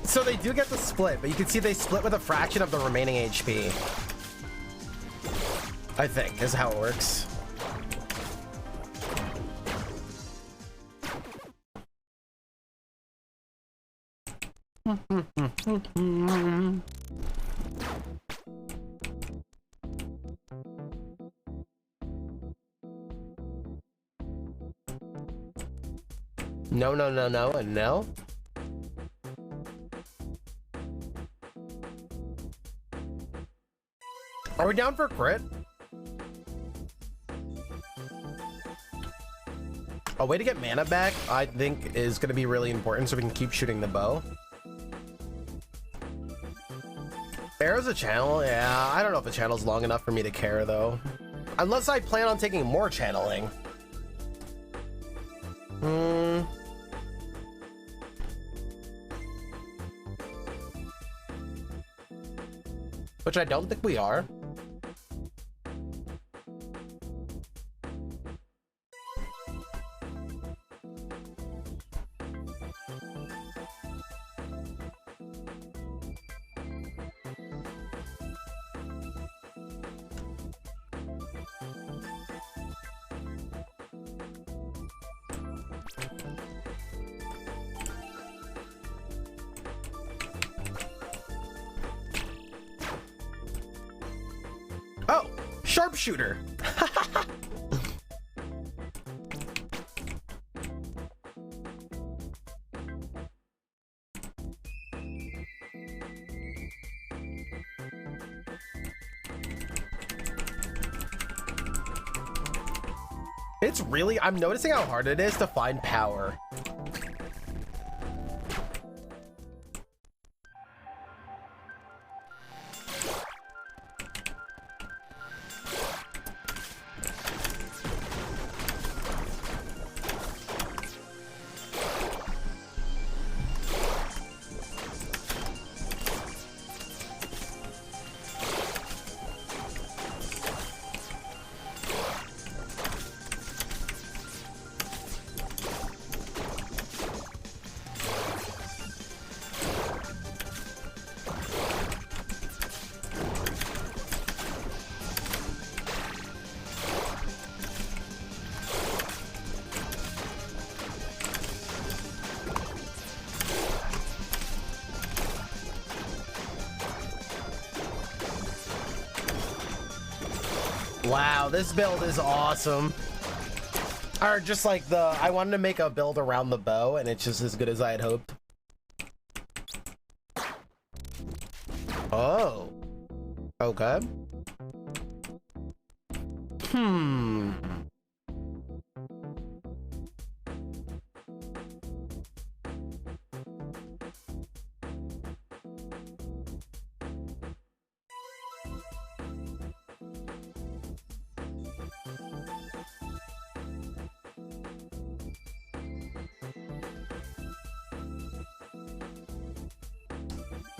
Speaker 1: So they do get the split, but you can see they split with a fraction of the remaining HP. I think is how it works. No, no, no, no, and no. Are we down for crit? A way to get mana back, I think, is going to be really important so we can keep shooting the bow. Arrow's a channel? Yeah, I don't know if the channel's long enough for me to care, though. Unless I plan on taking more channeling. Which I don't think we are. Oh, sharpshooter. It's really, I'm noticing how hard it is to find power. Wow, this build is awesome. Or just like I wanted to make a build around the bow, and it's just as good as I had hoped. Oh. Okay.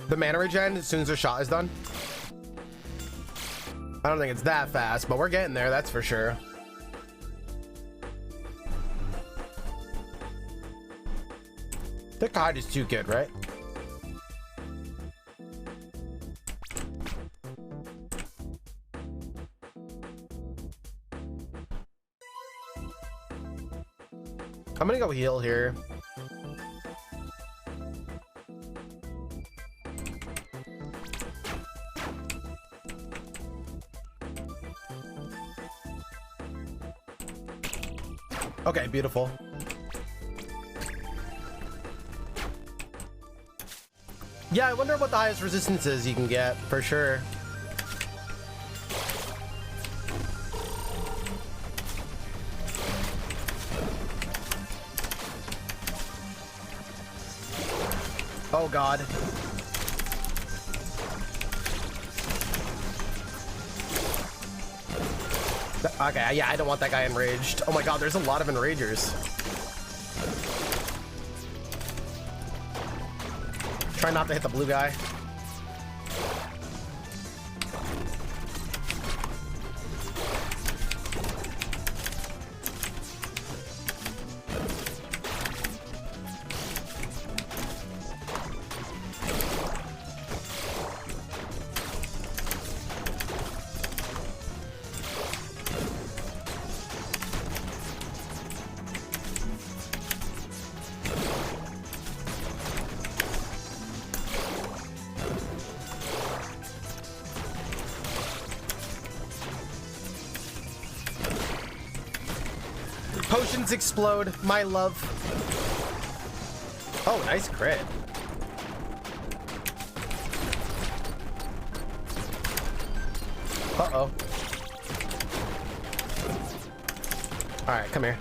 Speaker 1: The mana regen as soon as their shot is done. I don't think it's that fast, but we're getting there, that's for sure. The card is too good, right? I'm gonna go heal here. Okay, beautiful. Yeah, I wonder what the highest resistance is you can get, for sure. Oh god. Okay, yeah, I don't want that guy enraged. Oh my god, there's a lot of enragers. Try not to hit the blue guy. Potions explode, my love. Oh, nice crit. Uh-oh. All right, come here.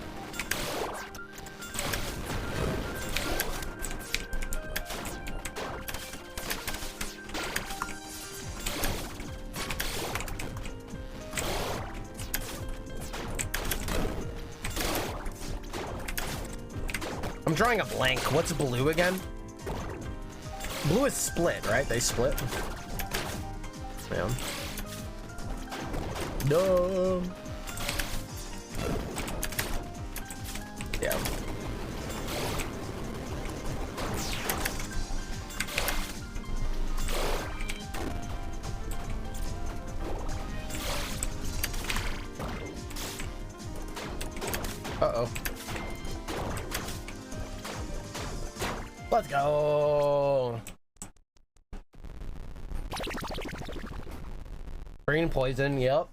Speaker 1: I'm drawing a blank. What's blue again? Blue is split, right? They split. Yeah. No. Yeah. Uh-oh. Let's go. Green poison, yep.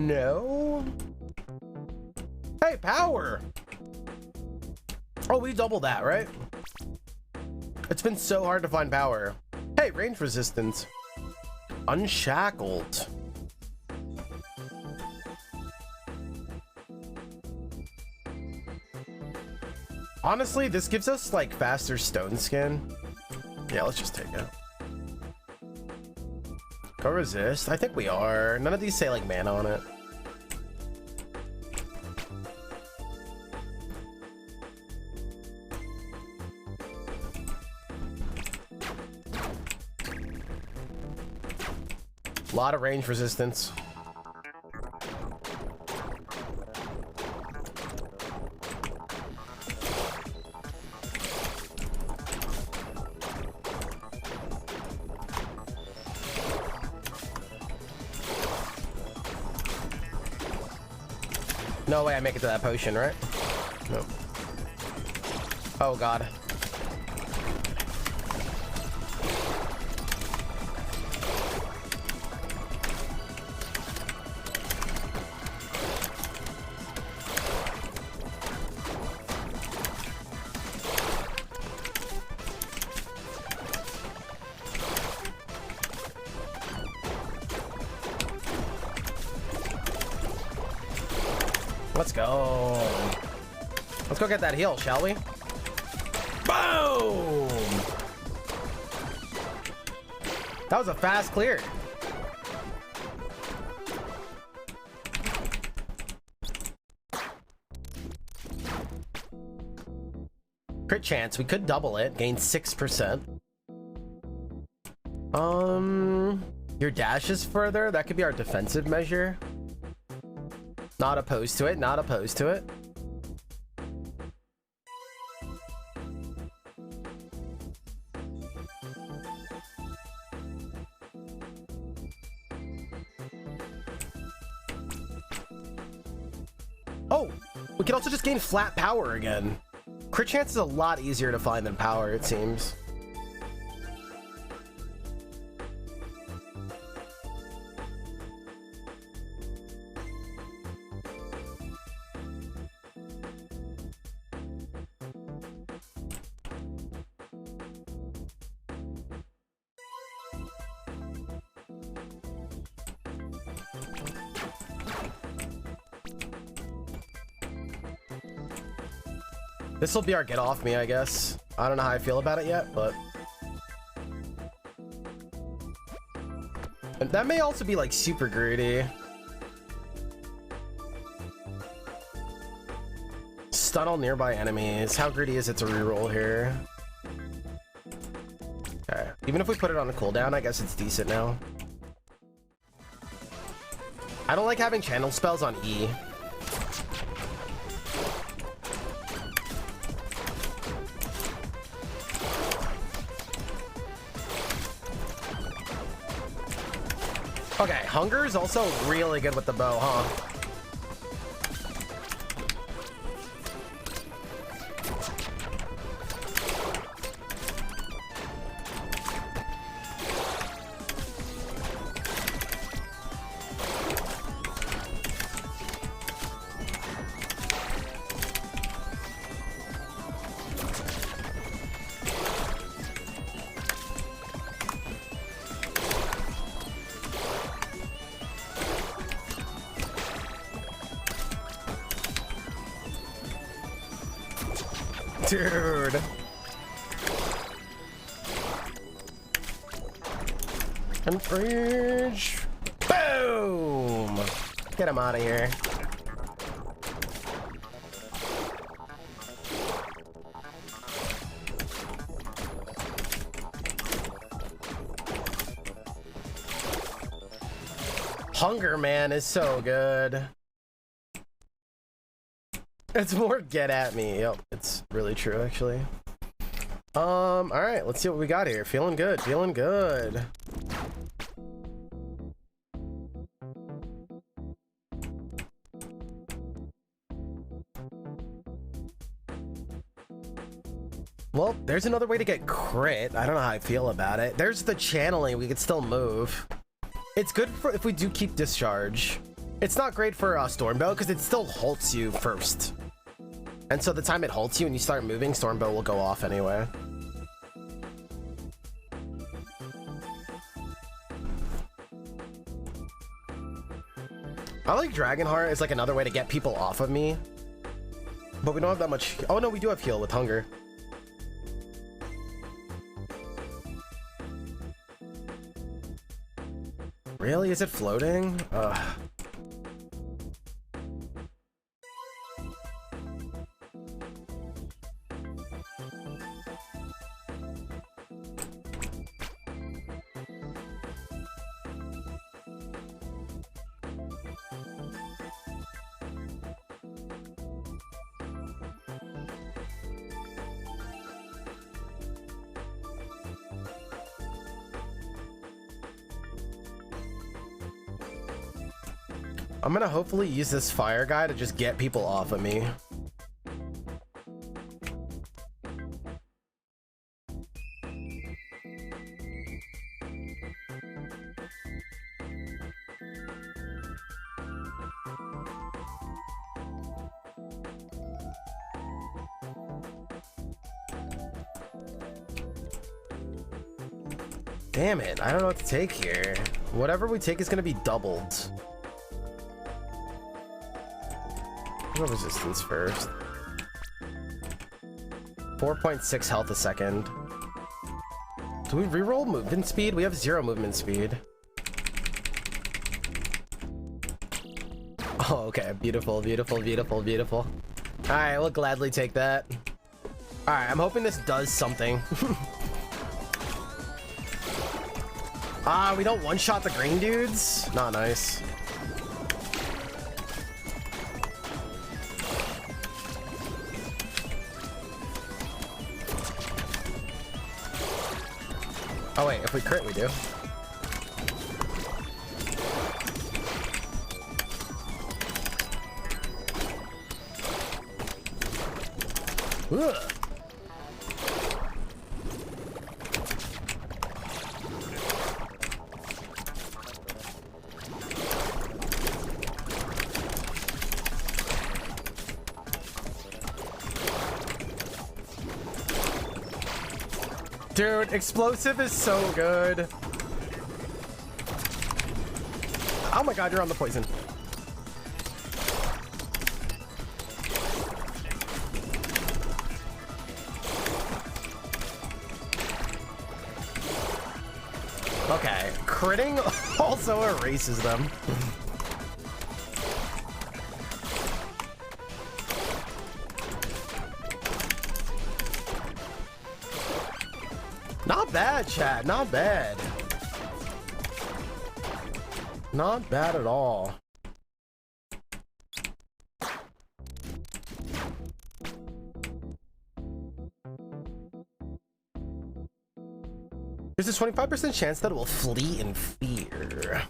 Speaker 1: No. Hey, power. Oh, we doubled that, right? It's been so hard to find power. Hey, range resistance. Unshackled. Honestly, this gives us like faster stone skin. Yeah, let's just take it. Go resist. I think we are. None of these say like mana on it. A lot of range resistance. No way I make it to that potion, right? Nope. Oh god. Let's go. Let's go get that heal, shall we? Boom! That was a fast clear. Crit chance, we could double it, gain 6%. Your dash is further, that could be our defensive measure. Not opposed to it, not opposed to it. Oh, we can also just gain flat power again. Crit chance is a lot easier to find than power, it seems. This will be our get off me, I guess. I don't know how I feel about it yet, but... And that may also be like super greedy. Stun all nearby enemies. How greedy is it to reroll here? Okay. Even if we put it on a cooldown, I guess it's decent now. I don't like having channel spells on E. Okay, Hunger is also really good with the bow, huh? Dude. And bridge. Boom! Get him out of here. Hunger, man, is so good. It's more get at me. Yep, it's really true, actually. All right, let's see what we got here. Feeling good, feeling good. Well, there's another way to get crit. I don't know how I feel about it. There's the channeling. We could still move. It's good for if we do keep discharge. It's not great for Stormbow because it still halts you first. And so the time it halts you and you start moving, Stormbow will go off anyway. I like Dragonheart as like another way to get people off of me. But we don't have that much. Oh no, we do have heal with Hunger. Really? Is it floating? Ugh. I'm gonna hopefully use this fire guy to just get people off of me. Damn it, I don't know what to take here. Whatever we take is gonna be doubled. Go resistance first. 4.6 health a second. Do we reroll movement speed? We have 0 movement speed. Oh, okay. Beautiful, beautiful, beautiful, beautiful. All right, we'll gladly take that. All right, I'm hoping this does something. Ah, we don't one-shot the green dudes? Not nice. Oh wait, if we crit, we do. Ugh. Dude, explosive is so good. Oh my god, you're on the poison. Okay, critting also erases them. Not bad, chat. Not bad. Not bad at all. There's a 25% chance that it will flee in fear.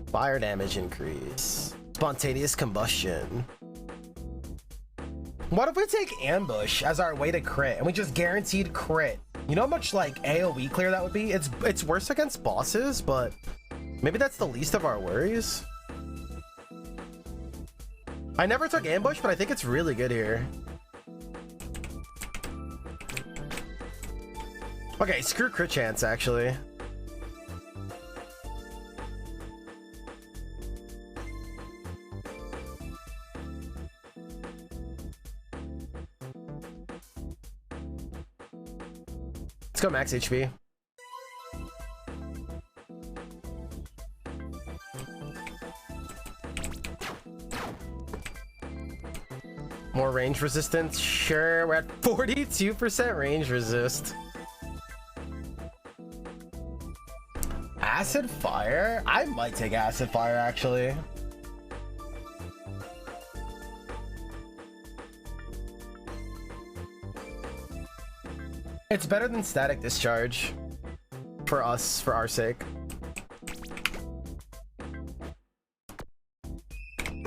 Speaker 1: Fire damage increase. Spontaneous combustion. What if we take ambush as our way to crit and we just guaranteed crit? You know how much like AoE clear that would be? It's worse against bosses, but maybe that's the least of our worries. I never took ambush, but I think it's really good here. Okay, screw crit chance actually. Let's go max HP. More range resistance? Sure, we're at 42% range resist. Acid fire? I might take acid fire actually. It's better than static discharge for us, for our sake.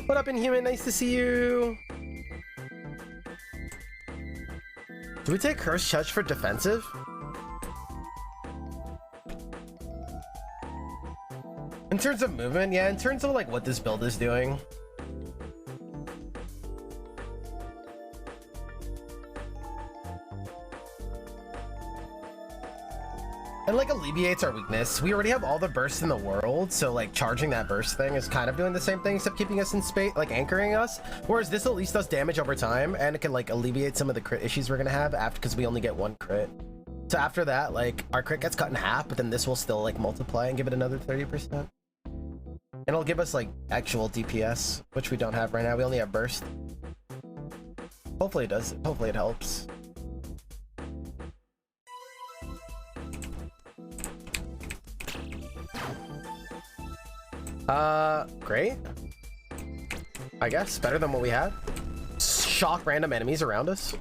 Speaker 1: What up, Inhuman? Nice to see you. Do we take Cursed Touch for defensive? In terms of movement, yeah, in terms of like what this build is doing. And like alleviates our weakness. We already have all the bursts in the world, so like charging that burst thing is kind of doing the same thing except keeping us in space, like anchoring us. Whereas this at least does damage over time and it can like alleviate some of the crit issues we're gonna have after, because we only get 1 crit. So after that, like our crit gets cut in half, but then this will still like multiply and give it another 30%. And it'll give us like actual DPS, which we don't have right now. We only have burst. Hopefully it does. Hopefully it helps. Great. I guess better than what we had. Shock random enemies around us.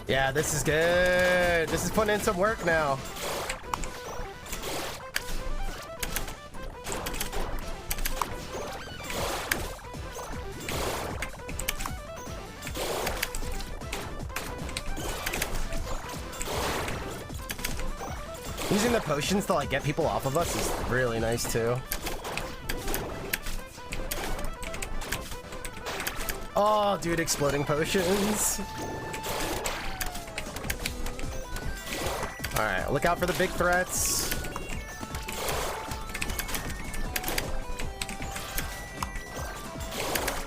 Speaker 1: Yeah, this is good. This is putting in some work now. Using the potions to like get people off of us is really nice too. Oh, dude, exploding potions. All right, look out for the big threats.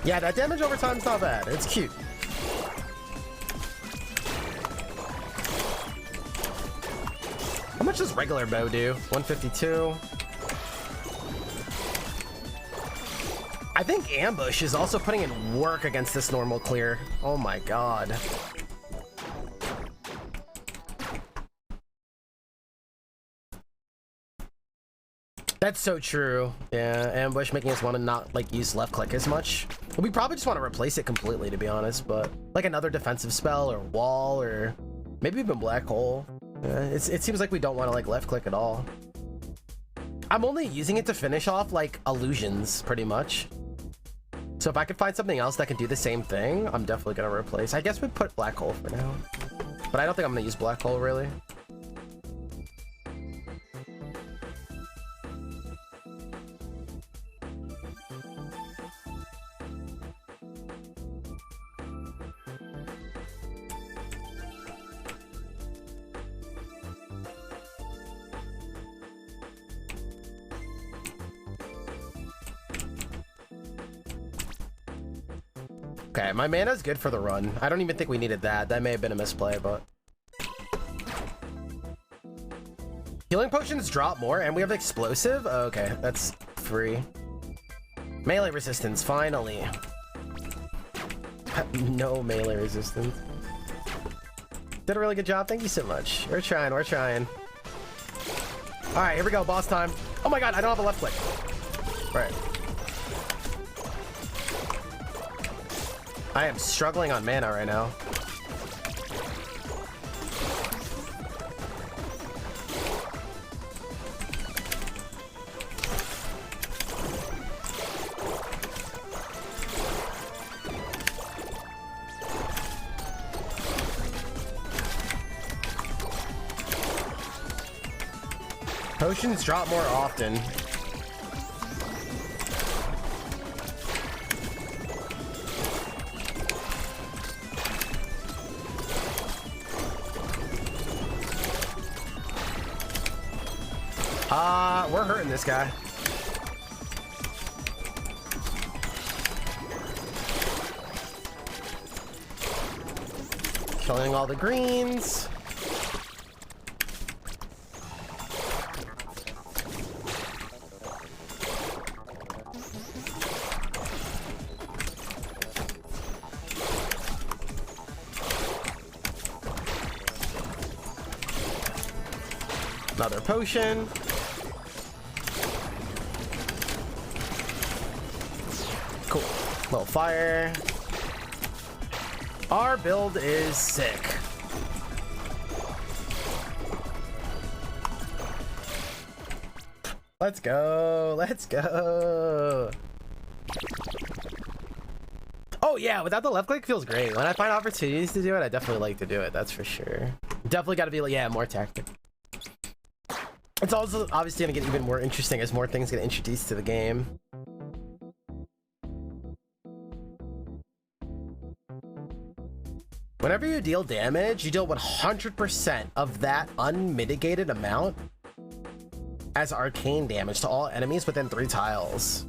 Speaker 1: Yeah, that damage over time is not bad. It's cute. How much does regular bow do? 152. I think ambush is also putting in work against this normal clear. Oh my god. That's so true. Yeah, ambush making us want to not like use left click as much. We probably just want to replace it completely, to be honest, but like another defensive spell or wall or maybe even black hole. It seems like we don't want to like left click at all. I'm only using it to finish off like illusions pretty much. So if I can find something else that can do the same thing, I'm definitely gonna replace. I guess we put black hole for now, but I don't think I'm gonna use black hole really. Okay, my mana's good for the run. I don't even think we needed that. That may have been a misplay, but... Healing potions drop more, and we have explosive? Okay, that's free. Melee resistance, finally. No melee resistance. Did a really good job. Thank you so much. We're trying, we're trying. Alright, here we go, boss time. Oh my god, I don't have a left click. Right. I am struggling on mana right now. Potions drop more often. We're hurting this guy. Killing all the greens. Another potion. Cool. Little fire. Our build is sick. Let's go. Let's go. Oh yeah, without the left click feels great. When I find opportunities to do it, I definitely like to do it. That's for sure. Definitely got to be like, yeah, more tactic. It's also obviously gonna get even more interesting as more things get introduced to the game. Whenever you deal damage, you deal 100% of that unmitigated amount as arcane damage to all enemies within 3 tiles.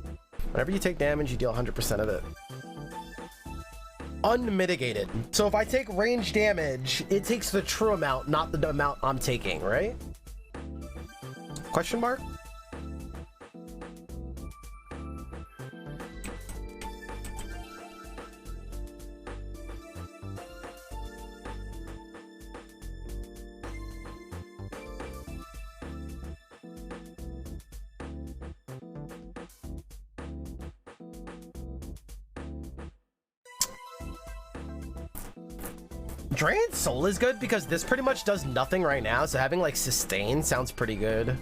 Speaker 1: Whenever you take damage, you deal 100% of it. Unmitigated. So if I take range damage, it takes the true amount, not the amount I'm taking, right? Question mark? Drained Soul is good because this pretty much does nothing right now, so having like sustain sounds pretty good.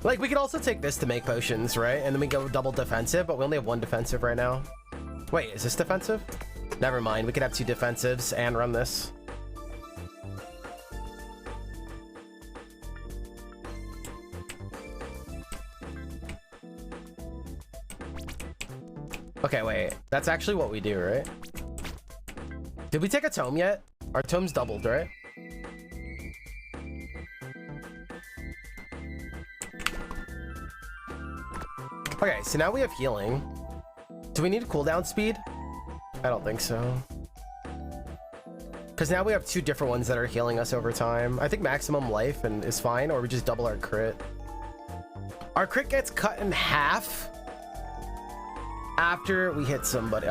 Speaker 1: Like we could also take this to make potions, right? And then we go double defensive, but we only have 1 defensive right now. Wait, is this defensive? Never mind, we could have 2 defensives and run this. Okay, wait. That's actually what we do, right? Did we take a tome yet? Our tome's doubled, right? Okay, so now we have healing. Do we need cooldown speed? I don't think so. Because now we have two different ones that are healing us over time. I think maximum life and is fine, or we just double our crit. Our crit gets cut in half after we hit somebody.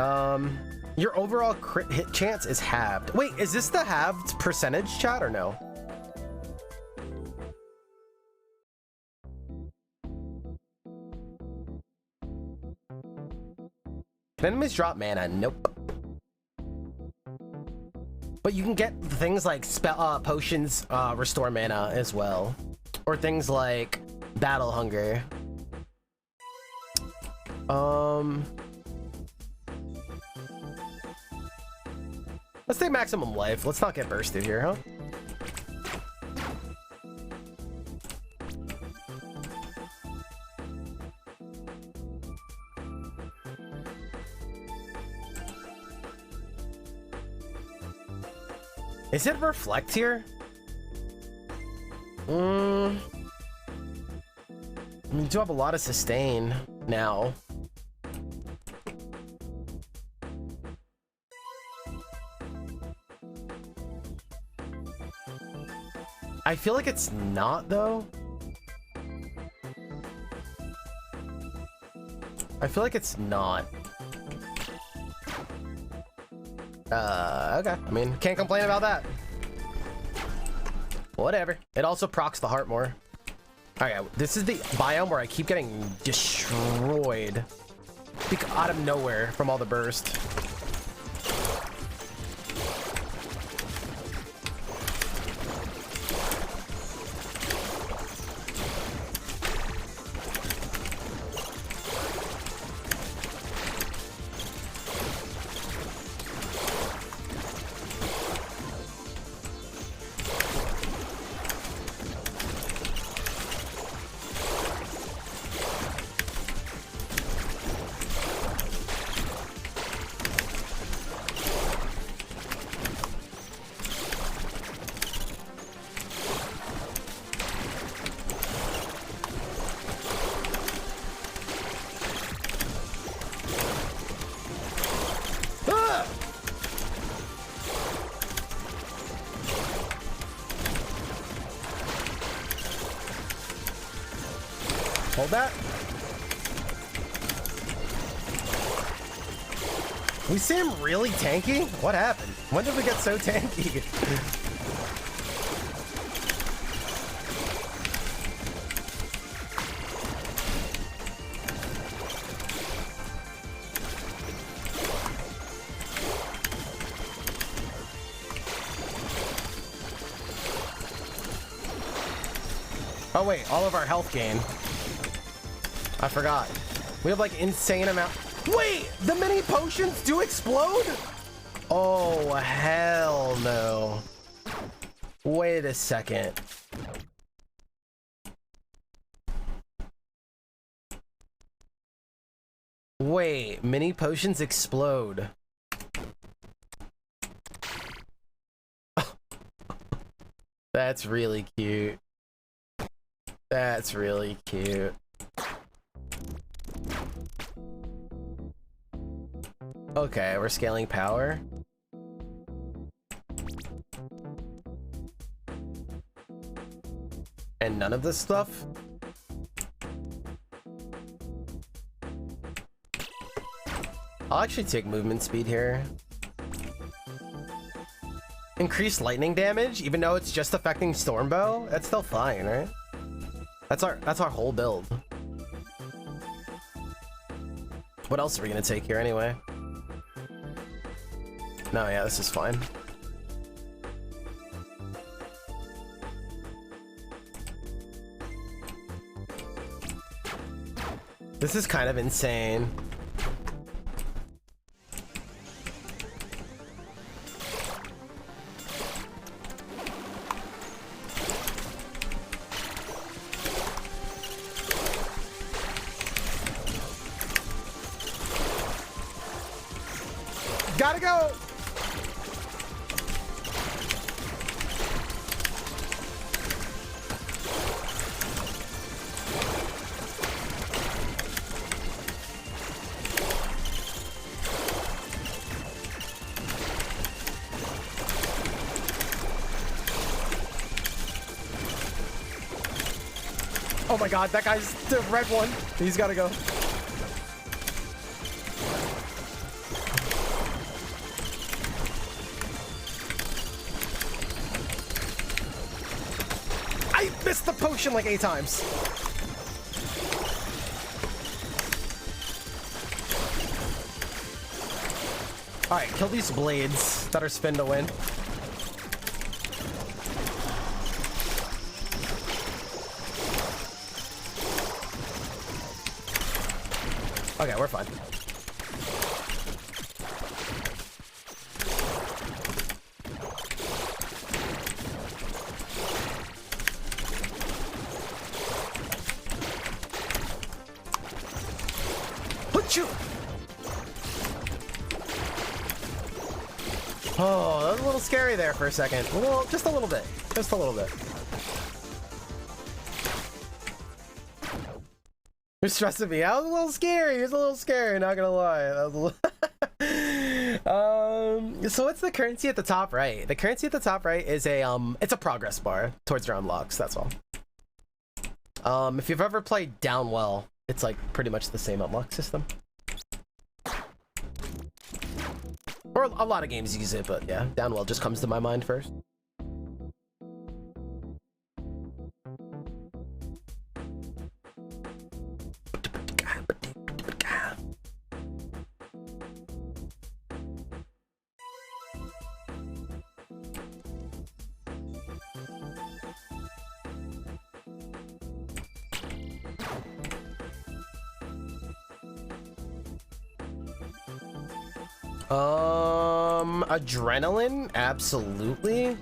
Speaker 1: Your overall crit hit chance is halved. Wait, is this the halved percentage, chat, or no? Can enemies drop mana? Nope. But you can get things like spell potions restore mana as well, or things like battle hunger. Let's take maximum life. Let's not get bursted here, huh? Is it reflect here? We do have a lot of sustain now. I feel like it's not, though. I feel like it's not. Okay. I mean, can't complain about that. Whatever. It also procs the heart more. Okay, this is the biome where I keep getting destroyed out of nowhere from all the burst. Hold that. We seem really tanky? What happened? When did we get so tanky? Oh wait, all of our health gain. I forgot. We have like insane amount. Wait, the mini potions do explode? Oh, hell no. Wait a second. Wait, mini potions explode. That's really cute. That's really cute. Okay, we're scaling power. And none of this stuff? I'll actually take movement speed here. Increased lightning damage, even though it's just affecting Stormbow? That's still fine, right? That's our whole build. What else are we gonna take here anyway? No, yeah, this is fine. This is kind of insane. Gotta go. Oh my god, that guy's the red one. He's gotta go. I missed the potion like 8 times. Alright, kill these blades that are spin to win. Okay, we're fine. Put you. Oh, that was a little scary there for a second. Just a little bit. Just a little bit. You're stressing me out. It was a little scary. It was a little scary, not gonna lie. That was a little so what's the currency at the top right? The currency at the top right is a it's a progress bar towards your unlocks, that's all. If you've ever played Downwell, it's like pretty much the same unlock system. Or a lot of games use it, but yeah, Downwell just comes to my mind first. Adrenaline? Absolutely.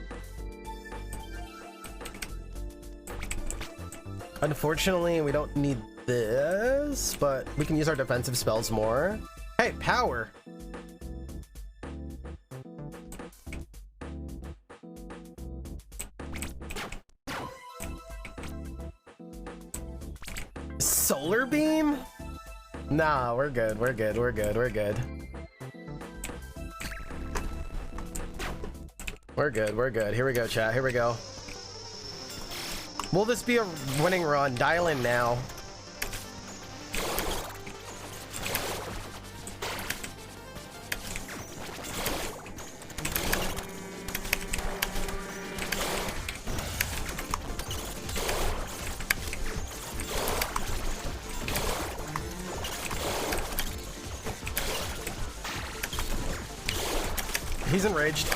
Speaker 1: Unfortunately, we don't need this, but we can use our defensive spells more. Hey, power! Solar beam? Nah, we're good, we're good, we're good, we're good. We're good, we're good. Here we go, chat. Here we go. Will this be a winning run? Dial in now. He's enraged.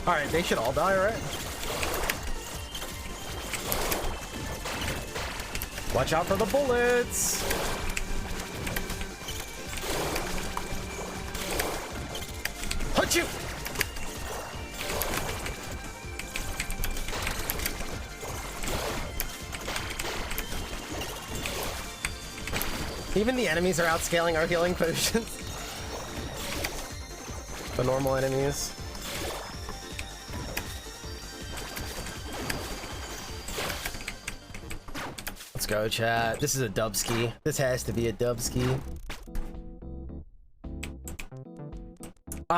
Speaker 1: Alright, they should all die, right? Watch out for the bullets! Hurt you! Even the enemies are outscaling our healing potions. The normal enemies. Let's go, chat. This is a dubski. This has to be a dubski.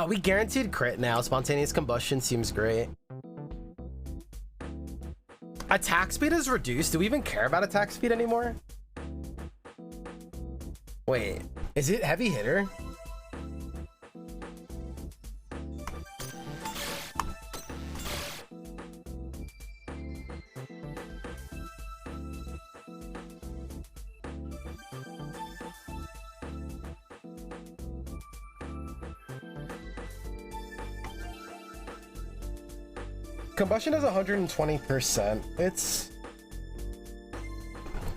Speaker 1: We guaranteed crit now. Spontaneous combustion seems great. Attack speed is reduced. Do we even care about attack speed anymore? Wait, is it heavy hitter? Combustion is 120%. It's...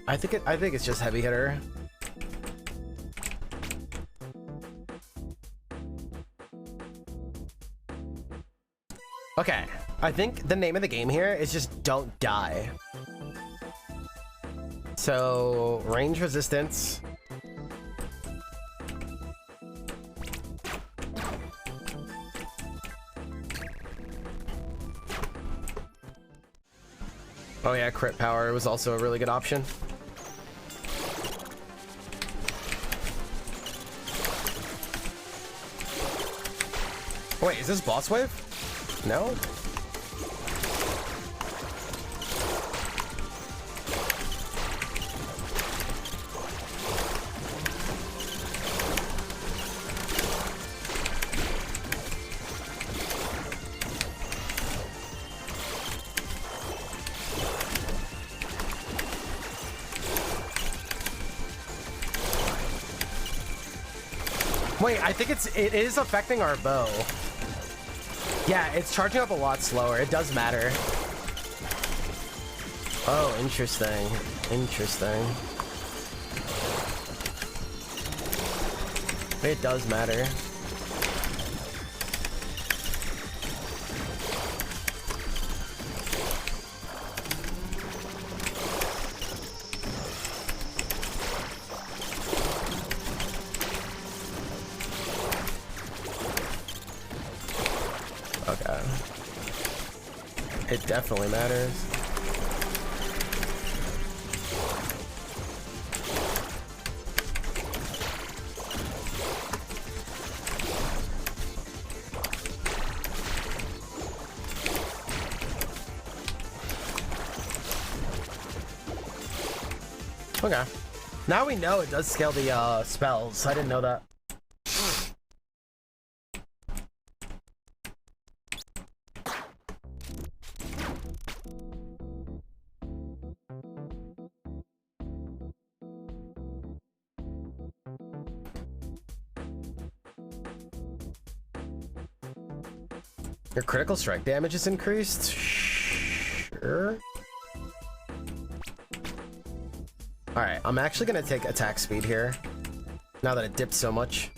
Speaker 1: I think it's just heavy hitter. Okay, I think the name of the game here is just don't die. So, range resistance. Oh yeah, crit power was also a really good option. Wait, is this boss wave? No? Wait, I think it is affecting our bow. Yeah, it's charging up a lot slower. It does matter. Oh, interesting. Interesting. It does matter. Okay. It definitely matters. Okay. Now we know it does scale the spells. I didn't know that. Your critical strike damage is increased? Sure. Alright, I'm actually gonna take attack speed here. Now that it dipped so much.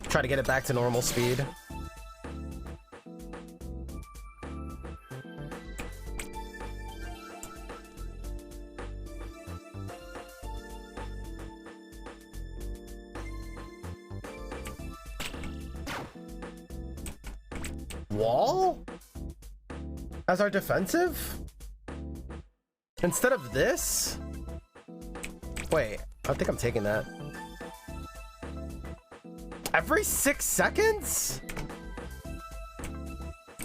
Speaker 1: Try to get it back to normal speed. Wall? As our defensive? Instead of this? Wait, I think I'm taking that. Every 6 seconds?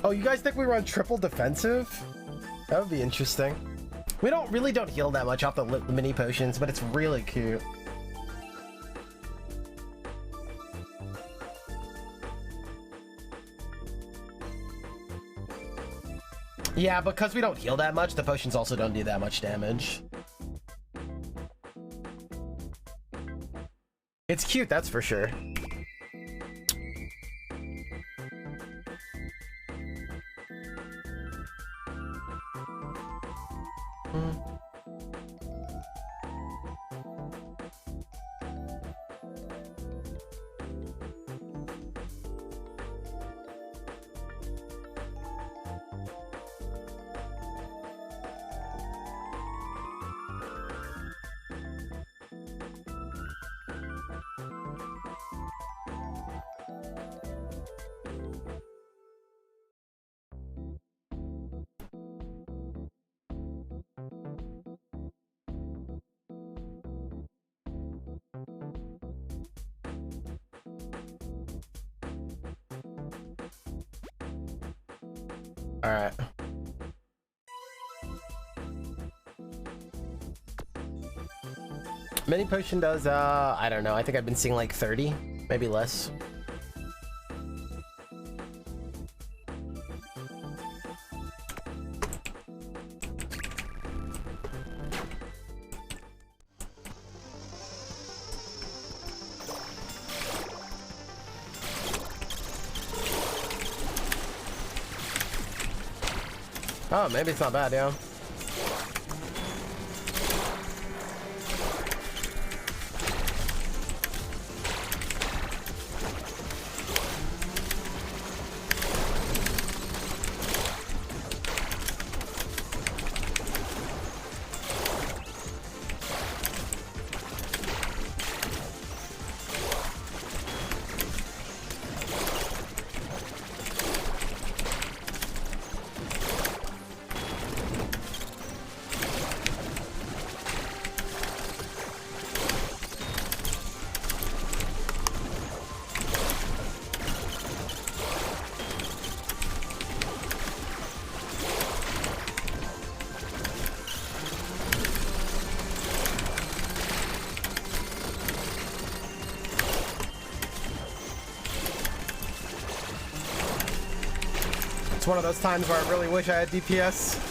Speaker 1: Oh, you guys think we run triple defensive? That would be interesting. We really don't heal that much off the mini potions, but it's really cute. Yeah, because we don't heal that much, the potions also don't do that much damage. It's cute, that's for sure. All right. Mini potion does, I don't know. I think I've been seeing like 30, maybe less. Oh, maybe it's not bad, yeah. It's one of those times where I really wish I had DPS.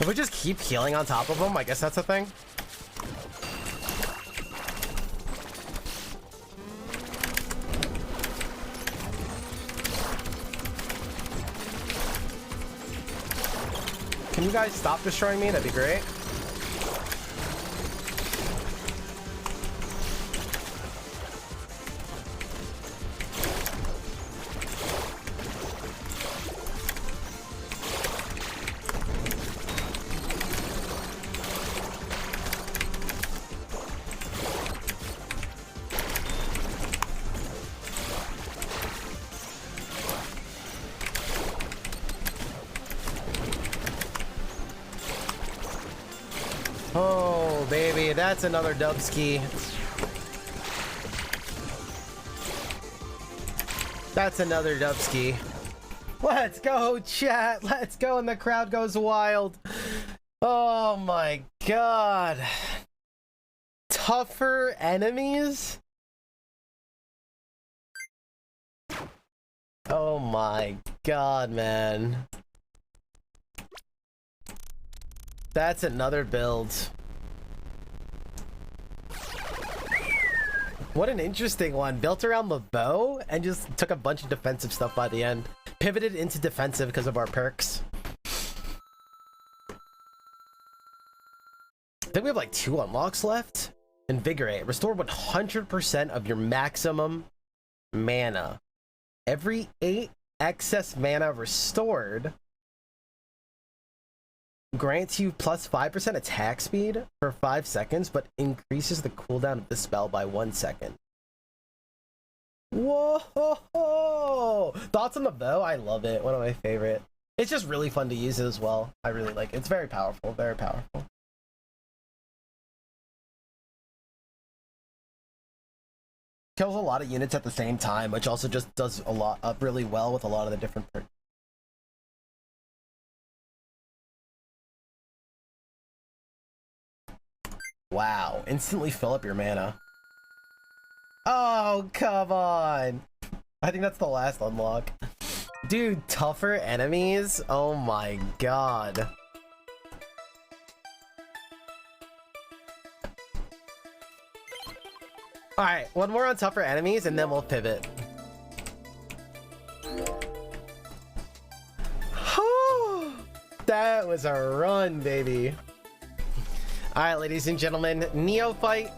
Speaker 1: If we just keep healing on top of them, I guess that's a thing. Can you guys stop destroying me? That'd be great. Oh, baby, that's another dubski. That's another dubski. Let's go, chat. Let's go, and the crowd goes wild. Oh my god. Tougher enemies? Oh my god, man. That's another build. What an interesting one. Built around the bow and just took a bunch of defensive stuff by the end. Pivoted into defensive because of our perks. I think we have like 2 unlocks left. Invigorate. Restore 100% of your maximum mana. Every 8 excess mana restored grants you plus 5% attack speed for 5 seconds, but increases the cooldown of the spell by 1 second. Whoa! Thoughts on the bow? I love it. One of my favorite. It's just really fun to use as well. I really like it. It's very powerful. Very powerful. Kills a lot of units at the same time, which also just does a lot really well with a lot of the different perks. Wow, instantly fill up your mana. Oh, come on. I think that's the last unlock. Dude, tougher enemies? Oh my god. Alright, one more on tougher enemies and then we'll pivot. That was a run, baby. Alright, ladies and gentlemen, Neophyte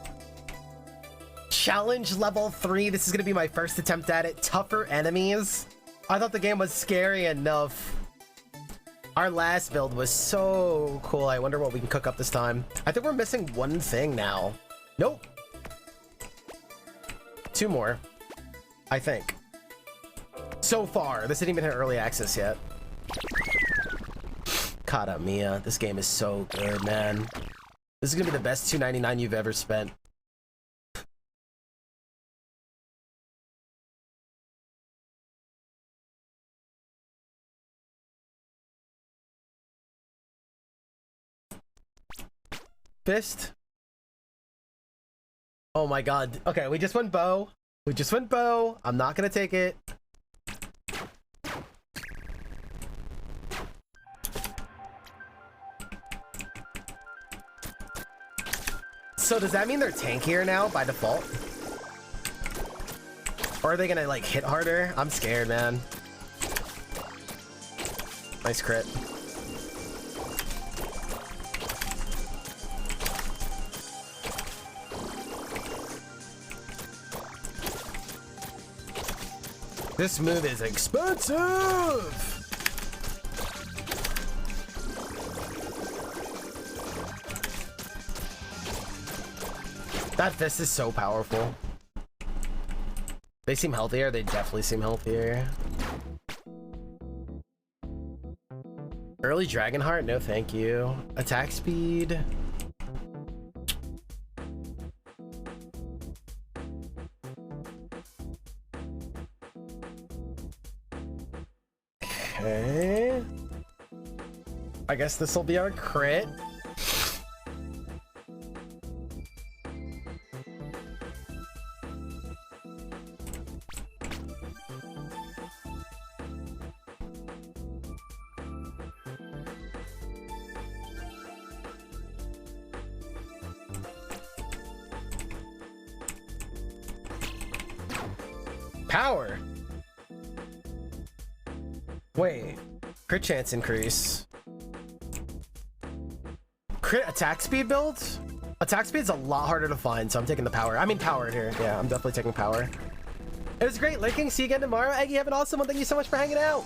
Speaker 1: Challenge level 3. This is going to be my first attempt at it. Tougher enemies. I thought the game was scary enough. Our last build was so cool. I wonder what we can cook up this time. I think we're missing one thing now. Nope. 2 more. I think. So far. This didn't even hit early access yet. Kata Mia. This game is so good, man. This is gonna be the best $2.99 you've ever spent. Fist. Oh my god. Okay, we just went bow. We just went bow. I'm not gonna take it. So does that mean they're tankier now by default? Or are they gonna like hit harder? I'm scared, man. Nice crit. This move is expensive! That fist is so powerful. They seem healthier. They definitely seem healthier. Early Dragonheart? No, thank you. Attack speed. Okay. I guess this will be our crit. Power. Wait, crit chance increase. Crit attack speed build? Attack speed's a lot harder to find, so I'm taking the power. I mean power here. Yeah, I'm definitely taking power. It was great lurking. See you again tomorrow. Eggy, have an awesome one. Thank you so much for hanging out.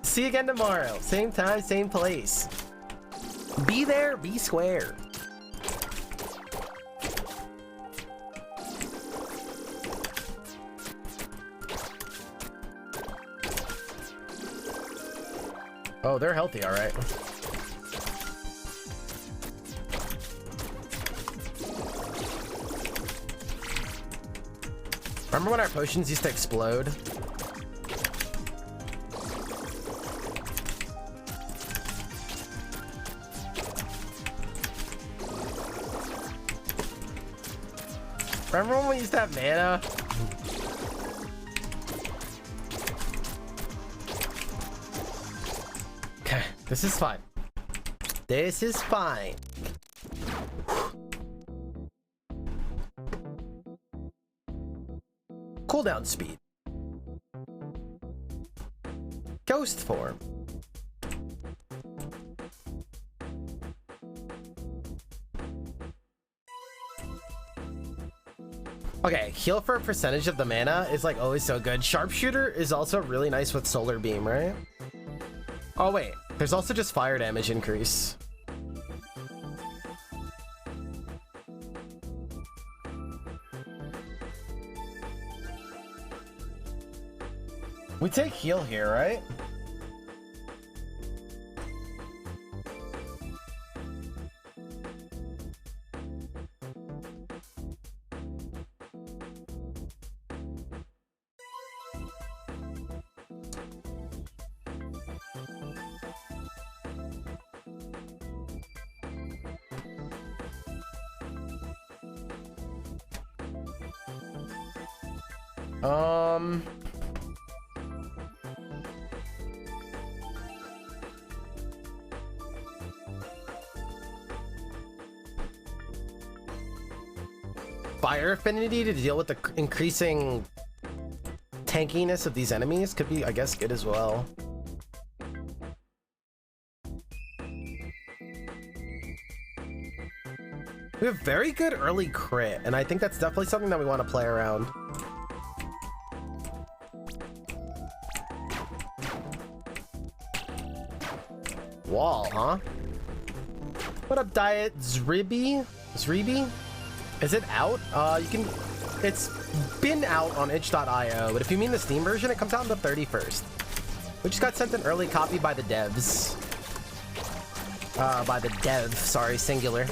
Speaker 1: See you again tomorrow. Same time, same place. Be there, be square. Oh, they're healthy, all right. Remember when our potions used to explode? Remember when we used to have mana? Okay, this is fine. This is fine. Cooldown speed. Ghost form. Okay, heal for a percentage of the mana is like always so good. Sharpshooter is also really nice with solar beam, right? Oh wait, there's also just fire damage increase. We take heal here, right? Fire affinity to deal with the increasing tankiness of these enemies could be, I guess, good as well. We have very good early crit, and I think that's definitely something that we want to play around. Wall, huh? What up, Diet Zribi? Zribi? Is it out? It's been out on itch.io, but if you mean the Steam version, it comes out on the 31st. We just got sent an early copy by the devs. Sorry, singular.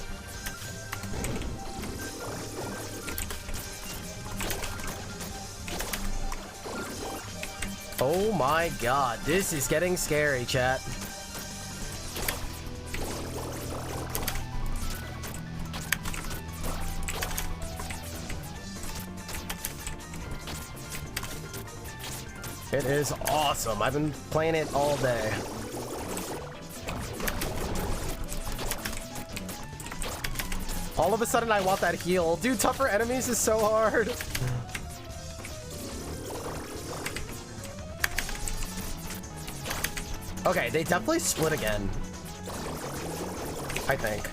Speaker 1: Oh my god, this is getting scary, chat. It is awesome. I've been playing it all day. All of a sudden, I want that heal. Dude, tougher enemies is so hard. Okay, they definitely split again. I think.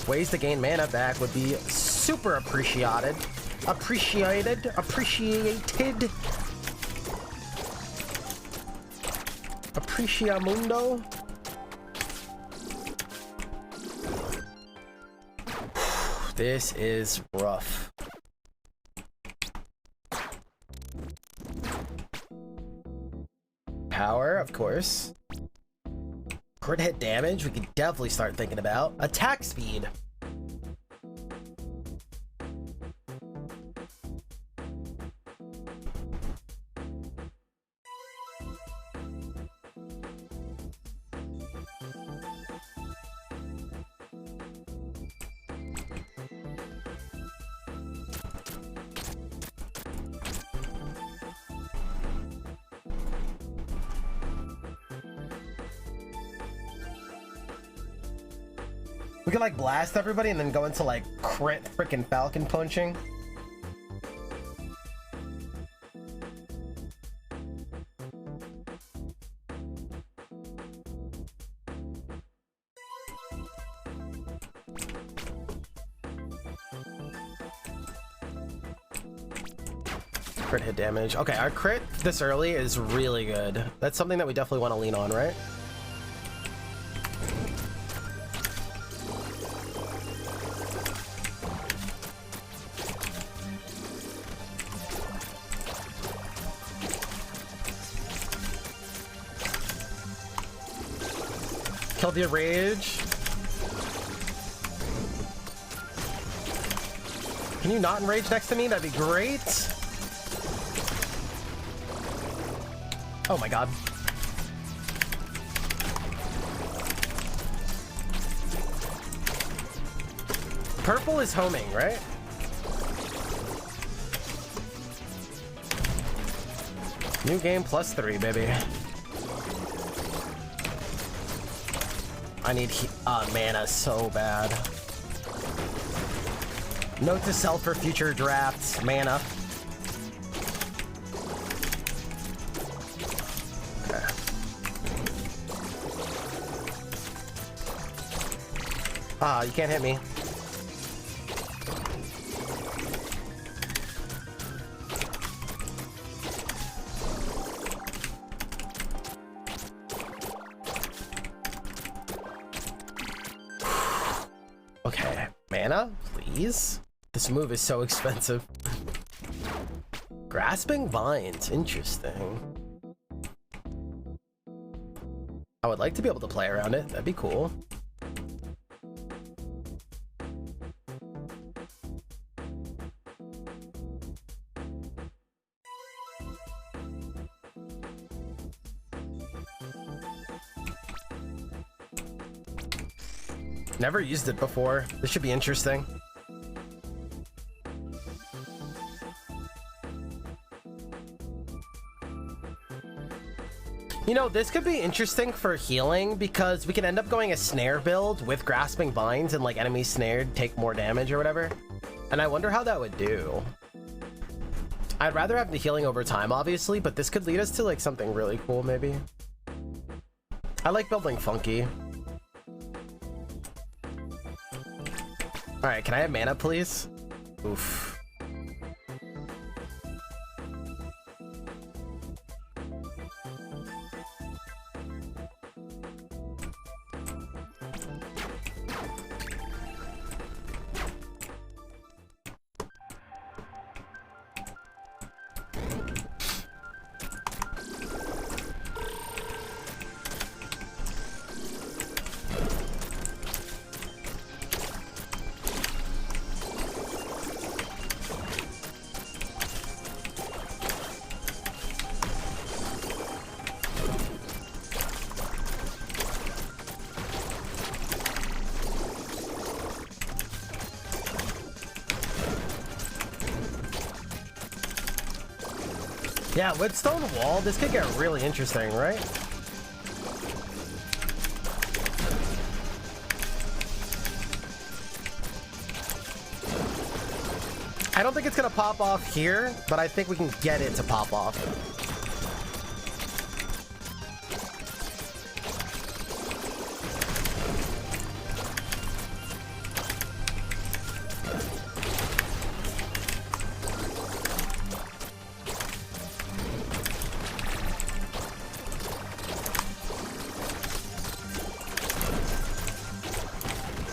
Speaker 1: Ways to gain mana back would be super appreciated. Appreciated. Appreciamundo. This is rough. Power, of course. Crit hit damage, we could definitely start thinking about. Attack speed. We could like blast everybody and then go into like crit freaking falcon punching. Crit hit damage. Okay, our crit this early is really good. That's something that we definitely want to lean on, right? Kill the rage. Can you not enrage next to me? That'd be great. Oh my god. Purple is homing, right? New game +3, baby. I need mana so bad. Note to self for future drafts, mana. Okay. Ah, you can't hit me. Okay, mana, please. This move is so expensive. Grasping vines, interesting. I would like to be able to play around it. That'd be cool. Never used it before. This should be interesting. You know, this could be interesting for healing because we can end up going a snare build with grasping vines and like enemies snared take more damage or whatever. And I wonder how that would do. I'd rather have the healing over time, obviously, but this could lead us to like something really cool, maybe. I like building funky. All right, can I have mana, please? Oof. Yeah, with stone wall, this could get really interesting, right? I don't think it's gonna pop off here, but I think we can get it to pop off.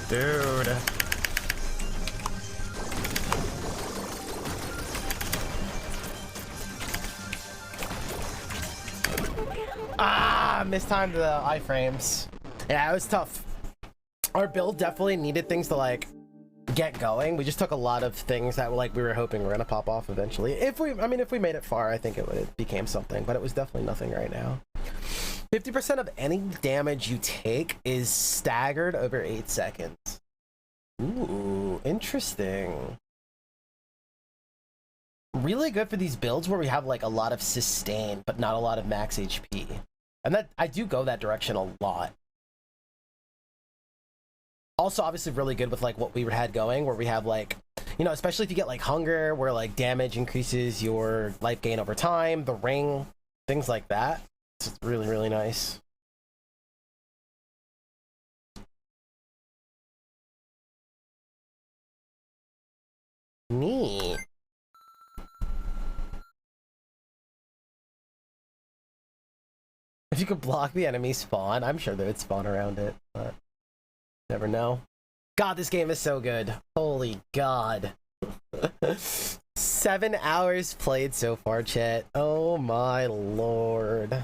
Speaker 1: Dude. Ah, mistimed the iframes. Yeah, it was tough. Our build definitely needed things to like get going. We just took a lot of things that like we were hoping were gonna pop off eventually. If we made it far, I think it became something, but it was definitely nothing right now. 50% of any damage you take is staggered over 8 seconds. Ooh, interesting. Really good for these builds where we have like a lot of sustain, but not a lot of max HP. And that I do go that direction a lot. Also, obviously really good with like what we had going, where we have like, you know, especially if you get like hunger, where like damage increases your life gain over time, the ring, things like that. It's really, really nice. Neat. If you could block the enemy spawn, I'm sure they would spawn around it, but never know. God, this game is so good. Holy God. 7 hours played so far, chat. Oh my lord.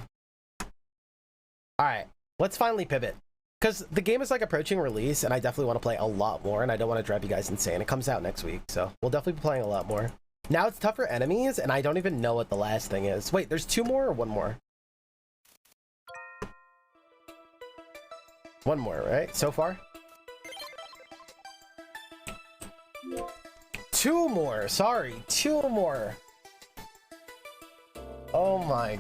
Speaker 1: Alright, let's finally pivot. Because the game is like approaching release, and I definitely want to play a lot more, and I don't want to drive you guys insane. It comes out next week, so we'll definitely be playing a lot more. Now it's tougher enemies, and I don't even know what the last thing is. Wait, there's 2 more or 1 more? 1 more, right? So far? 2 more! Sorry, 2 more! Oh my